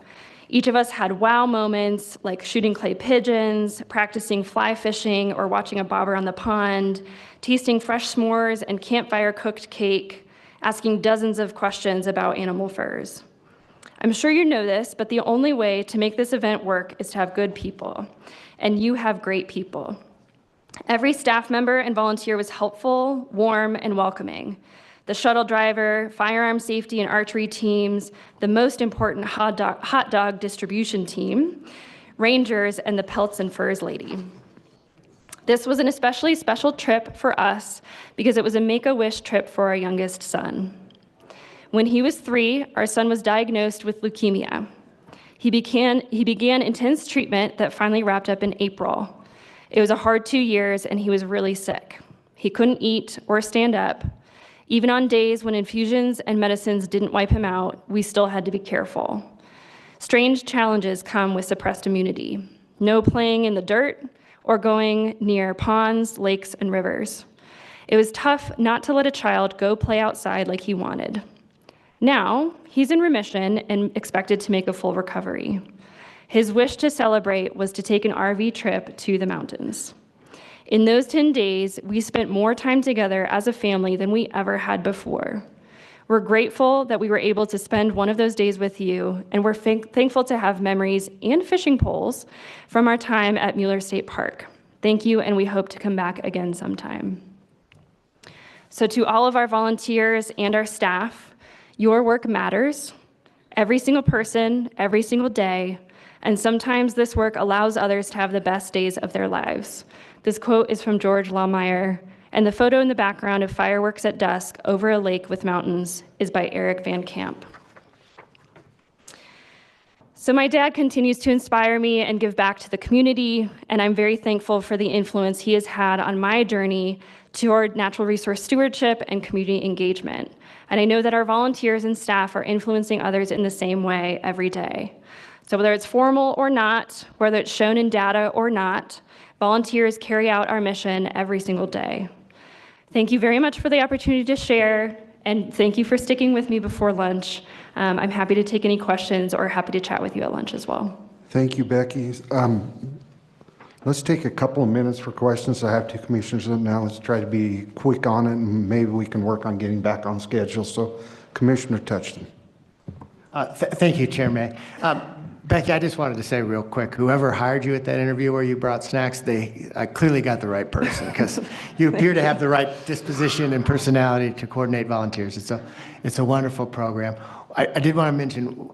Each of us had wow moments like shooting clay pigeons, practicing fly fishing, or watching a bobber on the pond, tasting fresh s'mores and campfire cooked cake, asking dozens of questions about animal furs. I'm sure you know this, but the only way to make this event work is to have good people, and you have great people. Every staff member and volunteer was helpful, warm, and welcoming. The shuttle driver, firearm safety and archery teams, the most important hot dog distribution team, rangers, and the pelts and furs lady. This was an especially special trip for us because it was a Make-A-Wish trip for our youngest son. When he was 3, our son was diagnosed with leukemia. He began intense treatment that finally wrapped up in April. It was a hard 2 years, and he was really sick. He couldn't eat or stand up. Even on days when infusions and medicines didn't wipe him out, we still had to be careful. Strange challenges come with suppressed immunity. No playing in the dirt or going near ponds, lakes, and rivers. It was tough not to let a child go play outside like he wanted. Now, he's in remission and expected to make a full recovery. His wish to celebrate was to take an RV trip to the mountains. In those 10 days, we spent more time together as a family than we ever had before. We're grateful that we were able to spend one of those days with you, and we're thankful to have memories and fishing poles from our time at Mueller State Park. Thank you, and we hope to come back again sometime. So to all of our volunteers and our staff, your work matters. Every single person, every single day, and sometimes this work allows others to have the best days of their lives. This quote is from George Lohmeyer, and the photo in the background of fireworks at dusk over a lake with mountains is by Eric Van Camp. So my dad continues to inspire me and give back to the community, and I'm very thankful for the influence he has had on my journey toward natural resource stewardship and community engagement. And I know that our volunteers and staff are influencing others in the same way every day. So whether it's formal or not, whether it's shown in data or not, volunteers carry out our mission every single day. Thank you very much for the opportunity to share, And thank you for sticking with me before lunch. I'm happy to take any questions or happy to chat with you at lunch as well. Thank you, Becky. Let's take a couple of minutes for questions. I have two commissioners now. Let's try to be quick on it, and maybe we can work on getting back on schedule. So Commissioner Touchton. Thank you, Chair May. Becky, I just wanted to say real quick, whoever hired you at that interview where you brought snacks, they clearly got the right person because you appear to have the right disposition and personality to coordinate volunteers. It's a wonderful program. I did want to mention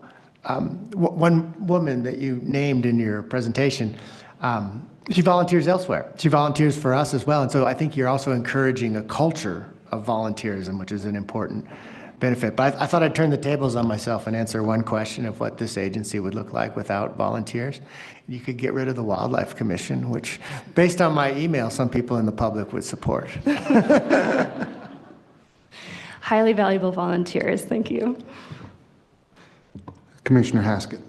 one woman that you named in your presentation. She volunteers elsewhere. She volunteers for us as well. And so I think you're also encouraging a culture of volunteerism, which is an important benefit. But I thought I'd turn the tables on myself and answer one question of what this agency would look like without volunteers. You could get rid of the Wildlife Commission, which, based on my email, some people in the public would support. Highly valuable volunteers. Thank you. Commissioner Haskett.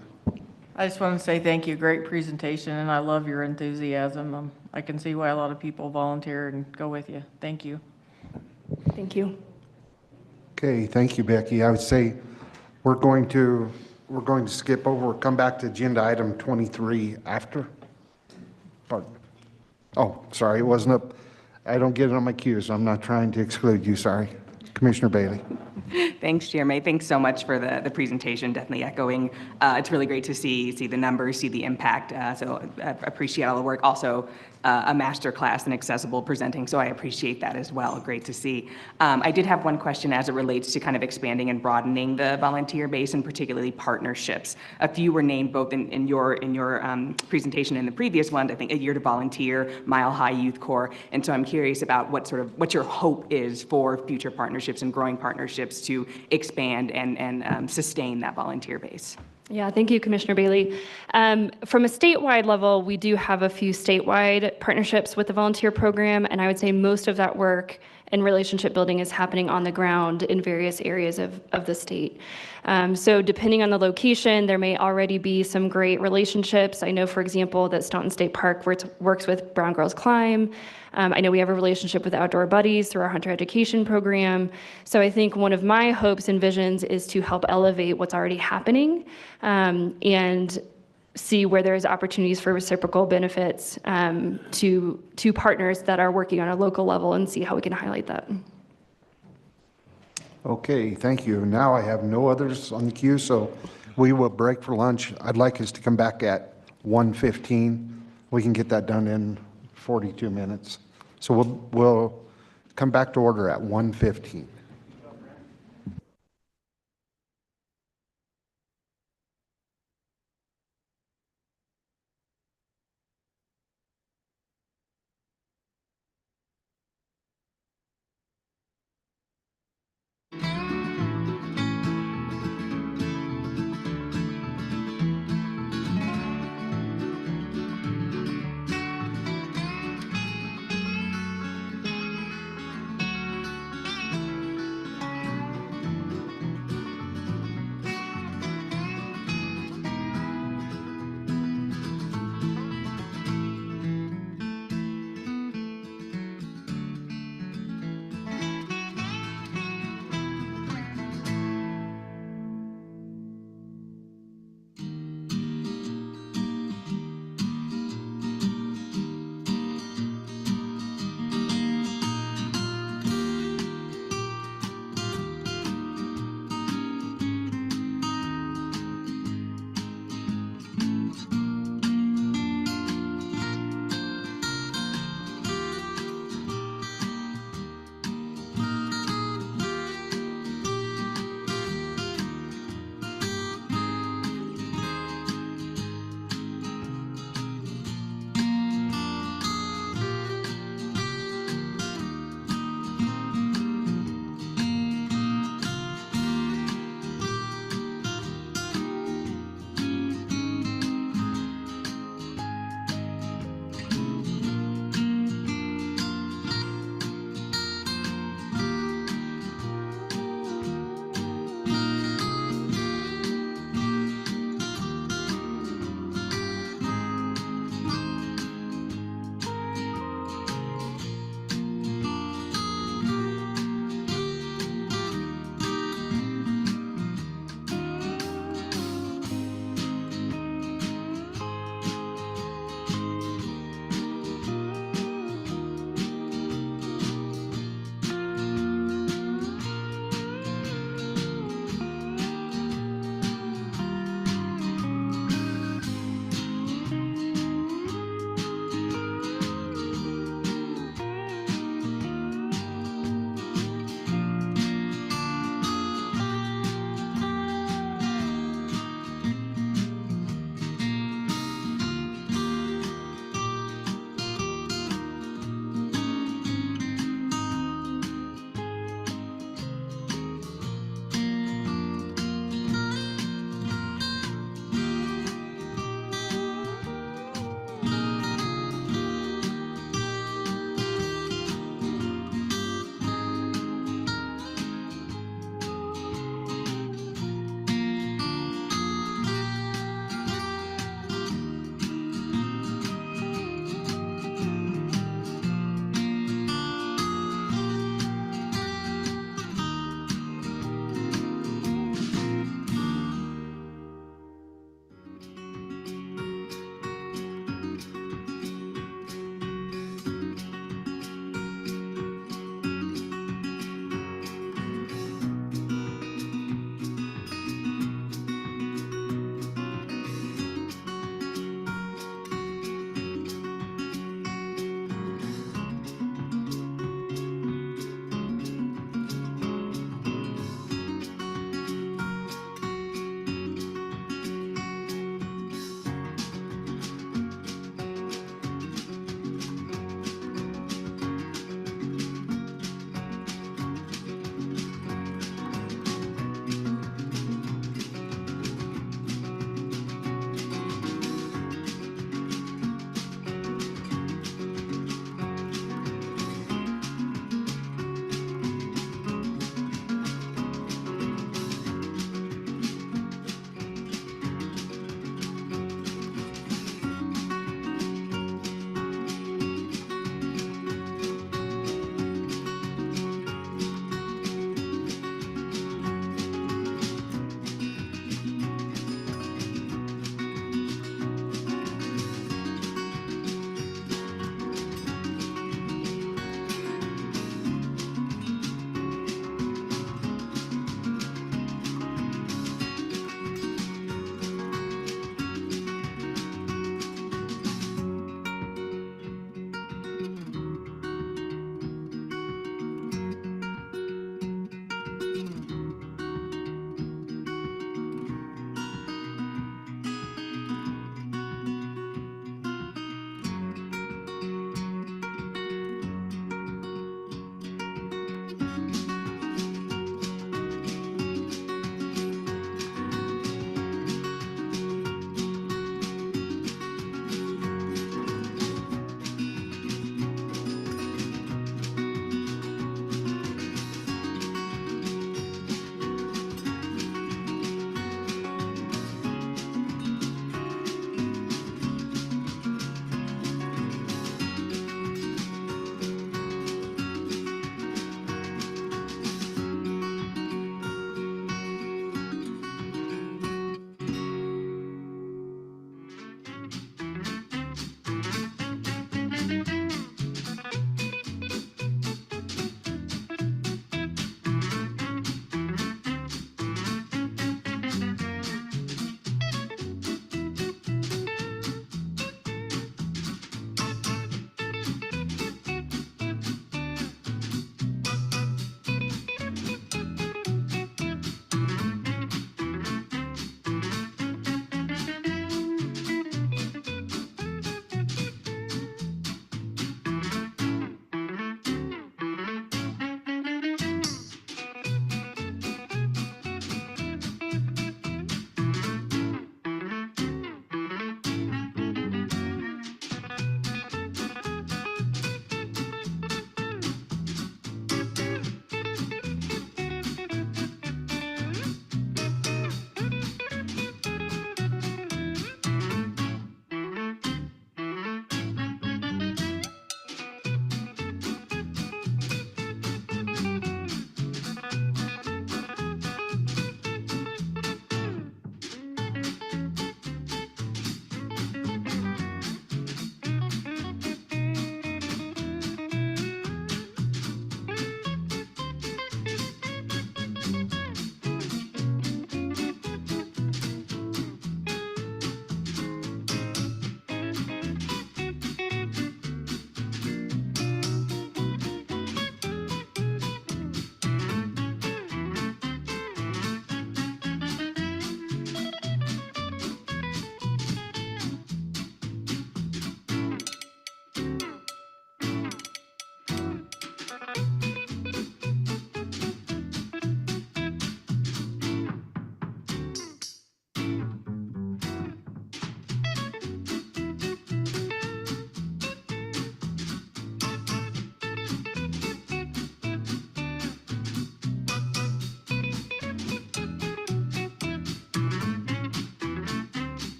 I just want to say thank you. Great presentation, and I love your enthusiasm. I can see why a lot of people volunteer and go with you. Thank you. Thank you. Okay, thank you, Becky. I would say we're going to skip over, come back to agenda item 23 after. Pardon. Oh, sorry, it wasn't up. I don't get it on my queue, so I'm not trying to exclude you, sorry. Commissioner Bailey. Thanks, Chair May. Thanks so much for the presentation. Definitely echoing. It's really great to see the numbers, see the impact. So I appreciate all the work. Also, a master class in accessible presenting, so I appreciate that as well. Great to see. I did have one question as it relates to kind of expanding and broadening the volunteer base, and particularly partnerships. A few were named both in your presentation and the previous one. I think A Year to Volunteer, Mile High Youth Corps, and so I'm curious about what your hope is for future partnerships and growing partnerships to expand and sustain that volunteer base. Yeah, thank you, Commissioner Bailey. From a statewide level, we do have a few statewide partnerships with the volunteer program, and I would say most of that work and relationship building is happening on the ground in various areas of the state. So depending on the location, there may already be some great relationships. I know, for example, that Staunton State Park works with Brown Girls Climb. I know we have a relationship with Outdoor Buddies through our hunter education program. So I think one of my hopes and visions is to help elevate what's already happening and see where there's opportunities for reciprocal benefits to partners that are working on a local level and see how we can highlight that. Okay, thank you. Now I have no others on the queue, so we will break for lunch. I'd like us to come back at 1:15. We can get that done in 42 minutes. So we'll come back to order at 1:15.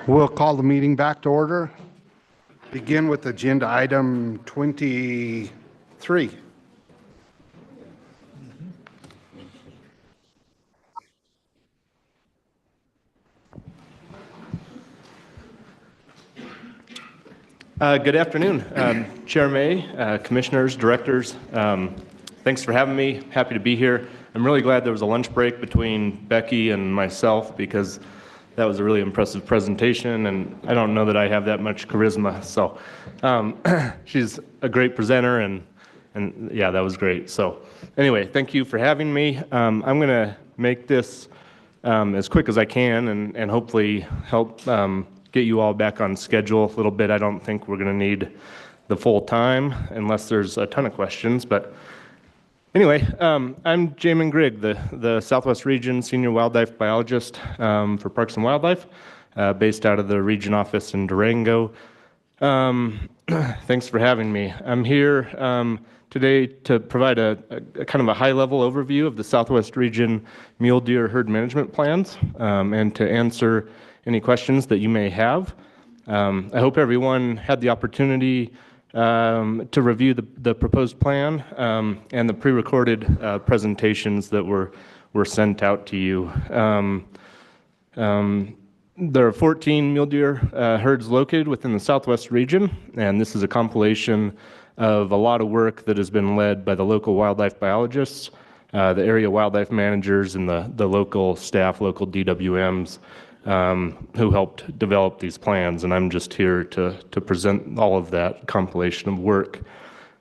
We'll call the meeting back to order. Begin with agenda item 23. Good afternoon, Chair May, Commissioners, Directors. Thanks for having me. Happy to be here. I'm really glad there was a lunch break between Becky and myself because that was a really impressive presentation, and I don't know that I have that much charisma. So she's a great presenter, and yeah, that was great. So anyway, thank you for having me. I'm going to make this as quick as I can and hopefully help get you all back on schedule a little bit. I don't think we're going to need the full time unless there's a ton of questions. But anyway, I'm Jamin Grigg, the Southwest Region Senior Wildlife Biologist for Parks and Wildlife, based out of the region office in Durango. Thanks for having me. I'm here today to provide a kind of a high-level overview of the Southwest Region Mule Deer Herd Management Plans and to answer any questions that you may have. I hope everyone had the opportunity to review the proposed plan and the pre-recorded presentations that were sent out to you. There are 14 mule deer herds located within the Southwest region, and this is a compilation of a lot of work that has been led by the local wildlife biologists, the area wildlife managers, and the local staff, local DWMs, who helped develop these plans, and I'm just here to present all of that compilation of work.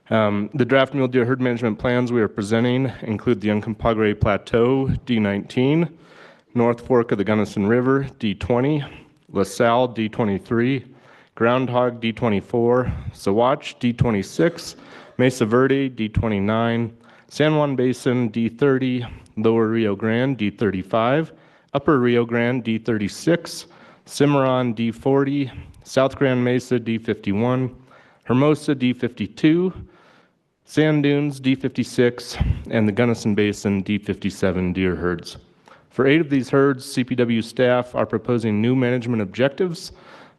The draft mule deer herd management plans we are presenting include the Uncompahgre Plateau, D19, North Fork of the Gunnison River, D20, LaSalle, D23, Groundhog, D24, Saguache, D26, Mesa Verde, D29, San Juan Basin, D30, Lower Rio Grande, D35, Upper Rio Grande, D36, Cimarron, D40, South Grand Mesa, D51, Hermosa, D52, Sand Dunes, D56, and the Gunnison Basin, D57 deer herds. For 8 of these herds, CPW staff are proposing new management objectives,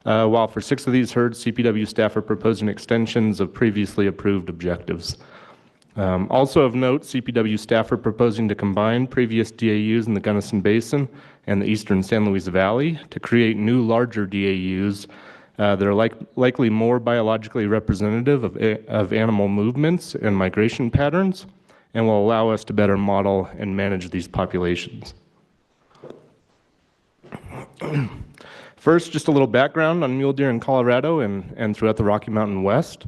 while for 6 of these herds, CPW staff are proposing extensions of previously approved objectives. Also of note, CPW staff are proposing to combine previous DAUs in the Gunnison Basin and the eastern San Luis Valley to create new larger DAUs that are likely more biologically representative of animal movements and migration patterns and will allow us to better model and manage these populations. First, just a little background on mule deer in Colorado and throughout the Rocky Mountain West.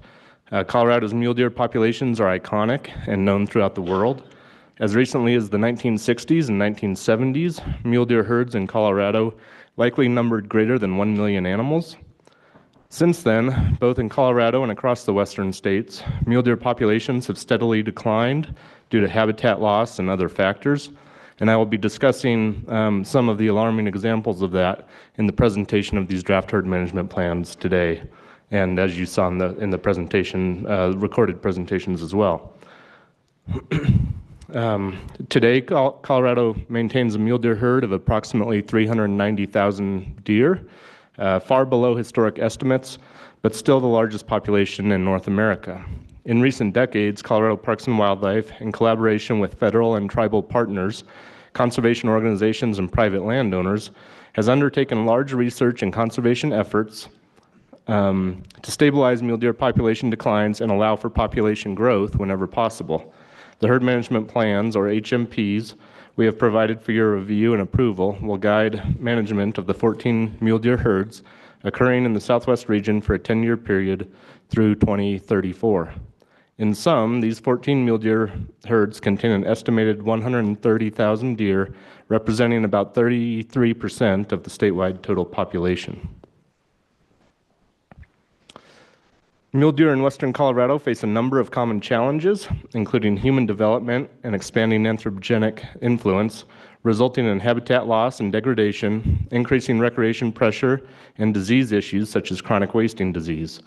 Colorado's mule deer populations are iconic and known throughout the world. As recently as the 1960s and 1970s, mule deer herds in Colorado likely numbered greater than 1 million animals. Since then, both in Colorado and across the western states, mule deer populations have steadily declined due to habitat loss and other factors, and I will be discussing some of the alarming examples of that in the presentation of these draft herd management plans today. And as you saw in the presentation, recorded presentations as well. Today, Colorado maintains a mule deer herd of approximately 390,000 deer, far below historic estimates, but still the largest population in North America. In recent decades, Colorado Parks and Wildlife, in collaboration with federal and tribal partners, conservation organizations, and private landowners, has undertaken large research and conservation efforts to stabilize mule deer population declines and allow for population growth whenever possible. The herd management plans, or HMPs, we have provided for your review and approval will guide management of the 14 mule deer herds occurring in the Southwest region for a 10-year period through 2034. In sum, these 14 mule deer herds contain an estimated 130,000 deer, representing about 33% of the statewide total population. Mule deer in western Colorado face a number of common challenges, including human development and expanding anthropogenic influence, resulting in habitat loss and degradation, increasing recreation pressure, and disease issues such as chronic wasting disease.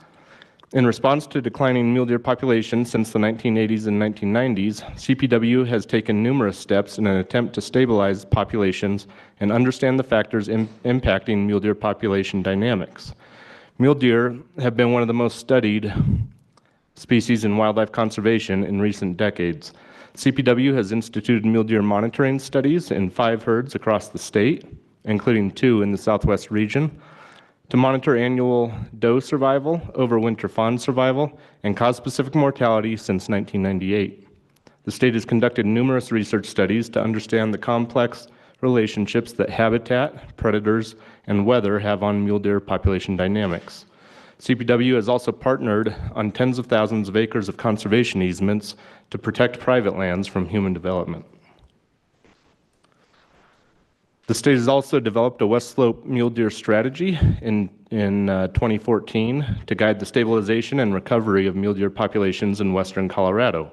In response to declining mule deer populations since the 1980s and 1990s, CPW has taken numerous steps in an attempt to stabilize populations and understand the factors impacting mule deer population dynamics. Mule deer have been one of the most studied species in wildlife conservation in recent decades. CPW has instituted mule deer monitoring studies in 5 herds across the state, including 2 in the Southwest region, to monitor annual doe survival, overwinter fawn survival, and cause-specific mortality since 1998. The state has conducted numerous research studies to understand the complex relationships that habitat, predators, and weather have on mule deer population dynamics. CPW has also partnered on tens of thousands of acres of conservation easements to protect private lands from human development. The state has also developed a West Slope mule deer strategy in 2014 to guide the stabilization and recovery of mule deer populations in western Colorado.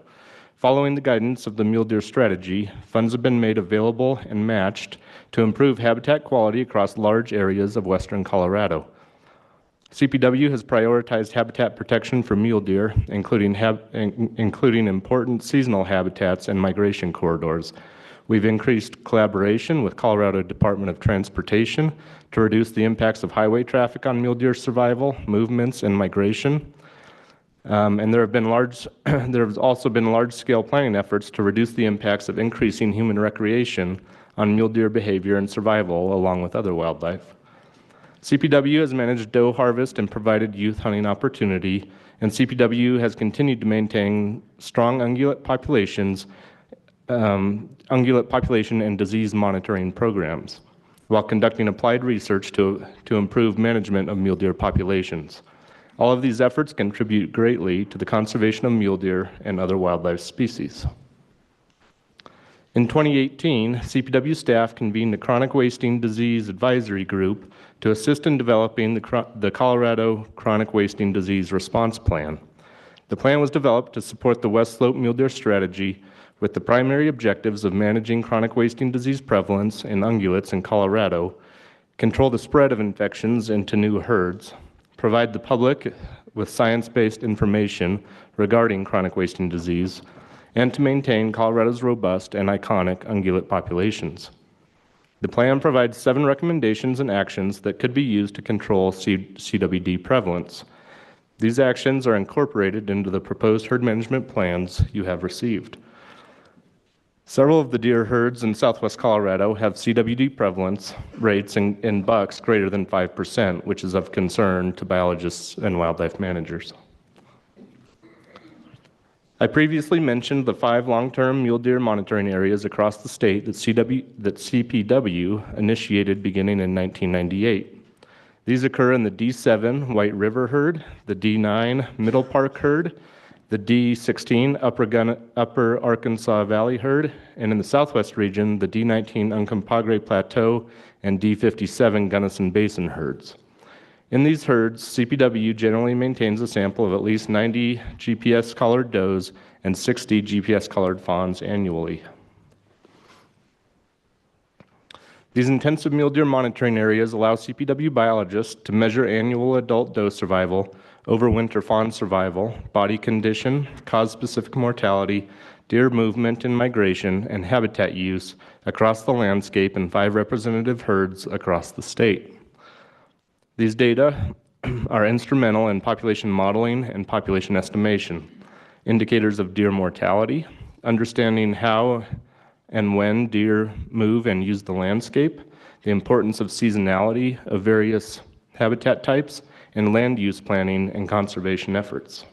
Following the guidance of the mule deer strategy, funds have been made available and matched to improve habitat quality across large areas of western Colorado. CPW has prioritized habitat protection for mule deer, including important seasonal habitats and migration corridors. We've increased collaboration with Colorado Department of Transportation to reduce the impacts of highway traffic on mule deer survival, movements, and migration. And there have also been large-scale planning efforts to reduce the impacts of increasing human recreation on mule deer behavior and survival, along with other wildlife. CPW has managed doe harvest and provided youth hunting opportunity, and CPW has continued to maintain strong ungulate population and disease monitoring programs, while conducting applied research to improve management of mule deer populations. All of these efforts contribute greatly to the conservation of mule deer and other wildlife species. In 2018, CPW staff convened a chronic wasting disease advisory group to assist in developing the Colorado Chronic Wasting Disease Response Plan. The plan was developed to support the West Slope mule deer strategy with the primary objectives of managing chronic wasting disease prevalence in ungulates in Colorado, control the spread of infections into new herds, provide the public with science-based information regarding chronic wasting disease, and to maintain Colorado's robust and iconic ungulate populations. The plan provides 7 recommendations and actions that could be used to control CWD prevalence. These actions are incorporated into the proposed herd management plans you have received. Several of the deer herds in southwest Colorado have CWD prevalence rates in bucks greater than 5%, which is of concern to biologists and wildlife managers. I previously mentioned the 5 long-term mule deer monitoring areas across the state that CPW initiated beginning in 1998. These occur in the D7 White River herd, the D9 Middle Park herd, the D16 Upper Arkansas Valley herd, and in the southwest region, the D19 Uncompahgre Plateau and D57 Gunnison Basin herds. In these herds, CPW generally maintains a sample of at least 90 GPS-collared does and 60 GPS-collared fawns annually. These intensive mule deer monitoring areas allow CPW biologists to measure annual adult doe survival, overwinter fawn survival, body condition, cause-specific mortality, deer movement and migration, and habitat use across the landscape in 5 representative herds across the state. These data are instrumental in population modeling and population estimation, indicators of deer mortality, understanding how and when deer move and use the landscape, the importance of seasonality of various habitat types, and land use planning and conservation efforts.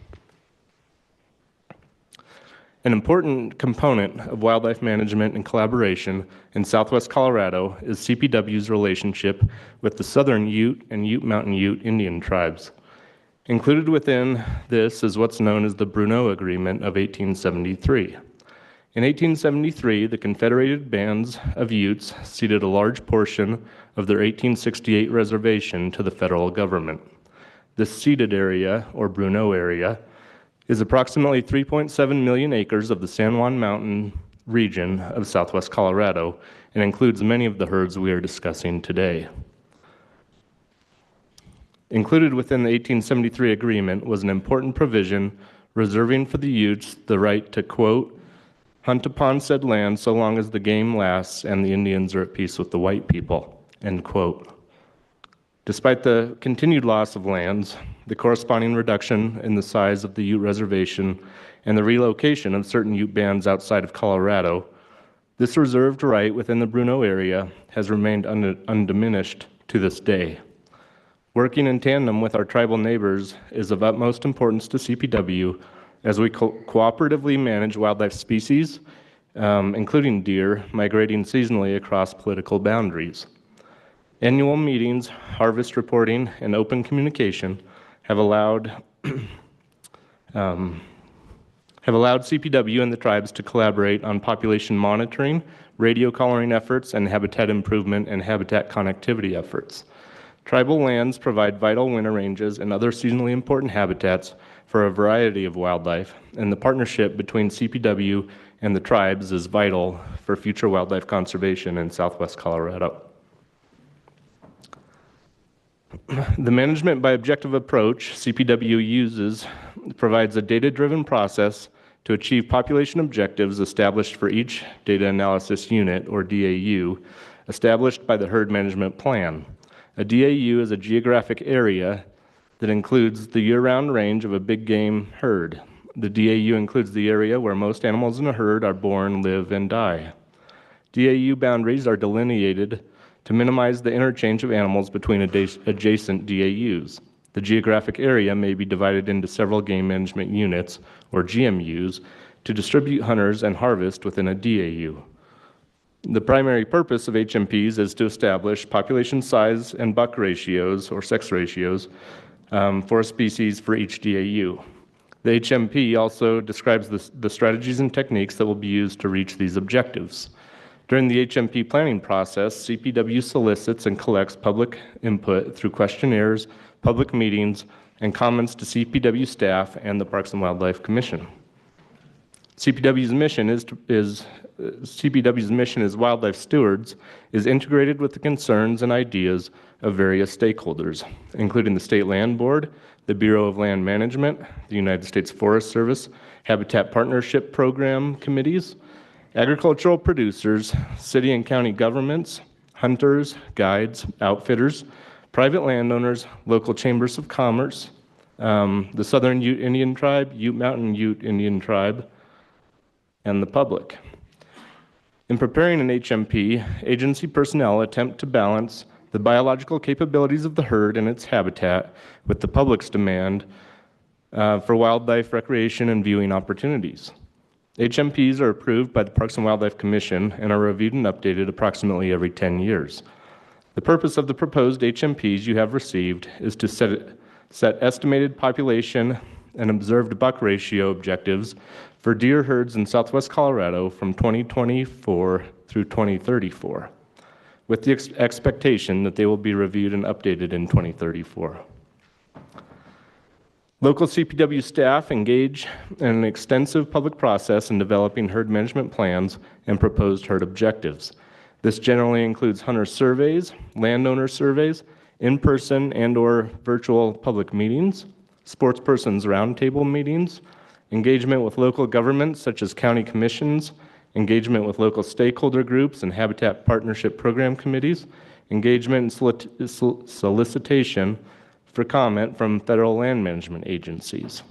An important component of wildlife management and collaboration in southwest Colorado is CPW's relationship with the Southern Ute and Ute Mountain Ute Indian tribes. Included within this is what's known as the Bruneau Agreement of 1873. In 1873, the Confederated Bands of Utes ceded a large portion of their 1868 reservation to the federal government. This ceded area, or Bruneau area, is approximately 3.7 million acres of the San Juan Mountain region of southwest Colorado and includes many of the herds we are discussing today. Included within the 1873 agreement was an important provision reserving for the Utes the right to, quote, hunt upon said land so long as the game lasts and the Indians are at peace with the white people, end quote. Despite the continued loss of lands, the corresponding reduction in the size of the Ute reservation, and the relocation of certain Ute bands outside of Colorado, this reserved right within the Bruneau area has remained undiminished to this day. Working in tandem with our tribal neighbors is of utmost importance to CPW as we cooperatively manage wildlife species, including deer, migrating seasonally across political boundaries. Annual meetings, harvest reporting, and open communication have allowed CPW and the tribes to collaborate on population monitoring, radio collaring efforts, and habitat improvement and habitat connectivity efforts. Tribal lands provide vital winter ranges and other seasonally important habitats for a variety of wildlife, and the partnership between CPW and the tribes is vital for future wildlife conservation in southwest Colorado. The management by objective approach CPW uses provides a data-driven process to achieve population objectives established for each data analysis unit, or DAU, established by the herd management plan. A DAU is a geographic area that includes the year-round range of a big game herd. The DAU includes the area where most animals in a herd are born, live, and die. DAU boundaries are delineated to minimize the interchange of animals between adjacent DAUs. The geographic area may be divided into several game management units, or GMUs, to distribute hunters and harvest within a DAU. The primary purpose of HMPs is to establish population size and buck ratios, or sex ratios, for a species for each DAU. The HMP also describes the strategies and techniques that will be used to reach these objectives. During the HMP planning process, CPW solicits and collects public input through questionnaires, public meetings, and comments to CPW staff and the Parks and Wildlife Commission. CPW's mission as wildlife stewards is integrated with the concerns and ideas of various stakeholders, including the State Land Board, the Bureau of Land Management, the United States Forest Service, Habitat Partnership Program committees, agricultural producers, city and county governments, hunters, guides, outfitters, private landowners, local chambers of commerce, the Southern Ute Indian Tribe, Ute Mountain Ute Indian Tribe, and the public. In preparing an HMP, agency personnel attempt to balance the biological capabilities of the herd and its habitat with the public's demand for wildlife recreation and viewing opportunities. HMPs are approved by the Parks and Wildlife Commission and are reviewed and updated approximately every 10 years. The purpose of the proposed HMPs you have received is to set estimated population and observed buck ratio objectives for deer herds in southwest Colorado from 2024 through 2034, with the expectation that they will be reviewed and updated in 2034. Local CPW staff engage in an extensive public process in developing herd management plans and proposed herd objectives. This generally includes hunter surveys, landowner surveys, in-person and/or virtual public meetings, sportspersons roundtable meetings, engagement with local governments such as county commissions, engagement with local stakeholder groups and habitat partnership program committees, engagement and solicitation for comment from federal land management agencies.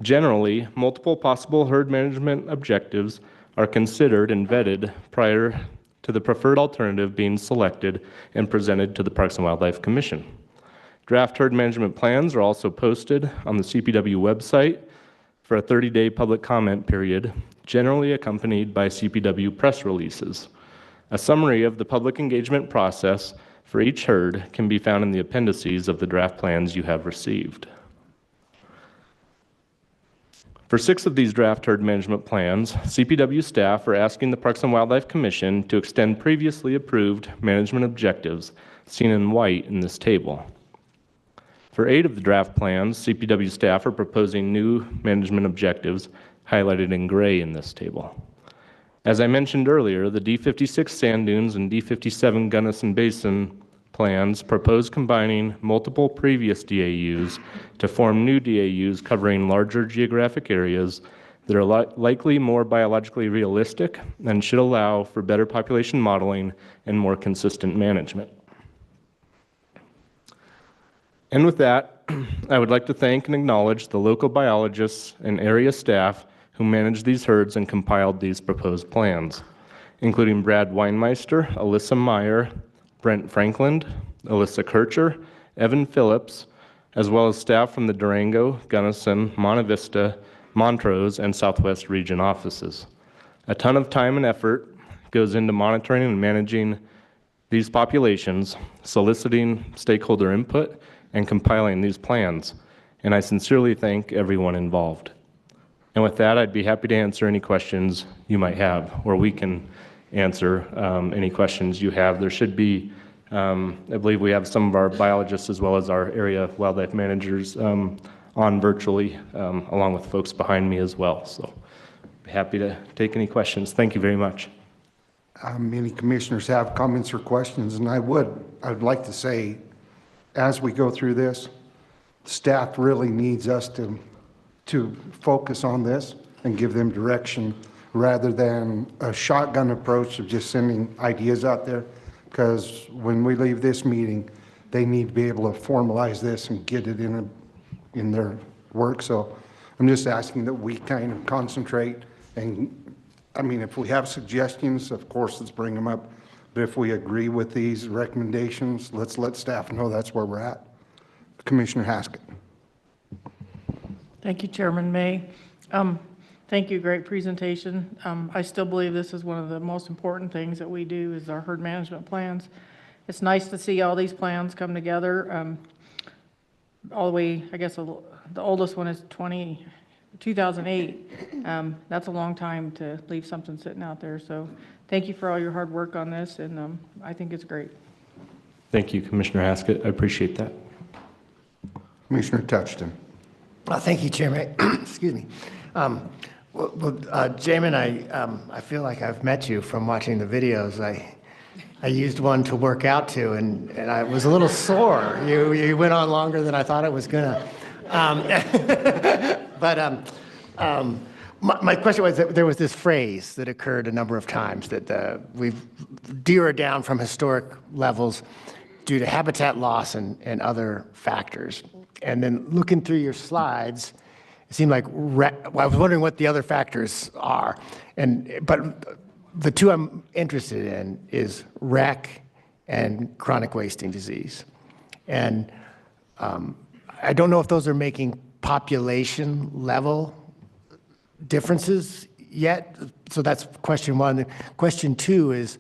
Generally, multiple possible herd management objectives are considered and vetted prior to the preferred alternative being selected and presented to the Parks and Wildlife Commission. Draft herd management plans are also posted on the CPW website for a 30-day public comment period, generally accompanied by CPW press releases. A summary of the public engagement process for each herd can be found in the appendices of the draft plans you have received. For 6 of these draft herd management plans, CPW staff are asking the Parks and Wildlife Commission to extend previously approved management objectives, seen in white in this table. For 8 of the draft plans, CPW staff are proposing new management objectives, highlighted in gray in this table. As I mentioned earlier, the D56 sand dunes and D57 Gunnison Basin plans propose combining multiple previous DAUs to form new DAUs covering larger geographic areas that are likely more biologically realistic and should allow for better population modeling and more consistent management. And with that, I would like to thank and acknowledge the local biologists and area staff who managed these herds and compiled these proposed plans, including Brad Weinmeister, Alyssa Meyer, Brent Franklin, Alyssa Kircher, Evan Phillips, as well as staff from the Durango, Gunnison, Monte Vista, Montrose, and Southwest region offices. A ton of time and effort goes into monitoring and managing these populations, soliciting stakeholder input, and compiling these plans, and I sincerely thank everyone involved. And with that, I'd be happy to answer any questions you might have, or we can answer any questions you have. There should be, I believe we have some of our biologists as well as our area wildlife managers on virtually, along with folks behind me as well. So happy to take any questions. Thank you very much. Many commissioners have comments or questions, and I'd like to say, as we go through this, staff really needs us to focus on this and give them direction rather than a shotgun approach of just sending ideas out there. Because when we leave this meeting, they need to be able to formalize this and get it in their work. So I'm just asking that we kind of concentrate, and I mean, if we have suggestions, of course, let's bring them up. But if we agree with these recommendations, let's let staff know that's where we're at. Commissioner Haskett. Thank you, Chairman May. Thank you, great presentation. I still believe this is one of the most important things that we do is our herd management plans. It's nice to see all these plans come together. All the way, I guess the oldest one is 2008. That's a long time to leave something sitting out there. So thank you for all your hard work on this, and I think it's great. Thank you, Commissioner Haskett. I appreciate that. Commissioner Touchton. Thank you, Chairman. Excuse me. Jamin, I feel like I've met you from watching the videos. I used one to work out to, and I was a little sore. You went on longer than I thought it was gonna. My question was that there was this phrase that occurred a number of times that deer are down from historic levels due to habitat loss and other factors. And then looking through your slides, it seemed like, I was wondering what the other factors are. But the two I'm interested in is rec and chronic wasting disease. And I don't know if those are making population level differences yet. So that's question one. Question two is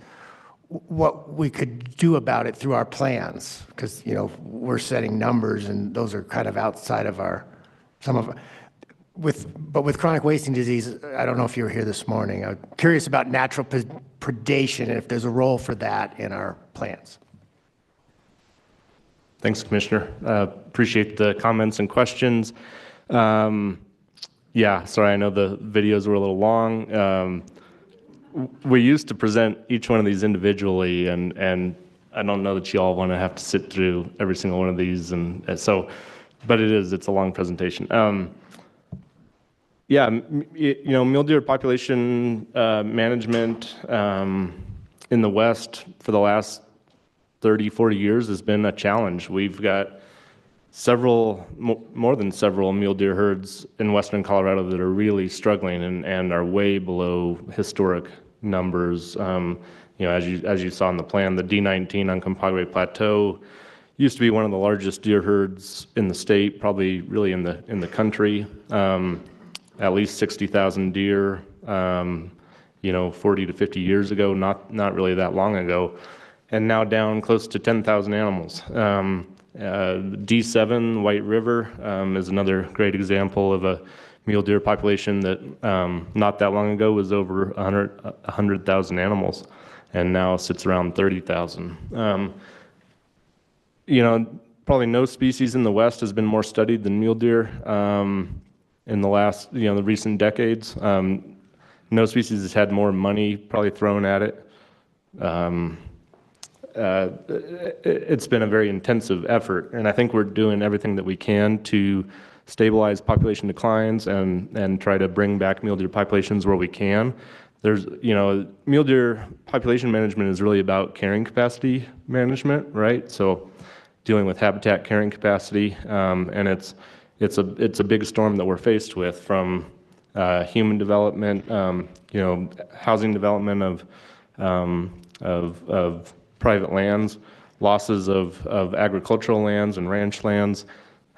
what we could do about it through our plans, because we're setting numbers and those are kind of outside of but with chronic wasting disease, I don't know if you were here this morning. I'm curious about natural predation and if there's a role for that in our plans. Thanks, Commissioner. Appreciate the comments and questions. Yeah, sorry, I know the videos were a little long. We used to present each one of these individually, and I don't know that you all want to have to sit through every single one of these, but it's a long presentation. Yeah, mule deer population management in the West for the last 30, 40 years has been a challenge. We've got more than several mule deer herds in western Colorado that are really struggling and are way below historic numbers. As you saw in the plan, the D19 on Compagre Plateau used to be one of the largest deer herds in the state, probably really in the country. At least 60,000 deer, 40 to 50 years ago, not really that long ago, and now down close to 10,000 animals. D7 White River is another great example of a mule deer population that not that long ago was over 100,000 animals, and now sits around 30,000. Probably no species in the West has been more studied than mule deer in the last, the recent decades. No species has had more money probably thrown at it. it's been a very intensive effort, and I think we're doing everything that we can to stabilize population declines and try to bring back mule deer populations where we can. There's, mule deer population management is really about carrying capacity management, right? So dealing with habitat carrying capacity, and it's a big storm that we're faced with, from human development, housing development of private lands, losses of agricultural lands and ranch lands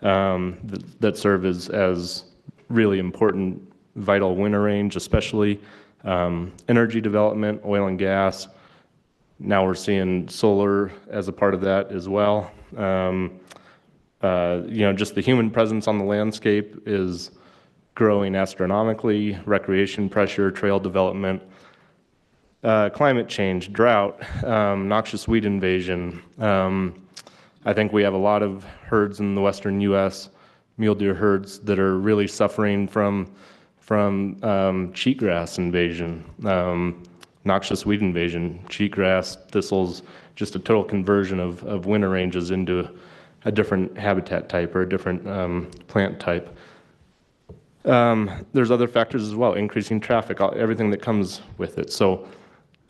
that serve as really important, vital winter range, especially energy development, oil and gas. Now we're seeing solar as a part of that as well. Just the human presence on the landscape is growing astronomically. Recreation pressure, trail development, climate change, drought, noxious weed invasion. I think we have a lot of herds in the western U.S., mule deer herds, that are really suffering from cheatgrass invasion, noxious weed invasion, cheatgrass, thistles, just a total conversion of winter ranges into a different habitat type or a different plant type. There's other factors as well, increasing traffic, everything that comes with it. So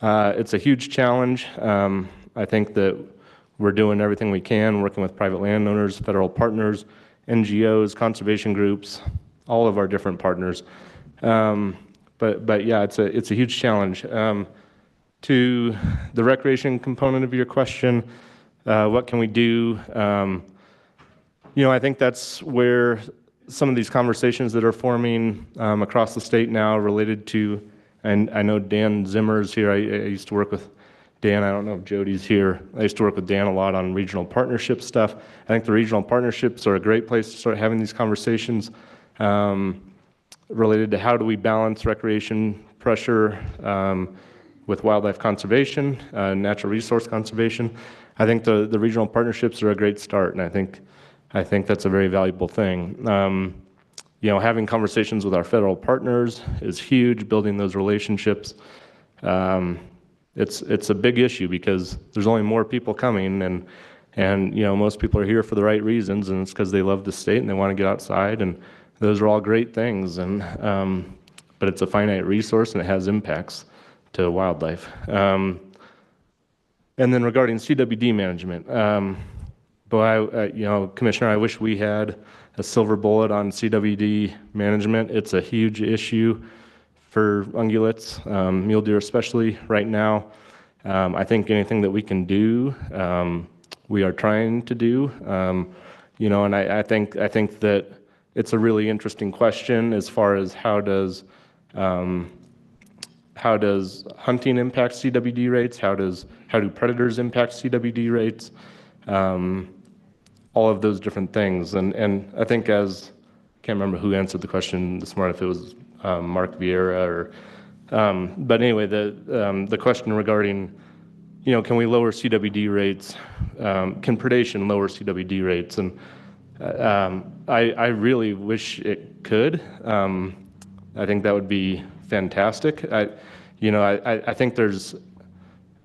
it's a huge challenge. I think that we're doing everything we can, working with private landowners, federal partners, NGOs, conservation groups, all of our different partners. But yeah, it's a huge challenge. To the recreation component of your question, what can we do? I think that's where some of these conversations that are forming across the state now related to, and I know Dan Zimmer's here. I used to work with Dan. I don't know if Jody's here. I used to work with Dan a lot on regional partnership stuff. I think the regional partnerships are a great place to start having these conversations related to how do we balance recreation pressure with wildlife conservation, natural resource conservation. I think the regional partnerships are a great start, and I think that's a very valuable thing. Having conversations with our federal partners is huge. Building those relationships, it's a big issue because there's only more people coming, and most people are here for the right reasons, and it's because they love the state and they want to get outside, and those are all great things. But it's a finite resource and it has impacts to wildlife. And then regarding CWD management, Commissioner, I wish we had a silver bullet on CWD management. It's a huge issue for ungulates, mule deer especially right now. I think anything that we can do, we are trying to do. And I think that it's a really interesting question as far as how does hunting impact CWD rates? How do predators impact CWD rates? All of those different things. And I think I can't remember who answered the question this morning, if it was Mark Vieira but anyway, the question regarding, can we lower CWD rates? Can predation lower CWD rates? And I really wish it could. I think that would be fantastic. I think there's,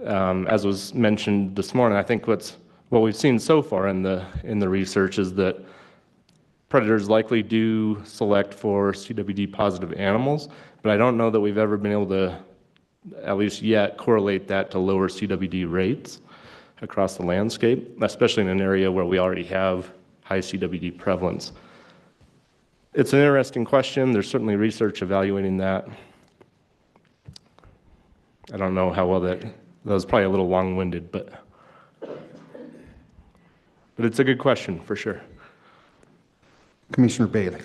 as was mentioned this morning, I think what we've seen so far in the research is that predators likely do select for CWD positive animals, but I don't know that we've ever been able to, at least yet, correlate that to lower CWD rates across the landscape, especially in an area where we already have high CWD prevalence. It's an interesting question. There's certainly research evaluating that. I don't know how well that was probably a little long-winded, but it's a good question for sure. Commissioner Bailey.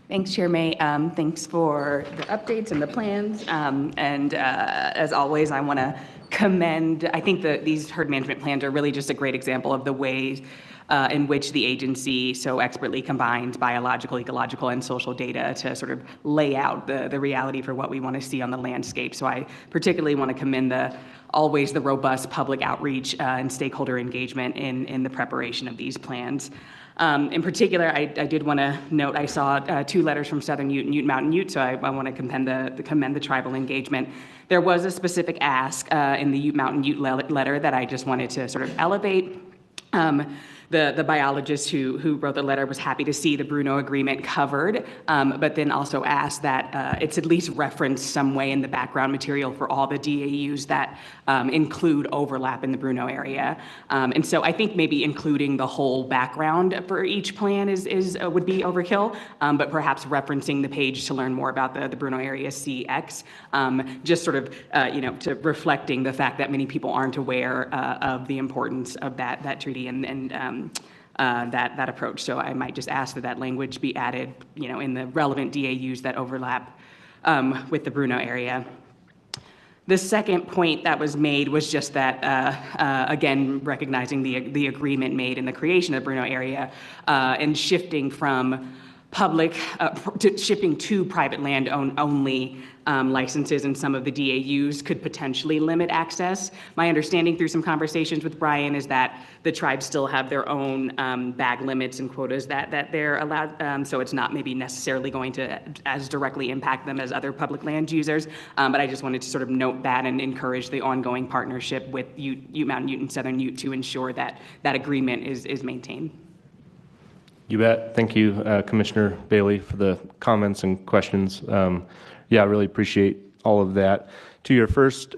Thanks, Chair May. Thanks for the updates and the plans. As always, I want to commend, I think these herd management plans are really just a great example of the ways in which the agency so expertly combines biological, ecological, and social data to sort of lay out the reality for what we want to see on the landscape. So I particularly want to commend always the robust public outreach and stakeholder engagement in the preparation of these plans. In particular, I did want to note, I saw 2 letters from Southern Ute and Ute Mountain Ute, so I want to commend the tribal engagement. There was a specific ask in the Ute Mountain Ute letter that I just wanted to sort of elevate. The biologist who wrote the letter was happy to see the Bruno Agreement covered, but then also asked that it's at least referenced some way in the background material for all the DAUs that include overlap in the Bruno area. And so I think maybe including the whole background for each plan would be overkill, but perhaps referencing the page to learn more about the Bruno area CX, just sort of to reflecting the fact that many people aren't aware of the importance of that treaty and that approach. So I might just ask that language be added, in the relevant DAUs that overlap with the Bruno area. The second point that was made was just that, again, recognizing the agreement made in the creation of the Bruno area and shifting from shifting to private land only licenses in some of the DAUs could potentially limit access. My understanding through some conversations with Brian is that the tribes still have their own bag limits and quotas that they're allowed, so it's not maybe necessarily going to as directly impact them as other public land users. But I just wanted to sort of note that and encourage the ongoing partnership with Ute Mountain Ute and Southern Ute to ensure that that agreement is maintained. You bet. Thank you, Commissioner Bailey, for the comments and questions. Yeah, I really appreciate all of that. To your first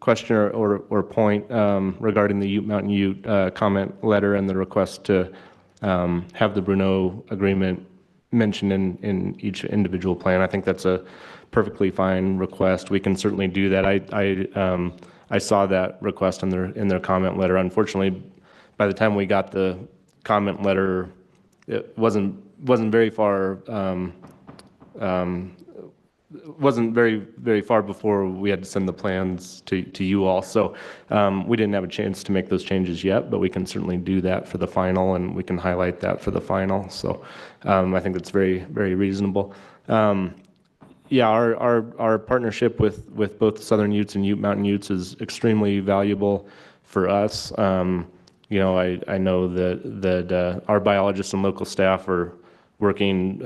question or point regarding the Ute Mountain Ute comment letter and the request to have the Bruno Agreement mentioned in each individual plan, I think that's a perfectly fine request. We can certainly do that. I saw that request in their comment letter. Unfortunately, by the time we got the comment letter, it wasn't very far. Wasn't very far before we had to send the plans to you all. So we didn't have a chance to make those changes yet, but we can certainly do that for the final, and we can highlight that for the final. So I think that's very, very reasonable. Yeah, our partnership with both Southern Utes and Ute Mountain Utes is extremely valuable for us. I know that our biologists and local staff are working,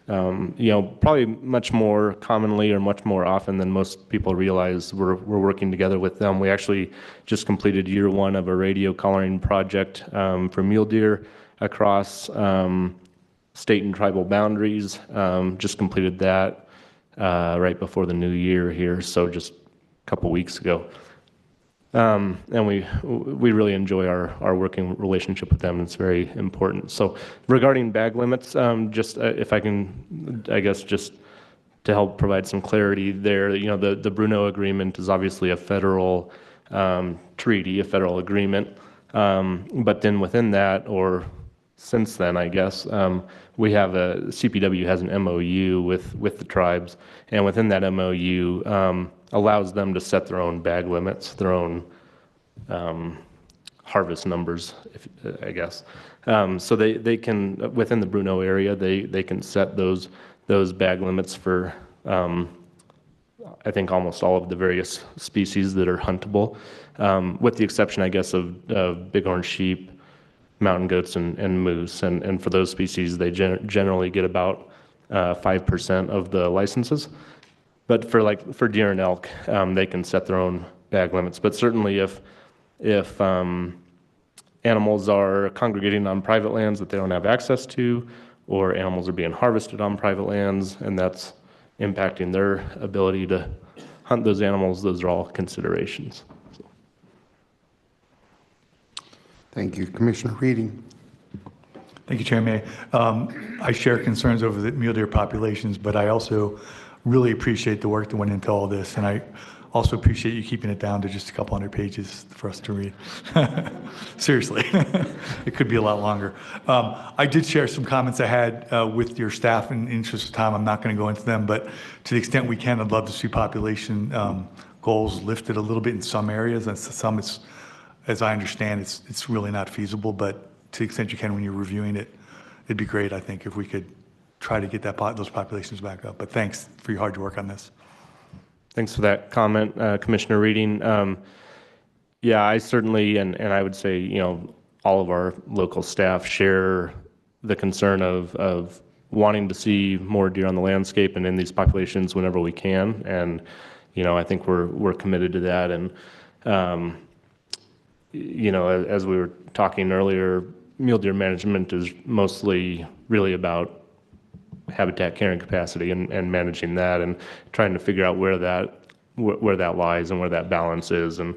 probably much more commonly or much more often than most people realize. We're working together with them. We actually just completed year 1 of a radio collaring project for mule deer across state and tribal boundaries. Just completed that right before the new year here, so just a couple weeks ago. And we really enjoy our working relationship with them. It's very important. So regarding bag limits, just if I can, I guess just to help provide some clarity there, the Bruno Agreement is obviously a federal treaty, a federal agreement. But then within that, or since then, I guess, we have CPW has an MOU with the tribes, and within that MOU, allows them to set their own bag limits, their own harvest numbers, I guess. So they can, within the Bruno area, they can set those bag limits for, I think, almost all of the various species that are huntable, with the exception, I guess, of bighorn sheep, mountain goats, and moose. And for those species, they generally get about 5% of the licenses. But for deer and elk, they can set their own bag limits. But certainly if animals are congregating on private lands that they don't have access to, or animals are being harvested on private lands, and that's impacting their ability to hunt those animals, those are all considerations. Thank you. Commissioner Reading. Thank you, Chair May. I share concerns over the mule deer populations, but I also really appreciate the work that went into all this, and I also appreciate you keeping it down to just a couple hundred pages for us to read. Seriously, it could be a lot longer. I did share some comments I had with your staff. In the interest of time, I'm not going to go into them, but to the extent we can, I'd love to see population goals lifted a little bit in some areas, and some, as I understand, it's really not feasible, but to the extent you can when you're reviewing it, it'd be great, I think, if we could try to get those populations back up. But thanks for your hard work on this. Thanks for that comment, Commissioner Reading. Yeah, I certainly, and I would say, all of our local staff share the concern of wanting to see more deer on the landscape and in these populations whenever we can. And, I think we're committed to that. And, as we were talking earlier, mule deer management is mostly really about habitat carrying capacity and managing that and trying to figure out where that lies and where that balance is. And,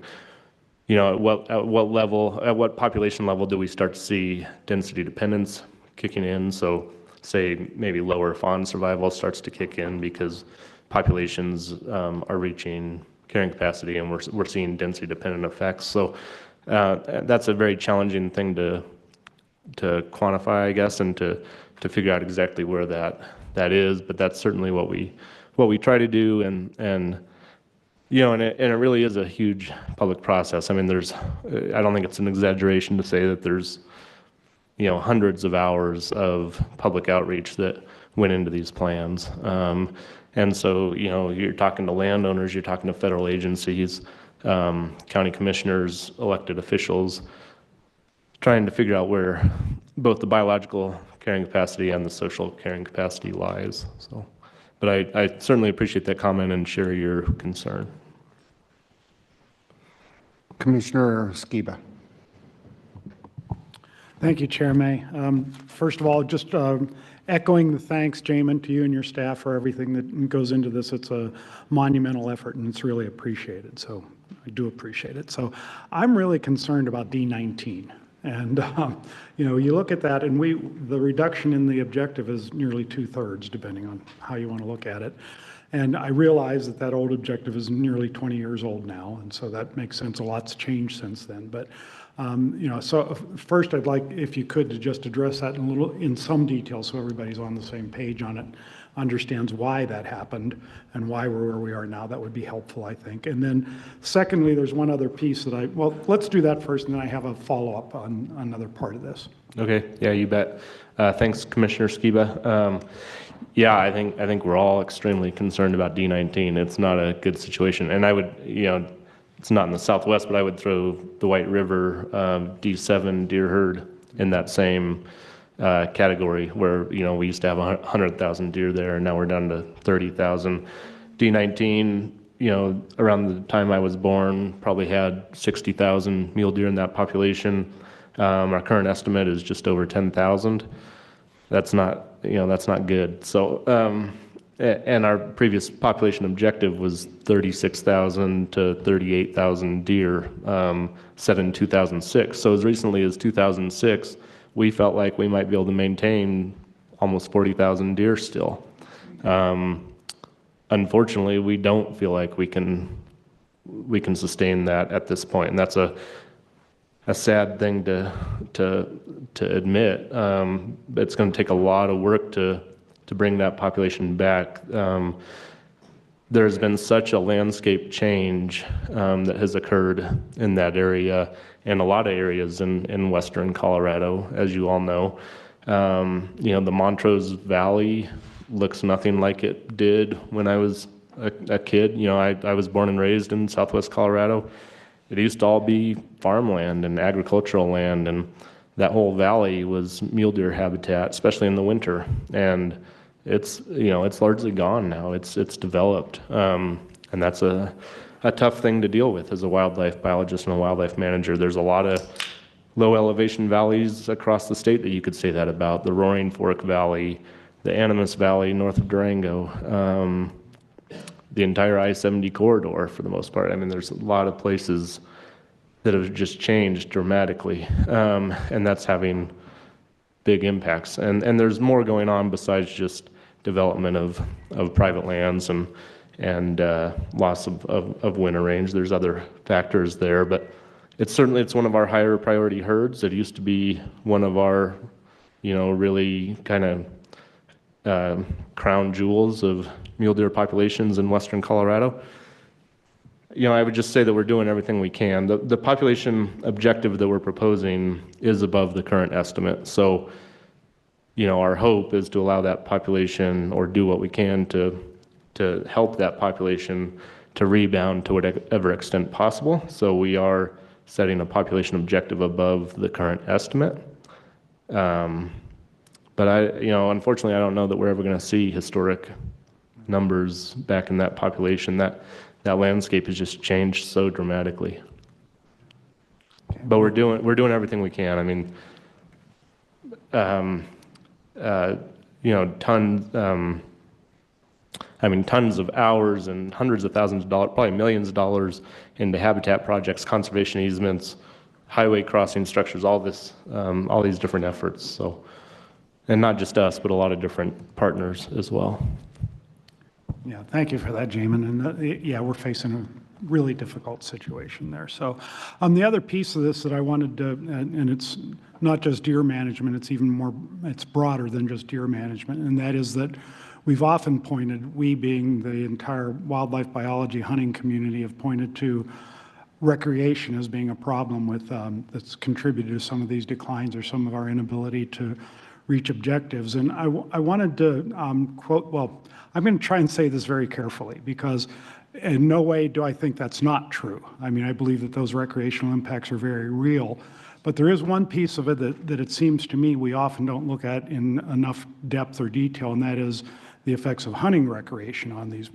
at what population level do we start to see density dependence kicking in? So say maybe lower fawn survival starts to kick in because populations are reaching carrying capacity and we're seeing density dependent effects. So that's a very challenging thing to quantify, I guess, and to figure out exactly where that is. But that's certainly what we try to do. And it really is a huge public process. I mean, I don't think it's an exaggeration to say that there's, hundreds of hours of public outreach that went into these plans. And so, you're talking to landowners, you're talking to federal agencies, county commissioners, elected officials, trying to figure out where both the biological carrying capacity and the social carrying capacity lies. So, but I certainly appreciate that comment and share your concern. Commissioner Skiba. Thank you, Chair May. First of all, just echoing the thanks, Jamin, to you and your staff for everything that goes into this. It's a monumental effort and it's really appreciated. So I do appreciate it. So I'm really concerned about D19. And, you look at that and the reduction in the objective is nearly 2/3, depending on how you want to look at it. And I realize that old objective is nearly 20 years old now. And so that makes sense. A lot's changed since then. But so first I'd like, if you could, to just address that in some detail so everybody's on the same page on it, understands why that happened and why we're where we are now. That would be helpful, I think. And then secondly, there's one other piece well, let's do that first and then I have a follow-up on another part of this. Okay, yeah, you bet. Thanks, Commissioner Skiba. Yeah, I think we're all extremely concerned about D19. It's not a good situation. And I would, it's not in the Southwest, but I would throw the White River D7 deer herd in that same category where, we used to have 100,000 deer there and now we're down to 30,000. D19, around the time I was born, probably had 60,000 mule deer in that population. Our current estimate is just over 10,000. That's not good. So, and our previous population objective was 36,000 to 38,000 deer set in 2006. So as recently as 2006, we felt like we might be able to maintain almost 40,000 deer still. Unfortunately, we don't feel like we can sustain that at this point, and that's a sad thing to admit. It's going to take a lot of work to bring that population back. There's been such a landscape change that has occurred in that area and a lot of areas in western Colorado, as you all know. The Montrose Valley looks nothing like it did when I was a kid. I was born and raised in southwest Colorado. It used to all be farmland and agricultural land, and that whole valley was mule deer habitat, especially in the winter. And it's largely gone now. It's developed, and that's a tough thing to deal with as a wildlife biologist and a wildlife manager. There's a lot of low elevation valleys across the state that you could say that about. The Roaring Fork Valley, the Animas Valley north of Durango, the entire I-70 corridor for the most part. I mean, there's a lot of places that have just changed dramatically, and that's having big impacts. And there's more going on besides just development of private lands and loss of winter range. There's other factors there, but it's one of our higher priority herds. It used to be one of our, really kind of crown jewels of mule deer populations in western Colorado. I would just say that we're doing everything we can. The population objective that we're proposing is above the current estimate. So, our hope is to allow that population, or do what we can to help that population to rebound to whatever extent possible. So we are setting a population objective above the current estimate. But unfortunately, I don't know that we're ever going to see historic numbers back in that population. That landscape has just changed so dramatically. But we're doing everything we can. I mean, tons of hours and hundreds of thousands of dollars, probably millions of dollars into habitat projects, conservation easements, highway crossing structures, all these different efforts. So, and not just us, but a lot of different partners as well. Yeah, thank you for that, Jamin. And yeah, we're facing a really difficult situation there. So the other piece of this that I wanted to, and it's not just deer management, it's even more, it's broader than just deer management. And that is that we've often pointed, we being the entire wildlife biology hunting community, have pointed to recreation as being a problem with that's contributed to some of these declines or some of our inability to reach objectives. And I wanted to quote, well, I'm going to try and say this very carefully because in no way do I think that's not true. I mean, I believe that those recreational impacts are very real. But there is one piece of it that it seems to me we often don't look at in enough depth or detail, and that is the effects of hunting recreation on these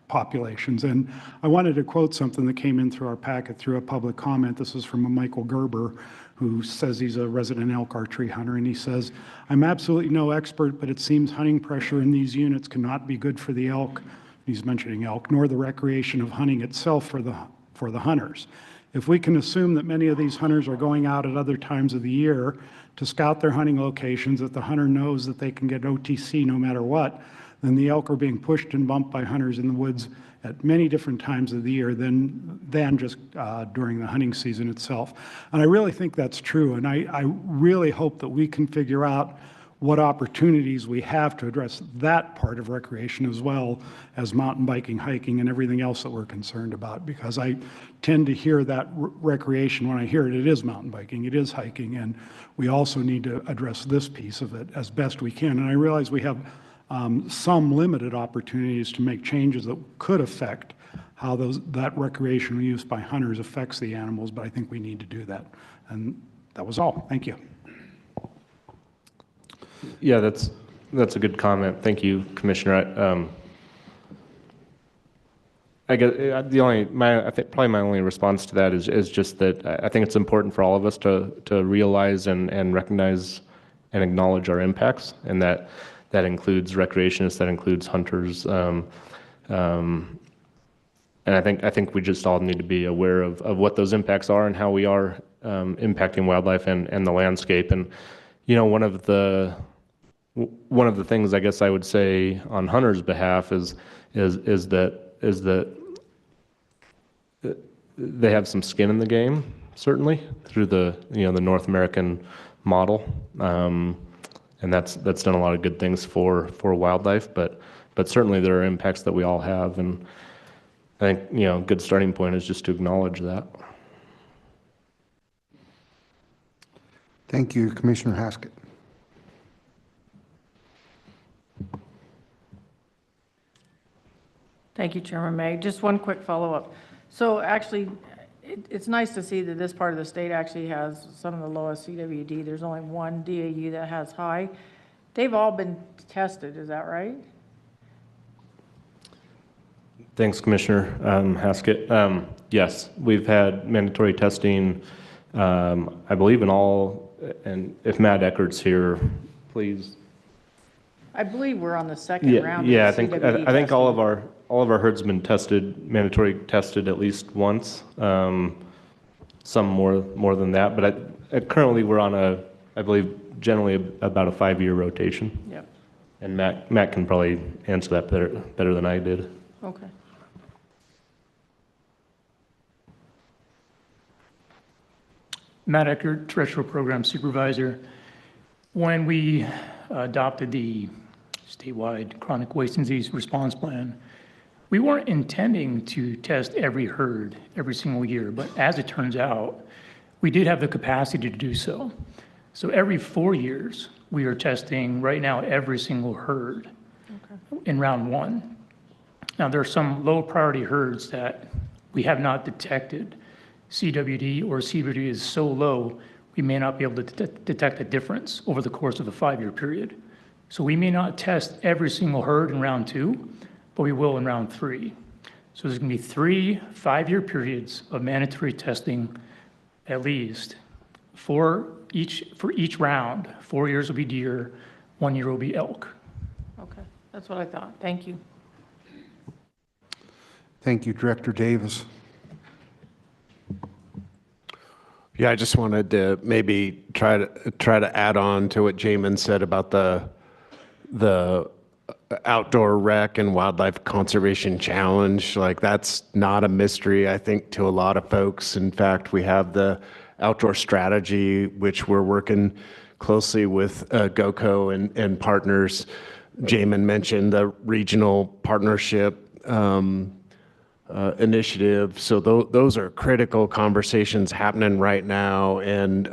populations. And I wanted to quote something that came in through our packet through a public comment. This is from a Michael Gerber, who says he's a resident elk archery hunter, and he says, "I'm absolutely no expert, but it seems hunting pressure in these units cannot be good for the elk," he's mentioning elk, "nor the recreation of hunting itself for the hunters. If we can assume that many of these hunters are going out at other times of the year to scout their hunting locations, that the hunter knows that they can get OTC no matter what, then the elk are being pushed and bumped by hunters in the woods at many different times of the year than just during the hunting season itself." And I really think that's true, and I really hope that we can figure out what opportunities we have to address that part of recreation as well as mountain biking, hiking, and everything else that we're concerned about, because I tend to hear that recreation, when I hear it, it is mountain biking, it is hiking, and we also need to address this piece of it as best we can. And I realize we have some limited opportunities to make changes that could affect how that recreational use by hunters affects the animals, but I think we need to do that. And that was all. Thank you. Yeah, that's a good comment. Thank you, Commissioner. I guess I think probably my only response to that is just that I think it's important for all of us to realize and recognize and acknowledge our impacts, and that includes recreationists, that includes hunters, and I think we just all need to be aware of what those impacts are and how we are impacting wildlife and the landscape. And one of the things I guess I would say on hunters' behalf is that they have some skin in the game, certainly through the the North American model. And that's done a lot of good things for wildlife, but certainly there are impacts that we all have, and I think a good starting point is just to acknowledge that. Thank you, Commissioner Haskett. Thank you, Chairman May. Just one quick follow-up. So actually, it's nice to see that this part of the state actually has some of the lowest CWD. There's only one DAU that has high. They've all been tested, is that right? Thanks, Commissioner Haskett. Yes, we've had mandatory testing, I believe in all, and if Matt Eckert's here, please. I believe we're on the second round. Yeah, of CWD I think testing. all of our herds have been tested, mandatory tested at least once. Some more than that, but currently we're on I believe generally about a 5-year rotation. Yep. And Matt can probably answer that better than I did. Okay. Matt Eckert, Terrestrial Program Supervisor. When we adopted the statewide chronic waste and disease response plan, we weren't intending to test every herd every single year, but as it turns out, we did have the capacity to do so. So every 4 years, we are testing right now every single herd in round one. Now, there are some low priority herds that we have not detected CWD or CVD is so low, we may not be able to detect a difference over the course of a 5-year period. So we may not test every single herd in round 2, but we will in round 3. So there's going to be 3 5-year periods of mandatory testing at least for each round. 4 years will be deer, 1 year will be elk. Okay, that's what I thought. Thank you. Thank you, Director Davis. Yeah, I just wanted to maybe try to add on to what Jamin said about the outdoor rec and wildlife conservation challenge. Like, that's not a mystery, I think, to a lot of folks. In fact, we have the outdoor strategy, which we're working closely with GOCO and partners. Jamin mentioned the regional partnership initiative. So those are critical conversations happening right now. And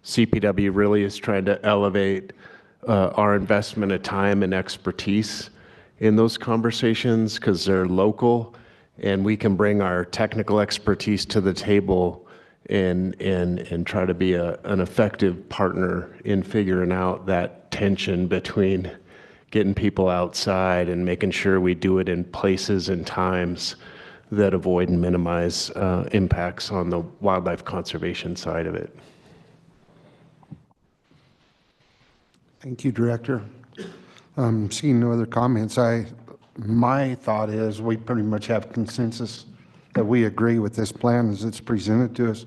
CPW really is trying to elevate our investment of time and expertise in those conversations because they're local and we can bring our technical expertise to the table and try to be an effective partner in figuring out that tension between getting people outside and making sure we do it in places and times that avoid and minimize impacts on the wildlife conservation side of it. Thank you, Director. Seeing no other comments, my thought is we pretty much have consensus that we agree with this plan as it's presented to us.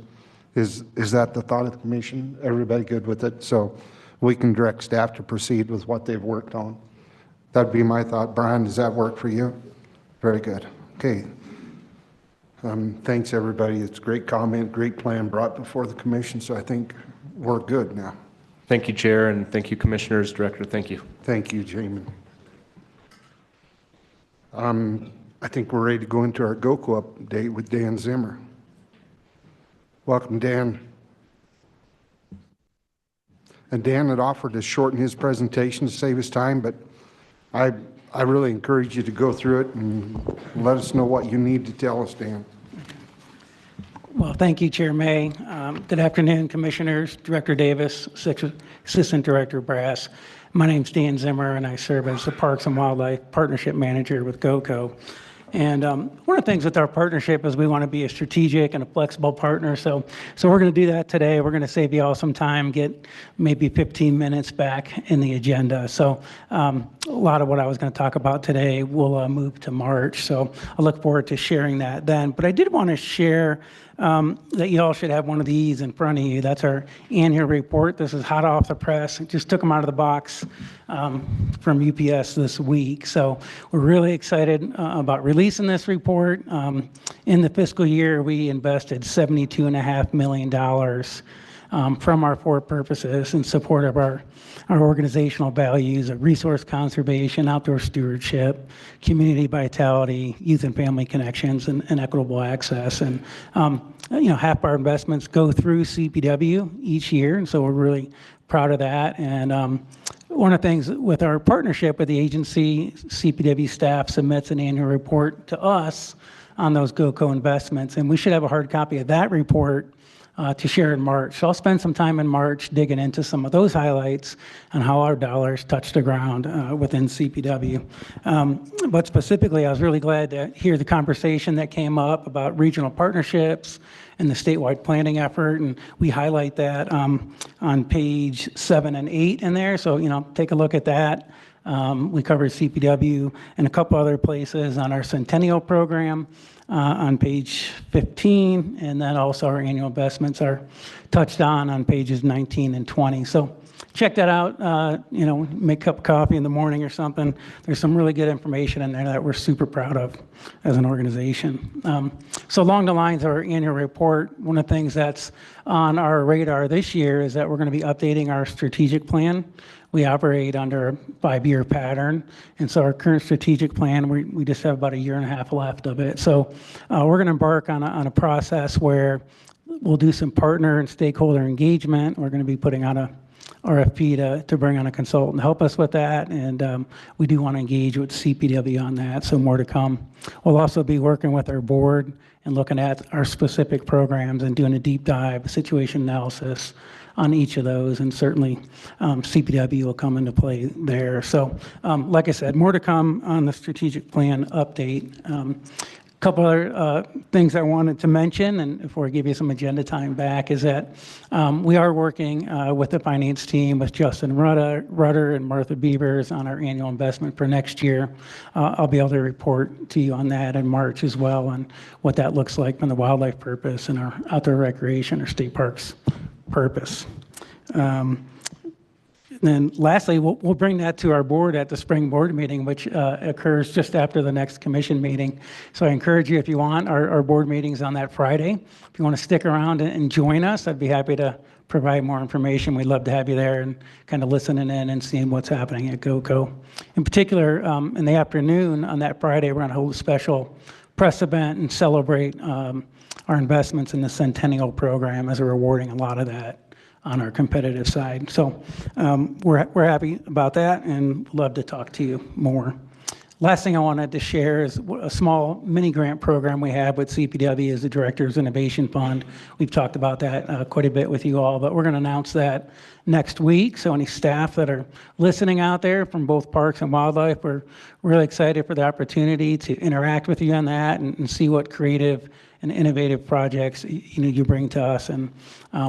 Is that the thought of the commission? Everybody good with it? So we can direct staff to proceed with what they've worked on. That'd be my thought. Brian, does that work for you? Very good. Okay. Thanks, everybody. It's a great comment, great plan brought before the commission, so I think we're good now. Thank you, Chair, and thank you, Commissioners. Director, thank you. Thank you, Jamin. I think we're ready to go into our GOCO update with Dan Zimmer. Welcome, Dan. And Dan had offered to shorten his presentation to save us time, but I really encourage you to go through it and let us know what you need to tell us, Dan. Well, thank you, Chair May. Good afternoon, Commissioners, Director Davis, Assistant Director Brass. My name's Dan Zimmer, and I serve as the Parks and Wildlife Partnership Manager with GOCO. And one of the things with our partnership is we want to be a strategic and a flexible partner. So we're going to do that today. We're going to save you all some time, get maybe 15 minutes back in the agenda. So a lot of what I was going to talk about today will move to March. So I look forward to sharing that then. But I did want to share that you all should have one of these in front of you. That's our annual report. This is hot off the press. Just took them out of the box from UPS this week. So we're really excited about releasing this report. In the fiscal year, we invested $72.5 million from our 4 purposes in support of our organizational values of resource conservation, outdoor stewardship, community vitality, youth and family connections, and equitable access. And half our investments go through CPW each year, and so we're really proud of that. And one of the things with our partnership with the agency, CPW staff submits an annual report to us on those GOCO investments, and we should have a hard copy of that report to share in March. So I'll spend some time in March digging into some of those highlights and how our dollars touch the ground within CPW. But specifically, I was really glad to hear the conversation that came up about regional partnerships and the statewide planning effort, and we highlight that on page 7 and 8 in there. So, take a look at that. We covered CPW and a couple other places on our Centennial program on page 15, and then also our annual investments are touched on pages 19 and 20. So check that out, make a cup of coffee in the morning or something. There's some really good information in there that we're super proud of as an organization. So along the lines of our annual report, one of the things that's on our radar this year is that we're going to be updating our strategic plan. We operate under a 5-year pattern, and so our current strategic plan, we just have about 1.5 years left of it. So we're going to embark on a process where we'll do some partner and stakeholder engagement. We're going to be putting out RFP to bring on a consultant to help us with that, and we do want to engage with CPW on that, so more to come. We'll also be working with our board and looking at our specific programs and doing a deep dive situation analysis on each of those, and certainly CPW will come into play there. So like I said, more to come on the strategic plan update. Couple other things I wanted to mention, and before I give you some agenda time back, is that we are working with the finance team, with Justin Rudder and Martha Beavers on our annual investment for next year. I'll be able to report to you on that in March as well, on what that looks like from the wildlife purpose and our outdoor recreation or state parks purpose. Then lastly, we'll bring that to our board at the spring board meeting, which occurs just after the next commission meeting. So I encourage you, if you want, our board meeting's on that Friday. If you want to stick around and join us, I'd be happy to provide more information. We'd love to have you there and kind of listening in and seeing what's happening at GOCO. In particular, in the afternoon on that Friday, we're going to hold a special press event and celebrate our investments in the Centennial program, as we're rewarding a lot of that on our competitive side. So we're happy about that and love to talk to you more. Last thing I wanted to share is a small mini grant program we have with CPW is the Directors Innovation Fund. We've talked about that quite a bit with you all, but we're going to announce that next week. So any staff that are listening out there from both Parks and Wildlife, we're really excited for the opportunity to interact with you on that and see what creative and innovative projects you bring to us, and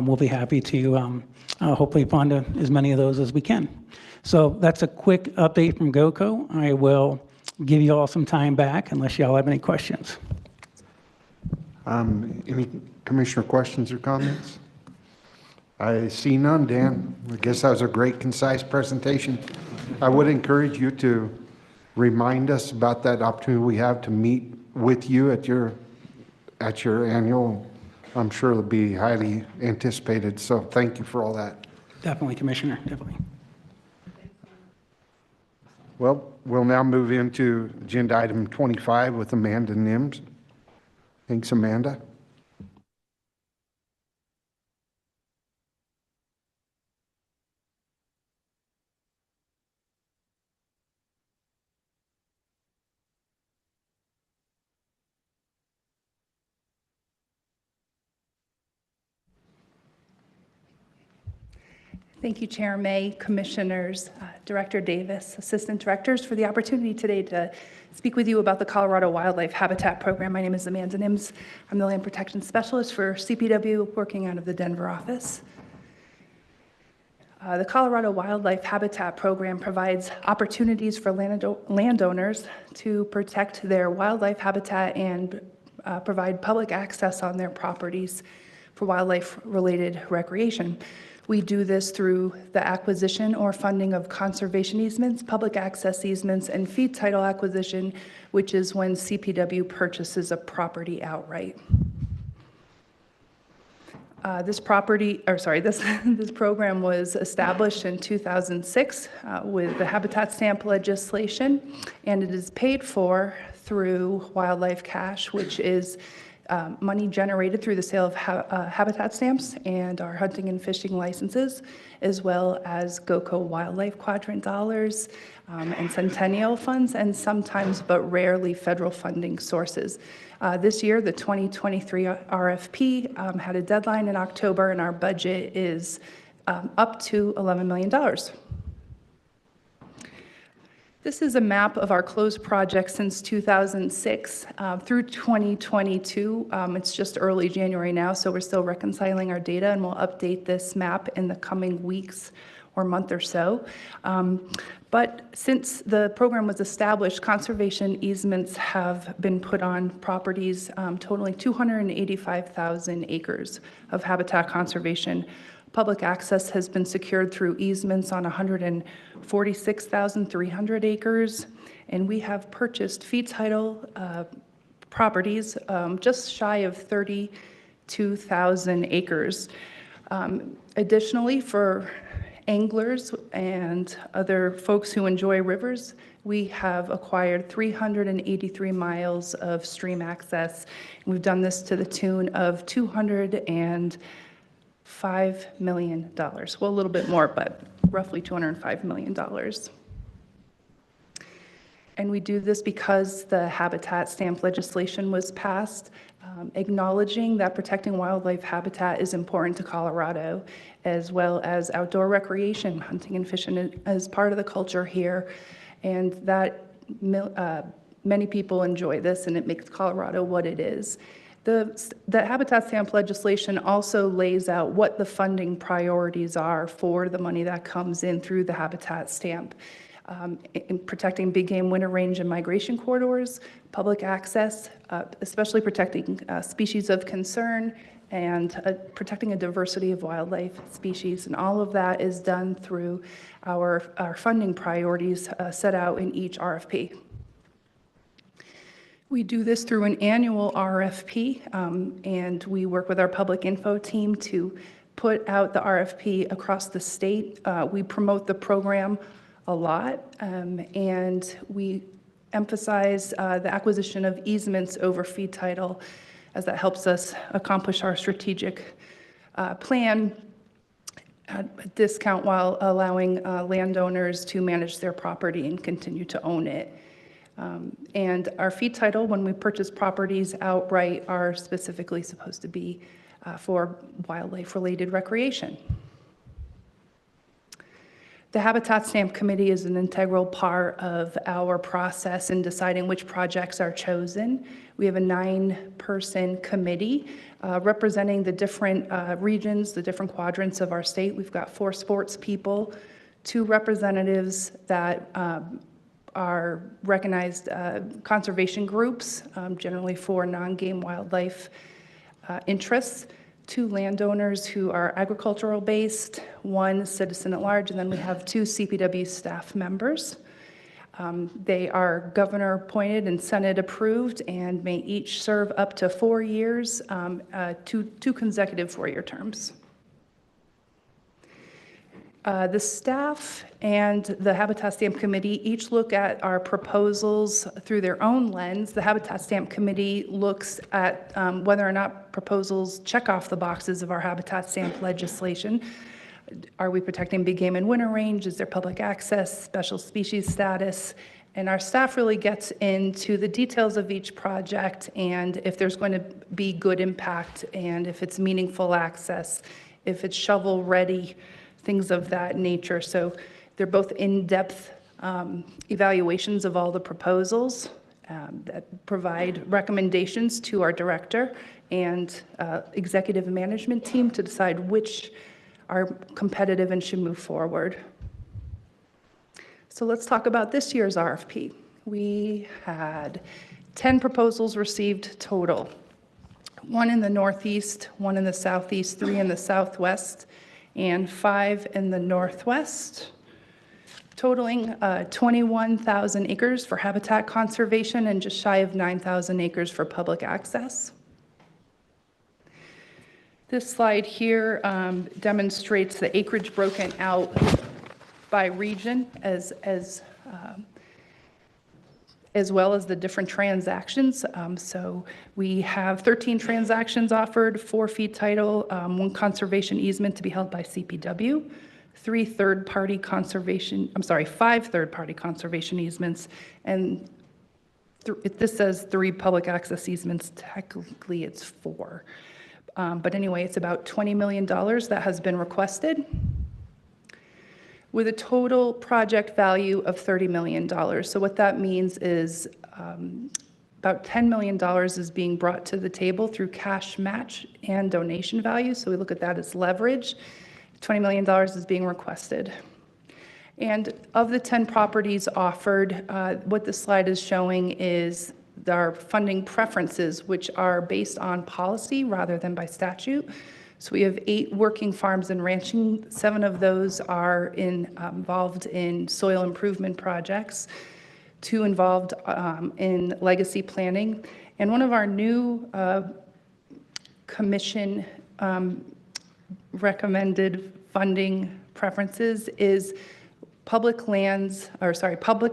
we'll be happy to hopefully fund as many of those as we can. So that's a quick update from GOCO. I will give you all some time back unless y'all have any questions. Any commissioner questions or comments? I see none, Dan. I guess that was a great, concise presentation. I would encourage you to remind us about that opportunity we have to meet with you at your annual. I'm sure it'll be highly anticipated. So thank you for all that. Definitely, Commissioner, definitely. Well, we'll now move into agenda item 25 with Amanda Nims. Thanks, Amanda. Thank you, Chair May, Commissioners, Director Davis, Assistant Directors, for the opportunity today to speak with you about the Colorado Wildlife Habitat Program. My name is Amanda Nims. I'm the Land Protection Specialist for CPW, working out of the Denver office. The Colorado Wildlife Habitat Program provides opportunities for landowners to protect their wildlife habitat and provide public access on their properties for wildlife-related recreation. We do this through the acquisition or funding of conservation easements, public access easements, and fee title acquisition, which is when CPW purchases a property outright. This program was established in 2006 with the habitat stamp legislation, and it is paid for through Wildlife Cash, which is money generated through the sale of habitat stamps and our hunting and fishing licenses, as well as GOCO Wildlife Quadrant dollars and Centennial funds, and sometimes, but rarely, federal funding sources. This year, the 2023 RFP had a deadline in October, and our budget is up to $11 million. This is a map of our closed projects since 2006 through 2022. It's just early January now, so we're still reconciling our data, and we'll update this map in the coming weeks or month or so. But since the program was established, conservation easements have been put on properties totaling 285,000 acres of habitat conservation. Public access has been secured through easements on 146,300 acres, and we have purchased fee title properties just shy of 32,000 acres. Additionally, for anglers and other folks who enjoy rivers, we have acquired 383 miles of stream access. We've done this to the tune of $204 $5 million. Well, a little bit more, but roughly $205 million. And we do this because the habitat stamp legislation was passed, acknowledging that protecting wildlife habitat is important to Colorado, as well as outdoor recreation, hunting and fishing as part of the culture here, and that many people enjoy this, and it makes Colorado what it is. The habitat stamp legislation also lays out what the funding priorities are for the money that comes in through the habitat stamp. In protecting big game winter range and migration corridors, public access, especially protecting species of concern, and protecting a diversity of wildlife species. And all of that is done through our funding priorities set out in each RFP. We do this through an annual RFP, and we work with our public info team to put out the RFP across the state. We promote the program a lot, and we emphasize the acquisition of easements over fee title, as that helps us accomplish our strategic plan at a discount while allowing landowners to manage their property and continue to own it. And our fee title, when we purchase properties outright, are specifically supposed to be for wildlife-related recreation. The Habitat Stamp Committee is an integral part of our process in deciding which projects are chosen. We have a 9-person committee representing the different regions, the different quadrants of our state. We've got 4 sports people, 2 representatives that are recognized conservation groups, generally for non-game wildlife interests, 2 landowners who are agricultural based, 1 citizen at large, and then we have 2 CPW staff members. They are governor appointed and Senate approved and may each serve up to 4 years, 2 consecutive 4-year terms. The staff and the Habitat Stamp Committee each look at our proposals through their own lens. The Habitat Stamp Committee looks at whether or not proposals check off the boxes of our Habitat Stamp legislation. Are we protecting big game and winter range? Is there public access, special species status? And our staff really gets into the details of each project and if there's going to be good impact and if it's meaningful access, if it's shovel ready, things of that nature. So they're both in-depth evaluations of all the proposals that provide recommendations to our director and executive management team to decide which are competitive and should move forward. So let's talk about this year's RFP. We had 10 proposals received total. 1 in the Northeast, 1 in the Southeast, 3 in the Southwest, and 5 in the Northwest, totaling 21,000 acres for habitat conservation and just shy of 9,000 acres for public access. This slide here demonstrates the acreage broken out by region as well as the different transactions. So we have 13 transactions offered, 4 fee title, 1 conservation easement to be held by CPW, 5 third-party conservation easements, and this says 3 public access easements. Technically, it's 4. But anyway, it's about $20 million that has been requested, with a total project value of $30 million. So what that means is about $10 million is being brought to the table through cash match and donation value. So we look at that as leverage. $20 million is being requested. And of the 10 properties offered, what this slide is showing is our funding preferences, which are based on policy rather than by statute. So we have 8 working farms and ranching. 7 of those are involved in soil improvement projects, 2 involved in legacy planning. And one of our new commission recommended funding preferences is public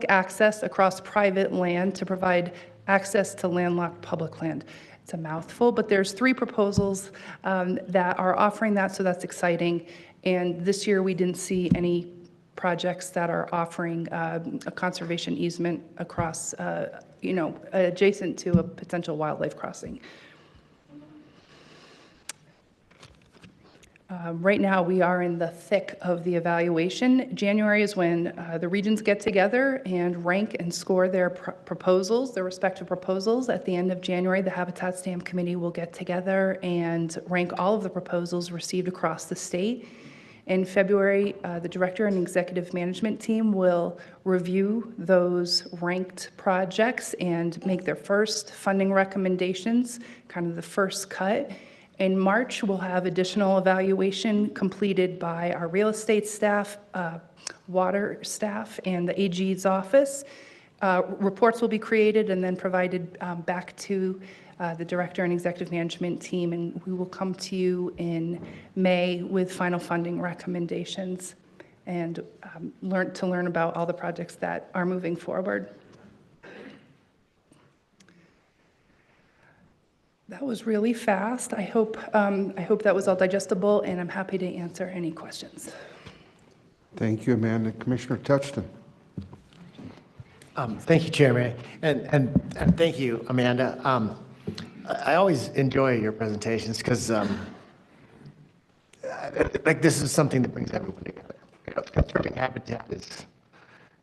access across private land to provide access to landlocked public land. it's a mouthful, but there's 3 proposals that are offering that, so that's exciting. And this year, we didn't see any projects that are offering a conservation easement across, adjacent to a potential wildlife crossing. Right now, we are in the thick of the evaluation. January is when the regions get together and rank and score their proposals, their respective proposals. At the end of January, the Habitat Stamp Committee will get together and rank all of the proposals received across the state. In February, the director and executive management team will review those ranked projects and make their first funding recommendations, kind of the first cut. In March, we'll have additional evaluation completed by our real estate staff, water staff, and the AG's office. Reports will be created and then provided back to the director and executive management team, and we will come to you in May with final funding recommendations and learn about all the projects that are moving forward. That was really fast. I hope that was all digestible, and I'm happy to answer any questions. Thank you, Amanda. Commissioner Touchton. Thank you, Chairman, and thank you, Amanda. I always enjoy your presentations because, like, this is something that brings everyone together. Conserving habitat is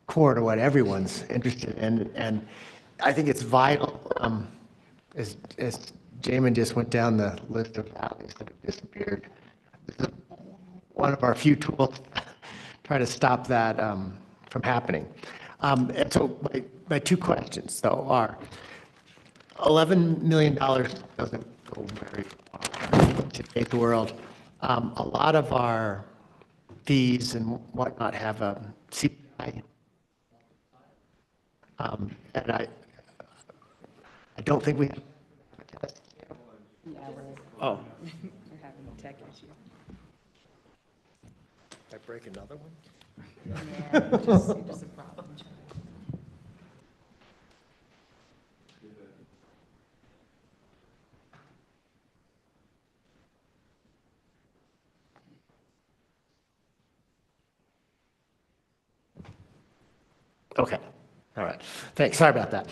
core to what everyone's interested in, and I think it's vital. As Jamin just went down the list of valleys that have disappeared, this is one of our few tools to try to stop that from happening. And so my 2 questions, though, are $11 million doesn't go very far in today's world. A lot of our fees and whatnot have a CPI. And I don't think we have. Oh. We're having a tech issue. Did I break another one? Yeah, just a problem. Okay. All right. Thanks. Sorry about that.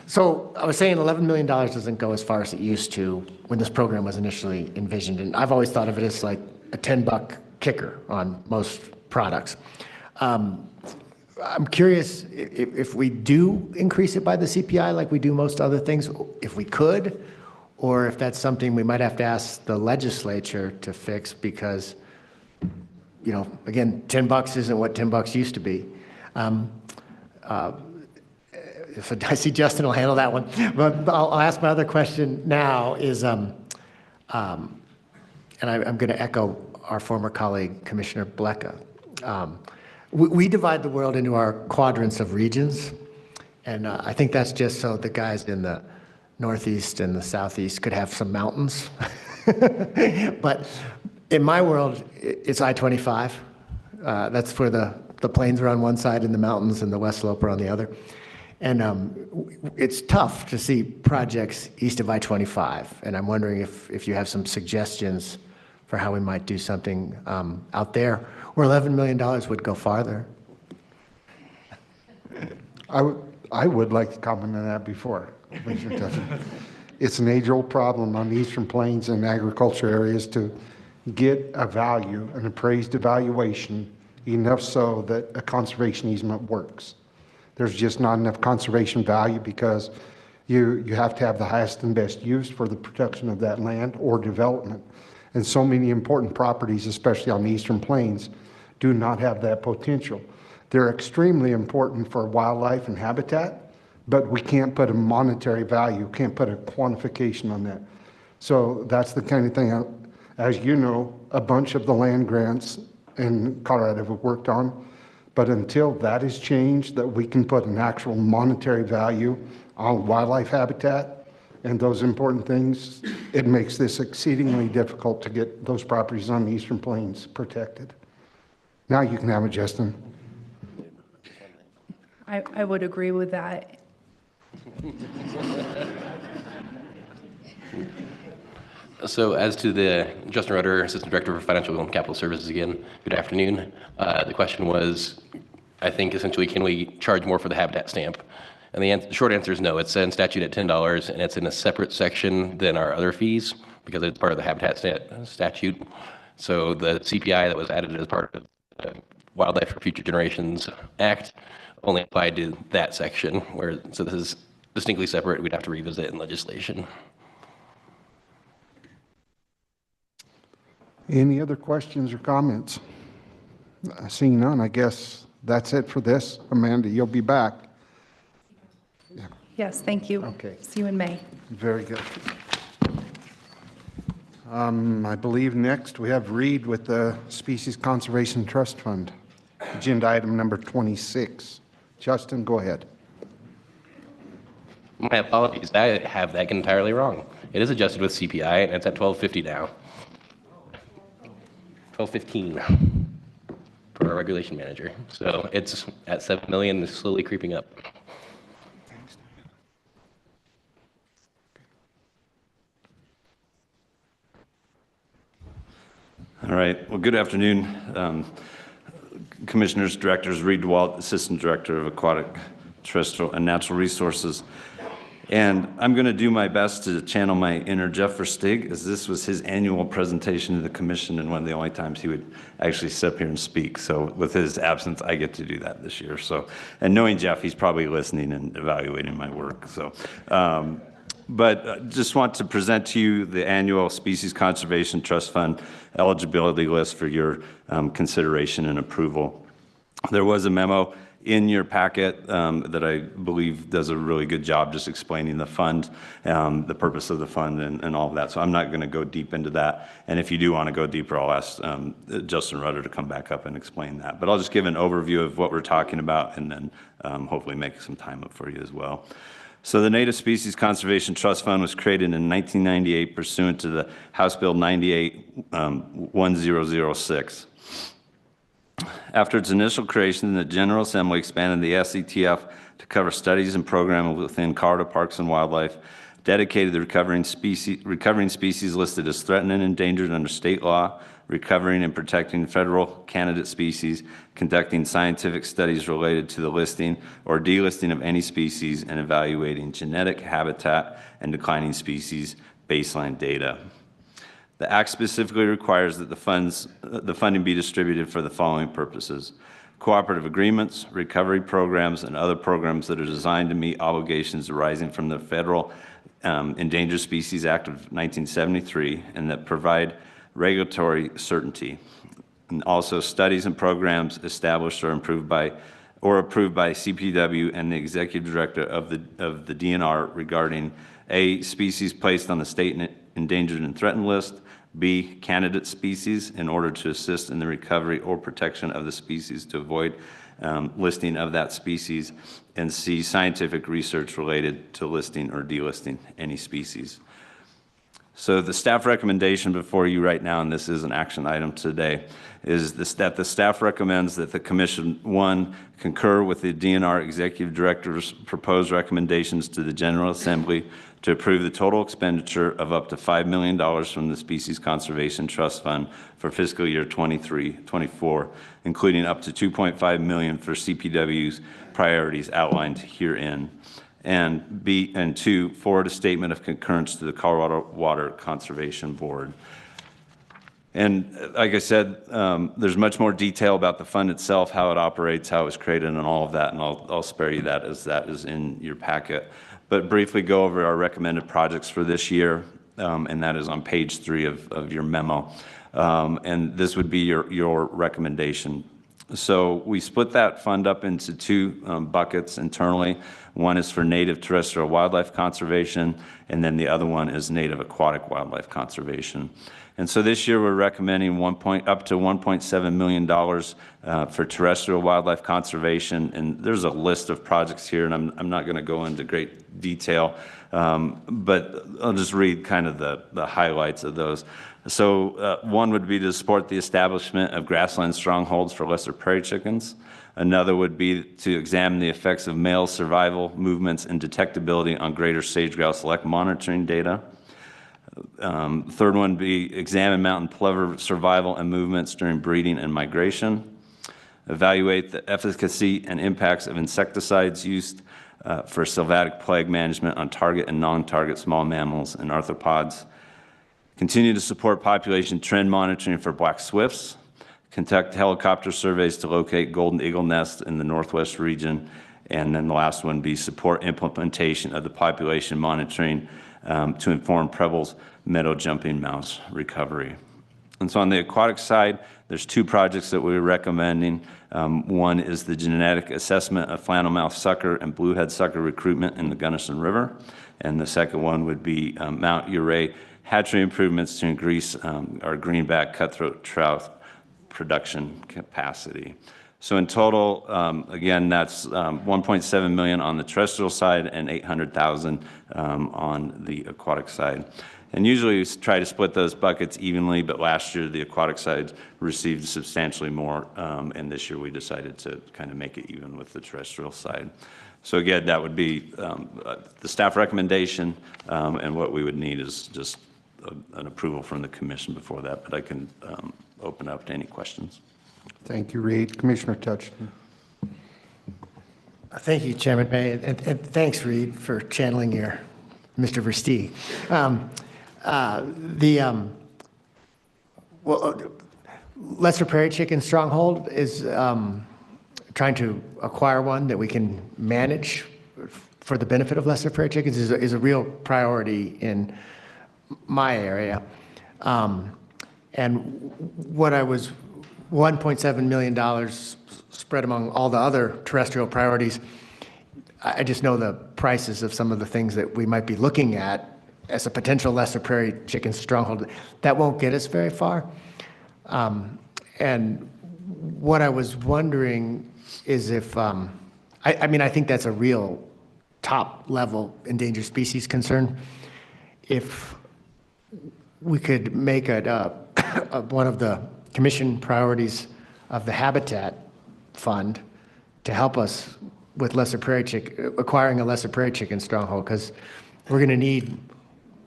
So I was saying $11 million doesn't go as far as it used to when this program was initially envisioned. And I've always thought of it as like a $10 kicker on most products. I'm curious if we do increase it by the CPI like we do most other things, if we could, or if that's something we might have to ask the legislature to fix because, again, $10 isn't what $10 used to be. So I see Justin will handle that one, but I'll ask my other question now is, and I'm going to echo our former colleague, Commissioner Blecka. We divide the world into our quadrants of regions, and I think that's just so the guys in the Northeast and the Southeast could have some mountains. But in my world, it's I-25. That's where the plains are on one side and the mountains and the West Slope are on the other. And it's tough to see projects east of I-25. And I'm wondering if you have some suggestions for how we might do something out there where $11 million would go farther. I would like to comment on that before. It's an age-old problem on the Eastern Plains and agriculture areas to get a value, an appraised evaluation, enough so that a conservation easement works. There's just not enough conservation value because you have to have the highest and best use for the protection of that land or development. And so many important properties, especially on the Eastern Plains, do not have that potential. They're extremely important for wildlife and habitat, but we can't put a monetary value, can't put a quantification on that. So that's the kind of thing, as you know, a bunch of the land grants in Colorado have worked on. But until that is changed, that we can put an actual monetary value on wildlife habitat and those important things, it makes this exceedingly difficult to get those properties on the Eastern Plains protected. Now you can have it, Justin. I would agree with that. So as to the Justin Rudder, Assistant Director for Financial and Capital Services again, good afternoon. The question was, I think essentially, can we charge more for the habitat stamp? And the short answer is no. It's in statute at $10, and it's in a separate section than our other fees because it's part of the habitat statute. So the CPI that was added as part of the Wildlife for Future Generations Act only applied to that section, so this is distinctly separate. We'd have to revisit in legislation. Any other questions or comments? Seeing none, I guess that's it for this. Amanda, you'll be back. Yes, thank you. Okay. See you in May. Very good. I believe next we have Reed with the Species Conservation Trust Fund, agenda item number 26. Justin, go ahead. My apologies. I have that entirely wrong. It is adjusted with CPI, and it's at $12.50 now. $12.15 for our regulation manager. So it's at $7 million, it's slowly creeping up. All right. Well, good afternoon, Commissioners, Directors. Reed DeWalt, Assistant Director of Aquatic, Terrestrial, and Natural Resources. And I'm going to do my best to channel my inner Jeff Versteeg, as this was his annual presentation to the Commission and one of the only times he would actually sit up here and speak. So with his absence, I get to do that this year. So, and knowing Jeff, he's probably listening and evaluating my work. So, but just want to present to you the annual Species Conservation Trust Fund eligibility list for your consideration and approval. There was a memo in your packet that I believe does a really good job just explaining the fund, the purpose of the fund, and all of that. So I'm not going to go deep into that. And if you do want to go deeper, I'll ask Justin Rudder to come back up and explain that. But I'll just give an overview of what we're talking about and then hopefully make some time up for you as well. So the Native Species Conservation Trust Fund was created in 1998 pursuant to the House Bill 98-1006. After its initial creation, the General Assembly expanded the SCTF to cover studies and programs within Colorado Parks and Wildlife, dedicated to recovering species listed as threatened and endangered under state law, recovering and protecting federal candidate species, conducting scientific studies related to the listing or delisting of any species, and evaluating genetic, habitat, and declining species baseline data. The Act specifically requires that the funding be distributed for the following purposes: cooperative agreements, recovery programs, and other programs that are designed to meet obligations arising from the Federal Endangered Species Act of 1973 and that provide regulatory certainty. And also studies and programs established or approved by CPW and the Executive Director of the DNR regarding A, species placed on the state endangered and threatened list, B, candidate species in order to assist in the recovery or protection of the species to avoid listing of that species, and C, scientific research related to listing or delisting any species. So the staff recommendation before you right now, and this is an action item today, is that the staff recommends that the Commission, 1, concur with the DNR Executive Director's proposed recommendations to the General Assembly to approve the total expenditure of up to $5 million from the Species Conservation Trust Fund for fiscal year 23-24, including up to $2.5 million for CPW's priorities outlined herein. And B, and 2, forward a statement of concurrence to the Colorado Water Conservation Board. And like I said, there's much more detail about the fund itself, how it operates, how it was created, and all of that, and I'll spare you that as that is in your packet. But briefly go over our recommended projects for this year, and that is on page 3 of your memo. And this would be your recommendation. So we split that fund up into 2 buckets internally. One is for native terrestrial wildlife conservation, and then the other one is native aquatic wildlife conservation. And so this year we're recommending up to $1.7 million for terrestrial wildlife conservation. And there's a list of projects here, and I'm not going to go into great detail, but I'll just read kind of the highlights of those. So one would be to support the establishment of grassland strongholds for lesser prairie chickens. Another would be to examine the effects of male survival, movements, and detectability on greater sage-grouse select monitoring data. Third one would be examine mountain plover survival and movements during breeding and migration. Evaluate the efficacy and impacts of insecticides used for sylvatic plague management on target and non-target small mammals and arthropods. Continue to support population trend monitoring for black swifts. Conduct helicopter surveys to locate golden eagle nests in the Northwest region. And then the last one be support implementation of the population monitoring to inform Preble's meadow jumping mouse recovery. And so on the aquatic side, there's two projects that we're recommending. One is the genetic assessment of flannelmouth sucker and bluehead sucker recruitment in the Gunnison River. And the second one would be Mount Ouray hatchery improvements to increase our greenback cutthroat trout production capacity. So in total, again, that's 1.7 million on the terrestrial side and 800,000 on the aquatic side. And usually we try to split those buckets evenly, but last year the aquatic side received substantially more, and this year we decided to kind of make it even with the terrestrial side. So again, that would be the staff recommendation, and what we would need is just an approval from the commission before that, but I can open up to any questions. Thank you, Reed. Commissioner Touchton. Thank you, Chairman May, and thanks, Reed, for channeling your Mr. Versteeg. Lesser Prairie Chicken Stronghold is trying to acquire one that we can manage for the benefit of Lesser Prairie Chickens is a real priority in my area. And what I was $1.7 million spread among all the other terrestrial priorities. I just know the prices of some of the things that we might be looking at as a potential Lesser Prairie Chicken Stronghold. That won't get us very far. And what I was wondering is if, I mean, I think that's a real top level endangered species concern. If we could make it one of the commission priorities of the Habitat Fund to help us with acquiring a Lesser Prairie Chicken Stronghold, because we're going to need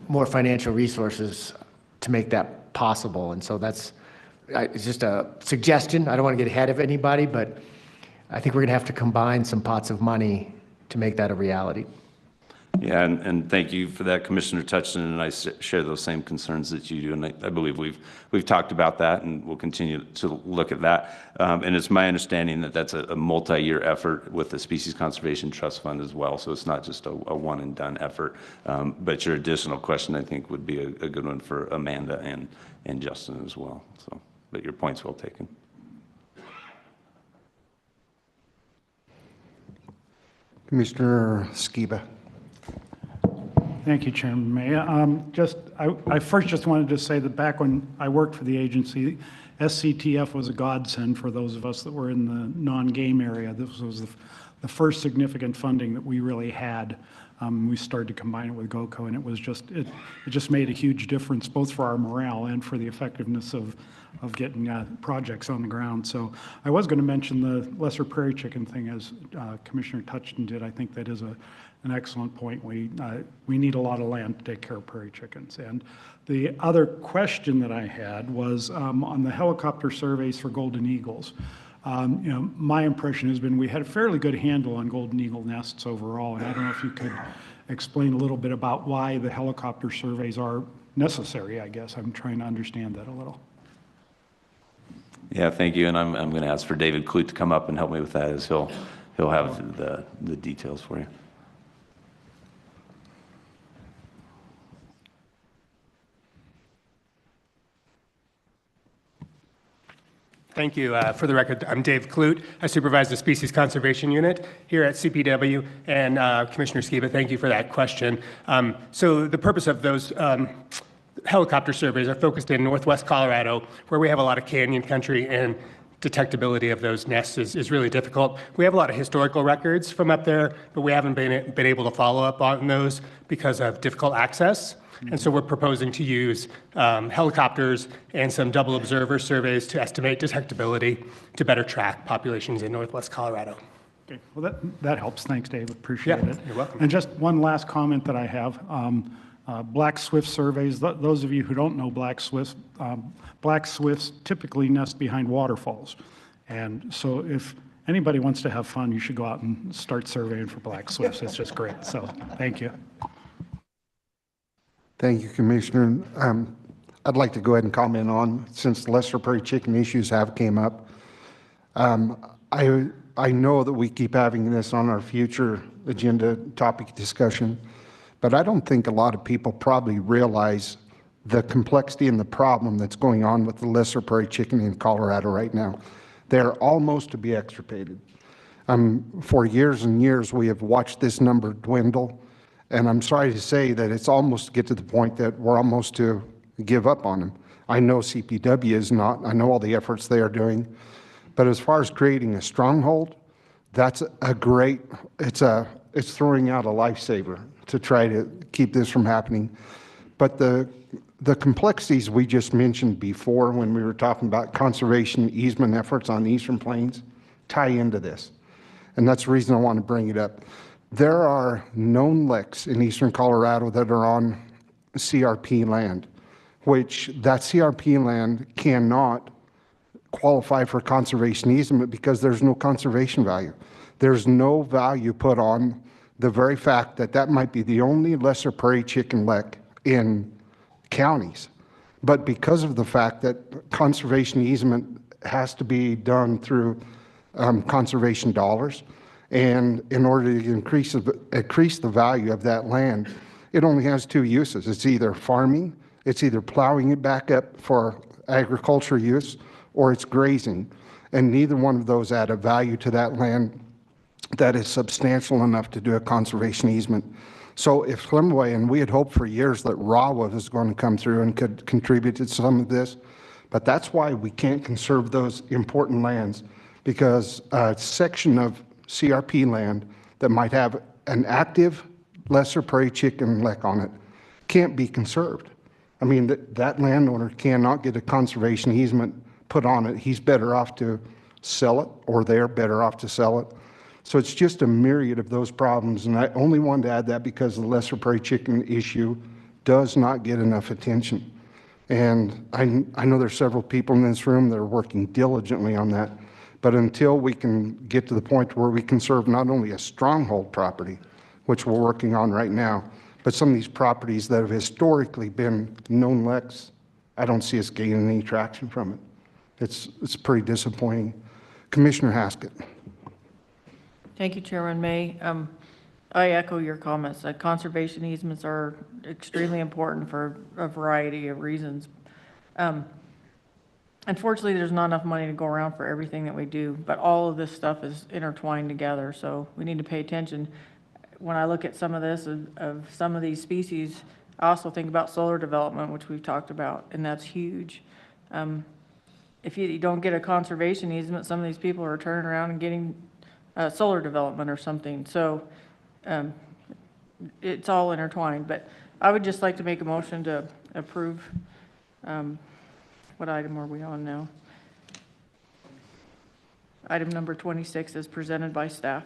more financial resources to make that possible. And so it's just a suggestion. I don't want to get ahead of anybody, but I think we're going to have to combine some pots of money to make that a reality. Yeah, and thank you for that, Commissioner Touchton, and I share those same concerns that you do, and I believe we've talked about that, and we'll continue to look at that. And it's my understanding that that's a multi-year effort with the Species Conservation Trust Fund as well, so it's not just a one-and-done effort. But your additional question, I think, would be a good one for Amanda and Justin as well. So, but your point's well taken. Commissioner Skiba. Thank you, Chairman May. I first just wanted to say that back when I worked for the agency, SCTF was a godsend for those of us that were in the non-game area. This was the first significant funding that we really had. We started to combine it with GOCO, and it just made a huge difference both for our morale and for the effectiveness of getting projects on the ground. So I was going to mention the Lesser Prairie Chicken thing, as Commissioner Touchton did. I think that is an excellent point. We need a lot of land to take care of prairie chickens. And the other question that I had was on the helicopter surveys for golden eagles. My impression has been we had a fairly good handle on golden eagle nests overall, and I don't know if you could explain a little bit about why the helicopter surveys are necessary, I guess. I'm trying to understand that a little. Yeah, thank you, and I'm going to ask for David Clute to come up and help me with that, as he'll have the details for you. Thank you. For the record, I'm Dave Clute. I supervise the Species Conservation Unit here at CPW. And Commissioner Skiba, thank you for that question. So the purpose of those helicopter surveys are focused in northwest Colorado, where we have a lot of canyon country, and detectability of those nests is really difficult. We have a lot of historical records from up there, but we haven't been able to follow up on those because of difficult access. And so we're proposing to use helicopters and some double observer surveys to estimate detectability to better track populations in northwest Colorado. Okay, well that helps. Thanks, Dave. Appreciate it. You're welcome. And just one last comment that I have. Black Swift surveys, those of you who don't know Black Swifts typically nest behind waterfalls. And so if anybody wants to have fun, you should go out and start surveying for Black Swifts. It's just great. So thank you. Thank you, Commissioner. I'd like to go ahead and comment on, since the Lesser Prairie chicken issues have came up. I know that we keep having this on our future agenda topic discussion, but I don't think a lot of people probably realize the complexity and the problem that's going on with the Lesser Prairie chicken in Colorado right now. They're almost to be extirpated. For years and years, we have watched this number dwindle, and I'm sorry to say that it's almost to get to the point that we're almost to give up on them. I know CPW is not. I know all the efforts they are doing. But as far as creating a stronghold, that's a great, it's throwing out a lifesaver to try to keep this from happening. But the complexities we just mentioned before when we were talking about conservation easement efforts on the Eastern Plains tie into this. And that's the reason I want to bring it up. There are known licks in eastern Colorado that are on CRP land, which that CRP land cannot qualify for conservation easement because there's no conservation value. There's no value put on the very fact that that might be the only Lesser Prairie chicken lick in counties. But because of the fact that conservation easement has to be done through conservation dollars, and in order to increase the value of that land, it only has two uses. It's either farming, it's either plowing it back up for agriculture use, or it's grazing. And neither one of those add a value to that land that is substantial enough to do a conservation easement. So if Slimway, and we had hoped for years that RAWA was going to come through and could contribute to some of this, but that's why we can't conserve those important lands, because a section of CRP land that might have an active Lesser Prairie chicken lick on it can't be conserved. I mean, that landowner cannot get a conservation easement put on it. He's better off to sell it, or they're better off to sell it. So it's just a myriad of those problems, and I only wanted to add that because the Lesser Prairie chicken issue does not get enough attention. And I know there's several people in this room that are working diligently on that, but until we can get to the point where we conserve not only a stronghold property, which we're working on right now, but some of these properties that have historically been known licks, I don't see us gaining any traction from it. It's pretty disappointing. Commissioner Haskett. Thank you, Chairman May. I echo your comments that conservation easements are extremely important for a variety of reasons. Unfortunately, there's not enough money to go around for everything that we do, but all of this stuff is intertwined together, so we need to pay attention. When I look at some of this, of some of these species, I also think about solar development, which we've talked about, and that's huge. If you don't get a conservation easement, some of these people are turning around and getting solar development or something. So it's all intertwined. But I would just like to make a motion to approve. What item are we on now? Item number 26 is presented by staff.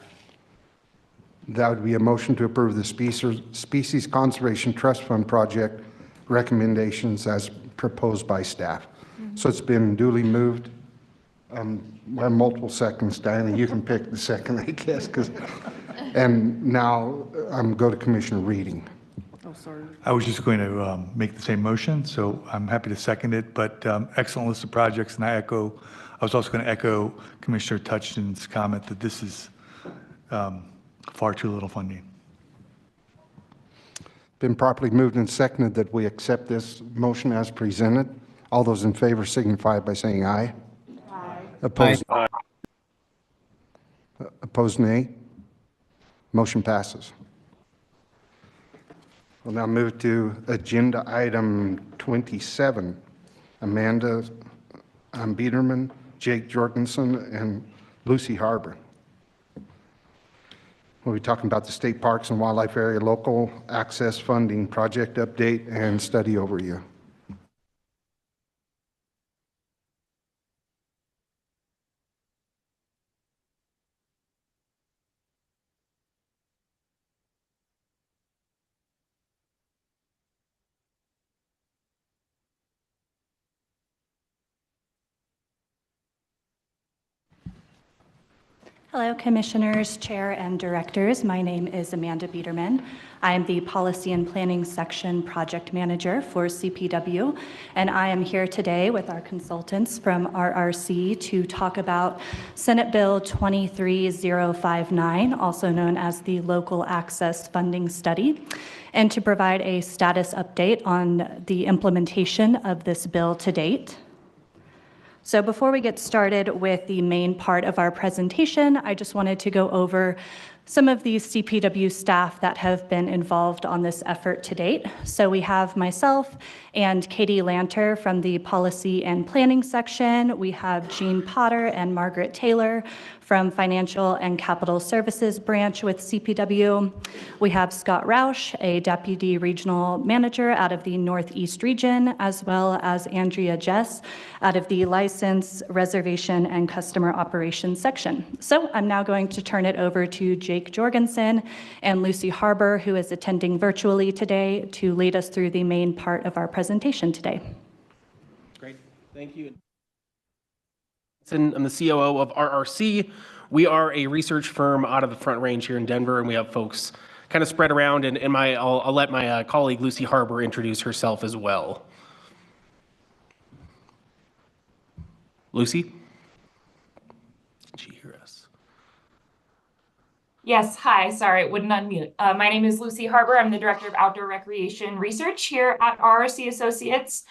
That would be a motion to approve the Species Conservation Trust Fund project recommendations as proposed by staff. So it's been duly moved. We have multiple seconds, Diana. You can pick the second, I guess. And now go to Commissioner Reading. Oh, sorry. I was just going to make the same motion, so I'm happy to second it. But excellent list of projects, and I was also going to echo Commissioner Touchton's comment that this is far too little funding. Been properly moved and seconded that we accept this motion as presented. All those in favor signify by saying aye. Aye. Opposed? Aye. Opposed, nay. Motion passes. We'll now move to agenda item 27. Amanda Biederman, Jake Jorgensen, and Lucy Harbour. We'll be talking about the State Parks and Wildlife Area Local Access Funding Project Update and Study Overview. Hello, Commissioners, Chair, and Directors. My name is Amanda Biederman. I am the Policy and Planning Section Project Manager for CPW, and I am here today with our consultants from RRC to talk about Senate Bill 23059, also known as the Local Access Funding Study, and to provide a status update on the implementation of this bill to date. So before we get started with the main part of our presentation, I just wanted to go over some of the CPW staff that have been involved on this effort to date. So we have myself and Katie Lanter from the Policy and Planning section. We have Jean Potter and Margaret Taylor from Financial and Capital Services branch with CPW. We have Scott Roush, a Deputy Regional Manager out of the Northeast region, as well as Andrea Jess out of the License, Reservation, and Customer Operations section. So I'm now going to turn it over to Jake Jorgensen and Lucy Harbour, who is attending virtually today, to lead us through the main part of our presentation today. Great, thank you. I'm the COO of RRC. We are a research firm out of the Front Range here in Denver, and we have folks kind of spread around, and I'll let my colleague Lucy Harbour introduce herself as well. Lucy? Can she hear us? Yes, hi, sorry, it wouldn't unmute. My name is Lucy Harbour. I'm the Director of Outdoor Recreation Research here at RRC Associates.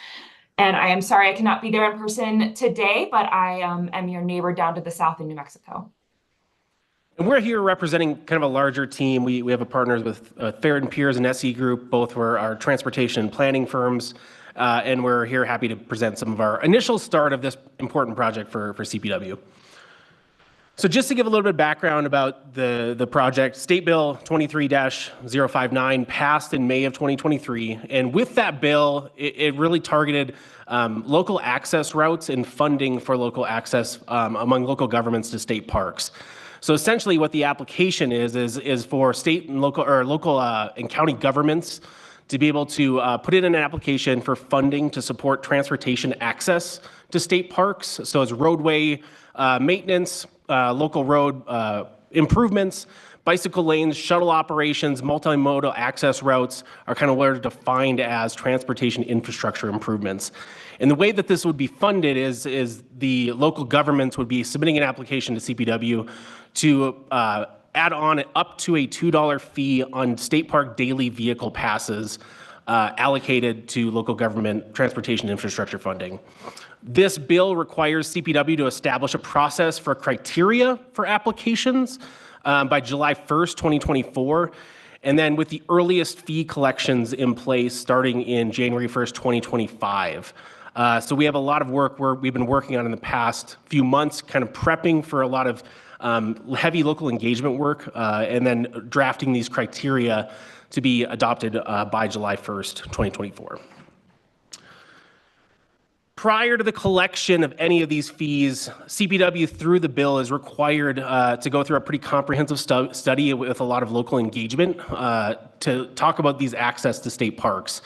And I am sorry I cannot be there in person today, but I am your neighbor down to the south in New Mexico. And we're here representing kind of a larger team. We have a partners with Ferret & Piers and SE Group, both were our transportation and planning firms. And we're here happy to present some of our initial start of this important project for CPW. So just to give a little bit of background about the project, State Bill 23-059 passed in May of 2023. And with that bill, it really targeted local access routes and funding for local access among local governments to state parks. So essentially what the application is for state and local and county governments to be able to put in an application for funding to support transportation access to state parks. So it's roadway maintenance, local road improvements, bicycle lanes, shuttle operations, multimodal access routes are kind of what are defined as transportation infrastructure improvements. And the way that this would be funded is the local governments would be submitting an application to CPW to add on up to a $2 fee on state park daily vehicle passes allocated to local government transportation infrastructure funding. This bill requires CPW to establish a process for criteria for applications by July 1st, 2024, and then with the earliest fee collections in place starting in January 1st, 2025. So we have a lot of work we've been working on in the past few months, kind of prepping for a lot of heavy local engagement work, and then drafting these criteria to be adopted by July 1st, 2024. Prior to the collection of any of these fees, CPW through the bill is required to go through a pretty comprehensive study with a lot of local engagement to talk about these access to state parks.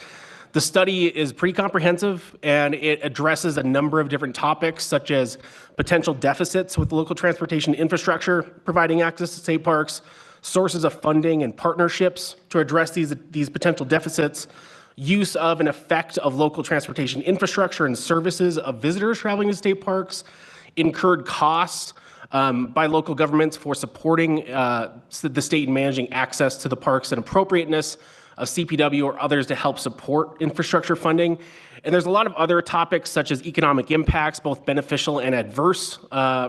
The study is pretty comprehensive and it addresses a number of different topics such as potential deficits with local transportation infrastructure providing access to state parks, sources of funding and partnerships to address these potential deficits, use of and effect of local transportation infrastructure and services of visitors traveling to state parks, incurred costs by local governments for supporting the state and managing access to the parks, and appropriateness of CPW or others to help support infrastructure funding. And there's a lot of other topics such as economic impacts, both beneficial and adverse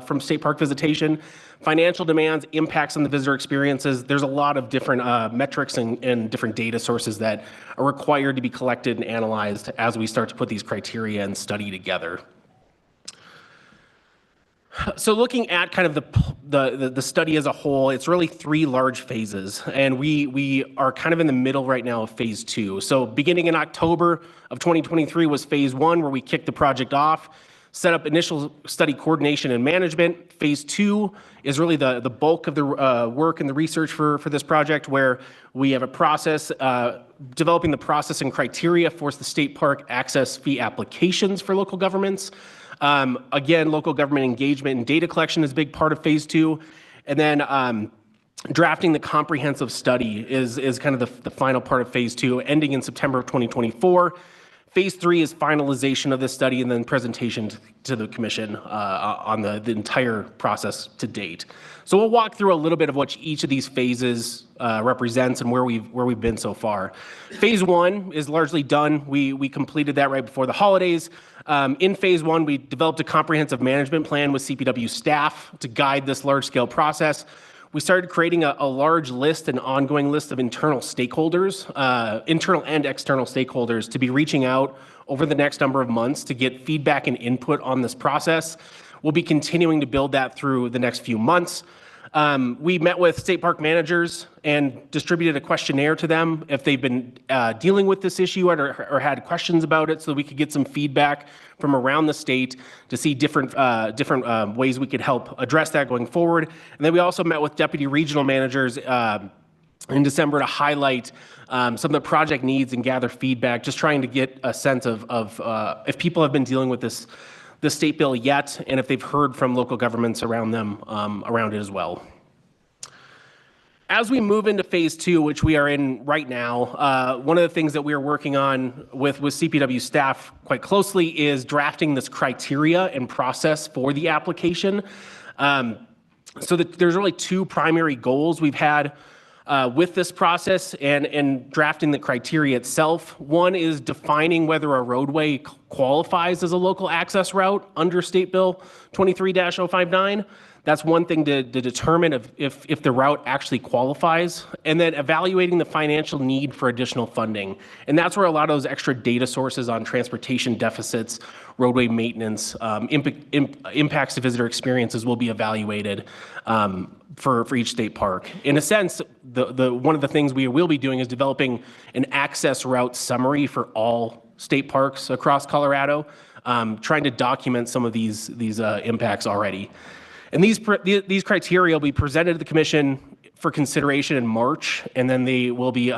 from state park visitation, financial demands, impacts on the visitor experiences. There's a lot of different metrics and different data sources that are required to be collected and analyzed as we start to put these criteria and study together. So looking at kind of the study as a whole, it's really three large phases, and we are kind of in the middle right now of phase 2. So beginning in October of 2023 was phase 1, where we kicked the project off, set up initial study coordination and management. Phase 2 is really the bulk of the work and the research for this project, where we have a process, developing the process and criteria for the state park access fee applications for local governments. Again, local government engagement and data collection is a big part of phase 2. And then drafting the comprehensive study is kind of the final part of phase 2, ending in September of 2024. Phase 3 is finalization of this study and then presentation to the commission on the entire process to date. So we'll walk through a little bit of what each of these phases represents and where we've been so far. Phase 1 is largely done. We completed that right before the holidays. In phase 1, we developed a comprehensive management plan with CPW staff to guide this large-scale process. We started creating a large list, an ongoing list of internal stakeholders, internal and external stakeholders, to be reaching out over the next number of months to get feedback and input on this process. We'll be continuing to build that through the next few months. We met with state park managers and distributed a questionnaire to them if they've been dealing with this issue or had questions about it, so that we could get some feedback from around the state to see different ways we could help address that going forward. And then we also met with deputy regional managers in December to highlight some of the project needs and gather feedback, just trying to get a sense of if people have been dealing with this state bill yet, and if they've heard from local governments around them, around it as well. As we move into phase 2, which we are in right now, one of the things that we are working on with CPW staff quite closely is drafting this criteria and process for the application. So there's really 2 primary goals we've had with this process and drafting the criteria itself. One is defining whether a roadway qualifies as a local access route under State Bill 23-059. That's one thing to determine if the route actually qualifies, and then evaluating the financial need for additional funding. And that's where a lot of those extra data sources on transportation deficits, roadway maintenance, impacts to visitor experiences will be evaluated for each state park. In a sense, one of the things we will be doing is developing an access route summary for all state parks across Colorado, trying to document some of these impacts already. And these criteria will be presented to the commission for consideration in March, and then they will be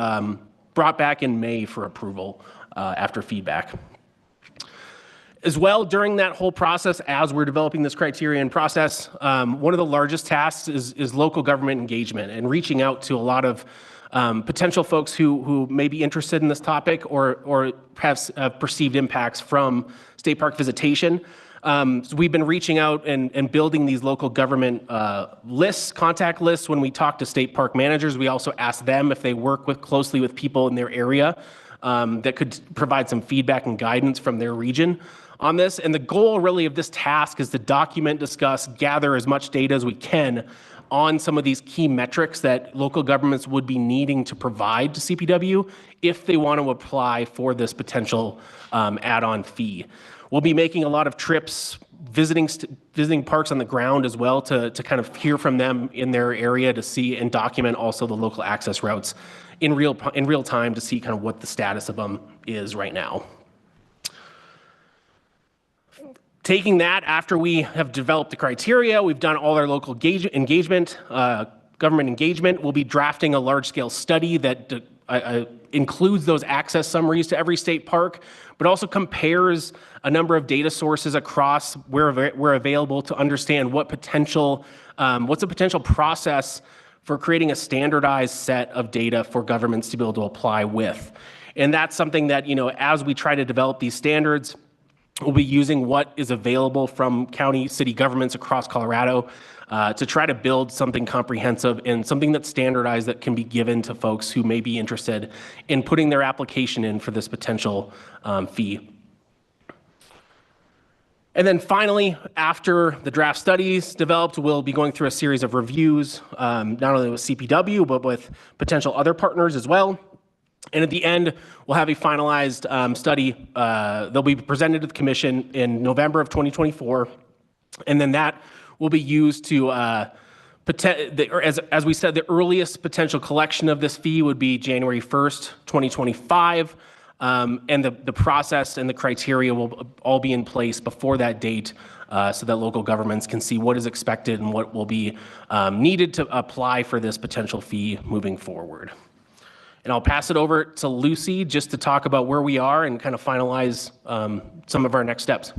brought back in May for approval after feedback. As well, during that whole process, as we're developing this criteria and process, one of the largest tasks is local government engagement and reaching out to a lot of potential folks who may be interested in this topic or have perceived impacts from state park visitation. So we've been reaching out and building these local government lists, contact lists. When we talk to state park managers, we also ask them if they work closely with people in their area that could provide some feedback and guidance from their region on this. And the goal really of this task is to document, discuss, gather as much data as we can on some of these key metrics that local governments would be needing to provide to CPW if they want to apply for this potential add-on fee. We'll be making a lot of trips, visiting parks on the ground as well to kind of hear from them in their area to see and document also the local access routes in real time to see kind of what the status of them is right now. Taking that, after we have developed the criteria, we've done all our local engagement, government engagement, we'll be drafting a large-scale study that includes those access summaries to every state park, but also compares a number of data sources across where available to understand what's a potential process for creating a standardized set of data for governments to be able to apply with. And that's something that, as we try to develop these standards, we'll be using what is available from county, city governments across Colorado to try to build something comprehensive and something that's standardized that can be given to folks who may be interested in putting their application in for this potential fee. And then finally, after the draft studies developed, we'll be going through a series of reviews, not only with CPW, but with potential other partners as well. And at the end, we'll have a finalized study. They'll be presented to the commission in November of 2024. And then that will be used to, as we said, the earliest potential collection of this fee would be January 1st, 2025. And the process and the criteria will all be in place before that date so that local governments can see what is expected and what will be needed to apply for this potential fee moving forward. And I'll pass it over to Lucy just to talk about where we are and kind of finalize some of our next steps.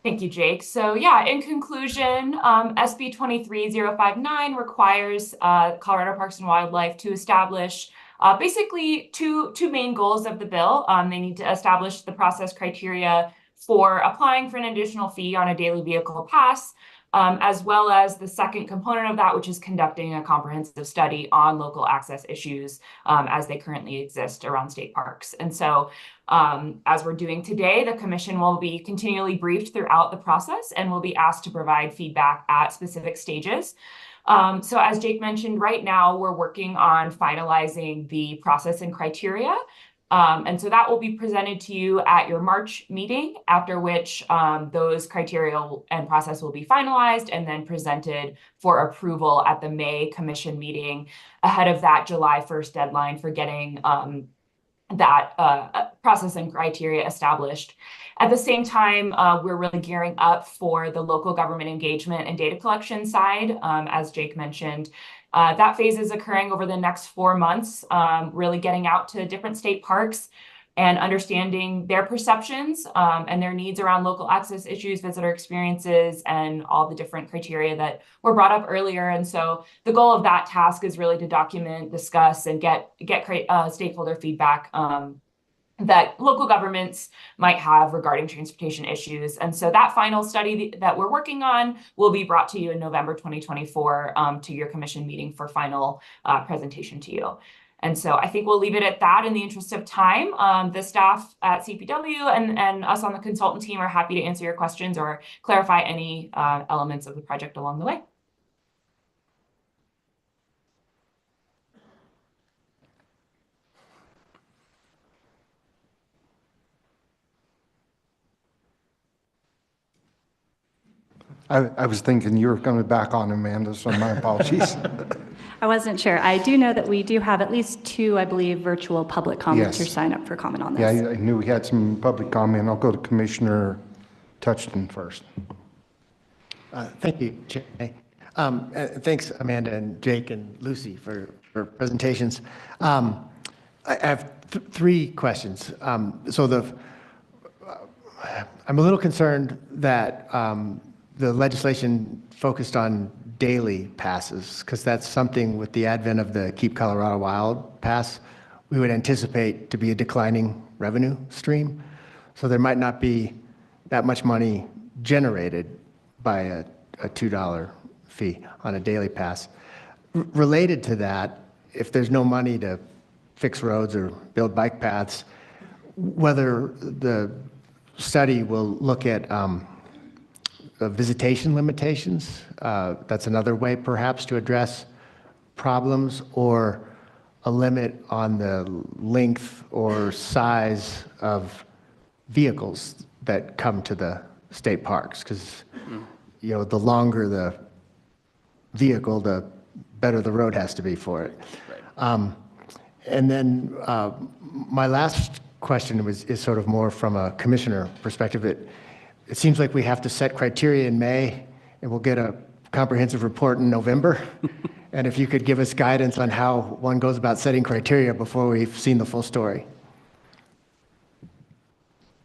Thank you, Jake. So yeah, in conclusion, SB 23059 requires Colorado Parks and Wildlife to establish basically two main goals of the bill. They need to establish the process criteria for applying for an additional fee on a daily vehicle pass, as well as the second component of that, which is conducting a comprehensive study on local access issues as they currently exist around state parks. And so as we're doing today, the commission will be continually briefed throughout the process and will be asked to provide feedback at specific stages. So as Jake mentioned, right now we're working on finalizing the process and criteria. And so that will be presented to you at your March meeting, after which those criteria and process will be finalized and then presented for approval at the May commission meeting ahead of that July 1st deadline for getting that process and criteria established. At the same time, we're really gearing up for the local government engagement and data collection side, as Jake mentioned. That phase is occurring over the next 4 months, really getting out to different state parks and understanding their perceptions and their needs around local access issues, visitor experiences, and all the different criteria that were brought up earlier. And so the goal of that task is really to document, discuss, and get stakeholder feedback that local governments might have regarding transportation issues. And so that final study that we're working on will be brought to you in November 2024 to your commission meeting for final presentation to you. And so I think we'll leave it at that in the interest of time. The staff at CPW and us on the consultant team are happy to answer your questions or clarify any elements of the project along the way. I was thinking you were going to back on Amanda, so my apologies. I wasn't sure. I do know that we do have at least 2, I believe, virtual public comments or Yes. sign up for comment on this. Yeah, I knew we had some public comment. I'll go to Commissioner Touchton first. Thank you, Chair. Thanks, Amanda and Jake and Lucy for presentations. I have 3 questions. I'm a little concerned that the legislation focused on daily passes, because that's something with the advent of the Keep Colorado Wild Pass, we would anticipate to be a declining revenue stream. So there might not be that much money generated by a $2 fee on a daily pass. Related to that, if there's no money to fix roads or build bike paths, whether the study will look at visitation limitations, that's another way perhaps to address problems, or a limit on the length or size of vehicles that come to the state parks, because the longer the vehicle, the better the road has to be for it. And then my last question is sort of more from a commissioner perspective. It seems like we have to set criteria in May, and we'll get a comprehensive report in November. And if you could give us guidance on how one goes about setting criteria before we've seen the full story.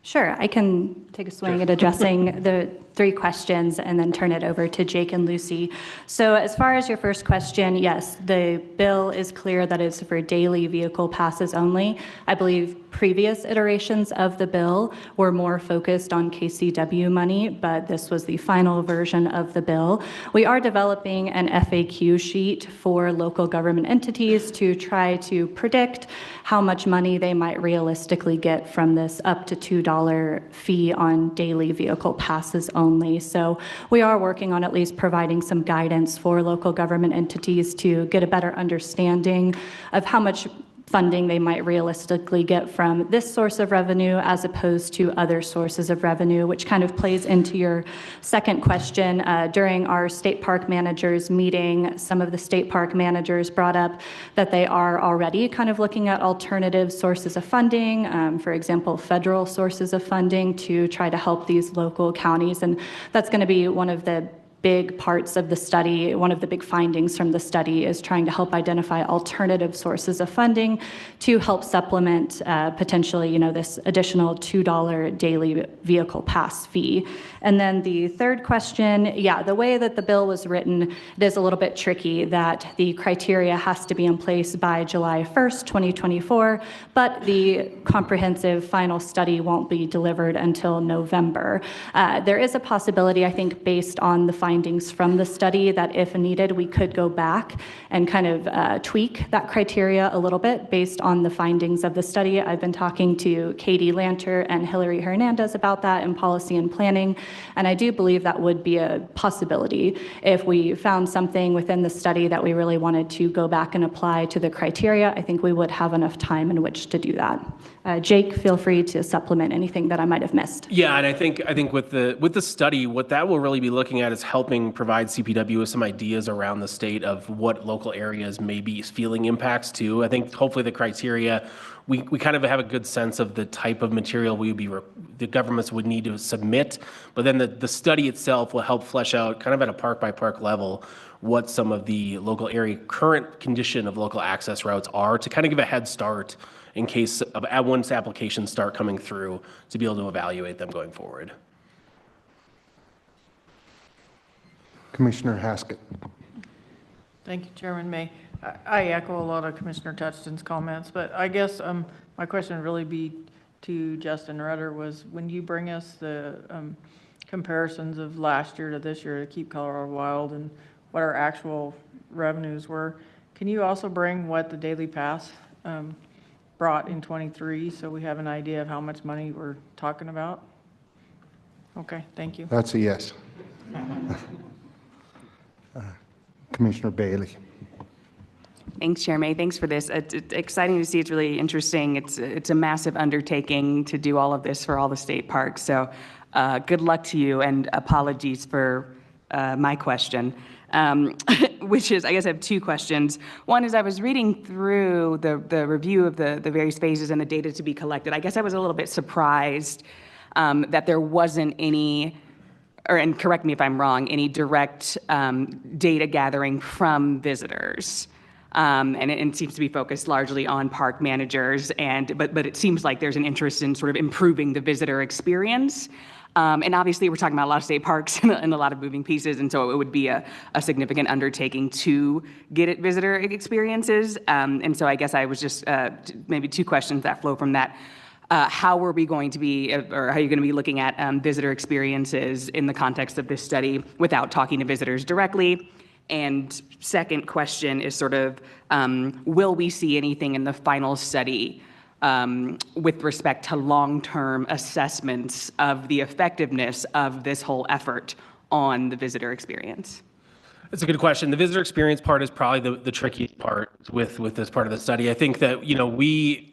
Sure, I can take a swing at addressing the 3 questions and then turn it over to Jake and Lucy. So as far as your first question, yes, the bill is clear that it's for daily vehicle passes only. I believe previous iterations of the bill were more focused on KCW money, but this was the final version of the bill. We are developing an FAQ sheet for local government entities to try to predict how much money they might realistically get from this up to $2 fee on daily vehicle passes only. So we are working on at least providing some guidance for local government entities to get a better understanding of how much funding they might realistically get from this source of revenue as opposed to other sources of revenue, which kind of plays into your second question. During our state park managers meeting, some of the state park managers brought up that they are already kind of looking at alternative sources of funding, for example, federal sources of funding to try to help these local counties. And that's going to be one of the big parts of the study, one of the big findings from the study is trying to help identify alternative sources of funding to help supplement potentially, this additional $2 daily vehicle pass fee. And then the third question, the way that the bill was written, it is a little bit tricky that the criteria has to be in place by July 1st, 2024, but the comprehensive final study won't be delivered until November. There is a possibility, I think, based on the findings from the study, that if needed, we could go back and kind of tweak that criteria a little bit based on the findings of the study. I've been talking to Katie Lanter and Hillary Hernandez about that in policy and planning, and I do believe that would be a possibility. If we found something within the study that we really wanted to go back and apply to the criteria, I think we would have enough time in which to do that. Jake, feel free to supplement anything that I might have missed. Yeah, and I think with the study, what that will really be looking at is helping provide CPW with some ideas around the state of what local areas may be feeling impacts to. I think hopefully the criteria, we kind of have a good sense of the type of material the governments would need to submit, but then the study itself will help flesh out kind of at a park by park level what some of the local area current condition of local access routes are, to kind of give a head start in case of once applications start coming through, to be able to evaluate them going forward. Commissioner Haskett. Thank you, Chairman May. I echo a lot of Commissioner Touchton's comments, but I guess my question would really be to Justin Rudder was, when you bring us the comparisons of last year to this year to Keep Colorado Wild and what our actual revenues were, can you also bring what the daily pass brought in '23, so we have an idea of how much money we're talking about? Okay, thank you. That's a yes. Commissioner Bailey. Thanks, Chair May. Thanks for this. It's exciting to see. It's really interesting. It's a massive undertaking to do all of this for all the state parks. So good luck to you, and apologies for my question. Which is, I guess I have two questions. One is, I was reading through the review of the various phases and the data to be collected. I guess I was a little bit surprised that there wasn't any, and correct me if I'm wrong, any direct data gathering from visitors. And it seems to be focused largely on park managers, but it seems like there's an interest in sort of improving the visitor experience. And obviously, we're talking about a lot of state parks and a lot of moving pieces, and so it would be a significant undertaking to get at visitor experiences. And so I guess I was just maybe two questions that flow from that. How are we going to be, or how are you going to be looking at visitor experiences in the context of this study without talking to visitors directly? And second question is sort of, will we see anything in the final study with respect to long-term assessments of the effectiveness of this whole effort on the visitor experience? That's a good question. The visitor experience part is probably the trickiest part with this part of the study. I think that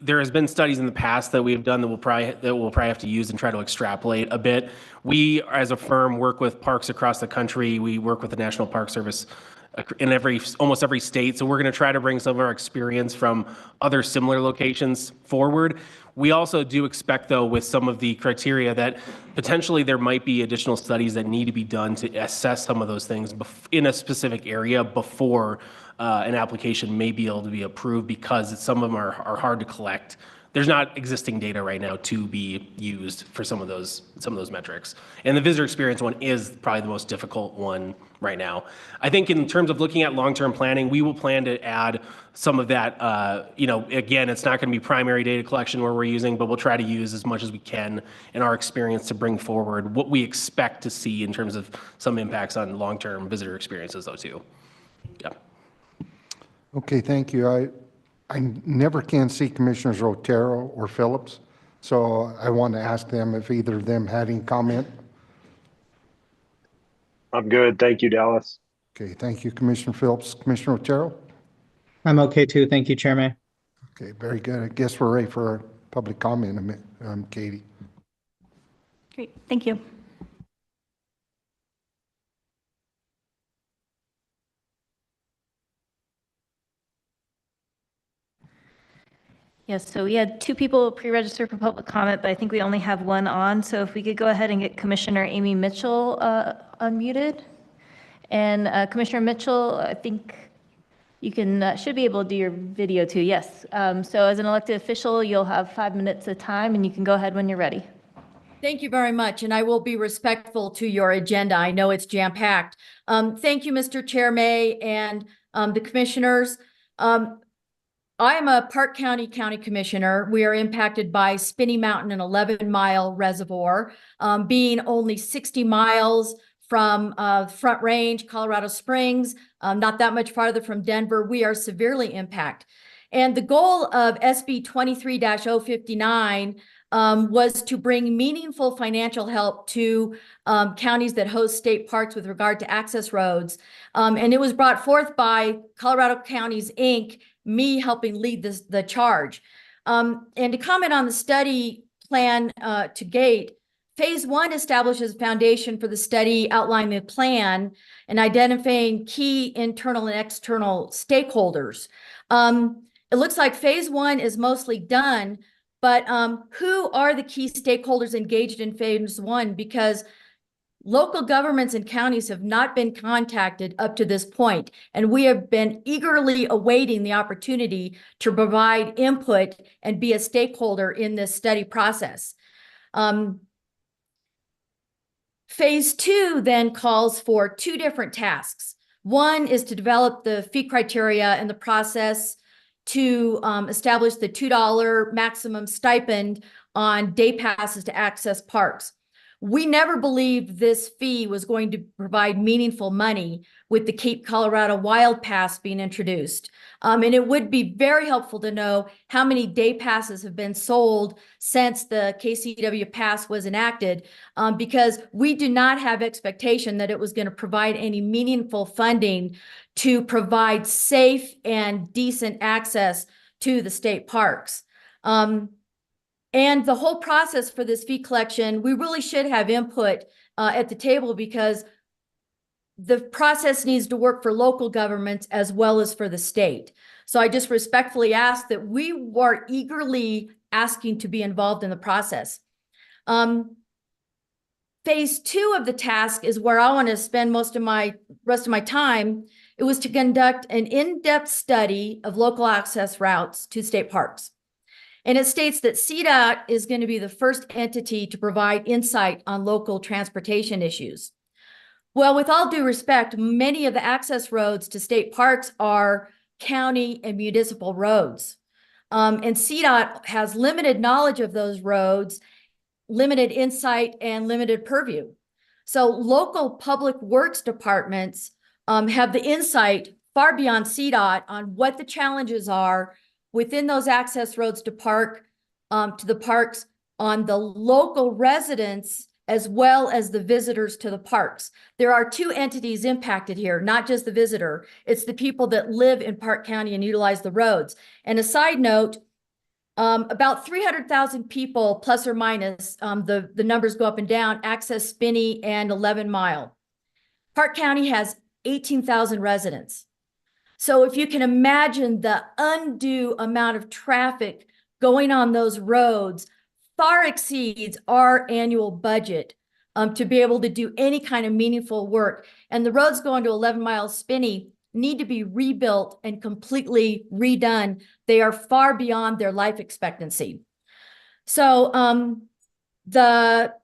there has been studies in the past that we have done that we'll probably have to use and try to extrapolate a bit. We, as a firm, work with parks across the country. We work with the National Park Service in almost every state. So we're going to try to bring some of our experience from other similar locations forward. We also do expect, though, with some of the criteria that potentially there might be additional studies that need to be done to assess some of those things in a specific area before an application may be able to be approved, because some of them are hard to collect. There's not existing data right now to be used for some of those metrics. And the visitor experience one is probably the most difficult one right now. I think in terms of looking at long-term planning, we will plan to add some of that. Again, it's not going to be primary data collection where we're using, but we'll try to use as much as we can in our experience to bring forward what we expect to see in terms of some impacts on long-term visitor experiences, though, too. Yeah. Okay, thank you. I never can see Commissioners Otero or Phillips, so I want to ask them if either of them had any comment. I'm good. Thank you, Dallas. Okay, thank you, Commissioner Phillips. Commissioner Otero? I'm okay too. Thank you, Chairman. Okay, very good. I guess we're ready for our public comment, Katie. Great, thank you. Yes, so we had two people pre-registered for public comment, but I think we only have one on. So if we could go ahead and get Commissioner Amy Mitchell unmuted. And Commissioner Mitchell, I think you can should be able to do your video too. Yes. So as an elected official, you'll have 5 minutes of time, and you can go ahead when you're ready. Thank you very much, and I will be respectful to your agenda. I know it's jam-packed. Thank you, Mr. Chair May and the commissioners. I am a Park County Commissioner. We are impacted by Spinney Mountain, an 11-mile reservoir, being only 60 miles from Front Range, Colorado Springs, not that much farther from Denver. We are severely impacted. And the goal of SB 23-059 was to bring meaningful financial help to counties that host state parks with regard to access roads. And it was brought forth by Colorado Counties, Inc., me helping lead the charge. And to comment on the study plan to gate, Phase 1 establishes a foundation for the study outlining the plan and identifying key internal and external stakeholders. It looks like Phase 1 is mostly done, but who are the key stakeholders engaged in Phase 1? Because local governments and counties have not been contacted up to this point, and we have been eagerly awaiting the opportunity to provide input and be a stakeholder in this study process. Phase 2 then calls for 2 different tasks. One is to develop the fee criteria and the process to establish the $2 maximum stipend on day passes to access parks. We never believed this fee was going to provide meaningful money with the Cape Colorado Wild Pass being introduced. And it would be very helpful to know how many day passes have been sold since the KCW Pass was enacted, because we do not have expectation that it was going to provide any meaningful funding to provide safe and decent access to the state parks. And the whole process for this fee collection, we really should have input at the table, because the process needs to work for local governments as well as for the state. So I just respectfully ask that we were eagerly asking to be involved in the process. Phase 2 of the task is where I want to spend rest of my time. It was to conduct an in-depth study of local access routes to state parks. And it states that CDOT is going to be the first entity to provide insight on local transportation issues. Well, with all due respect, many of the access roads to state parks are county and municipal roads. And CDOT has limited knowledge of those roads, limited insight, and limited purview. So local public works departments have the insight far beyond CDOT on what the challenges are within those access roads to the parks, on the local residents as well as the visitors to the parks. There are 2 entities impacted here, not just the visitor. It's the people that live in Park County and utilize the roads. And a side note, about 300,000 people, plus or minus, the numbers go up and down, access Spinney and 11 Mile. Park County has 18,000 residents. So if you can imagine the undue amount of traffic going on those roads far exceeds our annual budget to be able to do any kind of meaningful work. And the roads going to 11 Mile Spinney need to be rebuilt and completely redone. They are far beyond their life expectancy. So the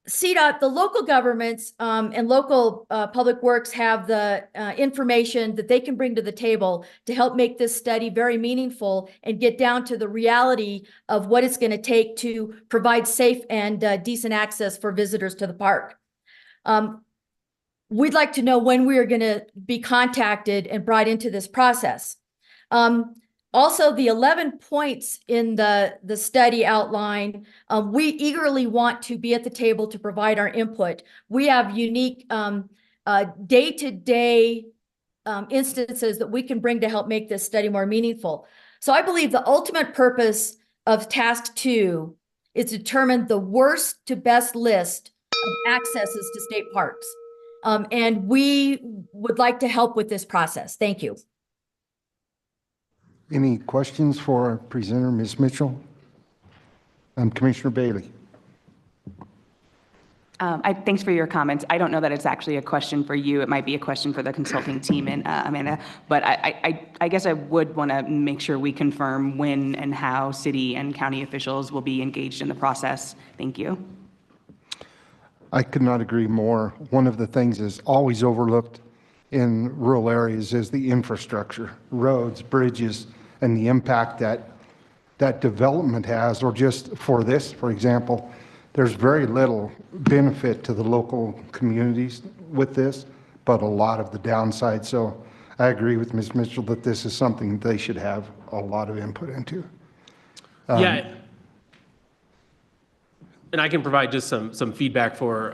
CDOT, the local governments and local public works have the information that they can bring to the table to help make this study very meaningful and get down to the reality of what it's going to take to provide safe and decent access for visitors to the park. We'd like to know when we are going to be contacted and brought into this process. Also, the 11 points in the study outline, we eagerly want to be at the table to provide our input. We have unique day-to-day instances that we can bring to help make this study more meaningful. So I believe the ultimate purpose of task 2 is to determine the worst to best list of accesses to state parks. And we would like to help with this process. Thank you. Any questions for our presenter, Ms. Mitchell? Commissioner Bailey. Thanks for your comments. I don't know that it's actually a question for you. It might be a question for the consulting team and Amanda. But I guess I would want to make sure we confirm when and how city and county officials will be engaged in the process. Thank you. I could not agree more. One of the things is always overlooked in rural areas is the infrastructure, roads, bridges, and the impact that development has, or just for this, for example, there's very little benefit to the local communities with this, but a lot of the downside. So I agree with Ms. Mitchell that this is something they should have a lot of input into. Yeah. And I can provide just some feedback for,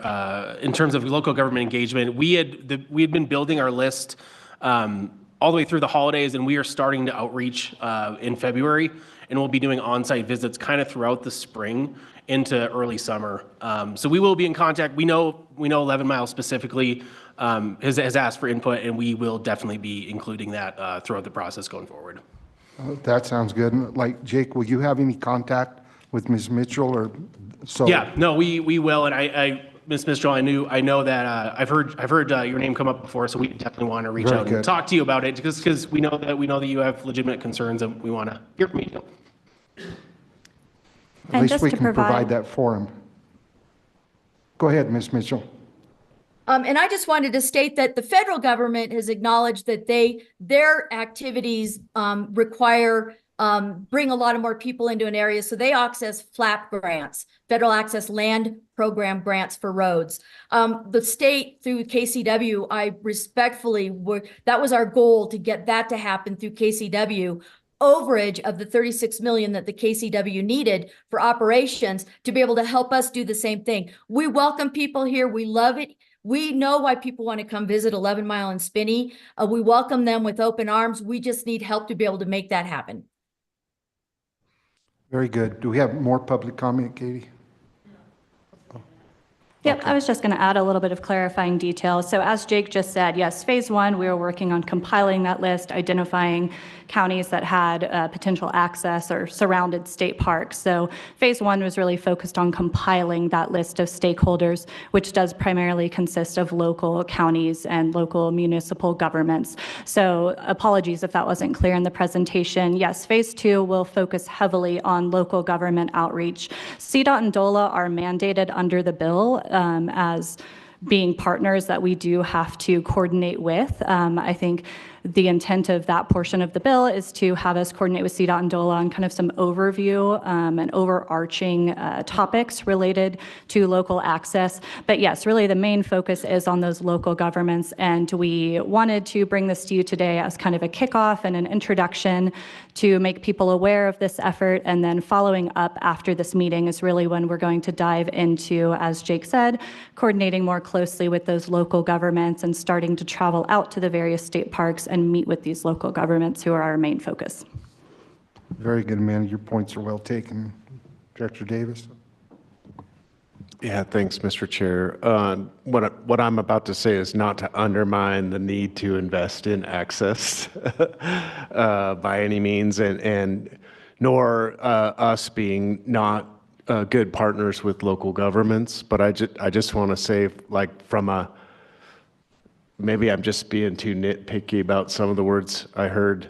in terms of local government engagement. We had been building our list all the way through the holidays, and we are starting to outreach in February, and we'll be doing on-site visits kind of throughout the spring into early summer. So we will be in contact. We know 11 Mile specifically has asked for input, and we will definitely be including that throughout the process going forward. That sounds good. Like, Jake, will you have any contact with Ms. Mitchell or so? Yeah, no, we will. And Ms. Mitchell, I know that I've heard your name come up before, so we definitely want to reach out and talk to you about it because we know that you have legitimate concerns and we want to hear from you. At least we can provide that for him. Go ahead, Ms. Mitchell. And I just wanted to state that the federal government has acknowledged that their activities require bring a lot of more people into an area. So they access FLAP grants, Federal Access Land Program grants for roads. The state through KCW, I respectfully that was our goal to get that to happen through KCW. Overage of the $36 million that the KCW needed for operations to be able to help us do the same thing. We welcome people here. We love it. We know why people want to come visit 11 Mile and Spinney. We welcome them with open arms. We just need help to be able to make that happen. Very good. Do we have more public comment, Katie? Yep, I was just going to add a little bit of clarifying detail. So as Jake just said, yes, phase one, we were working on compiling that list, identifying counties that had potential access or surrounded state parks. So phase one was really focused on compiling that list of stakeholders, which does primarily consist of local counties and local municipal governments. So apologies if that wasn't clear in the presentation. Yes, phase two will focus heavily on local government outreach. CDOT and DOLA are mandated under the bill as being partners that we do have to coordinate with. I think the intent of that portion of the bill is to have us coordinate with CDOT and DOLA on kind of some overview and overarching topics related to local access. But yes, really the main focus is on those local governments, and we wanted to bring this to you today as kind of a kickoff and an introduction to make people aware of this effort. And then following up after this meeting is really when we're going to dive into, as Jake said, coordinating more closely with those local governments and starting to travel out to the various state parks and meet with these local governments who are our main focus. Very good, Amanda. Your points are well taken. Director Davis? Yeah, thanks, Mr. Chair. What I'm about to say is not to undermine the need to invest in access by any means, and nor us being not good partners with local governments. But I just want to say, like, maybe I'm just being too nitpicky about some of the words I heard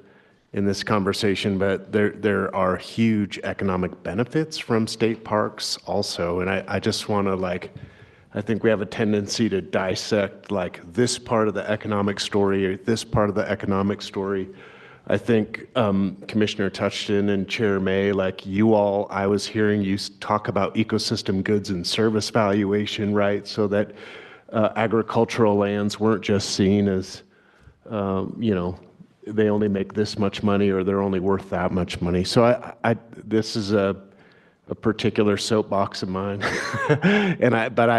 in this conversation, but there are huge economic benefits from state parks also. And I just want to, I think we have a tendency to dissect this part of the economic story or this part of the economic story. I think Commissioner Touchton and Chair May, you all, I was hearing you talk about ecosystem goods and service valuation, right? So that agricultural lands weren't just seen as, they only make this much money or they're only worth that much money. So this is a particular soapbox of mine, but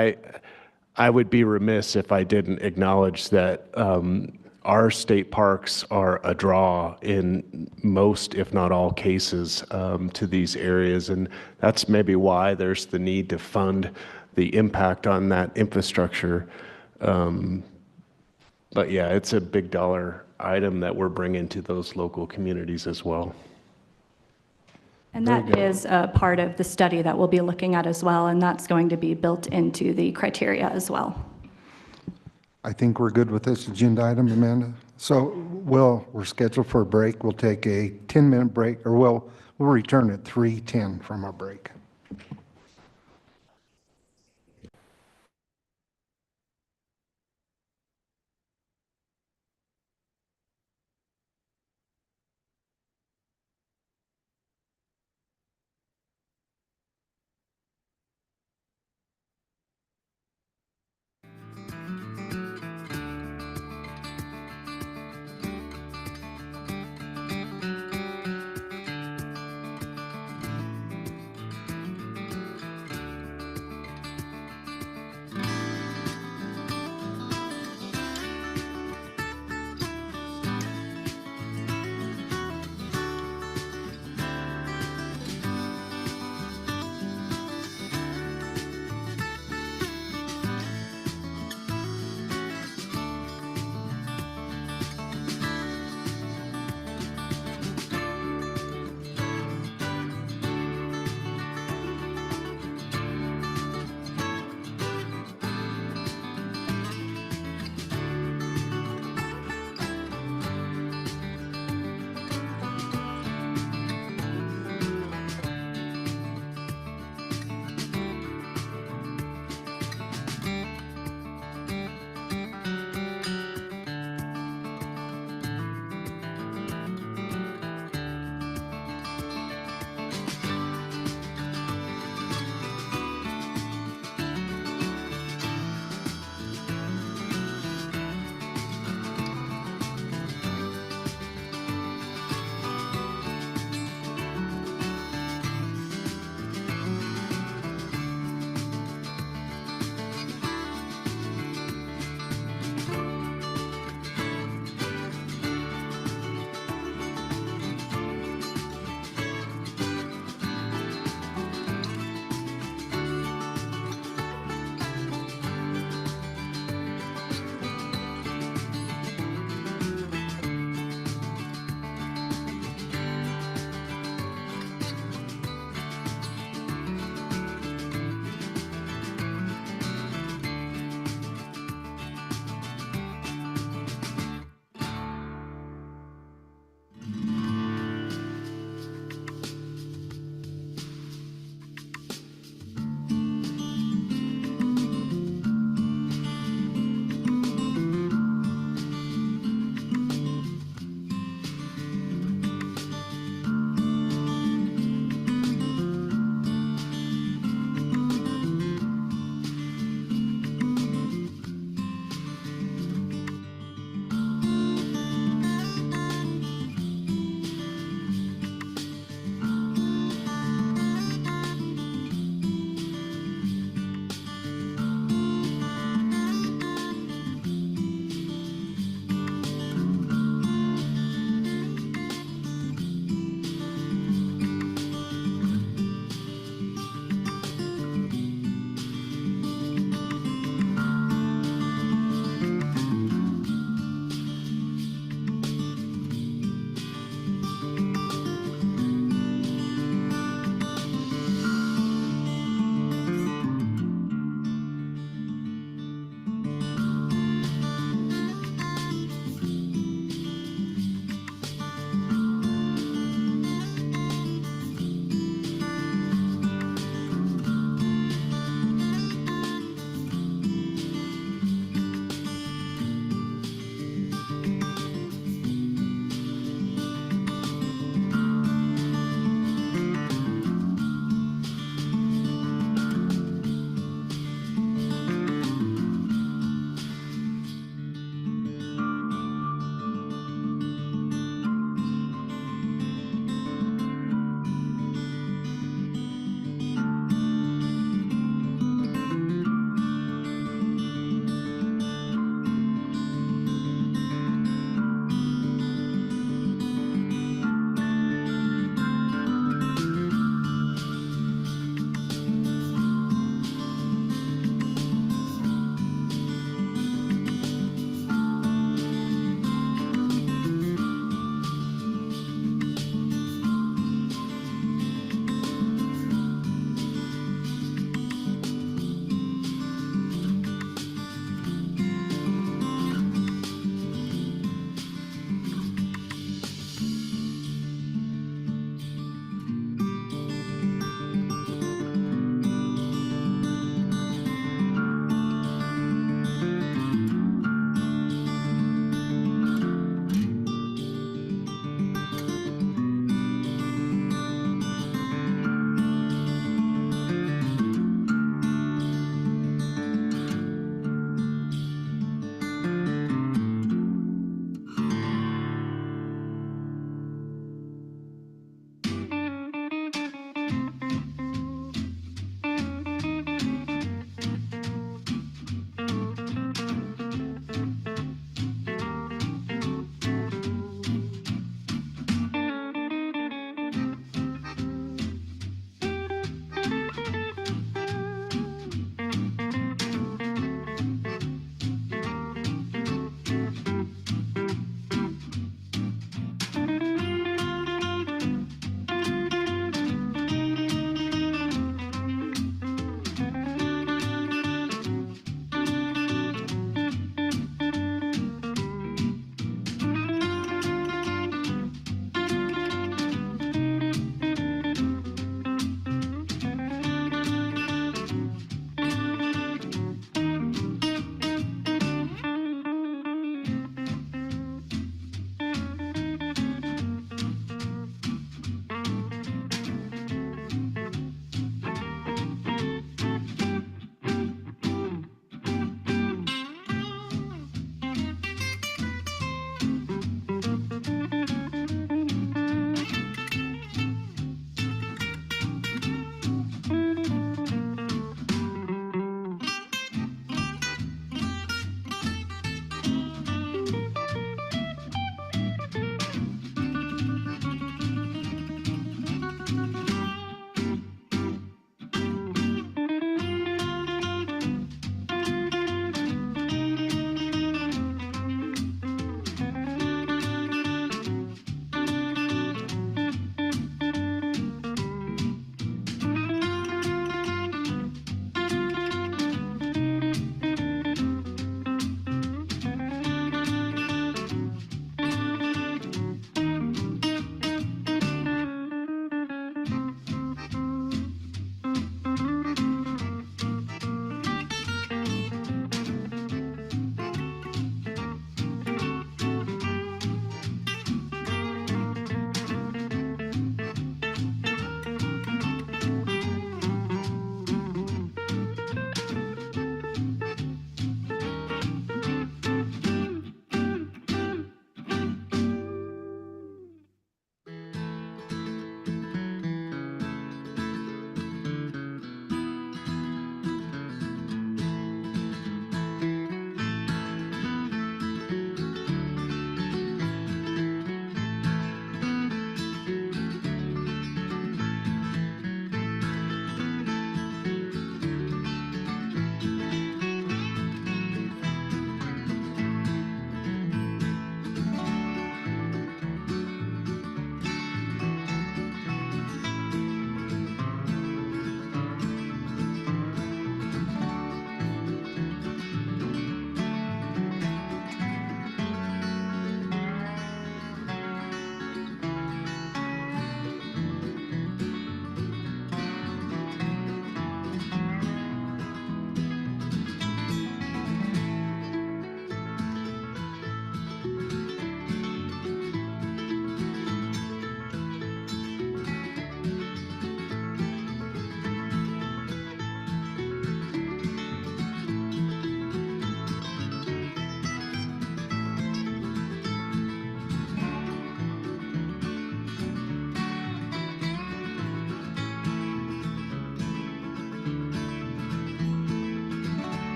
I would be remiss if I didn't acknowledge that our state parks are a draw in most, if not all cases, to these areas, and that's maybe why there's the need to fund the impact on that infrastructure. But yeah, it's a big dollar item that we're bringing to those local communities as well. And Very that good. is a part of the study that we'll be looking at as well, and that's going to be built into the criteria as well. I think we're good with this agenda item, Amanda. So we're scheduled for a break. We'll take a 10-minute break, or we'll return at 3:10 from our break.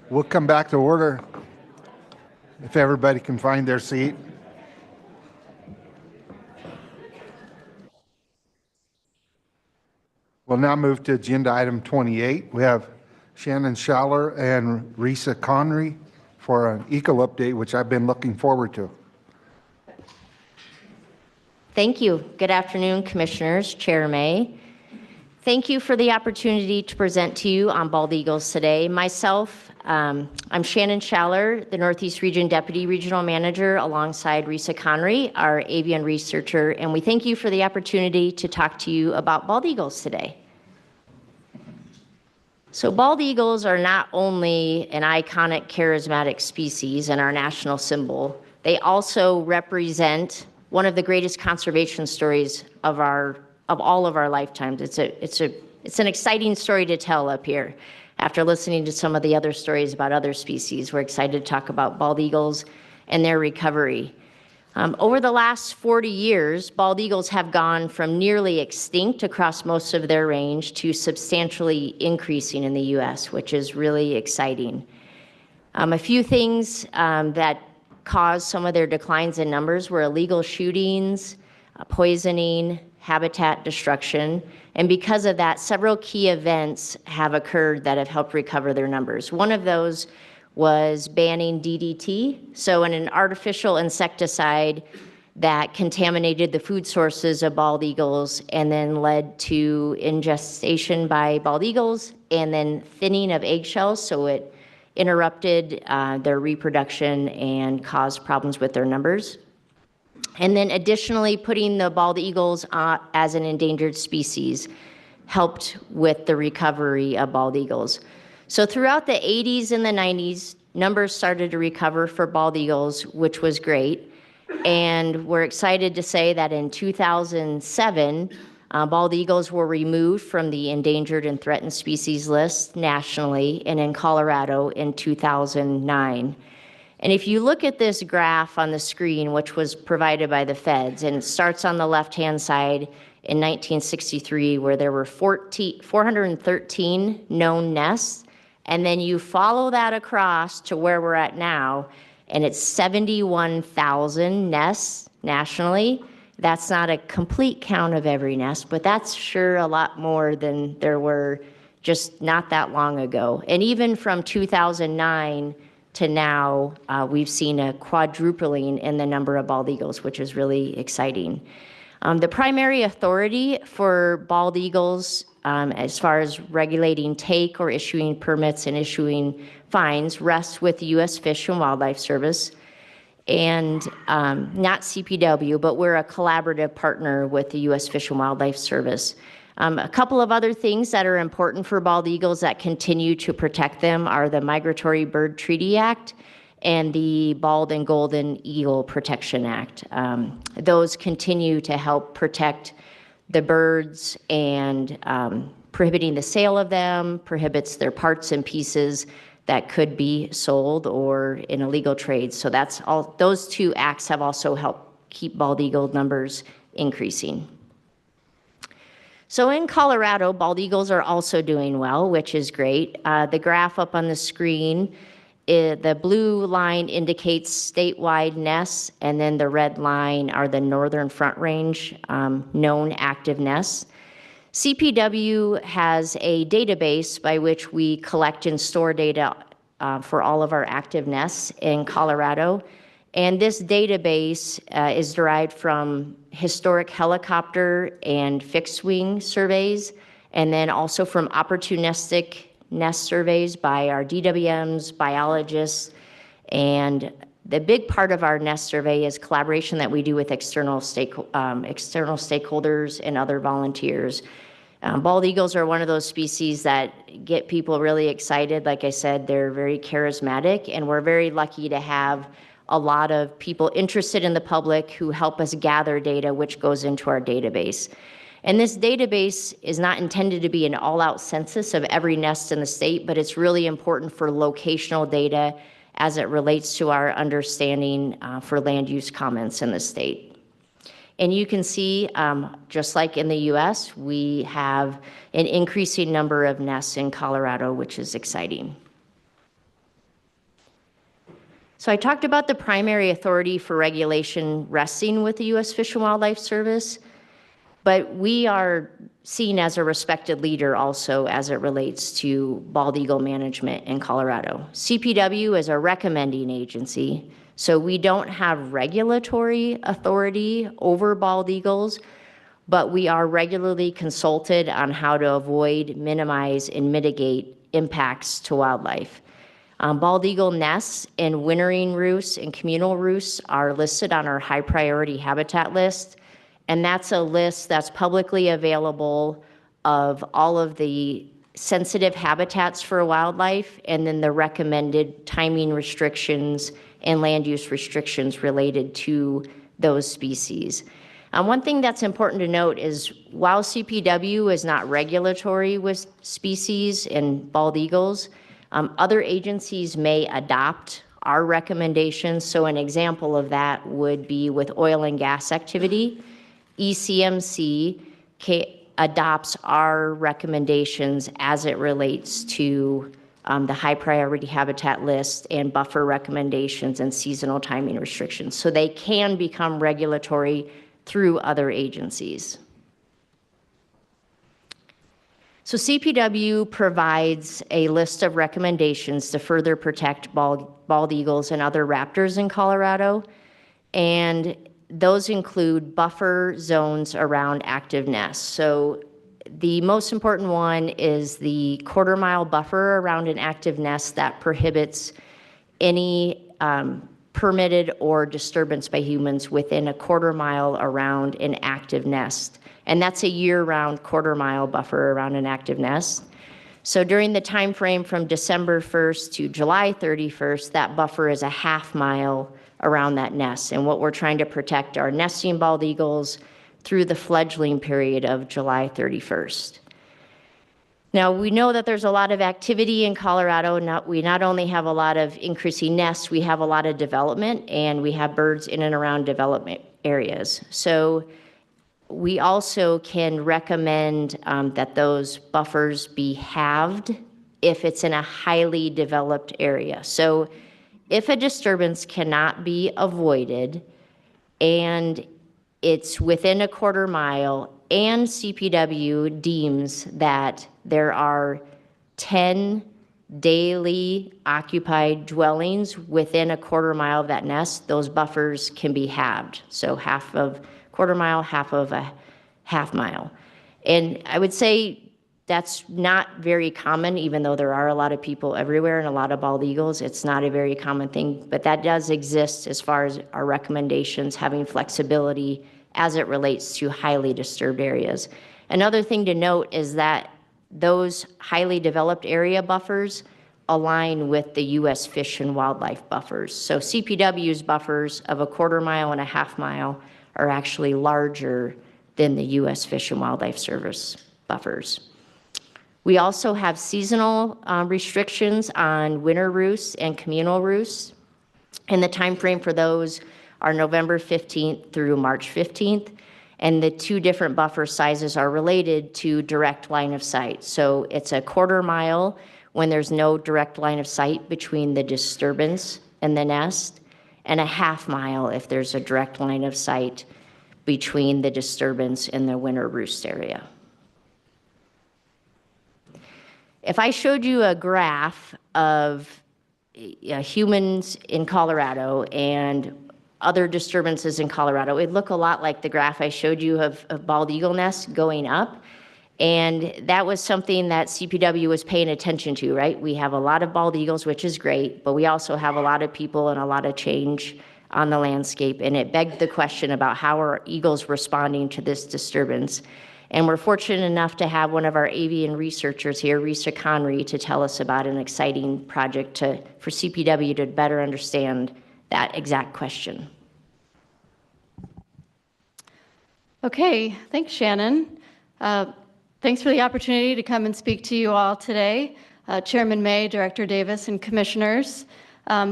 We'll come back to order if everybody can find their seat. We'll now move to agenda item 28. We have Shannon Schaller and Risa Connery for an eco update, which I've been looking forward to. Thank you. Good afternoon, Commissioners, Chair May. Thank you for the opportunity to present to you on bald eagles today. Myself, I'm Shannon Schaller, the Northeast Region Deputy Regional Manager, alongside Risa Connery, our avian researcher, and we thank you for the opportunity to talk to you about bald eagles today. So bald eagles are not only an iconic, charismatic species and our national symbol, they also represent one of the greatest conservation stories of all of our lifetimes. It's an exciting story to tell up here. After listening to some of the other stories about other species, we're excited to talk about bald eagles and their recovery. Over the last 40 years, bald eagles have gone from nearly extinct across most of their range to substantially increasing in the U.S., which is really exciting. A few things that caused some of their declines in numbers were illegal shootings, poisoning, habitat destruction, and because of that, several key events have occurred that have helped recover their numbers. One of those was banning DDT, so an artificial insecticide that contaminated the food sources of bald eagles and then led to ingestion by bald eagles and then thinning of eggshells, so it interrupted their reproduction and caused problems with their numbers. And then additionally, putting the bald eagles as an endangered species helped with the recovery of bald eagles. So throughout the 80s and the 90s, numbers started to recover for bald eagles, which was great. And we're excited to say that in 2007, bald eagles were removed from the endangered and threatened species list nationally and in Colorado in 2009. And if you look at this graph on the screen, which was provided by the feds, and it starts on the left-hand side in 1963, where there were 413 known nests, and then you follow that across to where we're at now, and it's 71,000 nests nationally. That's not a complete count of every nest, but that's sure a lot more than there were just not that long ago. And even from 2009 to now, we've seen a quadrupling in the number of bald eagles, which is really exciting. The primary authority for bald eagles, as far as regulating take or issuing permits and issuing fines, rests with the U.S. Fish and Wildlife Service, and not CPW, but we're a collaborative partner with the U.S. Fish and Wildlife Service. A couple of other things that are important for bald eagles that continue to protect them are the Migratory Bird Treaty Act and the Bald and Golden Eagle Protection Act. Those continue to help protect the birds and prohibiting the sale of them, prohibits their parts and pieces that could be sold or in illegal trade. So that's all. Those two acts have also helped keep bald eagle numbers increasing. So in Colorado, bald eagles are also doing well, which is great. The graph up on the screen, the blue line indicates statewide nests, and then the red line are the northern Front Range known active nests. CPW has a database by which we collect and store data for all of our active nests in Colorado. And this database is derived from historic helicopter and fixed wing surveys, and then also from opportunistic nest surveys by our DWMs, biologists, and the big part of our nest survey is collaboration that we do with external stakeholders and other volunteers. Bald eagles are one of those species that get people really excited. Like I said, they're very charismatic, and we're very lucky to have a lot of people interested in the public who help us gather data, which goes into our database. And this database is not intended to be an all-out census of every nest in the state, but it's really important for locational data as it relates to our understanding for land use comments in the state. And you can see, just like in the US, we have an increasing number of nests in Colorado, which is exciting. So I talked about the primary authority for regulation resting with the U.S. Fish and Wildlife Service, but we are seen as a respected leader also as it relates to bald eagle management in Colorado. CPW is a recommending agency, so we don't have regulatory authority over bald eagles, but we are regularly consulted on how to avoid, minimize, and mitigate impacts to wildlife. Bald eagle nests and wintering roosts and communal roosts are listed on our high priority habitat list, and that's a list that's publicly available of all of the sensitive habitats for wildlife and then the recommended timing restrictions and land use restrictions related to those species. One thing that's important to note is while CPW is not regulatory with species and bald eagles, other agencies may adopt our recommendations. So an example of that would be with oil and gas activity. ECMC adopts our recommendations as it relates to the high priority habitat list and buffer recommendations and seasonal timing restrictions. So they can become regulatory through other agencies. So CPW provides a list of recommendations to further protect bald eagles and other raptors in Colorado, and those include buffer zones around active nests. So the most important one is the quarter-mile buffer around an active nest that prohibits any permitted or disturbance by humans within a quarter-mile around an active nest. And that's a year-round quarter-mile buffer around an active nest. So during the time frame from December 1st to July 31st, that buffer is a half-mile around that nest. And what we're trying to protect are nesting bald eagles through the fledgling period of July 31st. Now, we know that there's a lot of activity in Colorado. We not only have a lot of increasing nests, we have a lot of development, and we have birds in and around development areas. So we also can recommend that those buffers be halved if it's in a highly developed area. So if a disturbance cannot be avoided and it's within a quarter mile and CPW deems that there are 10 daily occupied dwellings within a quarter mile of that nest, those buffers can be halved. So half of quarter mile, half of a half mile. And I would say that's not very common, even though there are a lot of people everywhere and a lot of bald eagles. It's not a very common thing, but that does exist as far as our recommendations, having flexibility as it relates to highly disturbed areas. Another thing to note is that those highly developed area buffers align with the U.S. Fish and Wildlife buffers. So CPW's buffers of a quarter mile and a half mile are actually larger than the U.S. Fish and Wildlife Service buffers. We also have seasonal restrictions on winter roosts and communal roosts, and the time frame for those are November 15th through March 15th, and the two different buffer sizes are related to direct line of sight. So it's a quarter mile when there's no direct line of sight between the disturbance and the nest, and a half mile if there's a direct line of sight between the disturbance and the winter roost area. If I showed you a graph of humans in Colorado and other disturbances in Colorado, it'd look a lot like the graph I showed you of bald eagle nests going up. And that was something that CPW was paying attention to, right? We have a lot of bald eagles, which is great, but we also have a lot of people and a lot of change on the landscape. And it begged the question about how are eagles responding to this disturbance. And we're fortunate enough to have one of our avian researchers here, Risa Conry, to tell us about an exciting project for CPW to better understand that exact question. Okay, thanks, Shannon. Thanks for the opportunity to come and speak to you all today, Chairman May, Director Davis, and commissioners.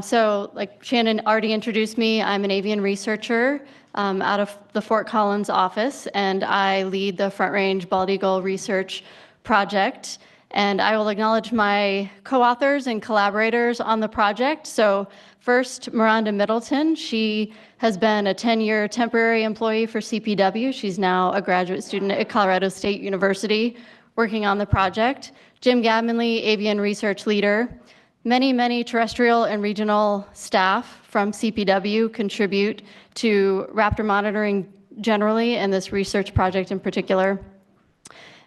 So like Shannon already introduced me, I'm an avian researcher out of the Fort Collins office, and I lead the Front Range Bald Eagle Research Project. And I will acknowledge my co-authors and collaborators on the project. So first, Miranda Middleton. She has been a 10-year temporary employee for CPW. She's now a graduate student at Colorado State University working on the project. Jim Gavinley, avian research leader. Many terrestrial and regional staff from CPW contribute to raptor monitoring generally and this research project in particular.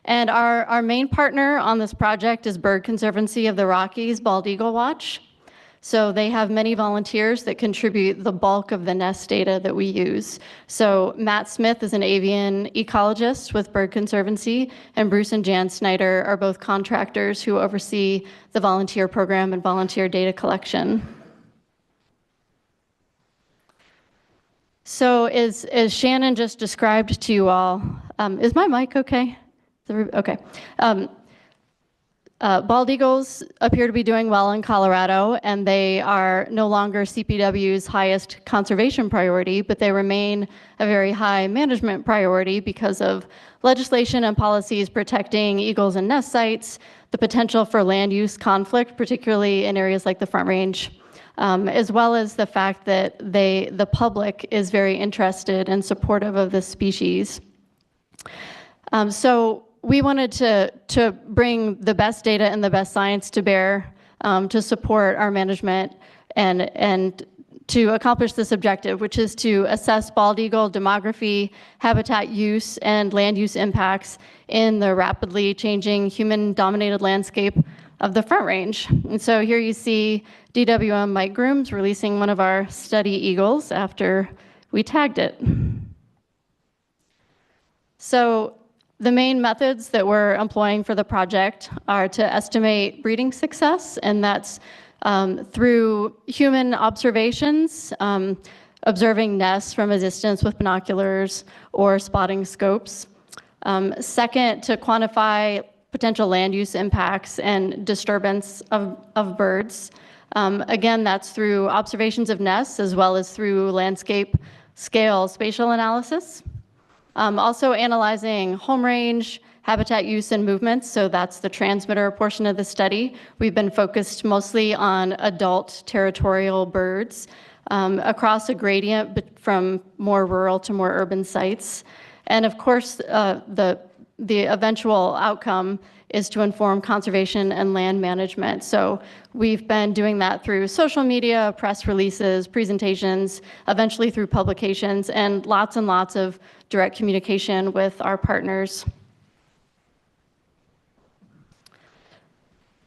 And our main partner on this project is Bird Conservancy of the Rockies, Bald Eagle Watch. So they have many volunteers that contribute the bulk of the nest data that we use. So Matt Smith is an avian ecologist with Bird Conservancy, and Bruce and Jan Snyder are both contractors who oversee the volunteer program and volunteer data collection. So as Shannon just described to you all, is my mic okay? Okay. Bald eagles appear to be doing well in Colorado, and they are no longer CPW's highest conservation priority, but they remain a very high management priority because of legislation and policies protecting eagles and nest sites, the potential for land use conflict, particularly in areas like the Front Range, as well as the fact that the public is very interested and supportive of this species. So we wanted to bring the best data and the best science to bear to support our management and to accomplish this objective, which is to assess bald eagle demography, habitat use, and land use impacts in the rapidly changing human-dominated landscape of the Front Range. And so here you see DWM Mike Grooms releasing one of our study eagles after we tagged it. So the main methods that we're employing for the project are to estimate breeding success, and that's through human observations, observing nests from a distance with binoculars or spotting scopes. Second, to quantify potential land use impacts and disturbance of birds. Again, that's through observations of nests as well as through landscape scale spatial analysis. Also analyzing home range, habitat use and movements, so that's the transmitter portion of the study. We've been focused mostly on adult territorial birds across a gradient from more rural to more urban sites. And of course, the eventual outcome is to inform conservation and land management. So we've been doing that through social media, press releases, presentations, eventually through publications, and lots of direct communication with our partners.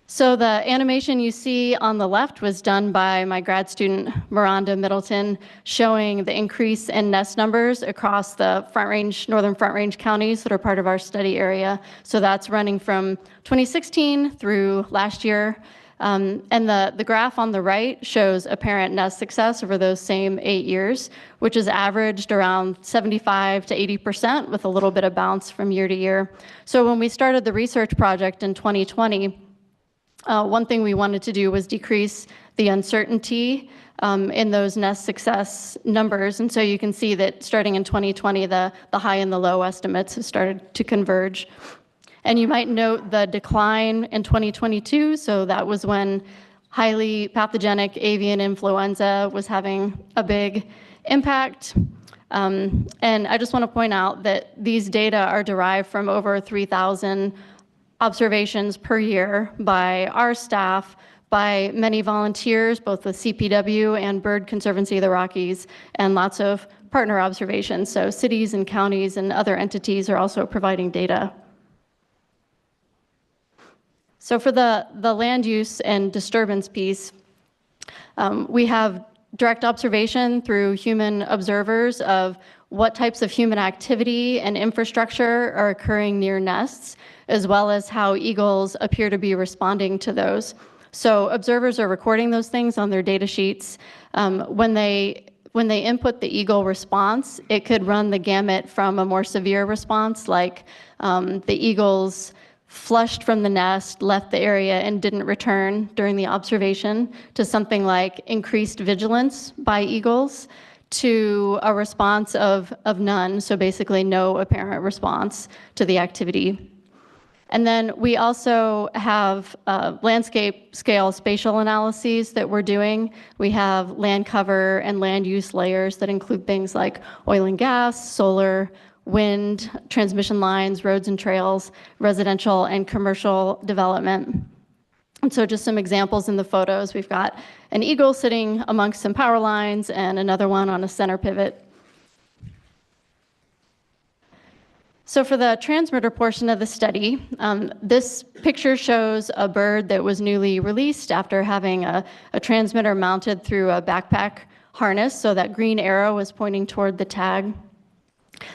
So the animation you see on the left was done by my grad student, Miranda Middleton, showing the increase in nest numbers across the Front Range, northern Front Range counties that are part of our study area. So that's running from 2016 through last year. And the graph on the right shows apparent nest success over those same 8 years, which is averaged around 75 to 80% with a little bit of bounce from year to year. So when we started the research project in 2020, one thing we wanted to do was decrease the uncertainty in those nest success numbers. And so you can see that starting in 2020, the high and the low estimates have started to converge. And you might note the decline in 2022. So that was when highly pathogenic avian influenza was having a big impact. And I just want to point out that these data are derived from over 3,000 observations per year by our staff, by many volunteers, both with CPW and Bird Conservancy of the Rockies, and lots of partner observations. So cities and counties and other entities are also providing data. So for the land use and disturbance piece, we have direct observation through human observers of what types of human activity and infrastructure are occurring near nests, as well as how eagles appear to be responding to those. So observers are recording those things on their data sheets. When they input the eagle response, it could run the gamut from a more severe response, like the eagles flushed from the nest, left the area, and didn't return during the observation, to something like increased vigilance by eagles, to a response of none, so basically no apparent response to the activity. And then we also have landscape scale spatial analyses that we're doing. We have land cover and land use layers that include things like oil and gas, solar, wind, transmission lines, roads and trails, residential and commercial development. And so just some examples in the photos. We've got an eagle sitting amongst some power lines and another one on a center pivot. So for the transmitter portion of the study, this picture shows a bird that was newly released after having a transmitter mounted through a backpack harness. So that green arrow is pointing toward the tag.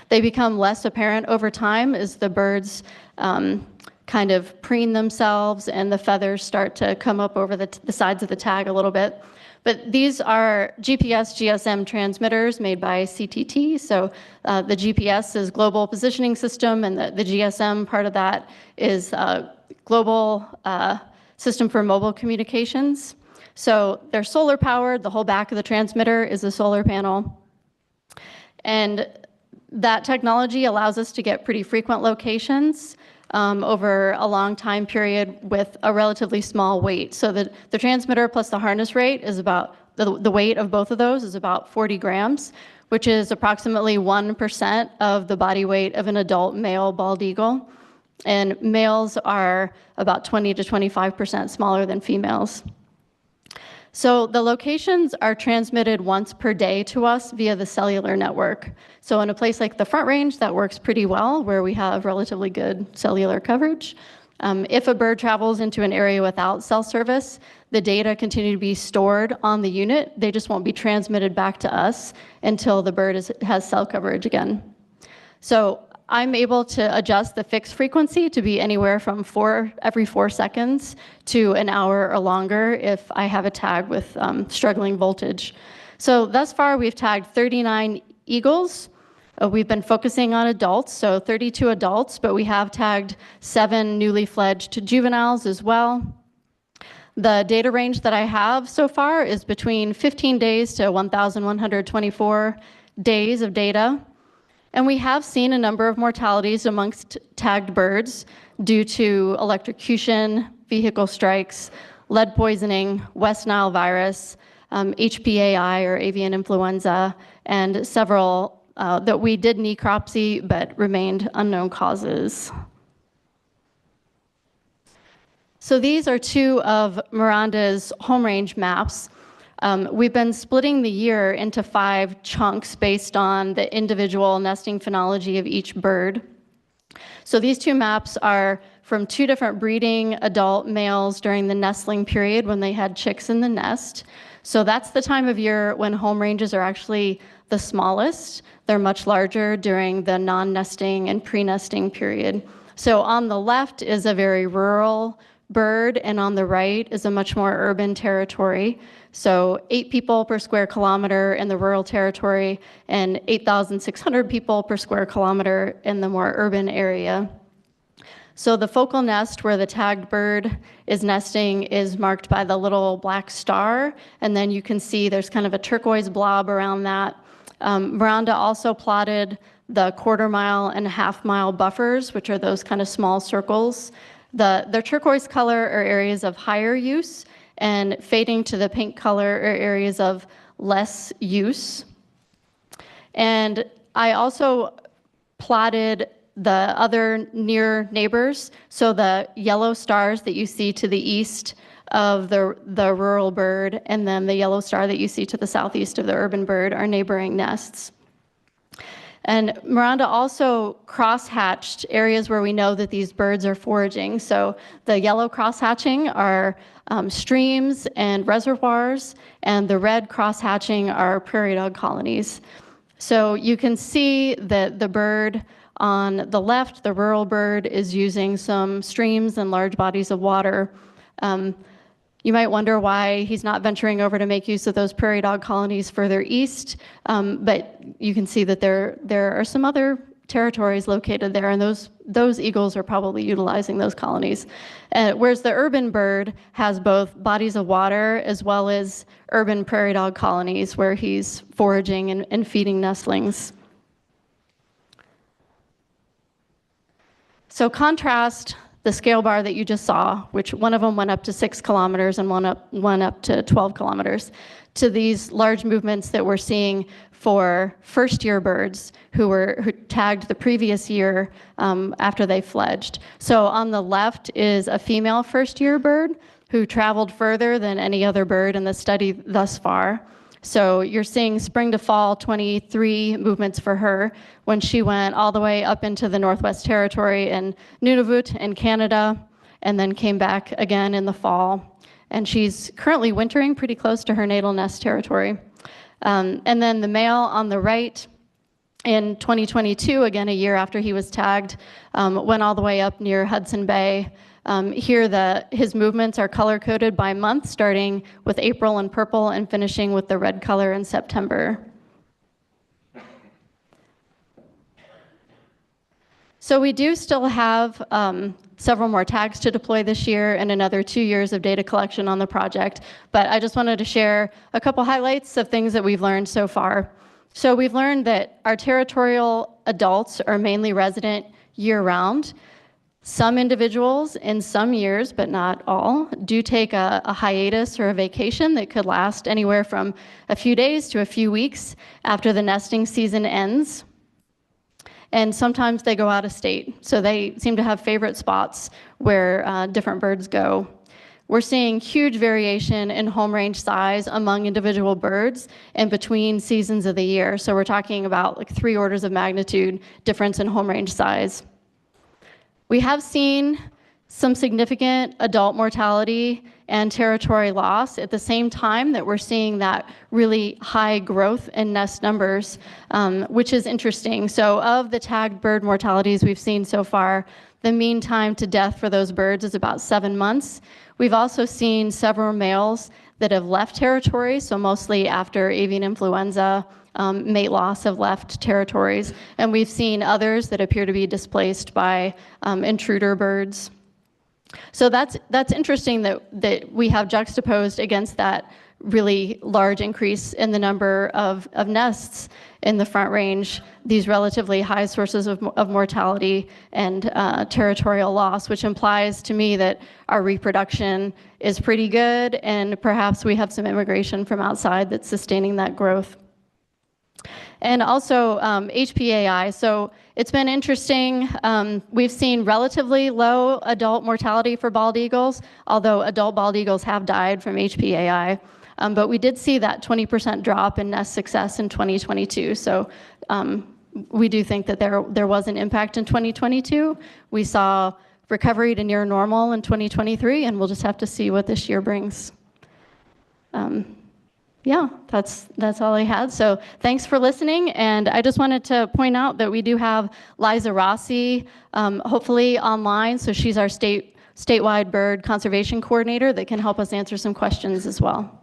They become less apparent over time as the birds kind of preen themselves and the feathers start to come up over the sides of the tag a little bit. But these are GPS GSM transmitters made by CTT. So the GPS is Global Positioning System, and the GSM part of that is Global System for Mobile Communications. So they're solar powered. The whole back of the transmitter is a solar panel. And that technology allows us to get pretty frequent locations over a long time period with a relatively small weight. So the transmitter plus the harness rate is about, the weight of both of those is about 40 grams, which is approximately 1% of the body weight of an adult male bald eagle. And males are about 20 to 25% smaller than females. So the locations are transmitted once per day to us via the cellular network. So in a place like the Front Range, that works pretty well, where we have relatively good cellular coverage. If a bird travels into an area without cell service, the data continue to be stored on the unit. They just won't be transmitted back to us until the bird has cell coverage again. So I'm able to adjust the fixed frequency to be anywhere from every 4 seconds to an hour or longer if I have a tag with struggling voltage. So thus far, we've tagged 39 eagles. We've been focusing on adults, so 32 adults, but we have tagged 7 newly fledged juveniles as well. The data range that I have so far is between 15 days to 1,124 days of data. And we have seen a number of mortalities amongst tagged birds due to electrocution, vehicle strikes, lead poisoning, West Nile virus, HPAI or avian influenza, and several that we did necropsy but remained unknown causes. So these are 2 of Miranda's home range maps. We've been splitting the year into 5 chunks based on the individual nesting phenology of each bird. So these 2 maps are from 2 different breeding adult males during the nestling period when they had chicks in the nest. So that's the time of year when home ranges are actually the smallest. They're much larger during the non-nesting and pre-nesting period. So on the left is a very rural bird, and on the right is a much more urban territory. So 8 people per square kilometer in the rural territory and 8,600 people per square kilometer in the more urban area. So the focal nest where the tagged bird is nesting is marked by the little black star, and then you can see there's kind of a turquoise blob around that. Miranda also plotted the 1/4 mile and 1/2 mile buffers, which are those kind of small circles. The turquoise color are areas of higher use, and fading to the pink color are areas of less use. And I also plotted the other near neighbors. So the yellow stars that you see to the east of the rural bird, and then the yellow star that you see to the southeast of the urban bird are neighboring nests. And Miranda also cross-hatched areas where we know that these birds are foraging. So the yellow cross-hatching are streams and reservoirs, and the red cross-hatching are prairie dog colonies. So you can see that the bird on the left, the rural bird, is using some streams and large bodies of water. You might wonder why he's not venturing over to make use of those prairie dog colonies further east, but you can see that there are some other territories located there, and those eagles are probably utilizing those colonies. Whereas the urban bird has both bodies of water as well as urban prairie dog colonies where he's foraging and feeding nestlings. So contrast the scale bar that you just saw, which one of them went up to 6 kilometers and one up to 12 kilometers, to these large movements that we're seeing for first-year birds who tagged the previous year after they fledged. So on the left is a female first-year bird who traveled further than any other bird in the study thus far. So you're seeing spring to fall 23 movements for her when she went all the way up into the Northwest Territory and Nunavut in Canada, and then came back again in the fall. And she's currently wintering pretty close to her natal nest territory. And then the male on the right in 2022, again a year after he was tagged, went all the way up near Hudson Bay. Here his movements are color-coded by month, starting with April in purple and finishing with the red color in September. So we do still have several more tags to deploy this year and another 2 years of data collection on the project, but I just wanted to share a couple highlights of things that we've learned so far. So we've learned that our territorial adults are mainly resident year-round. Some individuals in some years, but not all, do take a hiatus or a vacation that could last anywhere from a few days to a few weeks after the nesting season ends. And sometimes they go out of state, so they seem to have favorite spots where different birds go. We're seeing huge variation in home range size among individual birds and between seasons of the year. So we're talking about like 3 orders of magnitude difference in home range size. We have seen some significant adult mortality and territory loss at the same time that we're seeing that really high growth in nest numbers, which is interesting. So of the tagged bird mortalities we've seen so far, the mean time to death for those birds is about 7 months. We've also seen several males that have left territory, so mostly after avian influenza, mate loss have left territories, and we've seen others that appear to be displaced by intruder birds. So that's interesting that we have juxtaposed against that really large increase in the number of nests in the Front Range, these relatively high sources of mortality and territorial loss, which implies to me that our reproduction is pretty good and perhaps we have some immigration from outside that's sustaining that growth. And also HPAI, so it's been interesting. We've seen relatively low adult mortality for bald eagles, although adult bald eagles have died from HPAI. But we did see that 20% drop in nest success in 2022. So we do think that there was an impact in 2022. We saw recovery to near normal in 2023, and we'll just have to see what this year brings. Yeah, that's all I had. So thanks for listening. And I just wanted to point out that we do have Liza Rossi, hopefully online. So she's our statewide bird conservation coordinator that can help us answer some questions as well.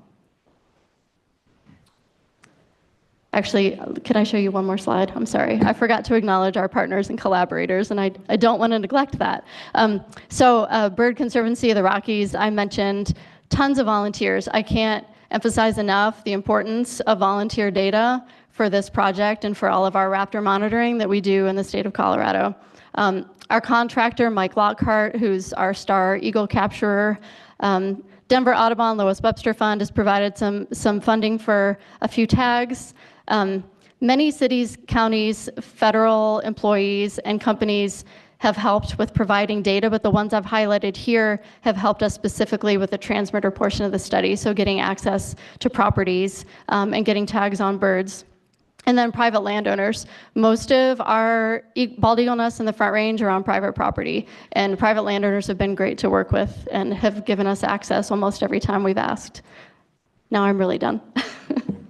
Actually, can I show you one more slide? I'm sorry. I forgot to acknowledge our partners and collaborators, and I don't want to neglect that. Bird Conservancy of the Rockies, I mentioned tons of volunteers. I can't emphasize enough the importance of volunteer data for this project and for all of our raptor monitoring that we do in the state of Colorado. Our contractor, Mike Lockhart, who's our star eagle capturer, Denver Audubon Lois Webster Fund has provided some funding for a few tags. Many cities, counties, federal employees, and companies have helped with providing data, but the ones I've highlighted here have helped us specifically with the transmitter portion of the study, so getting access to properties and getting tags on birds. And then private landowners. Most of our bald eagle nests in the Front Range are on private property, and private landowners have been great to work with and have given us access almost every time we've asked. Now I'm really done.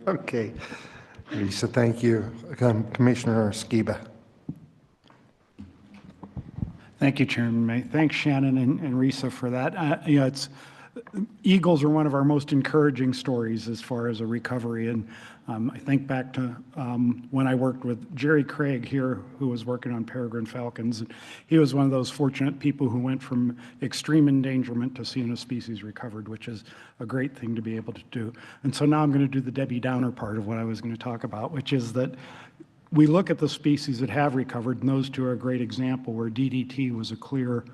Okay. Lisa, thank you. Commissioner Skiba. Thank you, Chairman May. Thanks, Shannon and Risa, for that. Eagles are one of our most encouraging stories as far as a recovery. And I think back to when I worked with Jerry Craig here, who was working on peregrine falcons. He was one of those fortunate people who went from extreme endangerment to seeing a species recovered, which is a great thing to be able to do. And so now I'm going to do the Debbie Downer part of what I was going to talk about, which is that we look at the species that have recovered, and those two are a great example where DDT was a clear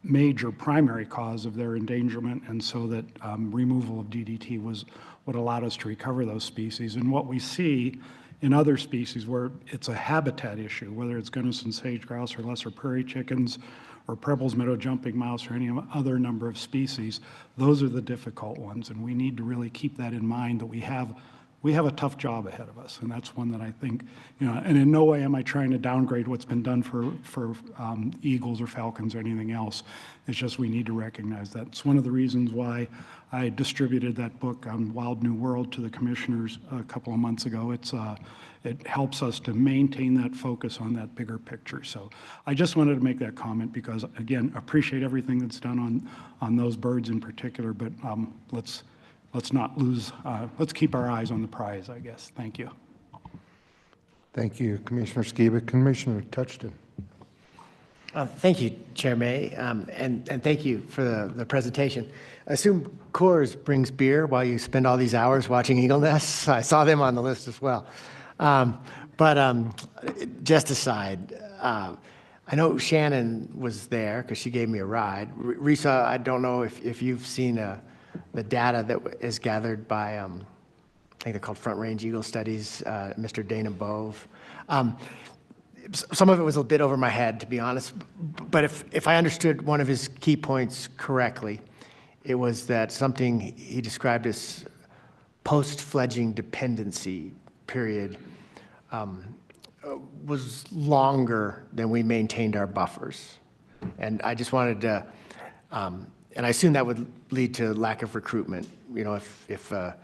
major primary cause of their endangerment, and so that removal of DDT was what allowed us to recover those species. And what we see in other species where it's a habitat issue, whether it's Gunnison sage grouse or lesser prairie chickens or Preble's meadow jumping mouse or any other number of species, those are the difficult ones. And we need to really keep that in mind, that we have a tough job ahead of us. And that's one that I think, and in no way am I trying to downgrade what's been done for eagles or falcons or anything else. It's just we need to recognize that. It's one of the reasons why I distributed that book on Wild New World to the commissioners a couple of months ago. It helps us to maintain that focus on that bigger picture. So I just wanted to make that comment because, again, appreciate everything that's done on those birds in particular, but let's not lose, let's keep our eyes on the prize, I guess. Thank you. Thank you, Commissioner Skiba. Commissioner Touchton. Thank you, Chair May, and thank you for the presentation. I assume Coors brings beer while you spend all these hours watching eagle nests. I saw them on the list as well. But just aside, I know Shannon was there because she gave me a ride. Risa, I don't know if you've seen the data that is gathered by, I think they're called Front Range Eagle Studies, Mr. Dana Bove. Some of it was a bit over my head, to be honest, but if I understood one of his key points correctly, it was that something he described as post-fledging dependency period was longer than we maintained our buffers. And I just wanted to, and I assume that would lead to lack of recruitment, if the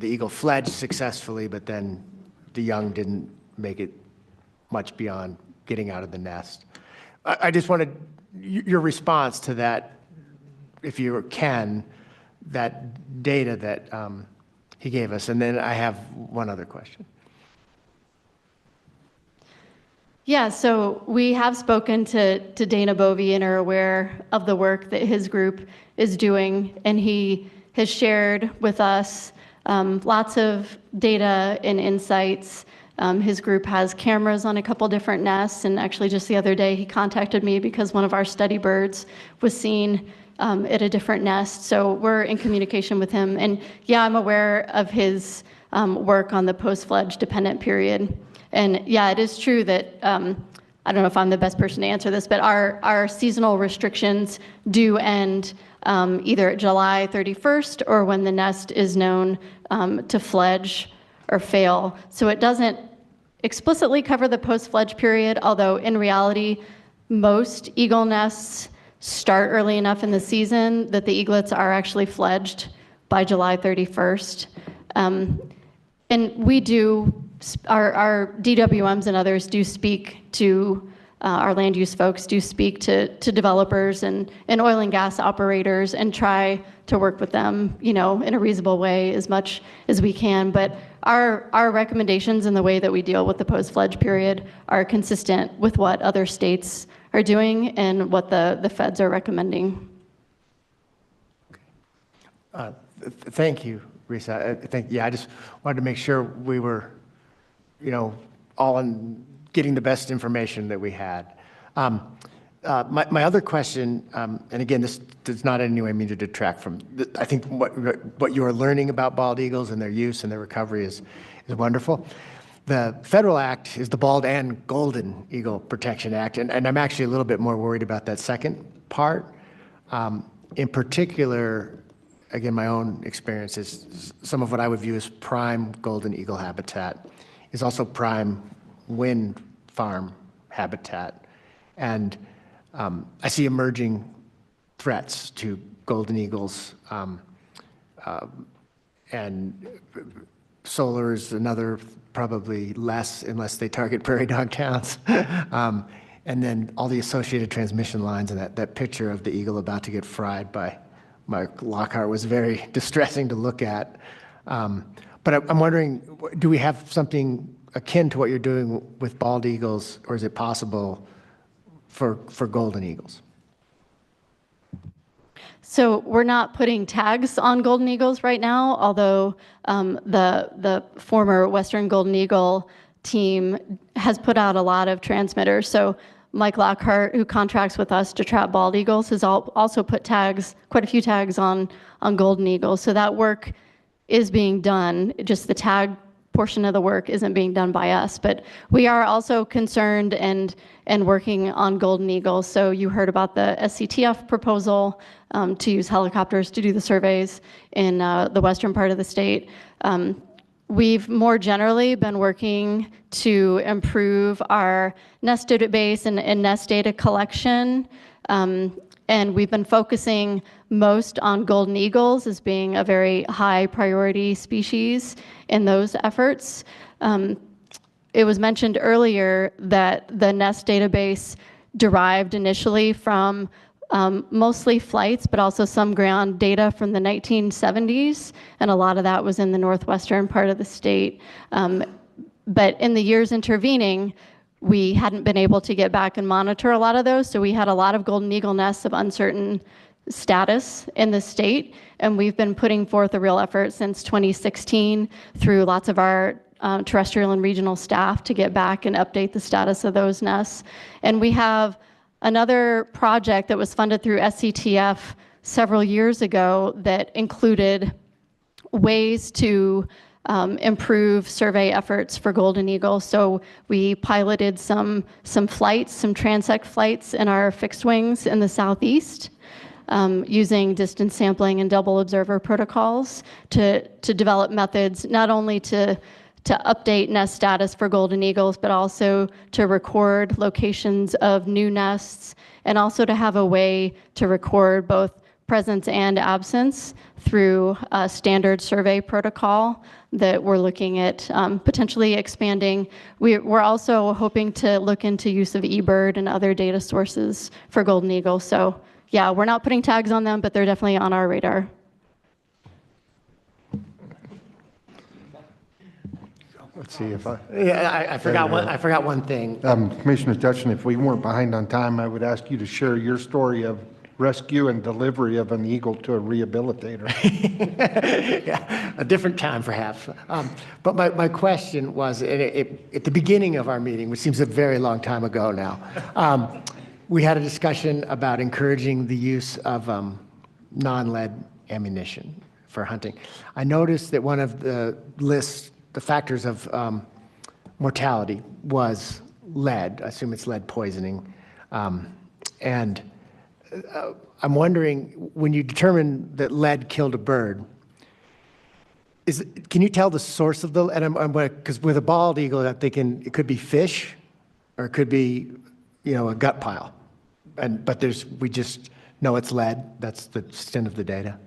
eagle fledged successfully, but then the young didn't make it much beyond getting out of the nest. I just wanted your response to that, if you can, that data that he gave us. And then I have one other question. Yeah, so we have spoken to Dana Bovey and are aware of the work that his group is doing, and he has shared with us lots of data and insights. His group has cameras on a couple different nests, and actually just the other day he contacted me because one of our study birds was seen at a different nest. So we're in communication with him, and yeah, I'm aware of his work on the post-fledged dependent period. And yeah, it is true that, I don't know if I'm the best person to answer this, but our seasonal restrictions do end either at July 31st or when the nest is known to fledge or fail. So it doesn't explicitly cover the post-fledge period, although in reality, most eagle nests start early enough in the season that the eaglets are actually fledged by July 31st. And we do, our DWMs and others do speak to, our land use folks do speak to developers and oil and gas operators and try to work with them, in a reasonable way as much as we can. But our recommendations and the way that we deal with the post-fledge period are consistent with what other states are doing and what the feds are recommending. Thank you, Risa. I just wanted to make sure we were, all in getting the best information that we had. My other question, and again, this does not in any way mean to detract from, I think what you are learning about bald eagles and their use and their recovery is wonderful. The federal act is the Bald and Golden Eagle Protection Act, and I'm actually a little bit more worried about that second part. In particular, again, my own experience is some of what I would view as prime golden eagle habitat is also prime wind farm habitat. And I see emerging threats to golden eagles, and solar is another, probably less unless they target prairie dog towns. And then all the associated transmission lines and that picture of the eagle about to get fried by Mark Lockhart was very distressing to look at. But I'm wondering, do we have something akin to what you're doing with bald eagles, or is it possible for golden eagles? So we're not putting tags on golden eagles right now, although the former Western Golden Eagle team has put out a lot of transmitters. So Mike Lockhart, who contracts with us to trap bald eagles, has also put tags, quite a few tags on golden eagles. So that work is being done. Just the tag portion of the work isn't being done by us. But we are also concerned and working on golden eagles. So you heard about the SCTF proposal to use helicopters to do the surveys in the western part of the state. We've more generally been working to improve our nest database and nest data collection. And we've been focusing most on golden eagles as being a very high priority species in those efforts. It was mentioned earlier that the nest database derived initially from mostly flights, but also some ground data from the 1970s, and a lot of that was in the northwestern part of the state. But in the years intervening, we hadn't been able to get back and monitor a lot of those, so we had a lot of golden eagle nests of uncertain status in the state, and we've been putting forth a real effort since 2016 through lots of our terrestrial and regional staff to get back and update the status of those nests. And we have another project that was funded through SCTF several years ago that included ways to improve survey efforts for golden eagle. So we piloted some flights, some transect flights in our fixed wings in the southeast, using distance sampling and double observer protocols to develop methods not only to update nest status for golden eagles, but also to record locations of new nests, and also to have a way to record both presence and absence through a standard survey protocol that we're looking at potentially expanding. We're also hoping to look into use of eBird and other data sources for golden eagle. So yeah, we're not putting tags on them, but they're definitely on our radar. Let's see if I forgot one thing. Commissioner Dutchin, if we weren't behind on time, I would ask you to share your story of rescue and delivery of an eagle to a rehabilitator. Yeah, a different time perhaps. But my question was, at the beginning of our meeting, which seems a very long time ago now, we had a discussion about encouraging the use of non-lead ammunition for hunting. I noticed that one of the factors of mortality was lead. I assume it's lead poisoning. And I'm wondering, when you determine that lead killed a bird, can you tell the source of the, and because with a bald eagle, I'm thinking it could be fish, or it could be, a gut pile. But we just know it's lead. That's the extent of the data.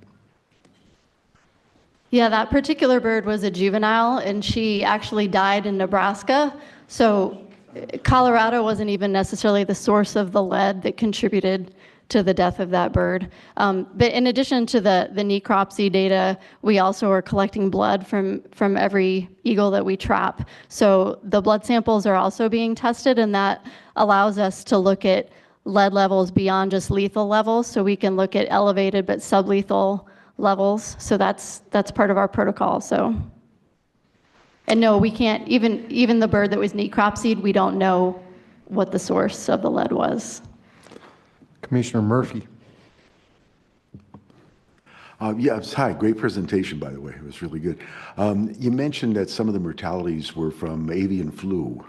Yeah, that particular bird was a juvenile, and she actually died in Nebraska. So Colorado wasn't even necessarily the source of the lead that contributed to the death of that bird. But in addition to the necropsy data, we also are collecting blood from every eagle that we trap. So the blood samples are also being tested, and that allows us to look at lead levels beyond just lethal levels. So we can look at elevated but sublethal levels. So that's part of our protocol. So, and no, we can't, even the bird that was necropsied, we don't know what the source of the lead was. Commissioner Murphy. Yes, hi, great presentation, by the way. It was really good. You mentioned that some of the mortalities were from avian flu.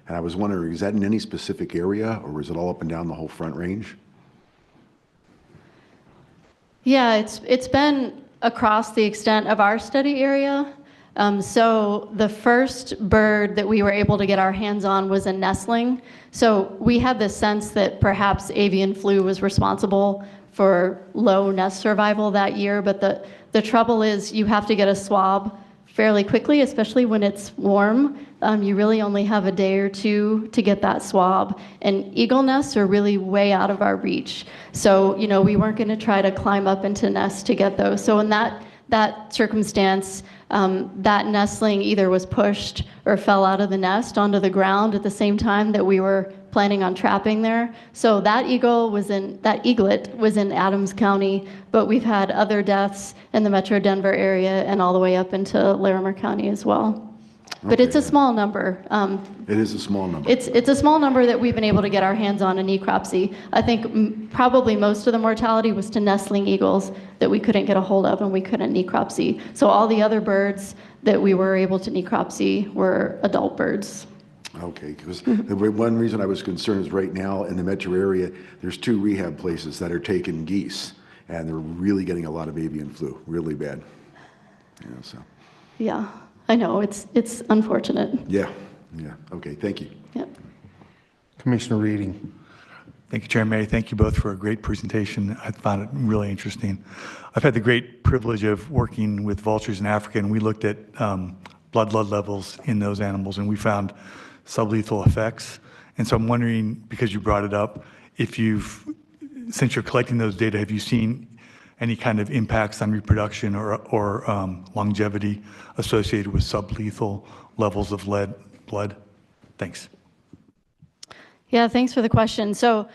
And I was wondering, is that in any specific area, or is it all up and down the whole Front Range? Yeah, it's been across the extent of our study area. So the first bird that we were able to get our hands on was a nestling. So we had the sense that perhaps avian flu was responsible for low nest survival that year, but the trouble is you have to get a swab fairly quickly, especially when it's warm. You really only have a day or two to get that swab, and eagle nests are really way out of our reach. So, we weren't going to try to climb up into nests to get those. So in that circumstance, that nestling either was pushed or fell out of the nest onto the ground at the same time that we were planning on trapping there. So that eaglet was in Adams County, but we've had other deaths in the Metro Denver area and all the way up into Larimer County as well. But it's a small number. It is a small number. It's a small number that we've been able to get our hands on in necropsy. I think probably most of the mortality was to nestling eagles that we couldn't get a hold of and we couldn't necropsy. So all the other birds that we were able to necropsy were adult birds. Okay, because the one reason I was concerned is right now in the metro area, there's 2 rehab places that are taking geese, and they're really getting a lot of avian flu, really bad. You know, so. Yeah, I know, it's unfortunate. Yeah, okay, thank you. Yep. Commissioner Reading. Thank you, Chair May. Thank you both for a great presentation. I found it really interesting. I've had the great privilege of working with vultures in Africa, and we looked at blood levels in those animals, and we found sublethal effects. And so I'm wondering, because you brought it up, if since you're collecting those data, have you seen any kind of impacts on reproduction or longevity associated with sublethal levels of lead blood? Thanks. Yeah, thanks for the question. So,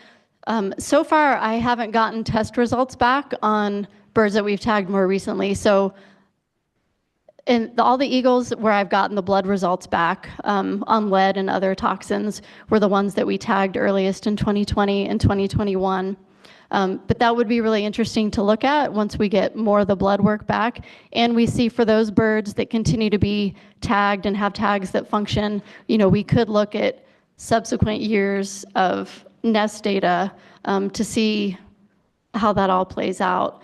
so far I haven't gotten test results back on birds that we've tagged more recently. So in all the eagles where I've gotten the blood results back on lead and other toxins were the ones that we tagged earliest in 2020 and 2021. But that would be really interesting to look at once we get more of the blood work back. And we see for those birds that continue to be tagged and have tags that function, we could look at subsequent years of nest data to see how that all plays out.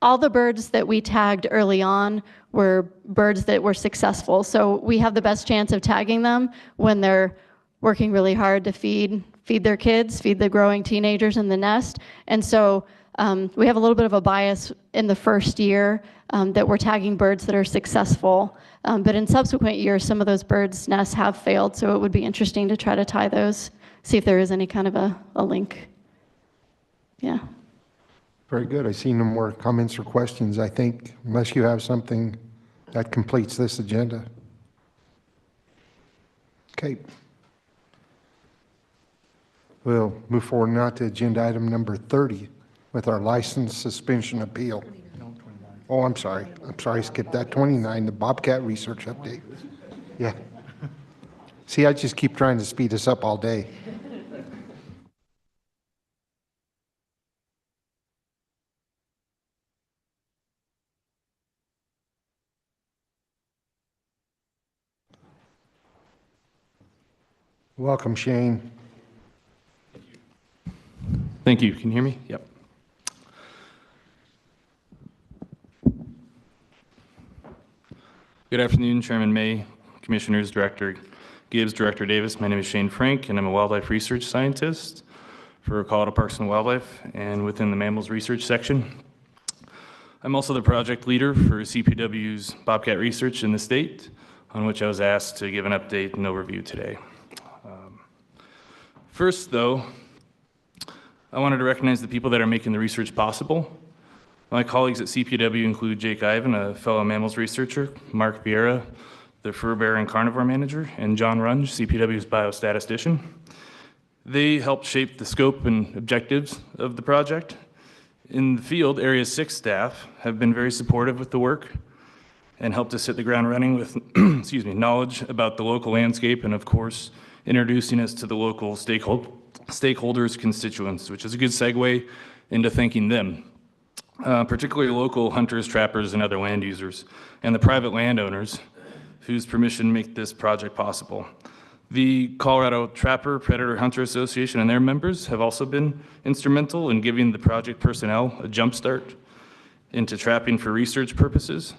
All the birds that we tagged early on were birds that were successful. So we have the best chance of tagging them when they're working really hard to feed their kids, feed the growing teenagers in the nest. And so we have a little bit of a bias in the first year that we're tagging birds that are successful. But in subsequent years, some of those birds' nests have failed. So it would be interesting to try to tie those, see if there is any kind of a link. Yeah. Very good. I see no more comments or questions, I think, unless you have something that completes this agenda. Okay. We'll move forward now to agenda item number 30 with our license suspension appeal. Oh, I'm sorry, skip that. 29, the Bobcat research update. Yeah. See, I just keep trying to speed us up all day. Welcome, Shane. Thank you. Can you hear me? Yep. Good afternoon, Chairman May, Commissioners, Director Gibbs, Director Davis. My name is Shane Frank, and I'm a wildlife research scientist for Colorado Parks and Wildlife and within the Mammals Research section. I'm also the project leader for CPW's Bobcat research in the state, on which I was asked to give an update and overview today. First, though, I wanted to recognize the people that are making the research possible. My colleagues at CPW include Jake Ivan, a fellow mammals researcher, Mark Vieira, the fur bear and carnivore manager, and John Runge, CPW's biostatistician. They helped shape the scope and objectives of the project. In the field, Area 6 staff have been very supportive with the work and helped us hit the ground running with knowledge about the local landscape and, of course, introducing us to the local stakeholders, constituents, which is a good segue into thanking them, particularly local hunters, trappers, and other land users, and the private landowners whose permission make this project possible. The Colorado Trapper Predator Hunter Association and their members have also been instrumental in giving the project personnel a jump start into trapping for research purposes.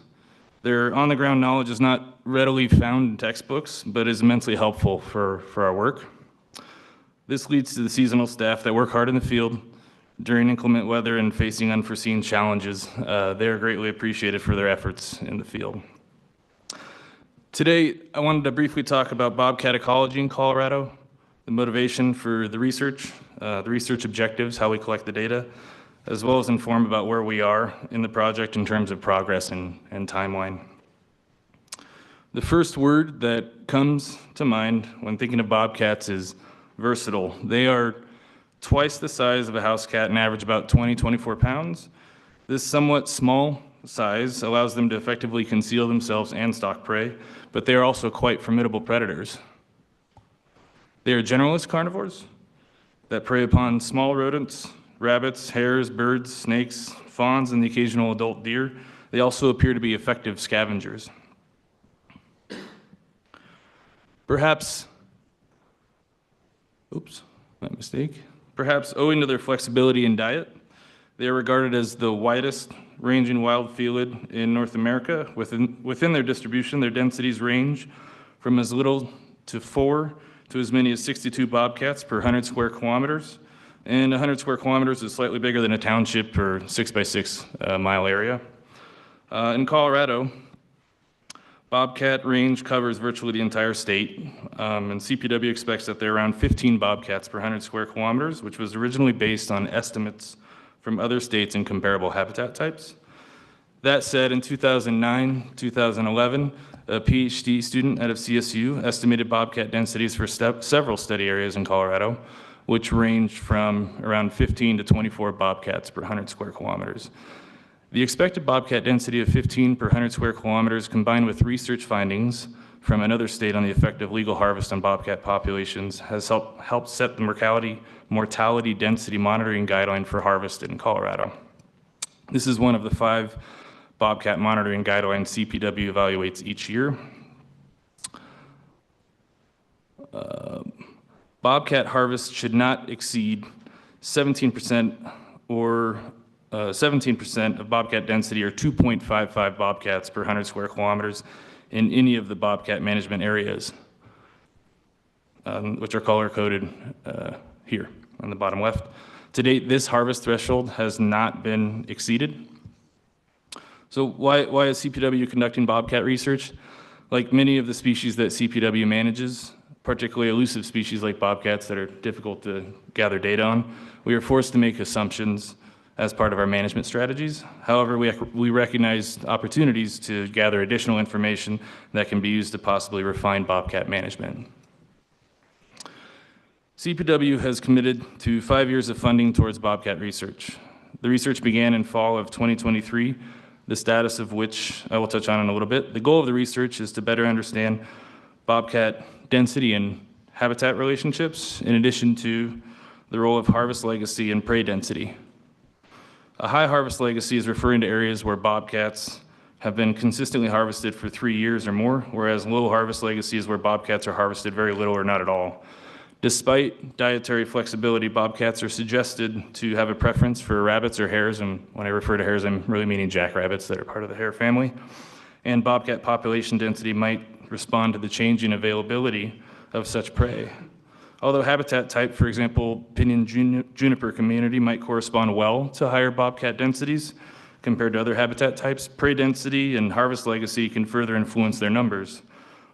Their on-the-ground knowledge is not readily found in textbooks, but is immensely helpful for our work. This leads to the seasonal staff that work hard in the field during inclement weather and facing unforeseen challenges. They are greatly appreciated for their efforts in the field. Today, I wanted to briefly talk about bobcat ecology in Colorado, the motivation for the research objectives, how we collect the data, as well as inform about where we are in the project in terms of progress and timeline. The first word that comes to mind when thinking of bobcats is versatile. They are twice the size of a house cat and average about 20, 24 pounds. This somewhat small size allows them to effectively conceal themselves and stalk prey, but they are also quite formidable predators. They are generalist carnivores that prey upon small rodents, rabbits, hares, birds, snakes, fawns, and the occasional adult deer. They also appear to be effective scavengers. Perhaps, my mistake. Perhaps owing to their flexibility in diet, they are regarded as the widest ranging wild felid in North America. Within their distribution, their densities range from as little to 4 to as many as 62 bobcats per 100 square kilometers. And 100 square kilometers is slightly bigger than a township per 6 by 6 mile area. In Colorado, bobcat range covers virtually the entire state, and CPW expects that there are around 15 bobcats per 100 square kilometers, which was originally based on estimates from other states in comparable habitat types. That said, in 2009, 2011, a PhD student out of CSU estimated bobcat densities for several study areas in Colorado, which ranged from around 15 to 24 bobcats per 100 square kilometers. The expected bobcat density of 15 per 100 square kilometers, combined with research findings from another state on the effect of legal harvest on bobcat populations, has helped set the mortality density monitoring guideline for harvest in Colorado. This is one of the 5 bobcat monitoring guidelines CPW evaluates each year. Bobcat harvest should not exceed 17% or 17% of bobcat density, or 2.55 bobcats per 100 square kilometers in any of the bobcat management areas, which are color-coded here on the bottom left. To date, this harvest threshold has not been exceeded. So why is CPW conducting bobcat research? Like many of the species that CPW manages, particularly elusive species like bobcats that are difficult to gather data on, we are forced to make assumptions as part of our management strategies. However, we recognize opportunities to gather additional information that can be used to possibly refine bobcat management. CPW has committed to 5 years of funding towards bobcat research. The research began in fall of 2023, the status of which I will touch on in a little bit. The goal of the research is to better understand bobcat density and habitat relationships, in addition to the role of harvest legacy and prey density. A high harvest legacy is referring to areas where bobcats have been consistently harvested for 3 years or more, whereas low harvest legacy is where bobcats are harvested very little or not at all. Despite dietary flexibility, bobcats are suggested to have a preference for rabbits or hares, and when I refer to hares, I'm really meaning jackrabbits that are part of the hare family. And bobcat population density might respond to the changing availability of such prey. Although habitat type, for example, pinyon juniper community, might correspond well to higher bobcat densities compared to other habitat types, prey density and harvest legacy can further influence their numbers.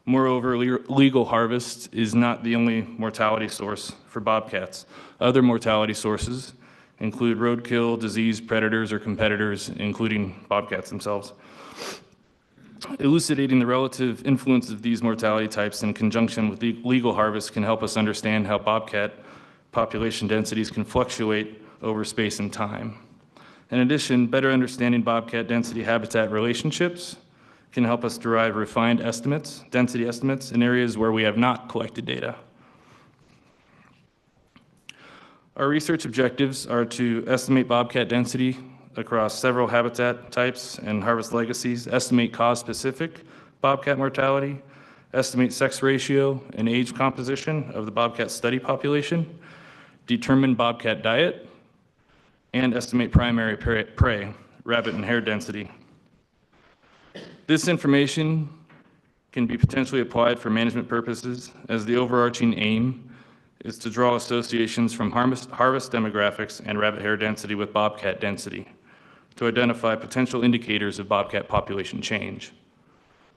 Moreover, legal harvest is not the only mortality source for bobcats. Other mortality sources include roadkill, disease, predators, or competitors, including bobcats themselves. Elucidating the relative influence of these mortality types in conjunction with legal harvest can help us understand how bobcat population densities can fluctuate over space and time. In addition, better understanding bobcat density-habitat relationships can help us derive refined estimates, density estimates, in areas where we have not collected data. Our research objectives are to estimate bobcat density across several habitat types and harvest legacies, estimate cause-specific bobcat mortality, estimate sex ratio and age composition of the bobcat study population, determine bobcat diet, and estimate primary prey, rabbit and hare density. This information can be potentially applied for management purposes, as the overarching aim is to draw associations from harvest demographics and rabbit hare density with bobcat density to identify potential indicators of bobcat population change.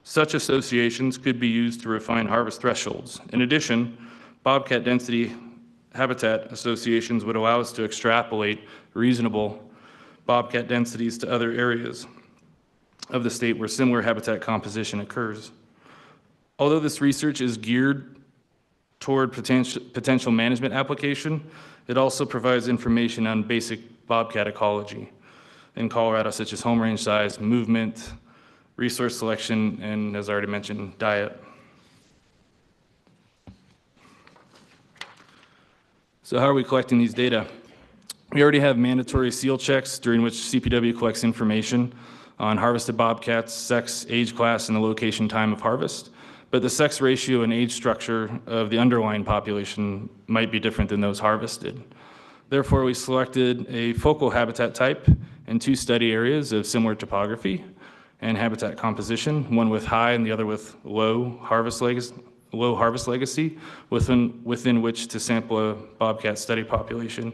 Such associations could be used to refine harvest thresholds. In addition, bobcat density habitat associations would allow us to extrapolate reasonable bobcat densities to other areas of the state where similar habitat composition occurs. Although this research is geared toward potential management application, it also provides information on basic bobcat ecology. in Colorado, such as home range size, movement, resource selection, and as already mentioned, diet. So how are we collecting these data? We already have mandatory seal checks during which CPW collects information on harvested bobcats, sex, age class, and the location time of harvest. But the sex ratio and age structure of the underlying population might be different than those harvested. Therefore, we selected a focal habitat type in 2 study areas of similar topography and habitat composition, one with high and the other with low harvest legacy, within which to sample a bobcat study population.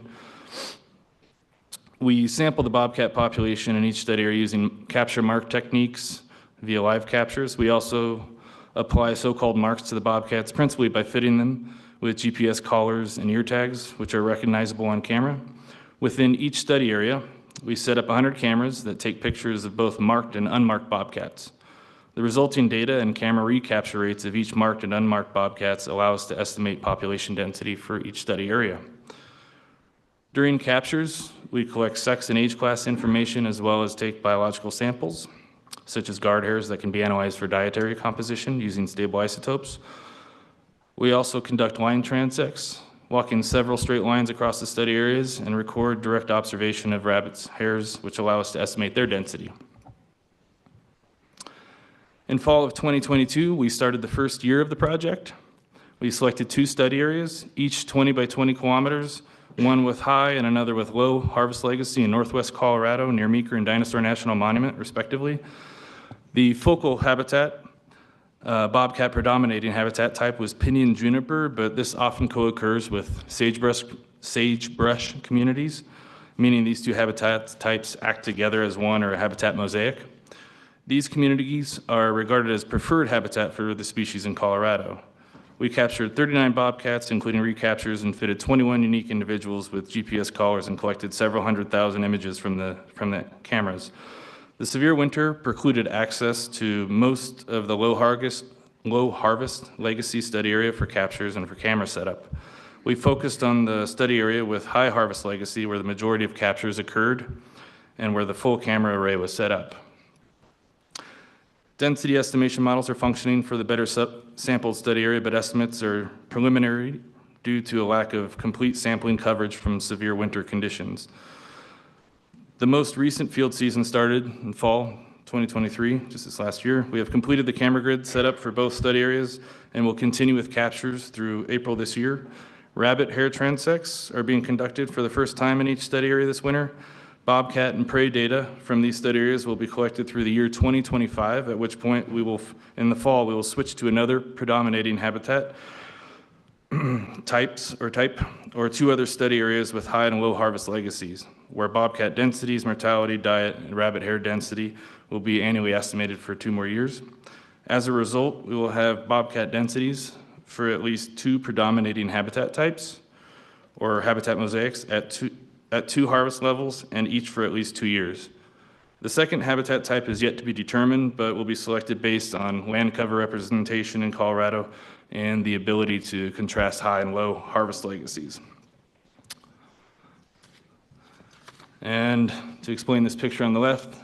We sample the bobcat population in each study area using capture mark techniques via live captures. We also apply so-called marks to the bobcats, principally by fitting them with GPS collars and ear tags, which are recognizable on camera. Within each study area, we set up 100 cameras that take pictures of both marked and unmarked bobcats. The resulting data and camera recapture rates of each marked and unmarked bobcats allow us to estimate population density for each study area. During captures, we collect sex and age class information as well as take biological samples, such as guard hairs that can be analyzed for dietary composition using stable isotopes. We also conduct line transects, walking several straight lines across the study areas and record direct observation of rabbits' hairs, which allow us to estimate their density. In fall of 2022, we started the first year of the project. We selected 2 study areas, each 20 by 20 kilometers, one with high and another with low harvest legacy in northwest Colorado near Meeker and Dinosaur National Monument, respectively. The focal habitat, bobcat predominating habitat type was pinyon juniper, but this often co-occurs with sagebrush communities, meaning these 2 habitat types act together as one or a habitat mosaic. These communities are regarded as preferred habitat for the species in Colorado. We captured 39 bobcats, including recaptures, and fitted 21 unique individuals with GPS collars and collected several 100,000 images from the cameras. The severe winter precluded access to most of the low harvest legacy study area for captures and for camera setup. We focused on the study area with high harvest legacy where the majority of captures occurred and where the full camera array was set up. Density estimation models are functioning for the better sampled study area, but estimates are preliminary due to a lack of complete sampling coverage from severe winter conditions. The most recent field season started in fall 2023, just this last year. We have completed the camera grid setup for both study areas and will continue with captures through April this year. Rabbit hair transects are being conducted for the first time in each study area this winter. Bobcat and prey data from these study areas will be collected through the year 2025, at which point in the fall, we will switch to another predominating habitat type, or 2 other study areas with high and low harvest legacies, where bobcat densities, mortality, diet, and rabbit hair density will be annually estimated for 2 more years. As a result, we will have bobcat densities for at least 2 predominating habitat types, or habitat mosaics, at 2 harvest levels and each for at least 2 years. The second habitat type is yet to be determined, but will be selected based on land cover representation in Colorado and the ability to contrast high and low harvest legacies. And to explain this picture on the left,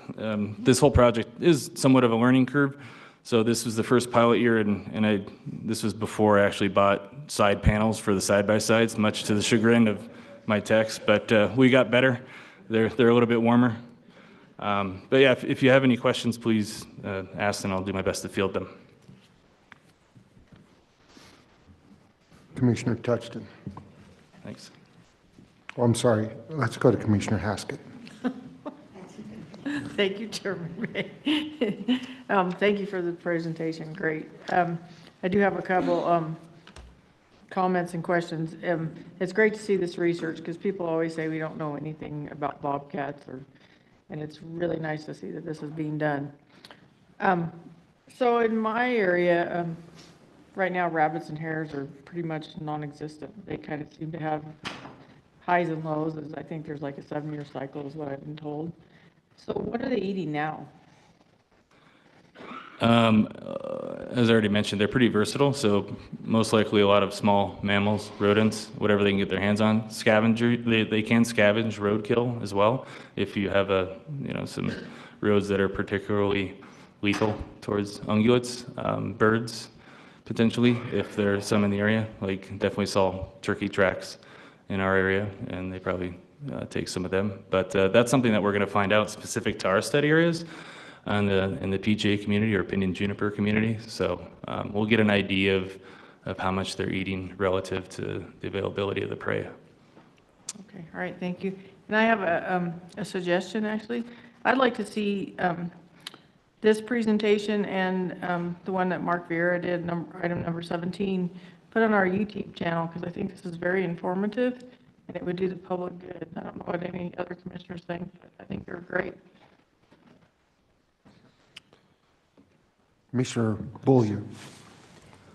this whole project is somewhat of a learning curve. So this was the first pilot year, and this was before I actually bought side panels for the side-by-sides, much to the chagrin of my techs, but we got better. They're a little bit warmer. But yeah, if you have any questions, please ask, and I'll do my best to field them. Commissioner Touchton. Thanks. Oh, I'm sorry. Let's go to Commissioner Haskett. Thank you, Chairman May. Thank you for the presentation. Great. I do have a couple comments and questions. It's great to see this research because people always say we don't know anything about bobcats, and it's really nice to see that this is being done. So in my area, right now rabbits and hares are pretty much non-existent. They kind of seem to have highs and lows. As I think there's like a 7-year cycle is what I've been told. So what are they eating now? As I already mentioned, they're pretty versatile, so most likely a lot of small mammals, rodents, whatever they can get their hands on. Scavenger, they can scavenge roadkill as well if you have some roads that are particularly lethal towards ungulates, birds, potentially, if there are some in the area. Like, definitely saw turkey tracks in our area, and they probably take some of them. But that's something that we're going to find out specific to our study areas in the PJ community or Pinyon Juniper community. So we'll get an idea of how much they're eating relative to the availability of the prey. Okay, all right, thank you. And I have a suggestion, actually. I'd like to see this presentation and the one that Mark Vieira did, item number 17, put on our YouTube channel, because I think this is very informative and it would do the public good. I don't know what any other commissioners think, but I think they're great. Commissioner Beaulieu.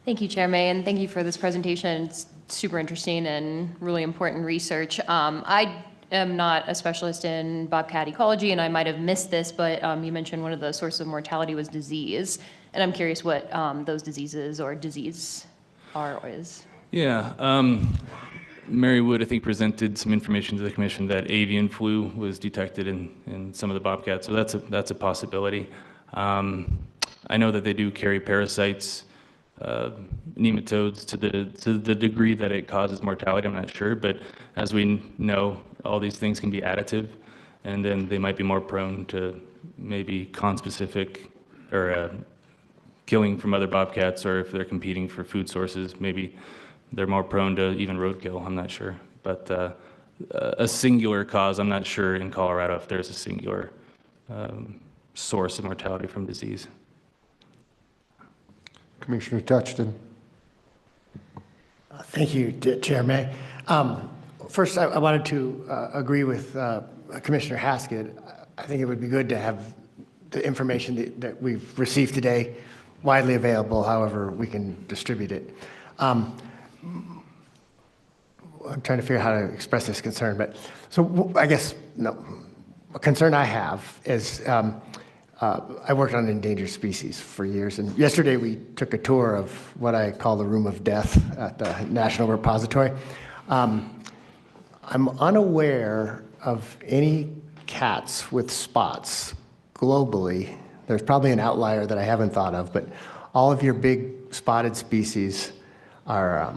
Thank you, Chair May, and thank you for this presentation. It's super interesting and really important research. I am not a specialist in bobcat ecology, and I might have missed this, but you mentioned one of the sources of mortality was disease, and I'm curious what those diseases or disease are or is. Yeah, Mary Wood, I think, presented some information to the commission that avian flu was detected in some of the bobcats, so that's a possibility. I know that they do carry parasites, nematodes to the degree that it causes mortality. I'm not sure, but as we know, all these things can be additive, and then they might be more prone to maybe conspecific or killing from other bobcats, or if they're competing for food sources, maybe they're more prone to even roadkill. I'm not sure, but a singular cause, I'm not sure in Colorado if there's a singular source of mortality from disease. Commissioner Touchton. Thank you, Chair May. First, I wanted to agree with Commissioner Haskett. I think it would be good to have the information that we've received today widely available, however we can distribute it. I'm trying to figure out how to express this concern, but so I guess a concern I have is I worked on endangered species for years, and yesterday we took a tour of what I call the Room of Death at the National Repository. I'm unaware of any cats with spots globally. There's probably an outlier that I haven't thought of, but all of your big spotted species are,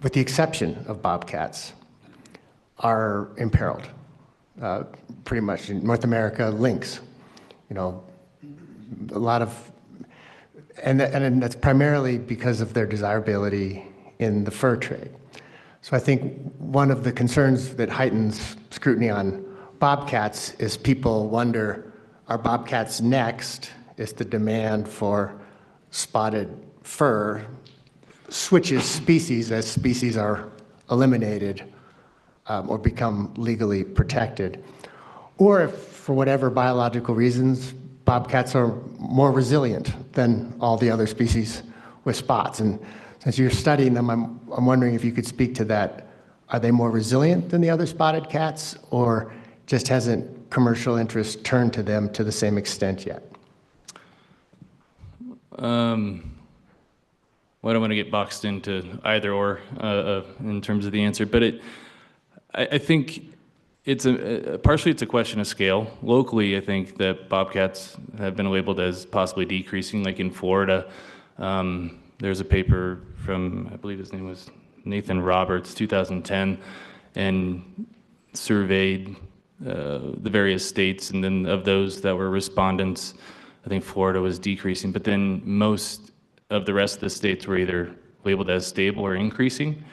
with the exception of bobcats, are imperiled. Pretty much in North America, lynx. You know, a lot of, and that's primarily because of their desirability in the fur trade. So I think one of the concerns that heightens scrutiny on bobcats is people wonder, are bobcats next? Is the demand for spotted fur switches species as species are eliminated or become legally protected? Or if, for whatever biological reasons, bobcats are more resilient than all the other species with spots. And since you're studying them, I'm wondering if you could speak to that. Are they more resilient than the other spotted cats, or just hasn't commercial interest turned to them to the same extent yet? Well, I don't want to get boxed into either or in terms of the answer, but I think it's partially it's a question of scale. Locally, I think that bobcats have been labeled as possibly decreasing. Like in Florida, there's a paper from, I believe his name was Nathan Roberts, 2010, and surveyed the various states, and then of those that were respondents, I think Florida was decreasing, but then most of the rest of the states were either labeled as stable or increasing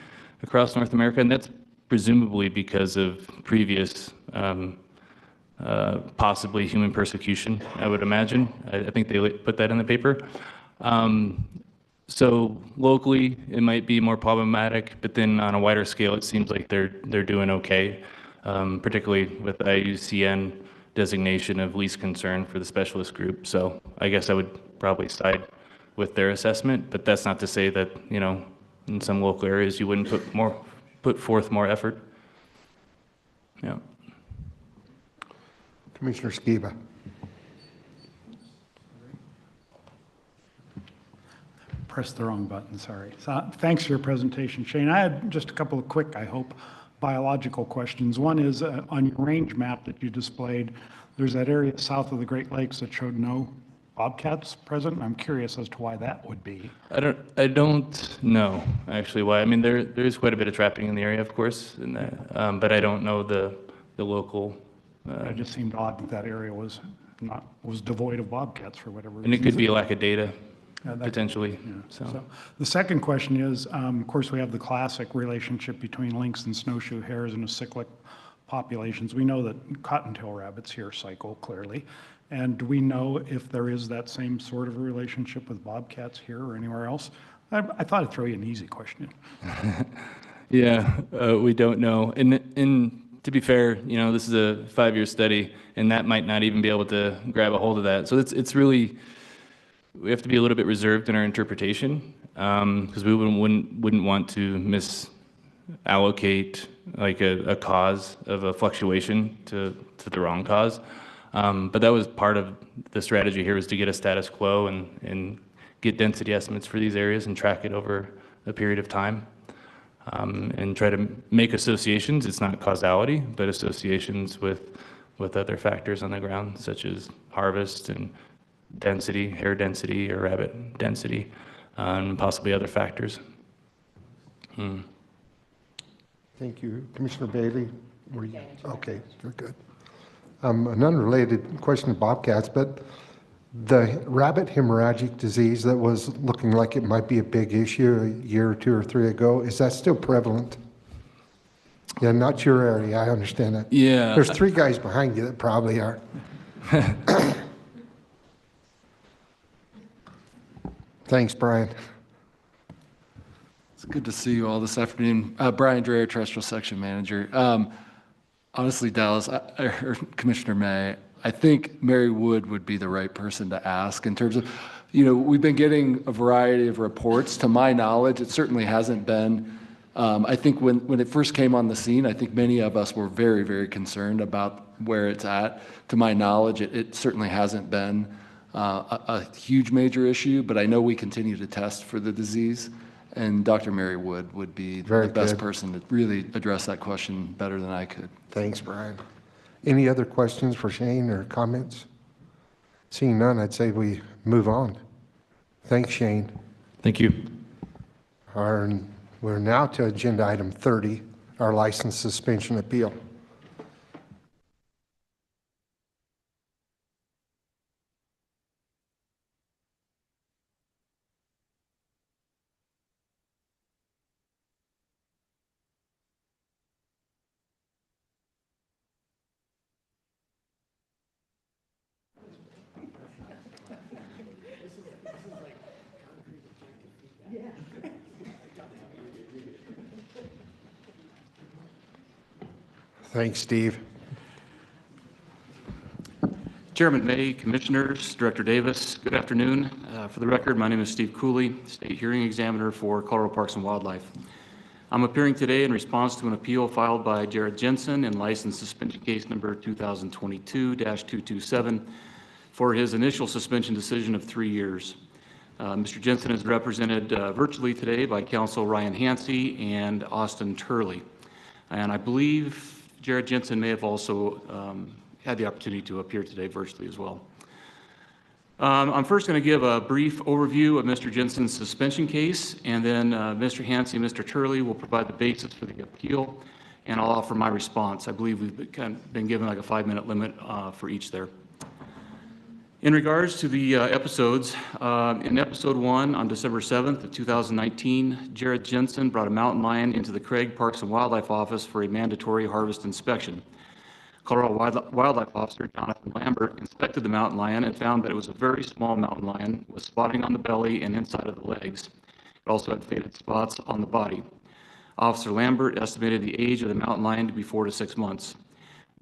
across North America, and that's presumably because of previous possibly human persecution, I would imagine. I think they put that in the paper. So locally, it might be more problematic, but then on a wider scale, it seems like they're doing okay, particularly with the IUCN designation of least concern for the specialist group. So I guess I would probably side with their assessment, but that's not to say that, you know, in some local areas you wouldn't put forth more effort. Yeah. Commissioner Skiba. pressed the wrong button, sorry. So, thanks for your presentation, Shane. I had just a couple of quick, I hope, biological questions. One is on your range map that you displayed, there's that area south of the Great Lakes that showed no bobcats present. I'm curious as to why that would be. I don't know actually why. I mean, there is quite a bit of trapping in the area, of course, in that, but I don't know the local. It just seemed odd that that area was devoid of bobcats for whatever reason. And it could be a lack of data, that- potentially. yeah. So The second question is, of course, we have the classic relationship between lynx and snowshoe hares and cyclic populations. We know that cottontail rabbits here cycle clearly. And do we know if there is that same sort of a relationship with bobcats here or anywhere else? I thought I'd throw you an easy question. yeah, we don't know. And to be fair, you know, this is a 5-year study, and that might not even be able to grab a hold of that. So it's really, we have to be a little bit reserved in our interpretation, because we wouldn't want to misallocate like a cause of a fluctuation to the wrong cause. But that was part of the strategy here, was to get a status quo and get density estimates for these areas and track it over a period of time. And try to make associations. It's not causality, but associations with other factors on the ground, such as harvest and density, hare density or rabbit density, and possibly other factors. Thank you. Commissioner Bailey, were you? Okay, very good. An unrelated question to bobcats, but the rabbit hemorrhagic disease that was looking like it might be a big issue a year or 2 or 3 ago, is that still prevalent? Yeah, not your area, I understand that. Yeah. There's 3 guys behind you that probably are. Thanks, Brian. It's good to see you all this afternoon. Brian Dreyer, Terrestrial Section Manager. Honestly, Dallas, or Commissioner May, I think Mary Wood would be the right person to ask in terms of, you know, we've been getting a variety of reports. To my knowledge, it certainly hasn't been. I think when it first came on the scene, I think many of us were very, very concerned about where it's at. To my knowledge, it certainly hasn't been a huge major issue, but I know we continue to test for the disease. And Dr. Mary Wood would be the best person to really address that question better than I could. Thanks, Brian. Any other questions for Shane or comments? Seeing none, I'd say we move on. Thanks, Shane. Thank you. We're now to agenda item 30, our license suspension appeal. Thanks, Steve. Chairman May, Commissioners, Director Davis, good afternoon. For the record, my name is Steve Cooley, State Hearing Examiner for Colorado Parks and Wildlife. I'm appearing today in response to an appeal filed by Jared Jensen in license suspension case number 2022-227 for his initial suspension decision of 3 years. Mr. Jensen is represented virtually today by counsel Ryan Hansey and Austin Turley. And I believe Jared Jensen may have also had the opportunity to appear today virtually as well. I'm first going to give a brief overview of Mr. Jensen's suspension case, and then Mr. Hansey and Mr. Turley will provide the basis for the appeal, and I'll offer my response. I believe we've been given like a 5-minute limit for each there. In regards to the episodes, in episode 1 on December 7th of 2019, Jared Jensen brought a mountain lion into the Craig Parks and Wildlife Office for a mandatory harvest inspection. Colorado Wildlife Officer Jonathan Lambert inspected the mountain lion and found that it was a very small mountain lion with spotting on the belly and inside of the legs. It also had faded spots on the body. Officer Lambert estimated the age of the mountain lion to be 4 to 6 months.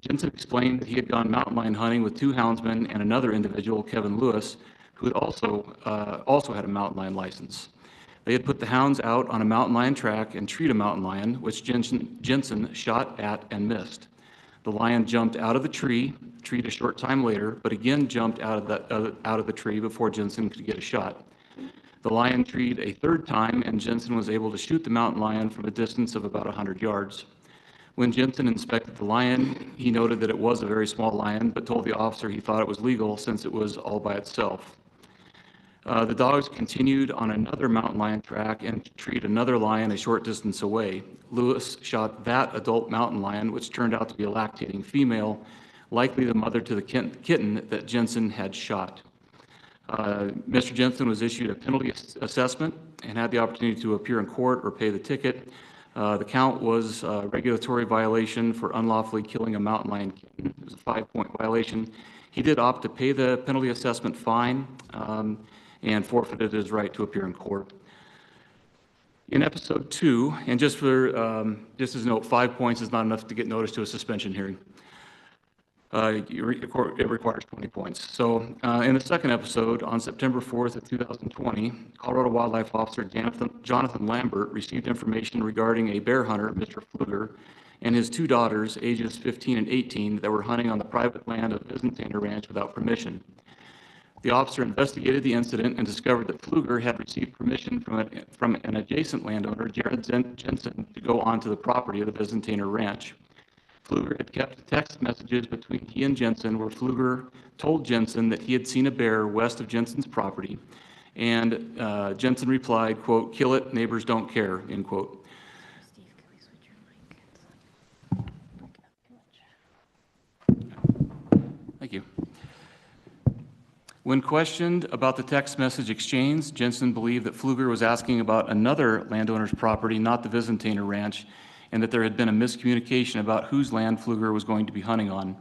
Jensen explained that he had gone mountain lion hunting with 2 houndsmen and another individual, Kevin Lewis, who had also had a mountain lion license. They had put the hounds out on a mountain lion track and treated a mountain lion, which Jensen shot at and missed. The lion jumped out of the tree, treed a short time later, but again jumped out of the tree before Jensen could get a shot. The lion treed a third time, and Jensen was able to shoot the mountain lion from a distance of about 100 yards. When Jensen inspected the lion, he noted that it was a very small lion, but told the officer he thought it was legal since it was all by itself. The dogs continued on another mountain lion track and treated another lion a short distance away. Lewis shot that adult mountain lion, which turned out to be a lactating female, likely the mother to the kitten that Jensen had shot. Mr. Jensen was issued a penalty assessment and had the opportunity to appear in court or pay the ticket. The count was a regulatory violation for unlawfully killing a mountain lion kitten. It was a 5-point violation. He did opt to pay the penalty assessment fine and forfeited his right to appear in court. In episode 2, and just as a note, 5 points is not enough to get notice to a suspension hearing. It requires 20 points. So in the second episode, on September 4th of 2020, Colorado Wildlife Officer Jonathan Lambert received information regarding a bear hunter, Mr. Pfluger, and his 2 daughters, ages 15 and 18, that were hunting on the private land of Byzantiner Ranch without permission. The officer investigated the incident and discovered that Pfluger had received permission from an adjacent landowner, Jared Jensen, to go onto the property of the Byzantiner Ranch. Pfluger had kept text messages between he and Jensen where Pfluger told Jensen that he had seen a bear west of Jensen's property, and Jensen replied, quote, "Kill it, neighbors don't care," end quote. Thank you. When questioned about the text message exchange, Jensen believed that Pfluger was asking about another landowner's property, not the Byzantiner Ranch, and that there had been a miscommunication about whose land Pfluger was going to be hunting on.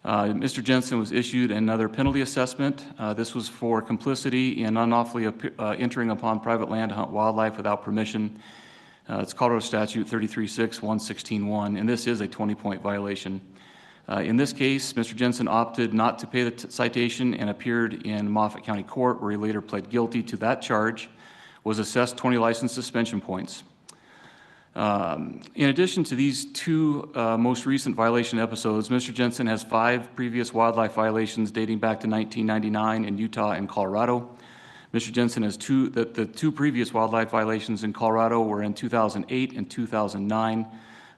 Mr. Jensen was issued another penalty assessment. This was for complicity in unlawfully entering upon private land to hunt wildlife without permission. It's Colorado Statute 33-6-116-1, and this is a 20-point violation. In this case, Mr. Jensen opted not to pay the citation and appeared in Moffat County Court, where he later pled guilty to that charge, was assessed 20 license suspension points. In addition to these 2 most recent violation episodes, Mr. Jensen has 5 previous wildlife violations dating back to 1999 in Utah and Colorado. Mr. Jensen has the 2 previous wildlife violations in Colorado were in 2008 and 2009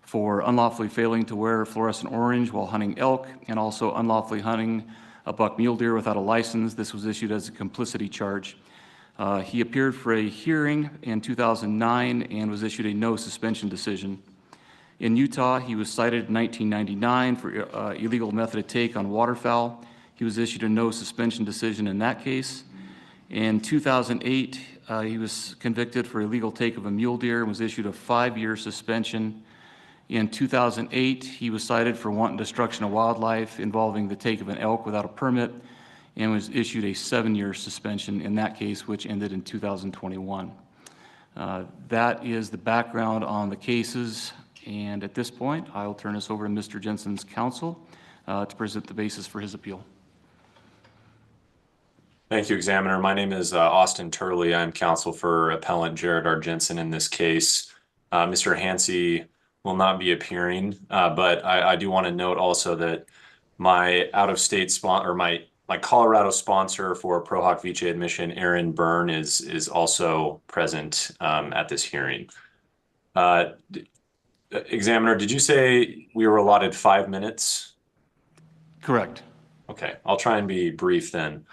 for unlawfully failing to wear fluorescent orange while hunting elk, and also unlawfully hunting a buck mule deer without a license. This was issued as a complicity charge. He appeared for a hearing in 2009 and was issued a no suspension decision. In Utah, he was cited in 1999 for illegal method of take on waterfowl. He was issued a no suspension decision in that case. In 2008, he was convicted for illegal take of a mule deer and was issued a 5-year suspension. In 2008, he was cited for wanton destruction of wildlife involving the take of an elk without a permit, and was issued a 7-year suspension in that case, which ended in 2021. That is the background on the cases, and at this point, I'll turn this over to Mr. Jensen's counsel to present the basis for his appeal. Thank you, Examiner. My name is Austin Turley. I'm counsel for Appellant Jared R. Jensen in this case. Mr. Hansey will not be appearing, but I do want to note also that my out-of-state sponsor, or my Colorado sponsor for ProHawk Vice admission, Aaron Byrne, is also present at this hearing. Examiner, did you say we were allotted 5 minutes? Correct. Okay, I'll try and be brief then.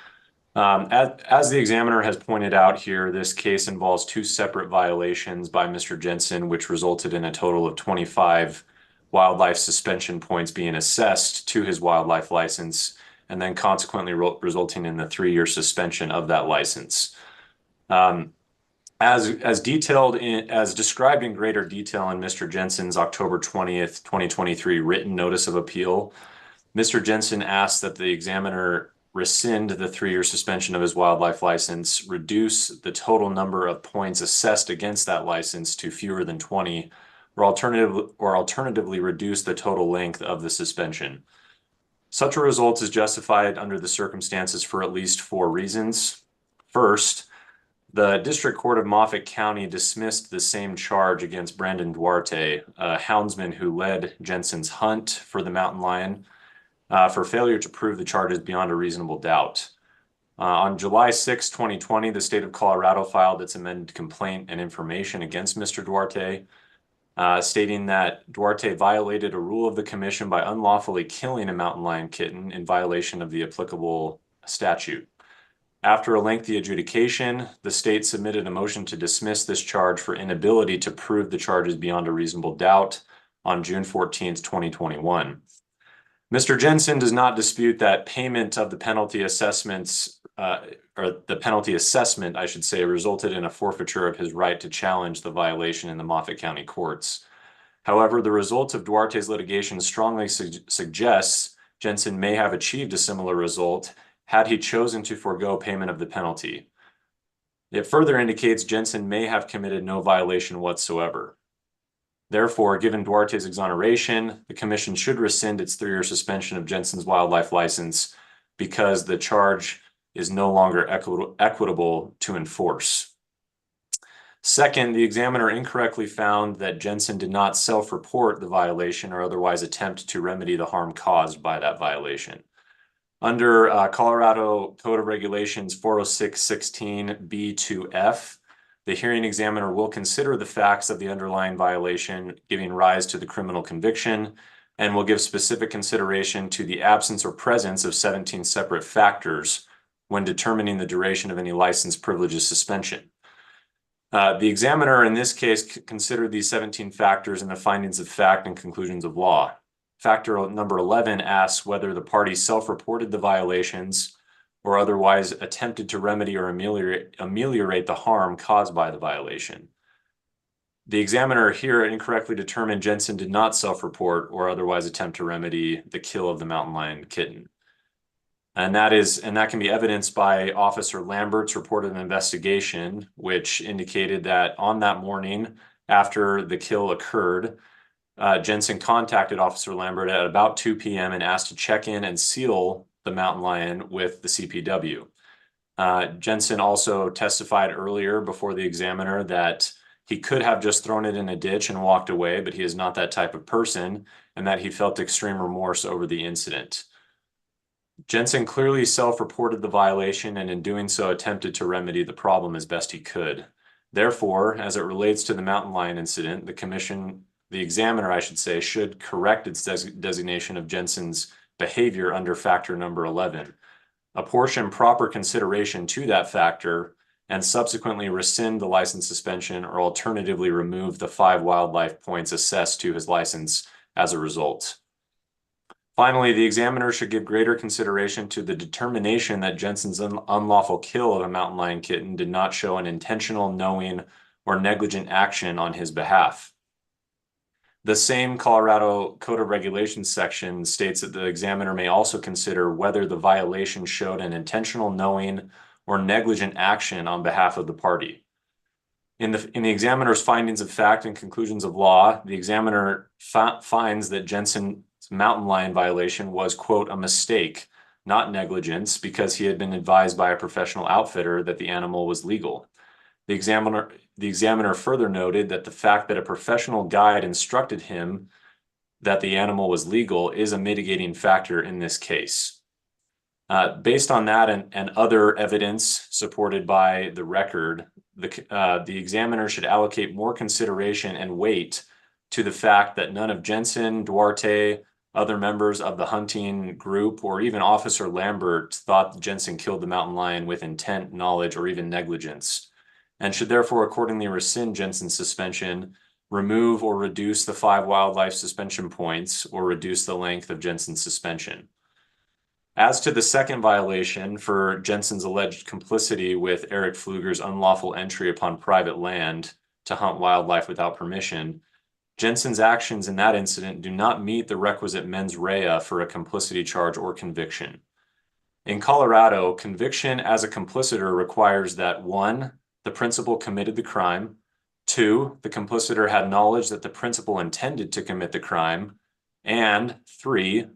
As the examiner has pointed out here, this case involves 2 separate violations by Mr. Jensen, which resulted in a total of 25 wildlife suspension points being assessed to his wildlife license, and then consequently resulting in the 3-year suspension of that license. As described in greater detail in Mr. Jensen's October 20th, 2023 written notice of appeal, Mr. Jensen asked that the examiner rescind the 3-year suspension of his wildlife license, reduce the total number of points assessed against that license to fewer than 20, or alternatively reduce the total length of the suspension. Such a result is justified under the circumstances for at least 4 reasons. First, the District Court of Moffat County dismissed the same charge against Brandon Duarte, a houndsman who led Jensen's hunt for the mountain lion, for failure to prove the charges beyond a reasonable doubt. On July 6, 2020, the state of Colorado filed its amended complaint and information against Mr. Duarte, stating that Duarte violated a rule of the commission by unlawfully killing a mountain lion kitten in violation of the applicable statute. After a lengthy adjudication, the state submitted a motion to dismiss this charge for inability to prove the charges beyond a reasonable doubt on June 14, 2021. Mr. Jensen does not dispute that payment of the penalty assessments, or the penalty assessment, I should say, resulted in a forfeiture of his right to challenge the violation in the Moffat County courts. However, the result of Duarte's litigation strongly suggests Jensen may have achieved a similar result had he chosen to forego payment of the penalty. It further indicates Jensen may have committed no violation whatsoever. Therefore, given Duarte's exoneration, the commission should rescind its 3-year suspension of Jensen's wildlife license because the charge is no longer equitable to enforce. Second, the examiner incorrectly found that Jensen did not self-report the violation or otherwise attempt to remedy the harm caused by that violation. Under Colorado Code of Regulations 406-16B2F, the hearing examiner will consider the facts of the underlying violation giving rise to the criminal conviction and will give specific consideration to the absence or presence of 17 separate factors when determining the duration of any license privileges suspension. The examiner in this case considered these 17 factors in the findings of fact and conclusions of law. Factor number 11 asks whether the party self-reported the violations or otherwise attempted to remedy or ameliorate the harm caused by the violation. The examiner here incorrectly determined Jensen did not self-report or otherwise attempt to remedy the kill of the mountain lion kitten. And that can be evidenced by Officer Lambert's report of an investigation, which indicated that on that morning after the kill occurred, Jensen contacted Officer Lambert at about 2 p.m. and asked to check in and seal the mountain lion with the CPW. Jensen also testified earlier before the examiner that he could have just thrown it in a ditch and walked away, but he is not that type of person, and that he felt extreme remorse over the incident. Jensen clearly self-reported the violation and in doing so attempted to remedy the problem as best he could. Therefore, as it relates to the mountain lion incident, the examiner, I should say, should correct its designation of Jensen's behavior under factor number 11, apportion proper consideration to that factor, and subsequently rescind the license suspension or alternatively remove the 5 wildlife points assessed to his license as a result. Finally, the examiner should give greater consideration to the determination that Jensen's unlawful kill of a mountain lion kitten did not show an intentional, knowing, or negligent action on his behalf. The same Colorado Code of Regulations section states that the examiner may also consider whether the violation showed an intentional, knowing, or negligent action on behalf of the party. In the examiner's findings of fact and conclusions of law, the examiner finds that Jensen's mountain lion violation was, quote, a mistake, not negligence, because he had been advised by a professional outfitter that the animal was legal. The examiner further noted that the fact that a professional guide instructed him that the animal was legal is a mitigating factor in this case. Based on that and other evidence supported by the record, the examiner should allocate more consideration and weight to the fact that none of Jensen, Duarte, other members of the hunting group, or even Officer Lambert thought Jensen killed the mountain lion with intent, knowledge, or even negligence, and should therefore accordingly rescind Jensen's suspension, remove or reduce the 5 wildlife suspension points, or reduce the length of Jensen's suspension. As to the second violation for Jensen's alleged complicity with Eric Pfluger's unlawful entry upon private land to hunt wildlife without permission, Jensen's actions in that incident do not meet the requisite mens rea for a complicity charge or conviction. In Colorado, conviction as a complicitor requires that 1, the principal committed the crime, 2, the complicitor had knowledge that the principal intended to commit the crime, and 3,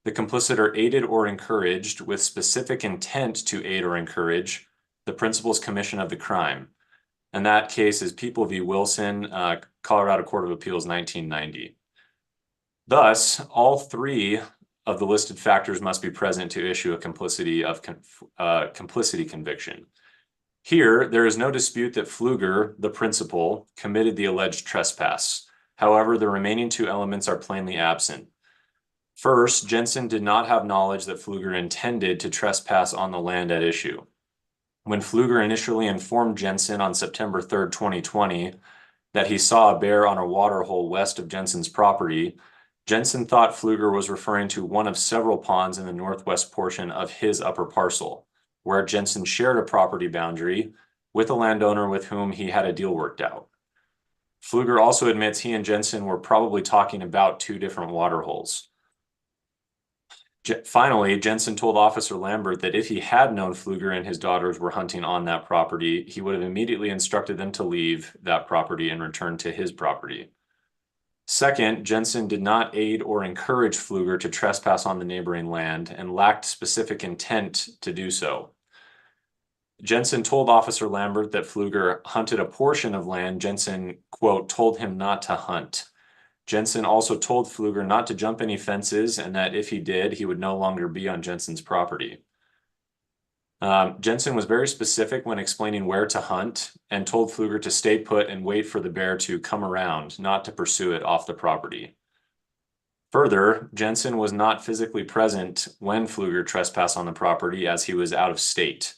the complicitor aided or encouraged with specific intent to aid or encourage the principal's commission of the crime. And that case is People v. Wilson, Colorado Court of Appeals, 1990. Thus, all 3 of the listed factors must be present to issue a complicity conviction. Here, there is no dispute that Pfluger, the principal, committed the alleged trespass. However, the remaining two elements are plainly absent. First, Jensen did not have knowledge that Pfluger intended to trespass on the land at issue. When Pfluger initially informed Jensen on September 3rd, 2020, that he saw a bear on a water hole west of Jensen's property, Jensen thought Pfluger was referring to one of several ponds in the northwest portion of his upper parcel, where Jensen shared a property boundary with a landowner with whom he had a deal worked out. Pfluger also admits he and Jensen were probably talking about two different water holes. Finally, Jensen told Officer Lambert that if he had known Pfluger and his daughters were hunting on that property, he would have immediately instructed them to leave that property and return to his property. Second, Jensen did not aid or encourage Pfluger to trespass on the neighboring land and lacked specific intent to do so. Jensen told Officer Lambert that Pfluger hunted a portion of land Jensen, quote, told him not to hunt. Jensen also told Pfluger not to jump any fences and that if he did, he would no longer be on Jensen's property. Jensen was very specific when explaining where to hunt and told Pfluger to stay put and wait for the bear to come around, not to pursue it off the property. Further, Jensen was not physically present when Pfluger trespassed on the property as he was out of state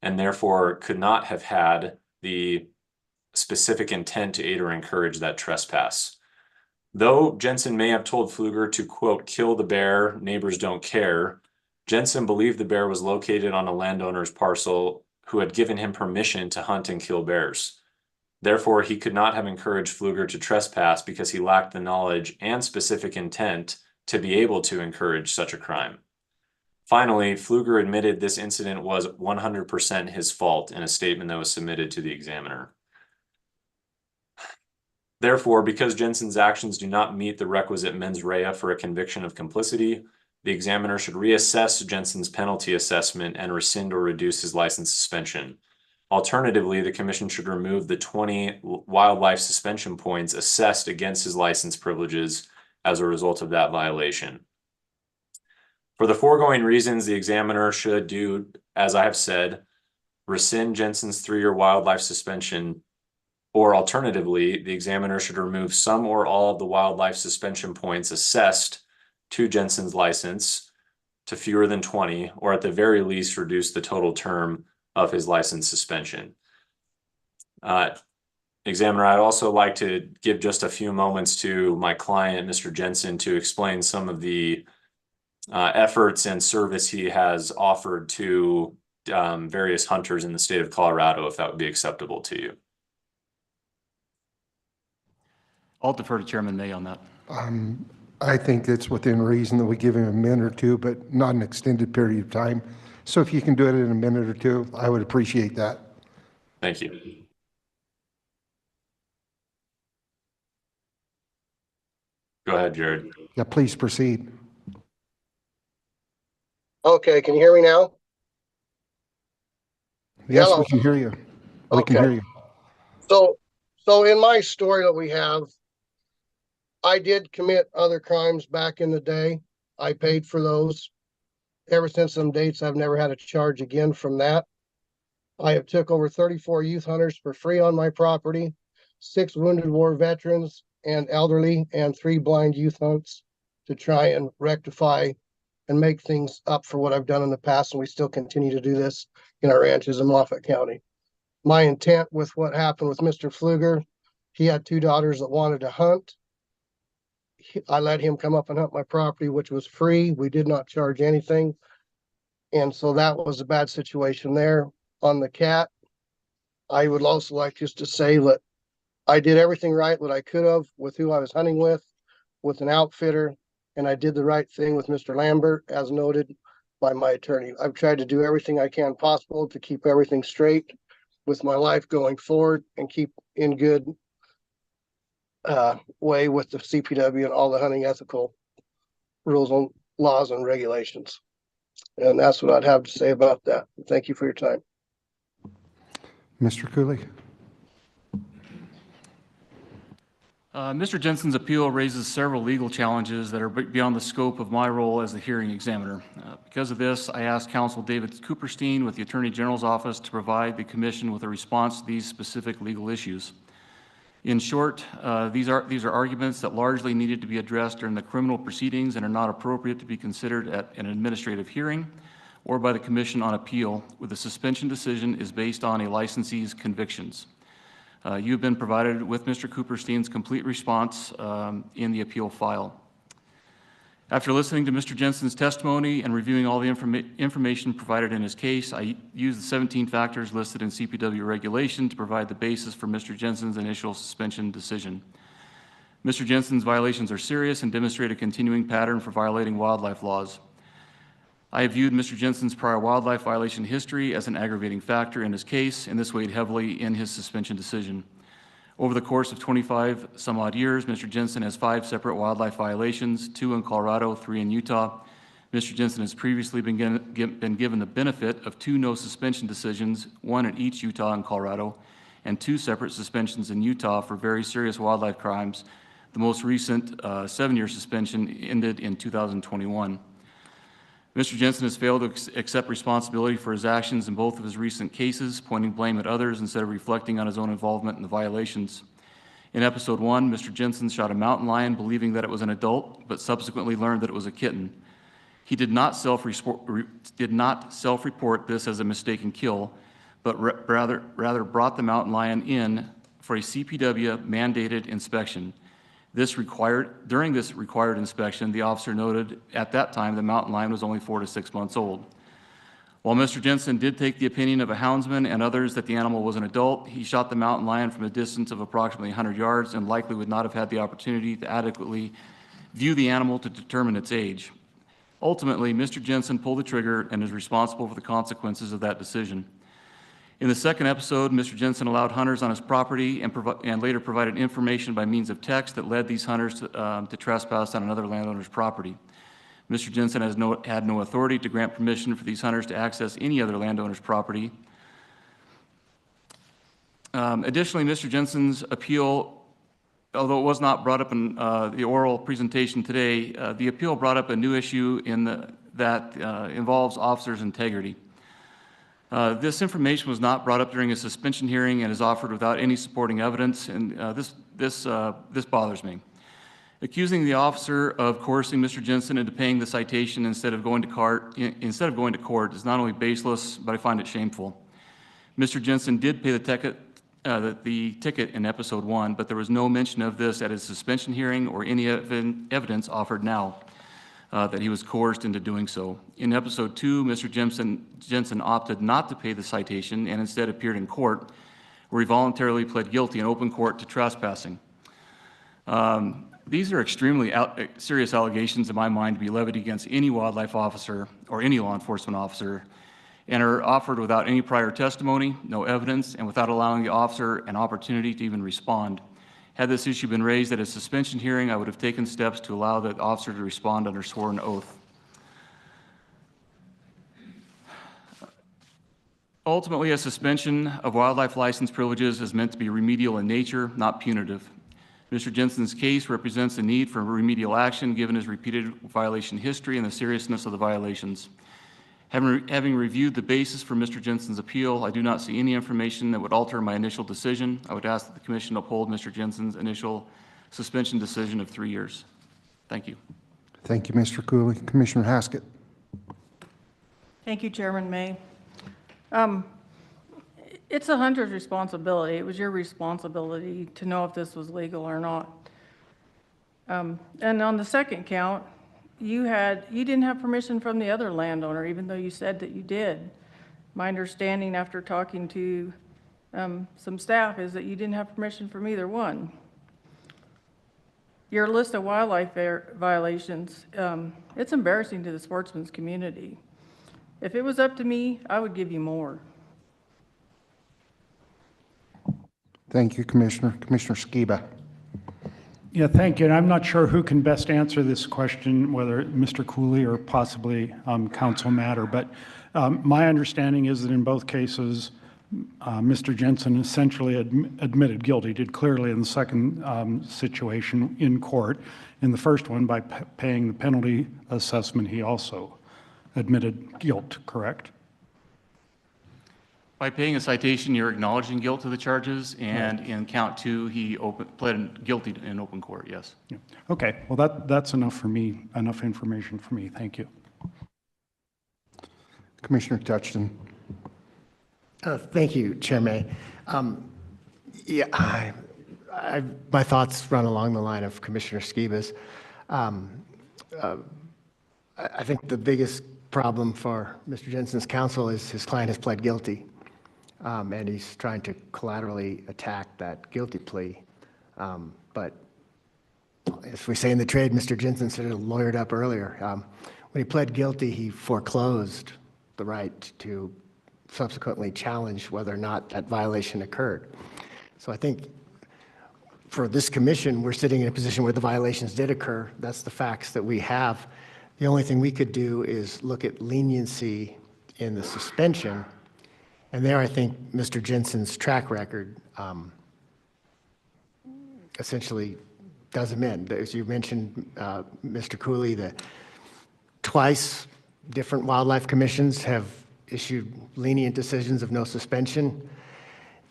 and therefore could not have had the specific intent to aid or encourage that trespass. Though Jensen may have told Pfluger to, quote, kill the bear, neighbors don't care, Jensen believed the bear was located on a landowner's parcel who had given him permission to hunt and kill bears. Therefore, he could not have encouraged Pfluger to trespass because he lacked the knowledge and specific intent to be able to encourage such a crime. Finally, Pfluger admitted this incident was 100% his fault in a statement that was submitted to the examiner. Therefore, because Jensen's actions do not meet the requisite mens rea for a conviction of complicity, the examiner should reassess Jensen's penalty assessment and rescind or reduce his license suspension. Alternatively, the commission should remove the 20 wildlife suspension points assessed against his license privileges as a result of that violation. For the foregoing reasons, the examiner should do, as I have said, rescind Jensen's 3-year wildlife suspension. Or alternatively, the examiner should remove some or all of the wildlife suspension points assessed to Jensen's license to fewer than 20, or at the very least, reduce the total term of his license suspension. Examiner, I'd also like to give just a few moments to my client, Mr. Jensen, to explain some of the efforts and service he has offered to various hunters in the state of Colorado, if that would be acceptable to you. I'll defer to Chairman May on that. I think it's within reason that we give him a minute or two, but not an extended period of time. So if you can do it in a minute or two, I would appreciate that. Thank you. Go ahead, Jared. Yeah, please proceed. Okay, can you hear me now? Yes, Hello. we can hear you. We can hear you. So in my story that we have, I did commit other crimes back in the day. I paid for those. Ever since them dates, I've never had a charge again from that. I have took over 34 youth hunters for free on my property, 6 wounded war veterans and elderly, and 3 blind youth hunts to try and rectify and make things up for what I've done in the past. And we still continue to do this in our ranches in Moffat County. My intent with what happened with Mr. Pfluger, he had 2 daughters that wanted to hunt. I let him come up and hunt my property, which was free. We did not charge anything. And so that was a bad situation there. On the cat, I would also like just to say that I did everything right that I could have with who I was hunting with an outfitter, and I did the right thing with Mr. Lambert, as noted by my attorney. I've tried to do everything I can possible to keep everything straight with my life going forward and keep in good way with the CPW and all the hunting ethical rules and laws and regulations. And that's what I'd have to say about that. Thank you for your time. Mr. Cooley. Mr. Jensen's appeal raises several legal challenges that are beyond the scope of my role as the hearing examiner. Because of this, I asked Counsel David Cooperstein with the Attorney General's office to provide the Commission with a response to these specific legal issues. In short, these are arguments that largely needed to be addressed during the criminal proceedings and are not appropriate to be considered at an administrative hearing or by the Commission on appeal, where the suspension decision is based on a licensee's convictions. You've been provided with Mr. Cooperstein's complete response in the appeal file. After listening to Mr. Jensen's testimony and reviewing all the information provided in his case, I used the 17 factors listed in CPW regulation to provide the basis for Mr. Jensen's initial suspension decision. Mr. Jensen's violations are serious and demonstrate a continuing pattern for violating wildlife laws. I have viewed Mr. Jensen's prior wildlife violation history as an aggravating factor in his case, and this weighed heavily in his suspension decision. Over the course of 25 some odd years, Mr. Jensen has 5 separate wildlife violations, 2 in Colorado, 3 in Utah. Mr. Jensen has previously been given the benefit of 2 no suspension decisions, 1 in each Utah and Colorado, and 2 separate suspensions in Utah for very serious wildlife crimes. The most recent 7-year suspension ended in 2021. Mr. Jensen has failed to accept responsibility for his actions in both of his recent cases, pointing blame at others instead of reflecting on his own involvement in the violations. In episode 1, Mr. Jensen shot a mountain lion believing that it was an adult, but subsequently learned that it was a kitten. He did not self-report this as a mistaken kill, but rather brought the mountain lion in for a CPW mandated inspection. During this required inspection, the officer noted at that time the mountain lion was only 4 to 6 months old. While Mr. Jensen did take the opinion of a houndsman and others that the animal was an adult, he shot the mountain lion from a distance of approximately 100 yards and likely would not have had the opportunity to adequately view the animal to determine its age. Ultimately, Mr. Jensen pulled the trigger and is responsible for the consequences of that decision. In the second episode, Mr. Jensen allowed hunters on his property and later provided information by means of text that led these hunters to trespass on another landowner's property. Mr. Jensen had no authority to grant permission for these hunters to access any other landowner's property. Additionally, Mr. Jensen's appeal, although it was not brought up in the oral presentation today, the appeal brought up a new issue that involves officers' integrity. This information was not brought up during a suspension hearing and is offered without any supporting evidence, and this bothers me. Accusing the officer of coercing Mr. Jensen into paying the citation instead of going to court is not only baseless, but I find it shameful. Mr. Jensen did pay the ticket in episode 1, but there was no mention of this at his suspension hearing or any evidence offered now that he was coerced into doing so. In episode 2, Mr. Jensen opted not to pay the citation and instead appeared in court, where he voluntarily pled guilty in open court to trespassing. These are extremely serious allegations in my mind to be levied against any wildlife officer or any law enforcement officer, and are offered without any prior testimony, no evidence, and without allowing the officer an opportunity to even respond. Had this issue been raised at a suspension hearing, I would have taken steps to allow the officer to respond under sworn oath. Ultimately, a suspension of wildlife license privileges is meant to be remedial in nature, not punitive. Mr. Jensen's case represents the need for remedial action given his repeated violation history and the seriousness of the violations. Having reviewed the basis for Mr. Jensen's appeal, I do not see any information that would alter my initial decision. I would ask that the Commission uphold Mr. Jensen's initial suspension decision of 3 years. Thank you. Thank you, Mr. Cooley. Commissioner Haskett. Thank you, Chairman May. It's a hunter's responsibility. It was your responsibility to know if this was legal or not. And on the second count, you didn't have permission from the other landowner, even though you said that you did. My understanding after talking to some staff is that you didn't have permission from either one. Your list of wildlife violations, it's embarrassing to the sportsman's community. If it was up to me, I would give you more. Thank you, Commissioner. Commissioner Skiba. Yeah, thank you. And I'm not sure who can best answer this question, whether Mr. Cooley or possibly Council Matter, but my understanding is that in both cases, Mr. Jensen essentially admitted guilty, did clearly in the second situation in court. In the first one, by paying the penalty assessment, he also admitted guilt, correct? By paying a citation, you're acknowledging guilt to the charges, and in count 2, he pled guilty in open court, yes. Yeah. Okay, well, that's enough for me, enough information for me. Thank you. Commissioner Touchton. Thank you, Chair May. My thoughts run along the line of Commissioner Skiba's. I think the biggest problem for Mr. Jensen's counsel is his client has pled guilty, and he's trying to collaterally attack that guilty plea. But as we say in the trade, Mr. Jensen sort of lawyered up earlier. When he pled guilty, he foreclosed the right to subsequently challenge whether or not that violation occurred. So I think for this commission, we're sitting in a position where the violations did occur. That's the facts that we have. The only thing we could do is look at leniency in the suspension. And there, I think Mr. Jensen's track record essentially does him in. As you mentioned, Mr. Cooley, that twice different wildlife commissions have issued lenient decisions of no suspension.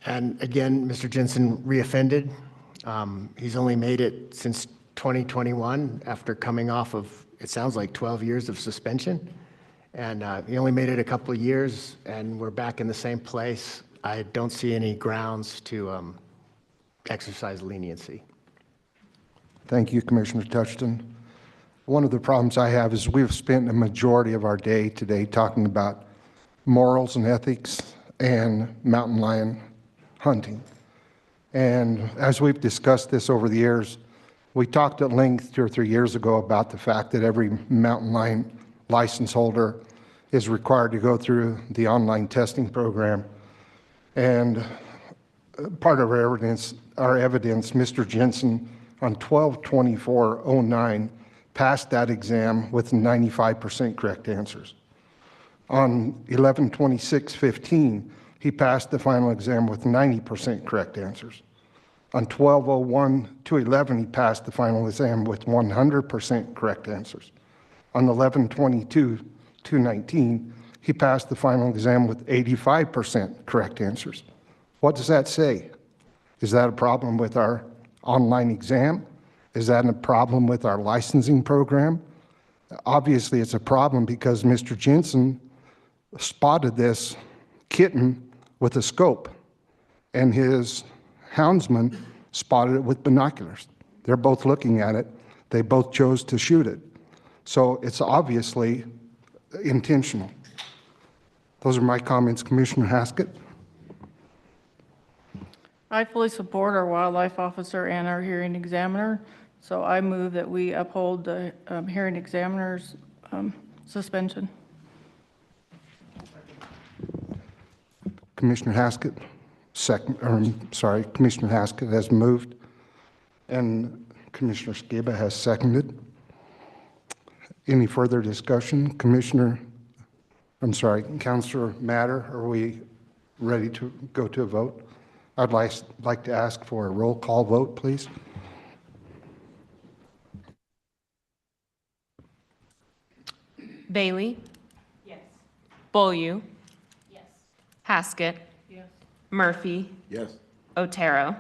And again, Mr. Jensen reoffended. He's only made it since 2021 after coming off of, it sounds like 12 years of suspension. And he only made it a couple of years, and we're back in the same place. I don't see any grounds to exercise leniency. Thank you, Commissioner Touchton. One of the problems I have is we've spent a majority of our day today talking about morals and ethics and mountain lion hunting. And as we've discussed this over the years, we talked at length 2 or 3 years ago about the fact that every mountain lion license holder is required to go through the online testing program. And part of our evidence, Mr. Jensen on 12/24/09 passed that exam with 95% correct answers. On 11/26/15, he passed the final exam with 90% correct answers. On 12/01/11, he passed the final exam with 100% correct answers. On 11/22/19, he passed the final exam with 85% correct answers. What does that say? Is that a problem with our online exam? Is that a problem with our licensing program? Obviously, it's a problem because Mr. Jensen spotted this kitten with a scope, and his houndsman spotted it with binoculars. They're both looking at it. They both chose to shoot it. So it's obviously intentional. Those are my comments, Commissioner Haskett. I fully support our wildlife officer and our hearing examiner, so I move that we uphold the hearing examiner's suspension. Commissioner Haskett, Commissioner Haskett has moved, and Commissioner Skiba has seconded. Any further discussion? Councilor Matter, are we ready to go to a vote? I'd like to ask for a roll call vote, please. Bailey? Yes. Beaulieu? Yes. Haskett? Yes. Murphy? Yes. Otero?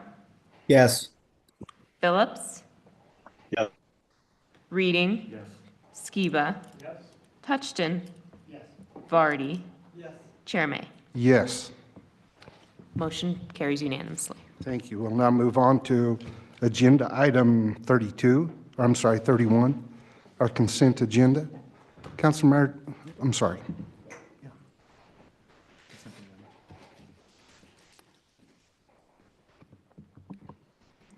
Yes. Phillips? Yes. Reading? Yes. Skiba? Yes. Touchton? Yes. Vardy? Yes. Chair May? Yes. Motion carries unanimously. Thank you. We'll now move on to agenda item 31, our consent agenda. Councilor Mayor, I'm sorry.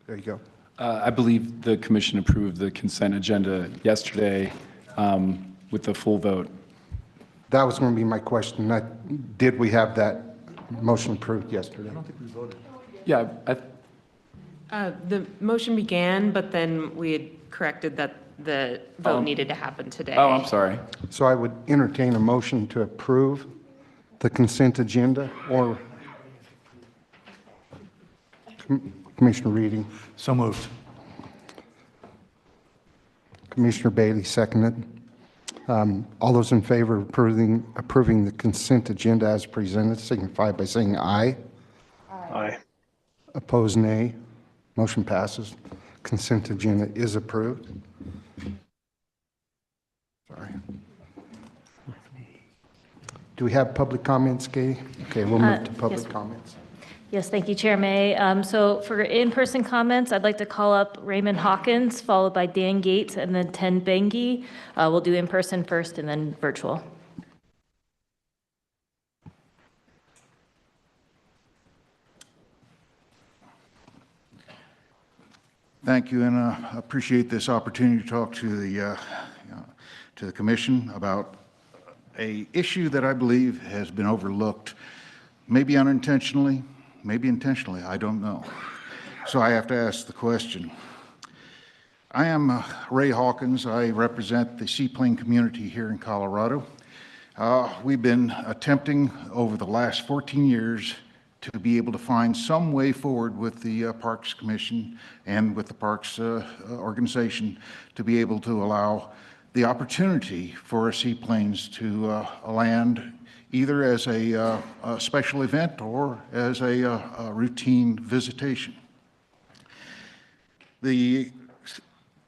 There you go. I believe the commission approved the consent agenda yesterday with the full vote. That was going to be my question. Did we have that motion approved yesterday? I don't think we voted. Yeah. The motion began, but then we had corrected that the vote needed to happen today. Oh, I'm sorry. So I would entertain a motion to approve the consent agenda, or Commissioner Reading. So moved. Commissioner Bailey, seconded. All those in favor of approving the consent agenda as presented signify by saying aye. Aye. Opposed, nay. Motion passes. Consent agenda is approved. Sorry. Do we have public comments, Katie? Okay, we'll move to public comments. Yes, thank you, Chair May. So for in-person comments, I'd like to call up Raymond Hawkins, followed by Dan Gates, and then Ten Bengi. We'll do in-person first and then virtual. Thank you, and I appreciate this opportunity to talk to the commission about a issue that I believe has been overlooked, maybe unintentionally, maybe intentionally, I don't know. So I have to ask the question. I am Ray Hawkins. I represent the seaplane community here in Colorado. We've been attempting over the last 14 years to be able to find some way forward with the Parks Commission and with the Parks organization to be able to allow the opportunity for seaplanes to land either as a special event or as a routine visitation. The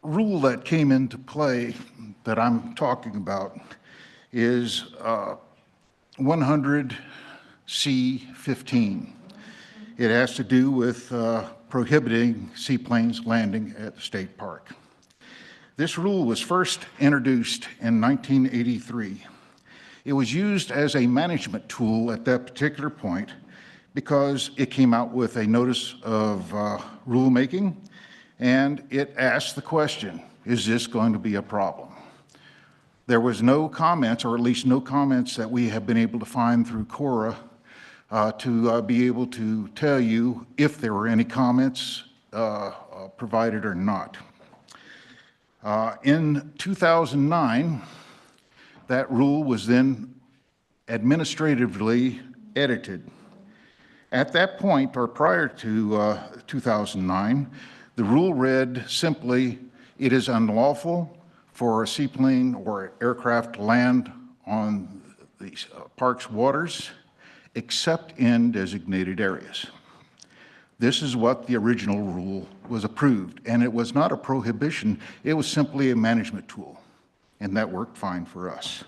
rule that came into play that I'm talking about is 100C15. It has to do with prohibiting seaplanes landing at the state park. This rule was first introduced in 1983. It was used as a management tool at that particular point because it came out with a notice of rulemaking, and it asked the question, is this going to be a problem? There was no comments, or at least no comments that we have been able to find through Cora to be able to tell you if there were any comments provided or not. In 2009, that rule was then administratively edited. At that point, or prior to 2009, the rule read simply, it is unlawful for a seaplane or aircraft to land on the park's waters except in designated areas. This is what the original rule was approved, and it was not a prohibition, it was simply a management tool, and that worked fine for us.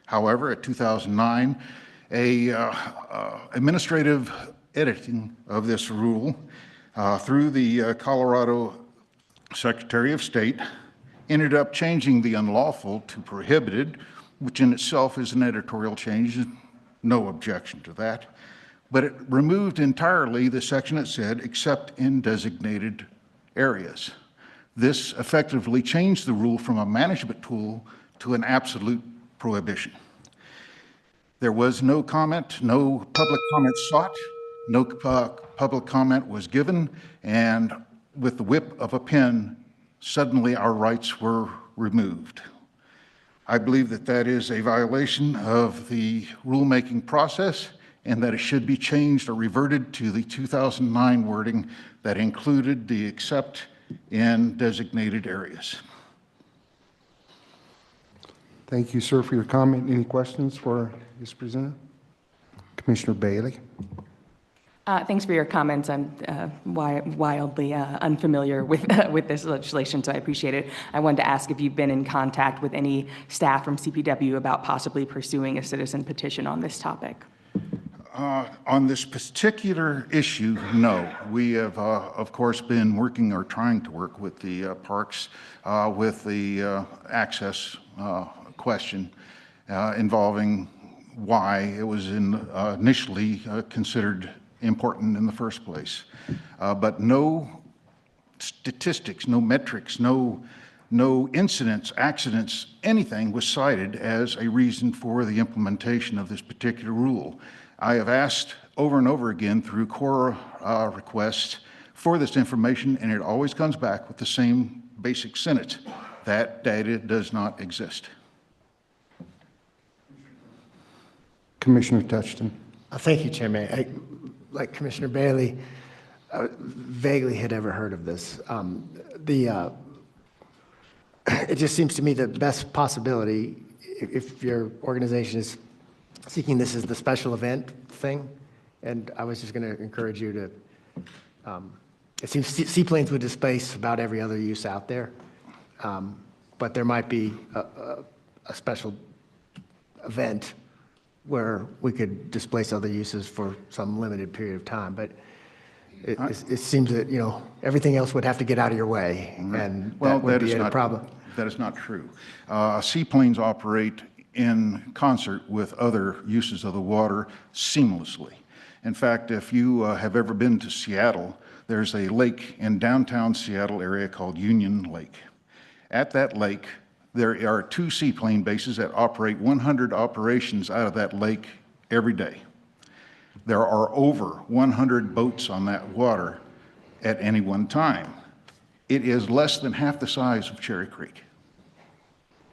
However, at 2009, administrative editing of this rule through the Colorado Secretary of State ended up changing the unlawful to prohibited, which in itself is an editorial change, no objection to that. But it removed entirely the section that said, except in designated areas. This effectively changed the rule from a management tool to an absolute prohibition. There was no comment, no public comment sought, no public comment was given, and with the whip of a pen, suddenly our rights were removed. I believe that that is a violation of the rulemaking process and that it should be changed or reverted to the 2009 wording that included the except in designated areas. Thank you, sir, for your comment. Any questions for this presenter? Commissioner Bailey. Thanks for your comments. I'm wildly unfamiliar with this legislation, so I appreciate it. I wanted to ask if you've been in contact with any staff from CPW about possibly pursuing a citizen petition on this topic. On this particular issue, no. We have, of course, been working or trying to work with the parks with the access question involving why it was initially considered important in the first place. But no statistics, no metrics, no incidents, accidents, anything was cited as a reason for the implementation of this particular rule. I have asked over and over again through Cora requests for this information, and it always comes back with the same basic sentence. That data does not exist. Commissioner Touchton. Thank you, Chairman. Like Commissioner Bailey, vaguely had ever heard of this. It just seems to me the best possibility, if your organization is seeking this as the special event thing, and I was just going to encourage you to, it seems seaplanes would displace about every other use out there, but there might be a special event where we could displace other uses for some limited period of time. But it seems that, you know, everything else would have to get out of your way, and that would be a problem. That is not true. Seaplanes operate in concert with other uses of the water seamlessly. In fact, if you have ever been to Seattle, there's a lake in downtown Seattle area called Union Lake. At that lake, there are 2 seaplane bases that operate 100 operations out of that lake every day. There are over 100 boats on that water at any one time. It is less than half the size of Cherry Creek.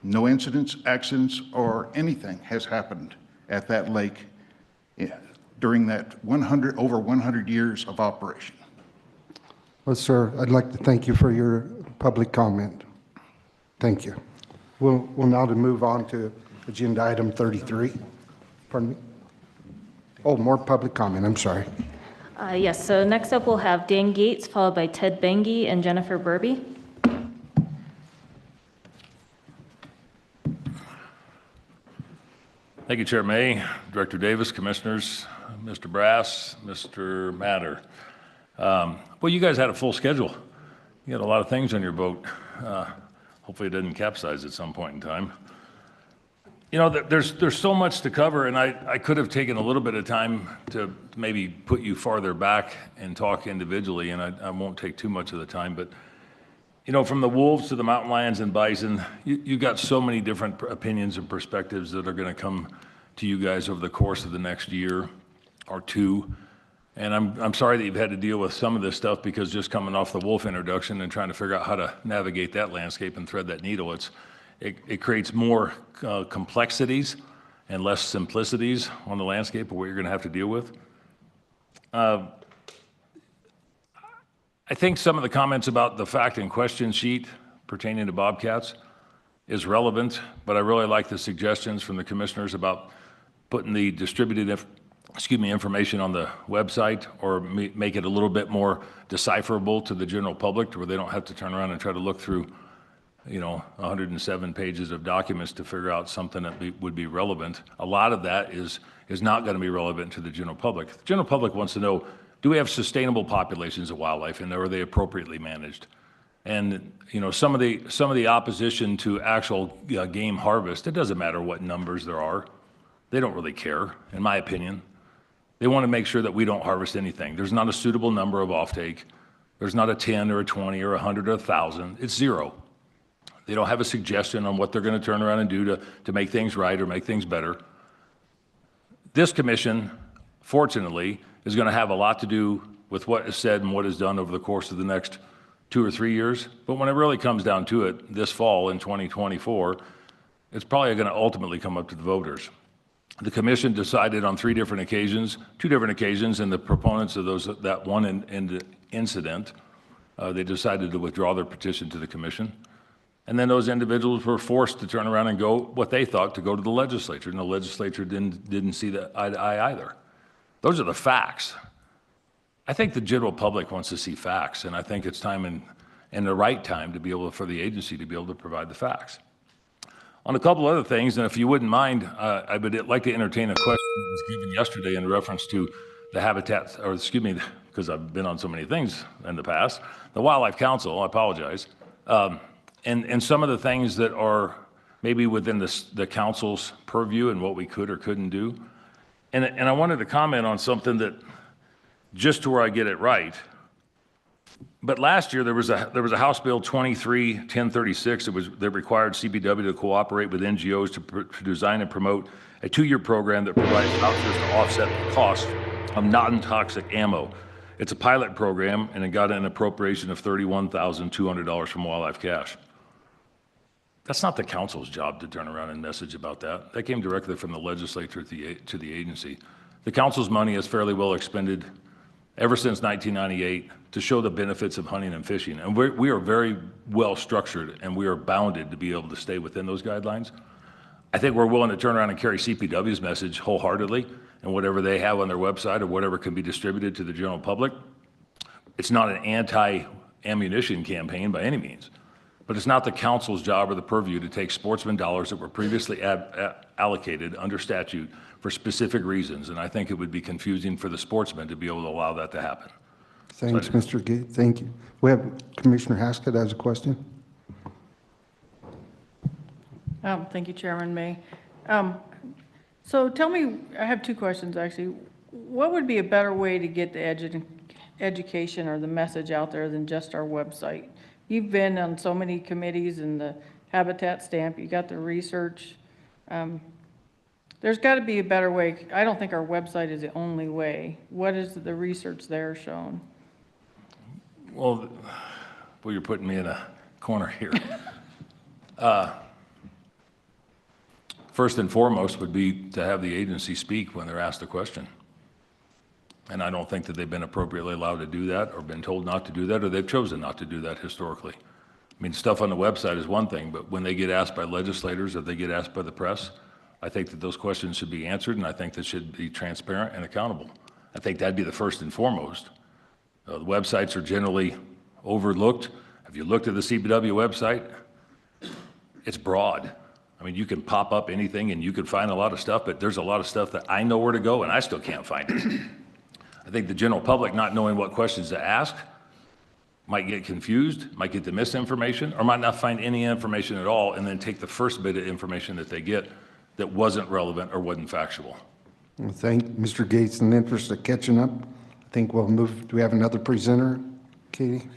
No incidents, accidents, or anything has happened at that lake during that over 100 years of operation. Well, sir, I'd like to thank you for your public comment. Thank you. We'll now move on to agenda item 33. Pardon me? Oh, more public comment. I'm sorry. Yes, so next up we'll have Dan Gates, followed by Ted Bengi and Jennifer Burby. Thank you, Chair May, Director Davis, Commissioners, Mr. Brass, Mr. Matter. Well, you guys had a full schedule. You had a lot of things on your boat. Hopefully it didn't capsize at some point in time. You know, there's so much to cover, and I could have taken a little bit of time to maybe put you farther back and talk individually, and I won't take too much of the time, but you know, from the wolves to the mountain lions and bison, you got so many different opinions and perspectives that are going to come to you guys over the course of the next year or two. And I'm sorry that you've had to deal with some of this stuff, because just coming off the wolf introduction and trying to figure out how to navigate that landscape and thread that needle, it creates more complexities and less simplicities on the landscape of what you're going to have to deal with. I think some of the comments about the fact and question sheet pertaining to bobcats is relevant, but I really like the suggestions from the commissioners about putting the distributed information on the website, or make it a little bit more decipherable to the general public, to where they don't have to turn around and try to look through, you know, 107 pages of documents to figure out something that would be relevant. A lot of that is not going to be relevant to the general public. The general public wants to know, do we have sustainable populations of wildlife, and are they appropriately managed? And you know, some of the opposition to actual game harvest, it doesn't matter what numbers there are. They don't really care, in my opinion. They want to make sure that we don't harvest anything. There's not a suitable number of offtake. There's not a 10 or a 20 or 100 or 1,000. It's 0. They don't have a suggestion on what they're going to turn around and do to make things right or make things better. This commission, fortunately, is going to have a lot to do with what is said and what is done over the course of the next 2 or 3 years. But when it really comes down to it, this fall in 2024, it's probably going to ultimately come up to the voters. The commission decided on 2 different occasions, and the proponents of that one incident, they decided to withdraw their petition to the commission. And then those individuals were forced to turn around and go what they thought to go to the legislature, and the legislature didn't see that eye to eye either. Those are the facts. I think the general public wants to see facts, and I think it's time and the right time to be able for the agency to be able to provide the facts. On a couple other things, and if you wouldn't mind, I would like to entertain a question that was given yesterday in reference to the habitat, or excuse me, because I've been on so many things in the past, the Wildlife Council, I apologize, and some of the things that are maybe within the council's purview and what we could or couldn't do. And I wanted to comment on something that, just to where I get it right, but last year there was a House Bill 23-1036 that required CPW to cooperate with NGOs to design and promote a 2-year program that provides vouchers to offset the cost of non-toxic ammo. It's a pilot program, and it got an appropriation of $31,200 from Wildlife Cash. That's not the council's job to turn around and message about that. That came directly from the legislature to the agency. The council's money is fairly well expended ever since 1998 to show the benefits of hunting and fishing. And we are very well structured, and we are bounded to be able to stay within those guidelines. I think we're willing to turn around and carry CPW's message wholeheartedly, and whatever they have on their website or whatever can be distributed to the general public. It's not an anti-ammunition campaign by any means, but it's not the council's job or the purview to take sportsman dollars that were previously allocated under statute for specific reasons. And I think it would be confusing for the sportsmen to be able to allow that to happen. Thanks, Mr. Gates. Thank you. We have Commissioner Haskett has a question. Thank you, Chairman May. So tell me, I have two questions actually. What would be a better way to get the education or the message out there than just our website? You've been on so many committees and the habitat stamp, you got the research. There's got to be a better way. I don't think our website is the only way. What is the research there shown? Well, you're putting me in a corner here. First and foremost would be to have the agency speak when they're asked a question. And I don't think that they've been appropriately allowed to do that or been told not to do that, or they've chosen not to do that historically. I mean, stuff on the website is one thing, but when they get asked by legislators or they get asked by the press, I think that those questions should be answered, and I think that should be transparent and accountable. I think that'd be the first and foremost. The websites are generally overlooked. Have you looked at the CPW website? It's broad. I mean, you can pop up anything and you can find a lot of stuff, but there's a lot of stuff that I know where to go and I still can't find it. I think the general public not knowing what questions to ask might get confused, might get the misinformation, or might not find any information at all and then take the first bit of information that they get that wasn't relevant or wasn't factual. Well, thank Mr. Gates. In the interest of catching up, I think we'll move. Do we have another presenter, Katie?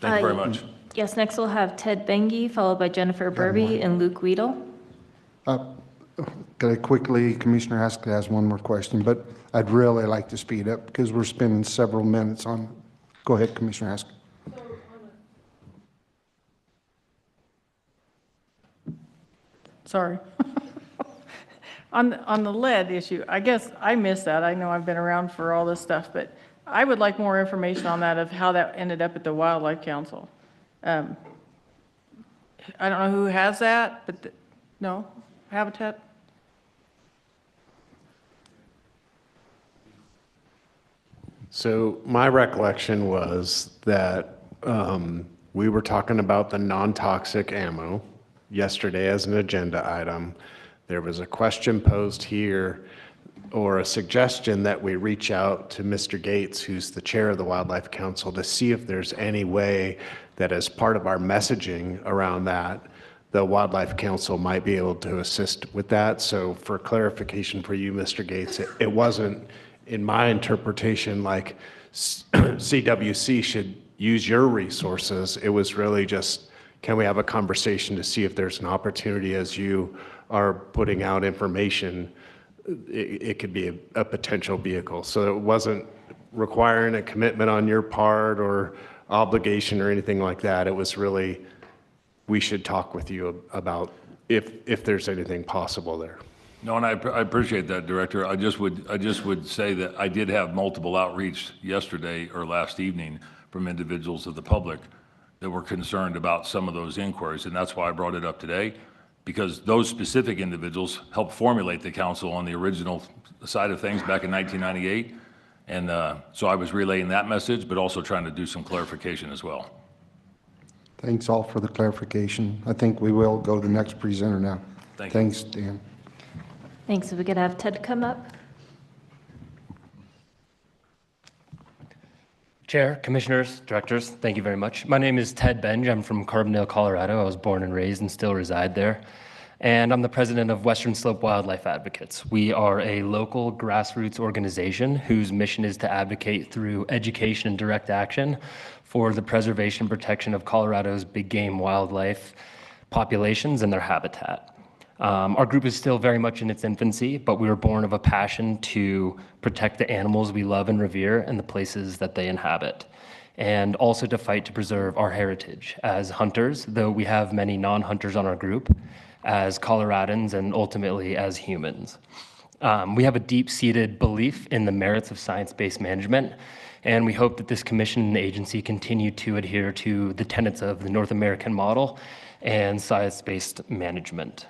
Thank you very much. Yes, next we'll have Ted Bengi, followed by Jennifer Burby and Luke Weedle. Could I quickly, Commissioner Haskett has one more question, but I'd really like to speed up because we're spending several minutes on. Go ahead, Commissioner Haskett. Sorry. On the lead issue, I guess I missed that. I know I've been around for all this stuff, but I would like more information on that, of how that ended up at the Wildlife Council. I don't know who has that, but no, Habitat? So my recollection was that we were talking about the non-toxic ammo yesterday as an agenda item. There was a question posed here, or a suggestion that we reach out to Mr. Gates, who's the chair of the Wildlife Council, to see if there's any way that as part of our messaging around that, the Wildlife Council might be able to assist with that. So for clarification for you, Mr. Gates, it wasn't, in my interpretation, like CWC should use your resources. It was really just, can we have a conversation to see if there's an opportunity as you are putting out information, it could be a potential vehicle. So it wasn't requiring a commitment on your part or obligation or anything like that. It was really, we should talk with you about if there's anything possible there. No, and I appreciate that, Director. I just would say that I did have multiple outreach yesterday or last evening from individuals of the public that were concerned about some of those inquiries, and that's why I brought it up today, because those specific individuals helped formulate the council on the original side of things back in 1998, and so I was relaying that message, but also trying to do some clarification as well. Thanks all for the clarification. I think we will go to the next presenter now. Thanks, Dan. Thanks. If we could have Ted come up. Chair, Commissioners, Directors, thank you very much. My name is Ted Benj. I'm from Carbondale, Colorado. I was born and raised and still reside there. And I'm the president of Western Slope Wildlife Advocates. We are a local grassroots organization whose mission is to advocate through education and direct action for the preservation and protection of Colorado's big game wildlife populations and their habitat. Our group is still very much in its infancy, but we were born of a passion to protect the animals we love and revere and the places that they inhabit, and also to fight to preserve our heritage as hunters, though we have many non-hunters on our group, as Coloradans and ultimately as humans. We have a deep-seated belief in the merits of science-based management, and we hope that this commission and agency continue to adhere to the tenets of the North American model and science-based management.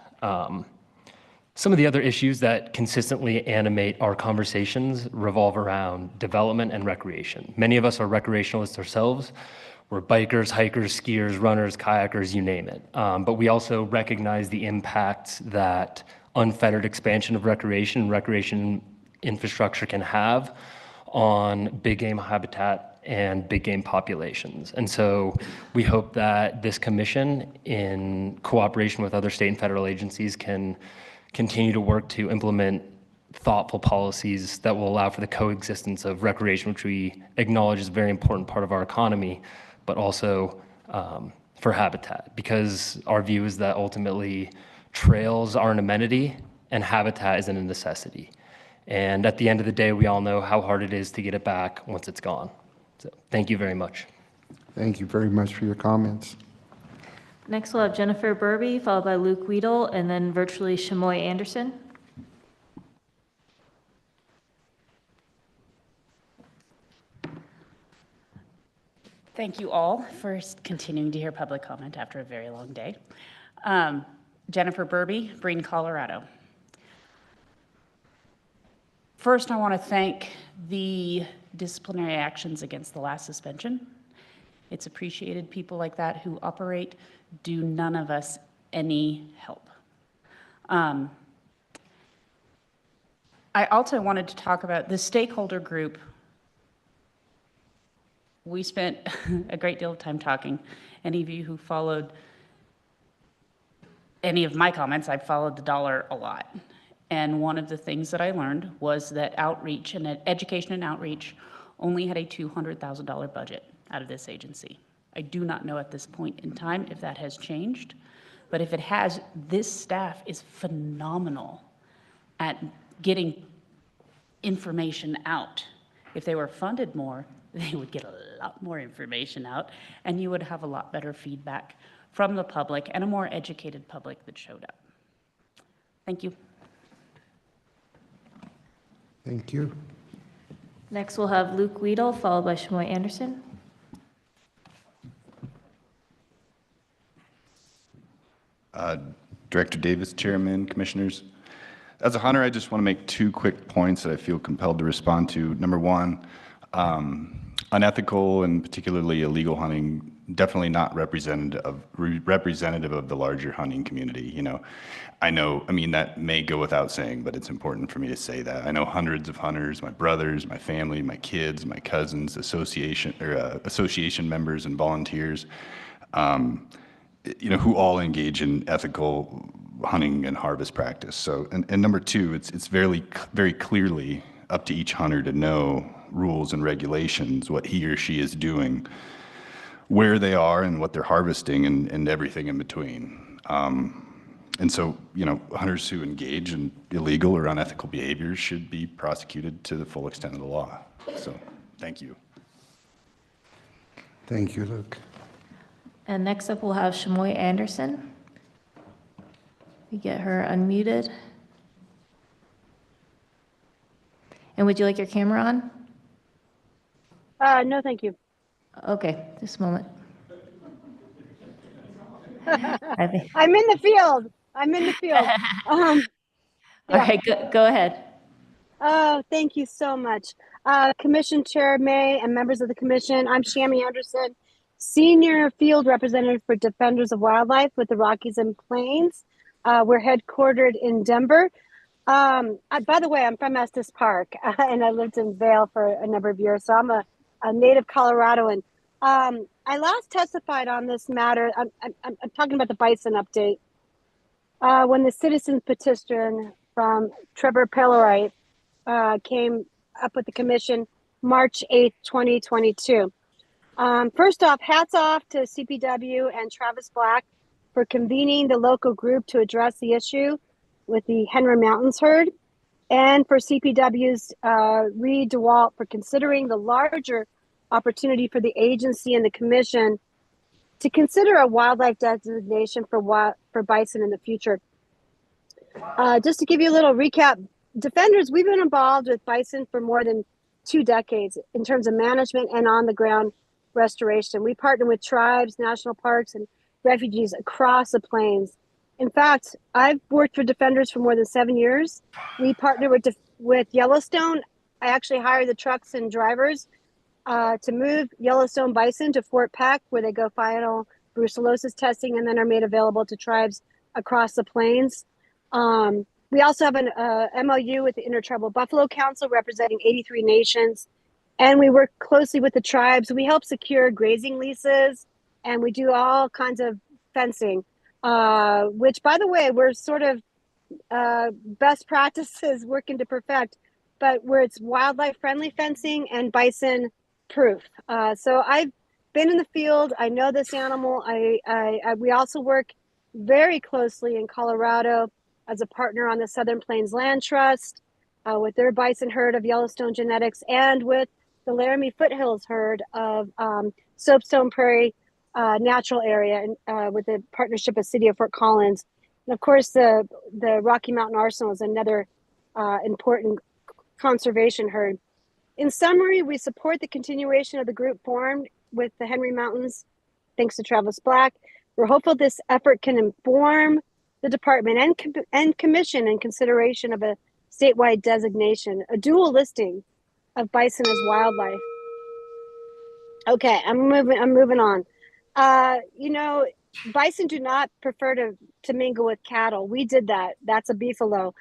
Some of the other issues that consistently animate our conversations revolve around development and recreation. Many of us are recreationalists ourselves. We're bikers, hikers, skiers, runners, kayakers, you name it. But we also recognize the impact that unfettered expansion of recreation infrastructure can have on big game habitat and big game populations. And so we hope that this commission, in cooperation with other state and federal agencies, can continue to work to implement thoughtful policies that will allow for the coexistence of recreation, which we acknowledge is a very important part of our economy, but also for habitat, because our view is that ultimately trails are an amenity and habitat isn't a necessity. And at the end of the day, we all know how hard it is to get it back once it's gone. So thank you very much. Thank you very much for your comments. Next, we'll have Jennifer Burby, followed by Luke Weedle, and then virtually Shamoy Anderson. Thank you all for continuing to hear public comment after a very long day. Jennifer Burby, Breen, Colorado. First, I want to thank the disciplinary actions against the last suspension. It's appreciated. People like that who operate do none of us any help. I also wanted to talk about the stakeholder group. We spent a great deal of time talking. Any of you who followed any of my comments, I've followed the dollar a lot. And one of the things that I learned was that outreach and education and outreach only had a $200,000 budget out of this agency. I do not know at this point in time if that has changed, but if it has, this staff is phenomenal at getting information out. If they were funded more, they would get a lot more information out, and you would have a lot better feedback from the public and a more educated public that showed up. Thank you. Thank you. Next, we'll have Luke Weedle, followed by Shamoy Anderson. Director Davis, Chairman, Commissioners. As a hunter, I just want to make 2 quick points that I feel compelled to respond to. Number one, unethical and particularly illegal hunting, definitely not representative of the larger hunting community. You know, I mean, that may go without saying, but it's important for me to say that. I know hundreds of hunters, my brothers, my family, my kids, my cousins, association members and volunteers, you know, who all engage in ethical hunting and harvest practice. So, and number two, it's very clearly up to each hunter to know rules and regulations, what he or she is doing, where they are and what they're harvesting, and everything in between. And so, you know, hunters who engage in illegal or unethical behaviors should be prosecuted to the full extent of the law. So, thank you. Thank you, Luke. And next up, we'll have Shamoy Anderson. We get her unmuted. And would you like your camera on? No, thank you. Okay, just a moment. I'm in the field. All right, go ahead. Oh, thank you so much. Commission Chair May and members of the commission, I'm Shammy Anderson, Senior Field Representative for Defenders of Wildlife with the Rockies and Plains. We're headquartered in Denver. By the way, I'm from Estes Park, and I lived in Vail for a number of years, so I'm a native Coloradoan. I last testified on this matter. I'm talking about the bison update. When the citizen petition from Trevor Pellerite came up with the commission March 8th, 2022. First off, hats off to CPW and Travis Black for convening the local group to address the issue with the Henry Mountains herd, and for CPW's Reed DeWalt for considering the larger opportunity for the agency and the commission to consider a wildlife designation for bison in the future. Just to give you a little recap, Defenders, we've been involved with bison for more than 2 decades in terms of management and on the ground restoration. We partner with tribes, national parks, and refugees across the plains. In fact, I've worked for Defenders for more than 7 years. We partner with Yellowstone. I actually hire the trucks and drivers to move Yellowstone bison to Fort Peck, where they go final brucellosis testing and then are made available to tribes across the plains. We also have an MOU with the Intertribal Buffalo Council representing 83 nations, and we work closely with the tribes. We help secure grazing leases, and we do all kinds of fencing, which, by the way, we're sort of best practices working to perfect, but where it's wildlife-friendly fencing and bison-proof. So I've been in the field. I know this animal. We also work very closely in Colorado as a partner on the Southern Plains Land Trust with their bison herd of Yellowstone genetics, and with the Laramie Foothills herd of Soapstone Prairie Natural Area, and with the partnership of City of Fort Collins. And of course, the Rocky Mountain Arsenal is another important conservation herd. In summary, we support the continuation of the group formed with the Henry Mountains, thanks to Travis Black. We're hopeful this effort can inform the department and commission in consideration of a statewide designation, a dual listing of bison as wildlife. Okay, I'm moving on. Bison do not prefer to mingle with cattle. We did that. That's a beefalo.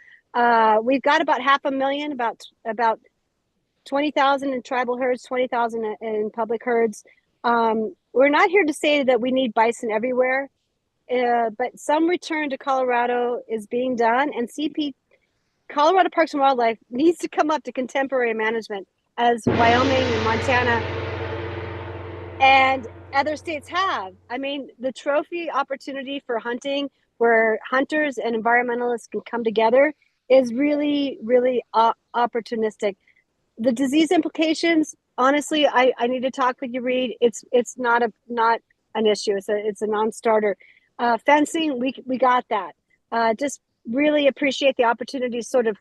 We've got about 500,000, about 20,000 in tribal herds, 20,000 in public herds. We're not here to say that we need bison everywhere. But some return to Colorado is being done, and Colorado Parks and Wildlife needs to come up to contemporary management as Wyoming and Montana and other states have. I mean, the trophy opportunity for hunting, where hunters and environmentalists can come together, is really, really opportunistic. The disease implications, honestly, I need to talk with you, Reed. It's not an issue. It's a non-starter. Fencing, we got that. Just really appreciate the opportunity to sort of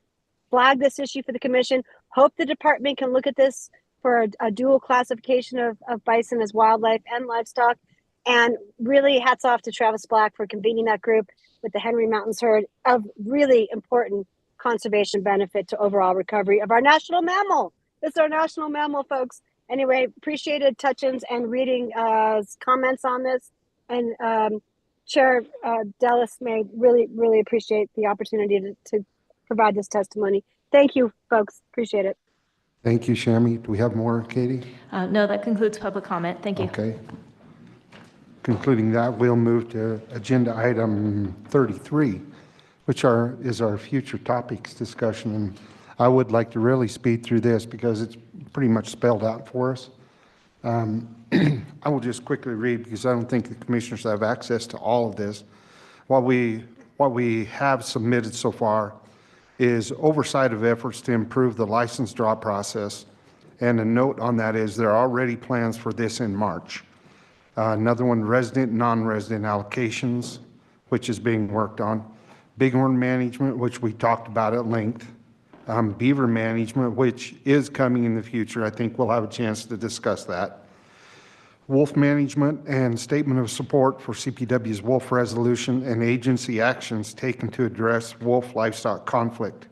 flag this issue for the commission. Hope the department can look at this for a dual classification of bison as wildlife and livestock. And really hats off to Travis Black for convening that group with the Henry Mountains herd of really important conservation benefit to overall recovery of our national mammal. It's our national mammal, folks. Anyway, appreciated Touchins and reading comments on this. And Chair Dallas may really appreciate the opportunity to provide this testimony. Thank you, folks. Appreciate it. Thank you, Shami. Do we have more, Katie? No, that concludes public comment. Thank you. Okay. Concluding that, we'll move to agenda item 33, which is our future topics discussion. And I would like to really speed through this because it's pretty much spelled out for us. I will just quickly read because I don't think the commissioners have access to all of this. What we have submitted so far is oversight of efforts to improve the license draw process. And a note on that is there are already plans for this in March. Another one, resident and non-resident allocations, which is being worked on. Bighorn management, which we talked about at length. Beaver management, which is coming in the future. I think we'll have a chance to discuss that. Wolf management and statement of support for CPW's wolf resolution and agency actions taken to address wolf livestock conflict.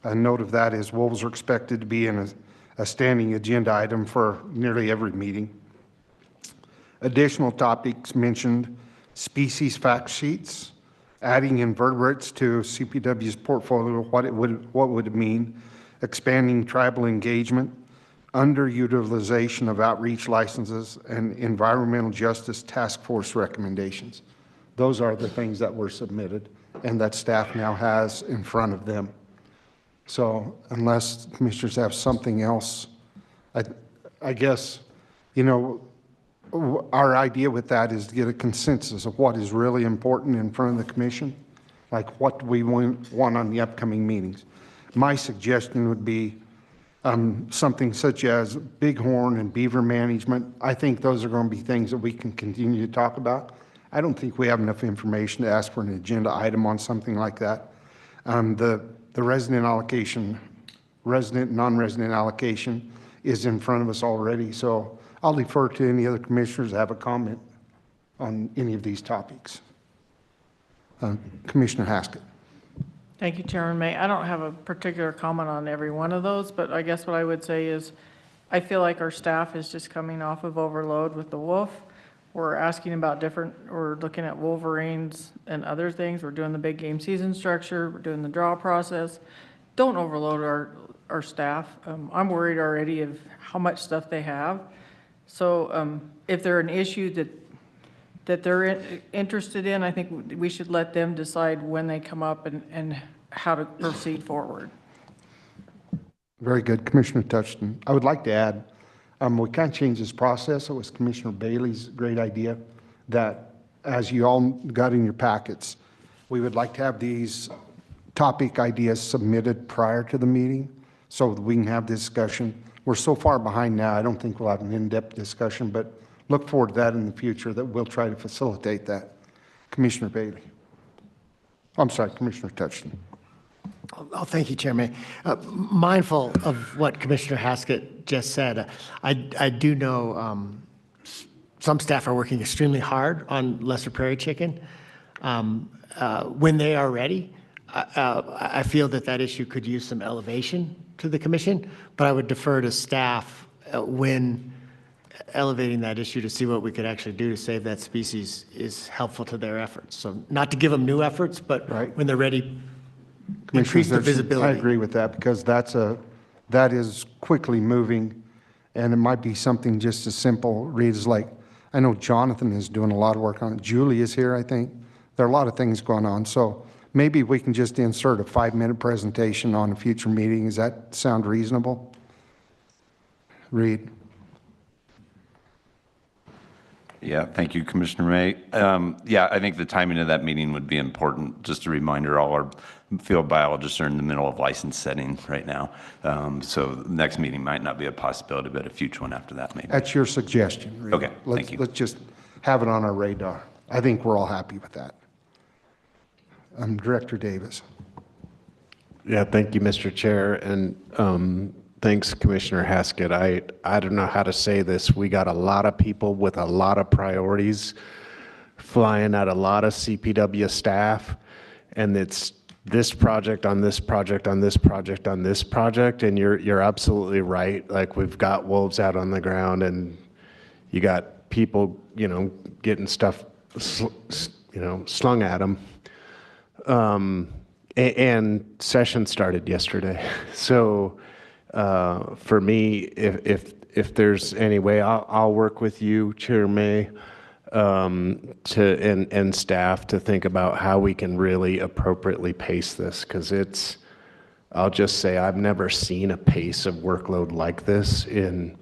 A note of that is wolves are expected to be in a standing agenda item for nearly every meeting. Additional topics mentioned: species fact sheets, adding invertebrates to CPW's portfolio, what would it mean, expanding tribal engagement, underutilization of outreach licenses, and environmental justice task force recommendations. Those are the things that were submitted and that staff now has in front of them. So unless commissioners have something else, I guess, our idea with that is to get a consensus of what is really important in front of the commission, like what we want on the upcoming meetings. My suggestion would be something such as bighorn and beaver management. I think those are going to be things that we can continue to talk about. I don't think we have enough information to ask for an agenda item on something like that. The the resident allocation, resident, non-resident allocation is in front of us already. So I'll defer to any other commissioners that have a comment on any of these topics. Commissioner Haskett. Thank you, Chairman May. I don't have a particular comment on every one of those, but I guess what I would say is I feel like our staff is just coming off of overload with the wolf. We're asking about we're looking at wolverines and other things. We're doing the big game season structure. We're doing the draw process. Don't overload our staff. I'm worried already of how much stuff they have. So if they're an issue that they're interested in, I think we should let them decide when they come up and how to proceed forward. Very good. Commissioner Touchton. I would like to add, we can't change this process. It was Commissioner Bailey's great idea that, as you all got in your packets, we would like to have these topic ideas submitted prior to the meeting so that we can have discussion. We're so far behind now, I don't think we'll have an in-depth discussion, but look forward to that in the future, that we'll try to facilitate that. Commissioner Bailey. I'm sorry, Commissioner Touchton. Oh, thank you, Chairman. Mindful of what Commissioner Haskett just said, I do know some staff are working extremely hard on Lesser Prairie chicken. When they are ready, I feel that issue could use some elevation to the commission, but I would defer to staff when elevating that issue to see what we could actually do to save that species is helpful to their efforts. So not to give them new efforts, but when they're ready, increase the visibility. I agree with that, because that is quickly moving, and it might be something just as simple, reads like, I know Jonathan is doing a lot of work on it. Julie is here, I think. There are a lot of things going on. So maybe we can just insert a 5-minute presentation on a future meeting. Does that sound reasonable? Reed. Yeah, thank you, Commissioner May. Yeah, I think the timing of that meeting would be important. Just a reminder, all our field biologists are in the middle of license setting right now. So the next meeting might not be a possibility, but a future one after that maybe. That's your suggestion, Reed. Okay, thank you. Let's just have it on our radar. I think we're all happy with that. Director Davis. Yeah, thank you, Mr. Chair, and thanks, Commissioner Haskett. I don't know how to say this. We got a lot of people with a lot of priorities flying at a lot of CPW staff, and it's this project on this project on this project on this project, and you're absolutely right. Like, we've got wolves out on the ground, and you got people, getting stuff, slung at them. And session started yesterday. So for me, if there's any way, I'll work with you, Chair May, and staff to think about how we can really appropriately pace this, because I'll just say, I've never seen a pace of workload like this in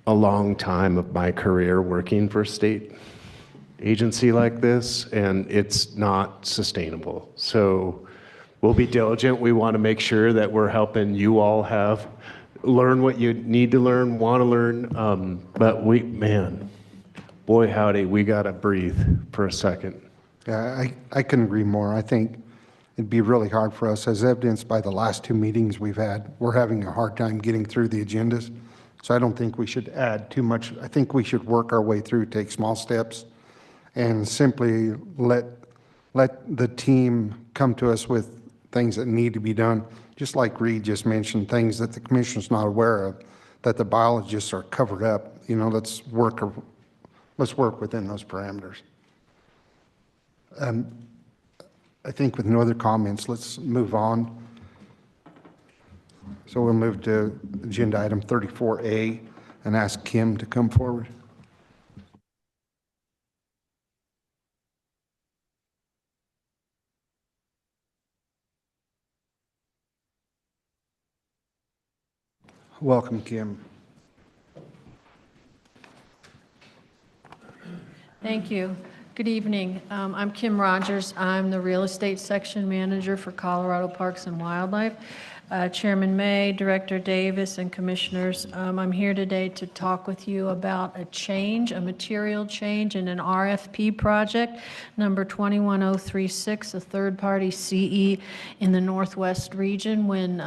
a long time of my career working for a state agency like this, and it's not sustainable. So we'll be diligent. We want to make sure that we're helping you all learn what you need to learn, want to learn, but boy howdy, we got to breathe for a second. Yeah, I couldn't agree more. I think it'd be really hard for us, as evidenced by the last 2 meetings we've had. We're having a hard time getting through the agendas, so I don't think we should add too much. I think we should work our way through, take small steps, and simply let the team come to us with things that need to be done, just like Reed just mentioned, things that the commission's not aware of, that the biologists are covered up. Let's work within those parameters. I think with no other comments, let's move on. So we'll move to agenda item 34A and ask Kim to come forward. Welcome, Kim. Thank you. Good evening. I'm Kim Rogers. I'm the Real Estate Section Manager for Colorado Parks and Wildlife. Chairman May, Director Davis, and Commissioners. I'm here today to talk with you about a material change in an RFP project, number 21036, a third-party CE in the Northwest region. When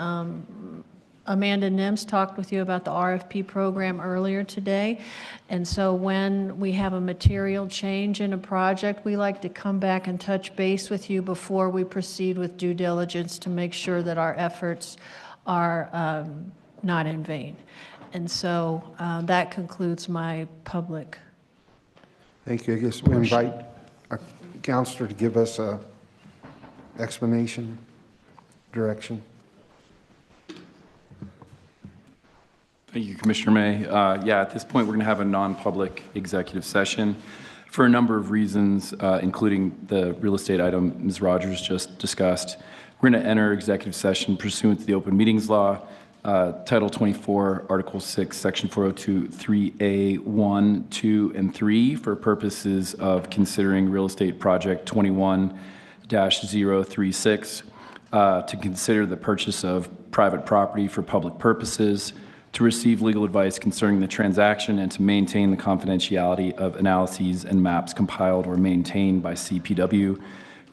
Amanda Nims talked with you about the RFP program earlier today. And so when we have a material change in a project, we like to come back and touch base with you before we proceed with due diligence to make sure that our efforts are not in vain. And so that concludes my public. Thank you. I guess we invite a counselor to give us a explanation, direction. Thank you, Commissioner May. Yeah, at this point, we're going to have a non-public executive session for a number of reasons, including the real estate item Ms. Rogers just discussed. We're going to enter executive session pursuant to the Open Meetings Law, Title 24, Article 6, Section 402, 3A, 1, 2, and 3 for purposes of considering real estate project 21-036 to consider the purchase of private property for public purposes, to receive legal advice concerning the transaction, and to maintain the confidentiality of analyses and maps compiled or maintained by CPW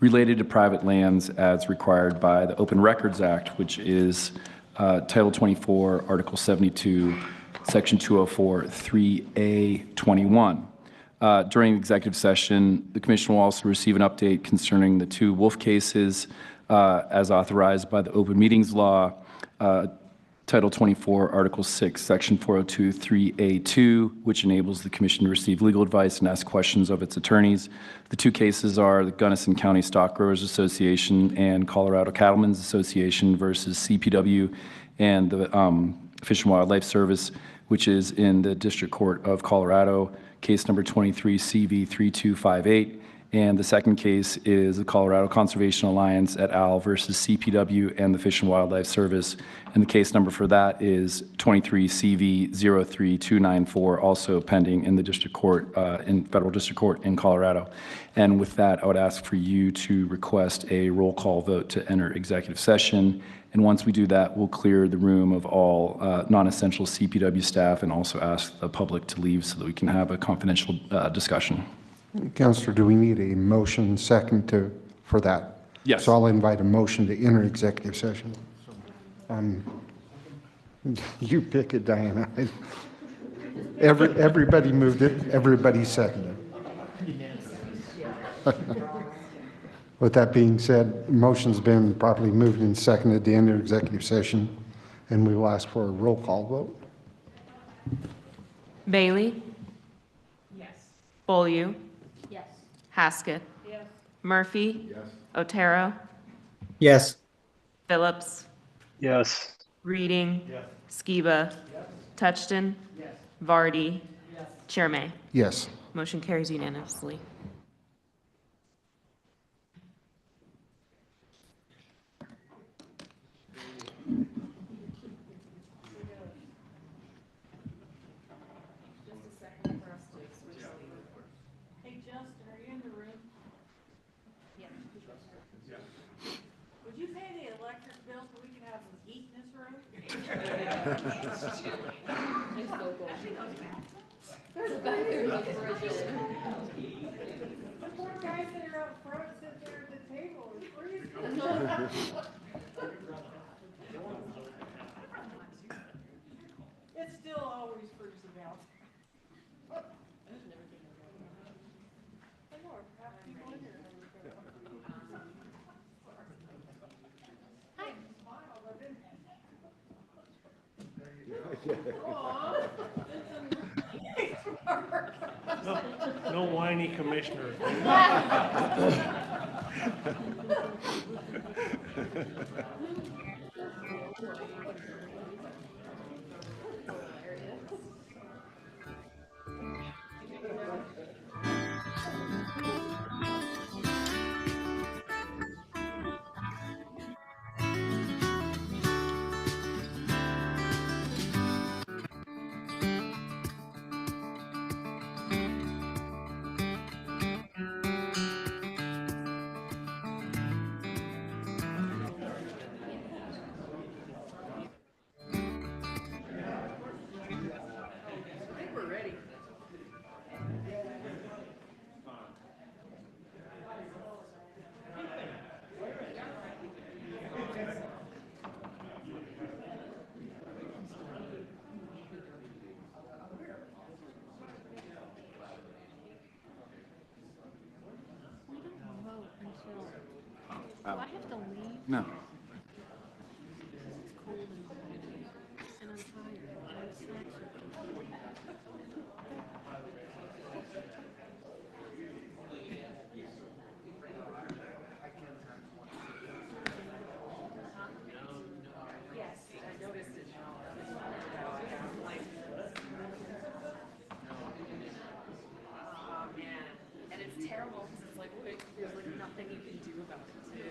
related to private lands as required by the Open Records Act, which is Title 24, Article 72, Section 204, 3A 21. During the executive session, the Commission will also receive an update concerning the two Wolf cases as authorized by the Open Meetings Law, Title 24, Article 6, Section 402, 3A2, which enables the Commission to receive legal advice and ask questions of its attorneys. The two cases are the Gunnison County Stock Growers Association and Colorado Cattlemen's Association versus CPW and the Fish and Wildlife Service, which is in the District Court of Colorado, case number 23 CV 3258. And the second case is the Colorado Conservation Alliance et al. Versus CPW and the Fish and Wildlife Service. And the case number for that is 23 CV 03294, also pending in the District Court, in Federal District Court in Colorado. And with that, I would ask for you to request a roll call vote to enter executive session. And once we do that, we'll clear the room of all non-essential CPW staff and also ask the public to leave so that we can have a confidential discussion. Counselor, do we need a motion second for that? Yes. So I'll invite a motion to enter executive session. You pick it, Diana. Everybody moved it, everybody seconded. With that being said, motion's been properly moved and seconded to enter executive session, and we will ask for a roll call vote. Bailey? Yes. Beaulieu? Yes. Haskett? Yes. Murphy? Yes. Otero? Yes. Phillips? Yes. Reading? Yes. Skiba? Yes. Touchton? Yes. Vardy? Yes. Chair May? Yes. Motion carries unanimously. Hey, Justin, are you in the room? Yeah. Would you pay the electric bill so we can have some heat in this room? There's a back there. The poor guys that are out front sit there at the table and freeze. It still always freezes out. No whiny commissioner. Do I have to leave? No. It's cold and I'm tired. My snacks are complete. Yes, I noticed it. Oh, man. And it's terrible because it's like, there's like nothing you can do about it too.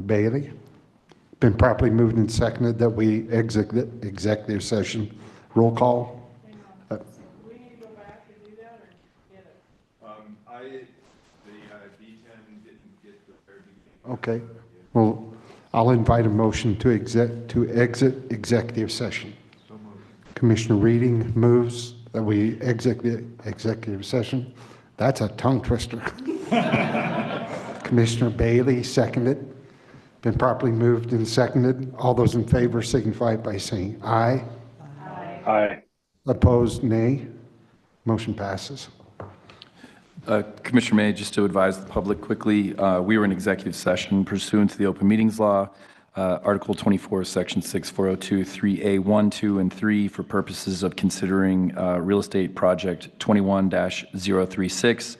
Bailey. Been properly moved and seconded that we exit the executive session. Roll call. Okay. Well, I'll invite a motion to exit executive session. Commissioner Reading moves that we exit the executive session. That's a tongue twister. Commissioner Bailey seconded. Been properly moved and seconded. All those in favor signify by saying aye. Aye. Opposed, nay. Motion passes. Commissioner May, just to advise the public quickly, we were in executive session pursuant to the Open Meetings Law, Article 24, Section 6402, 3A, 1, 2, and 3 for purposes of considering real estate project 21-036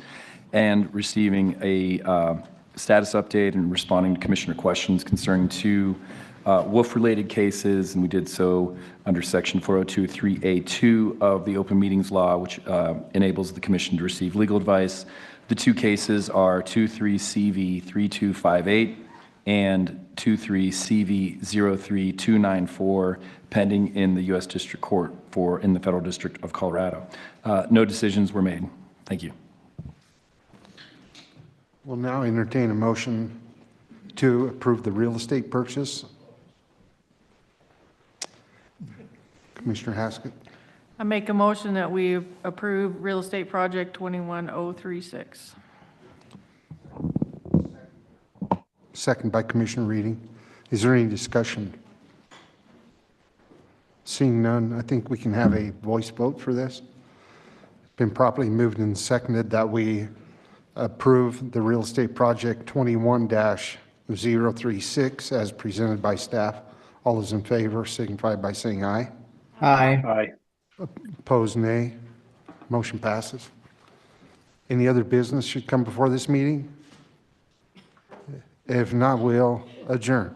and receiving a status update and responding to commissioner questions concerning two wolf-related cases, and we did so under Section 402, 3A2 of the Open Meetings Law, which enables the commission to receive legal advice. The two cases are 23CV3258 and 23CV03294, pending in the U.S. District Court in the Federal District of Colorado. No decisions were made. Thank you. We'll now entertain a motion to approve the real estate purchase. Commissioner Haskett. I make a motion that we approve real estate project 21036. Second by Commissioner Reading. Is there any discussion? Seeing none, I think we can have a voice vote for this. Been properly moved and seconded that we approve the real estate project 21-036 as presented by staff. All those in favor signify by saying aye. Aye. Aye. Opposed, nay. Motion passes. Any other business should come before this meeting? If not, we'll adjourn.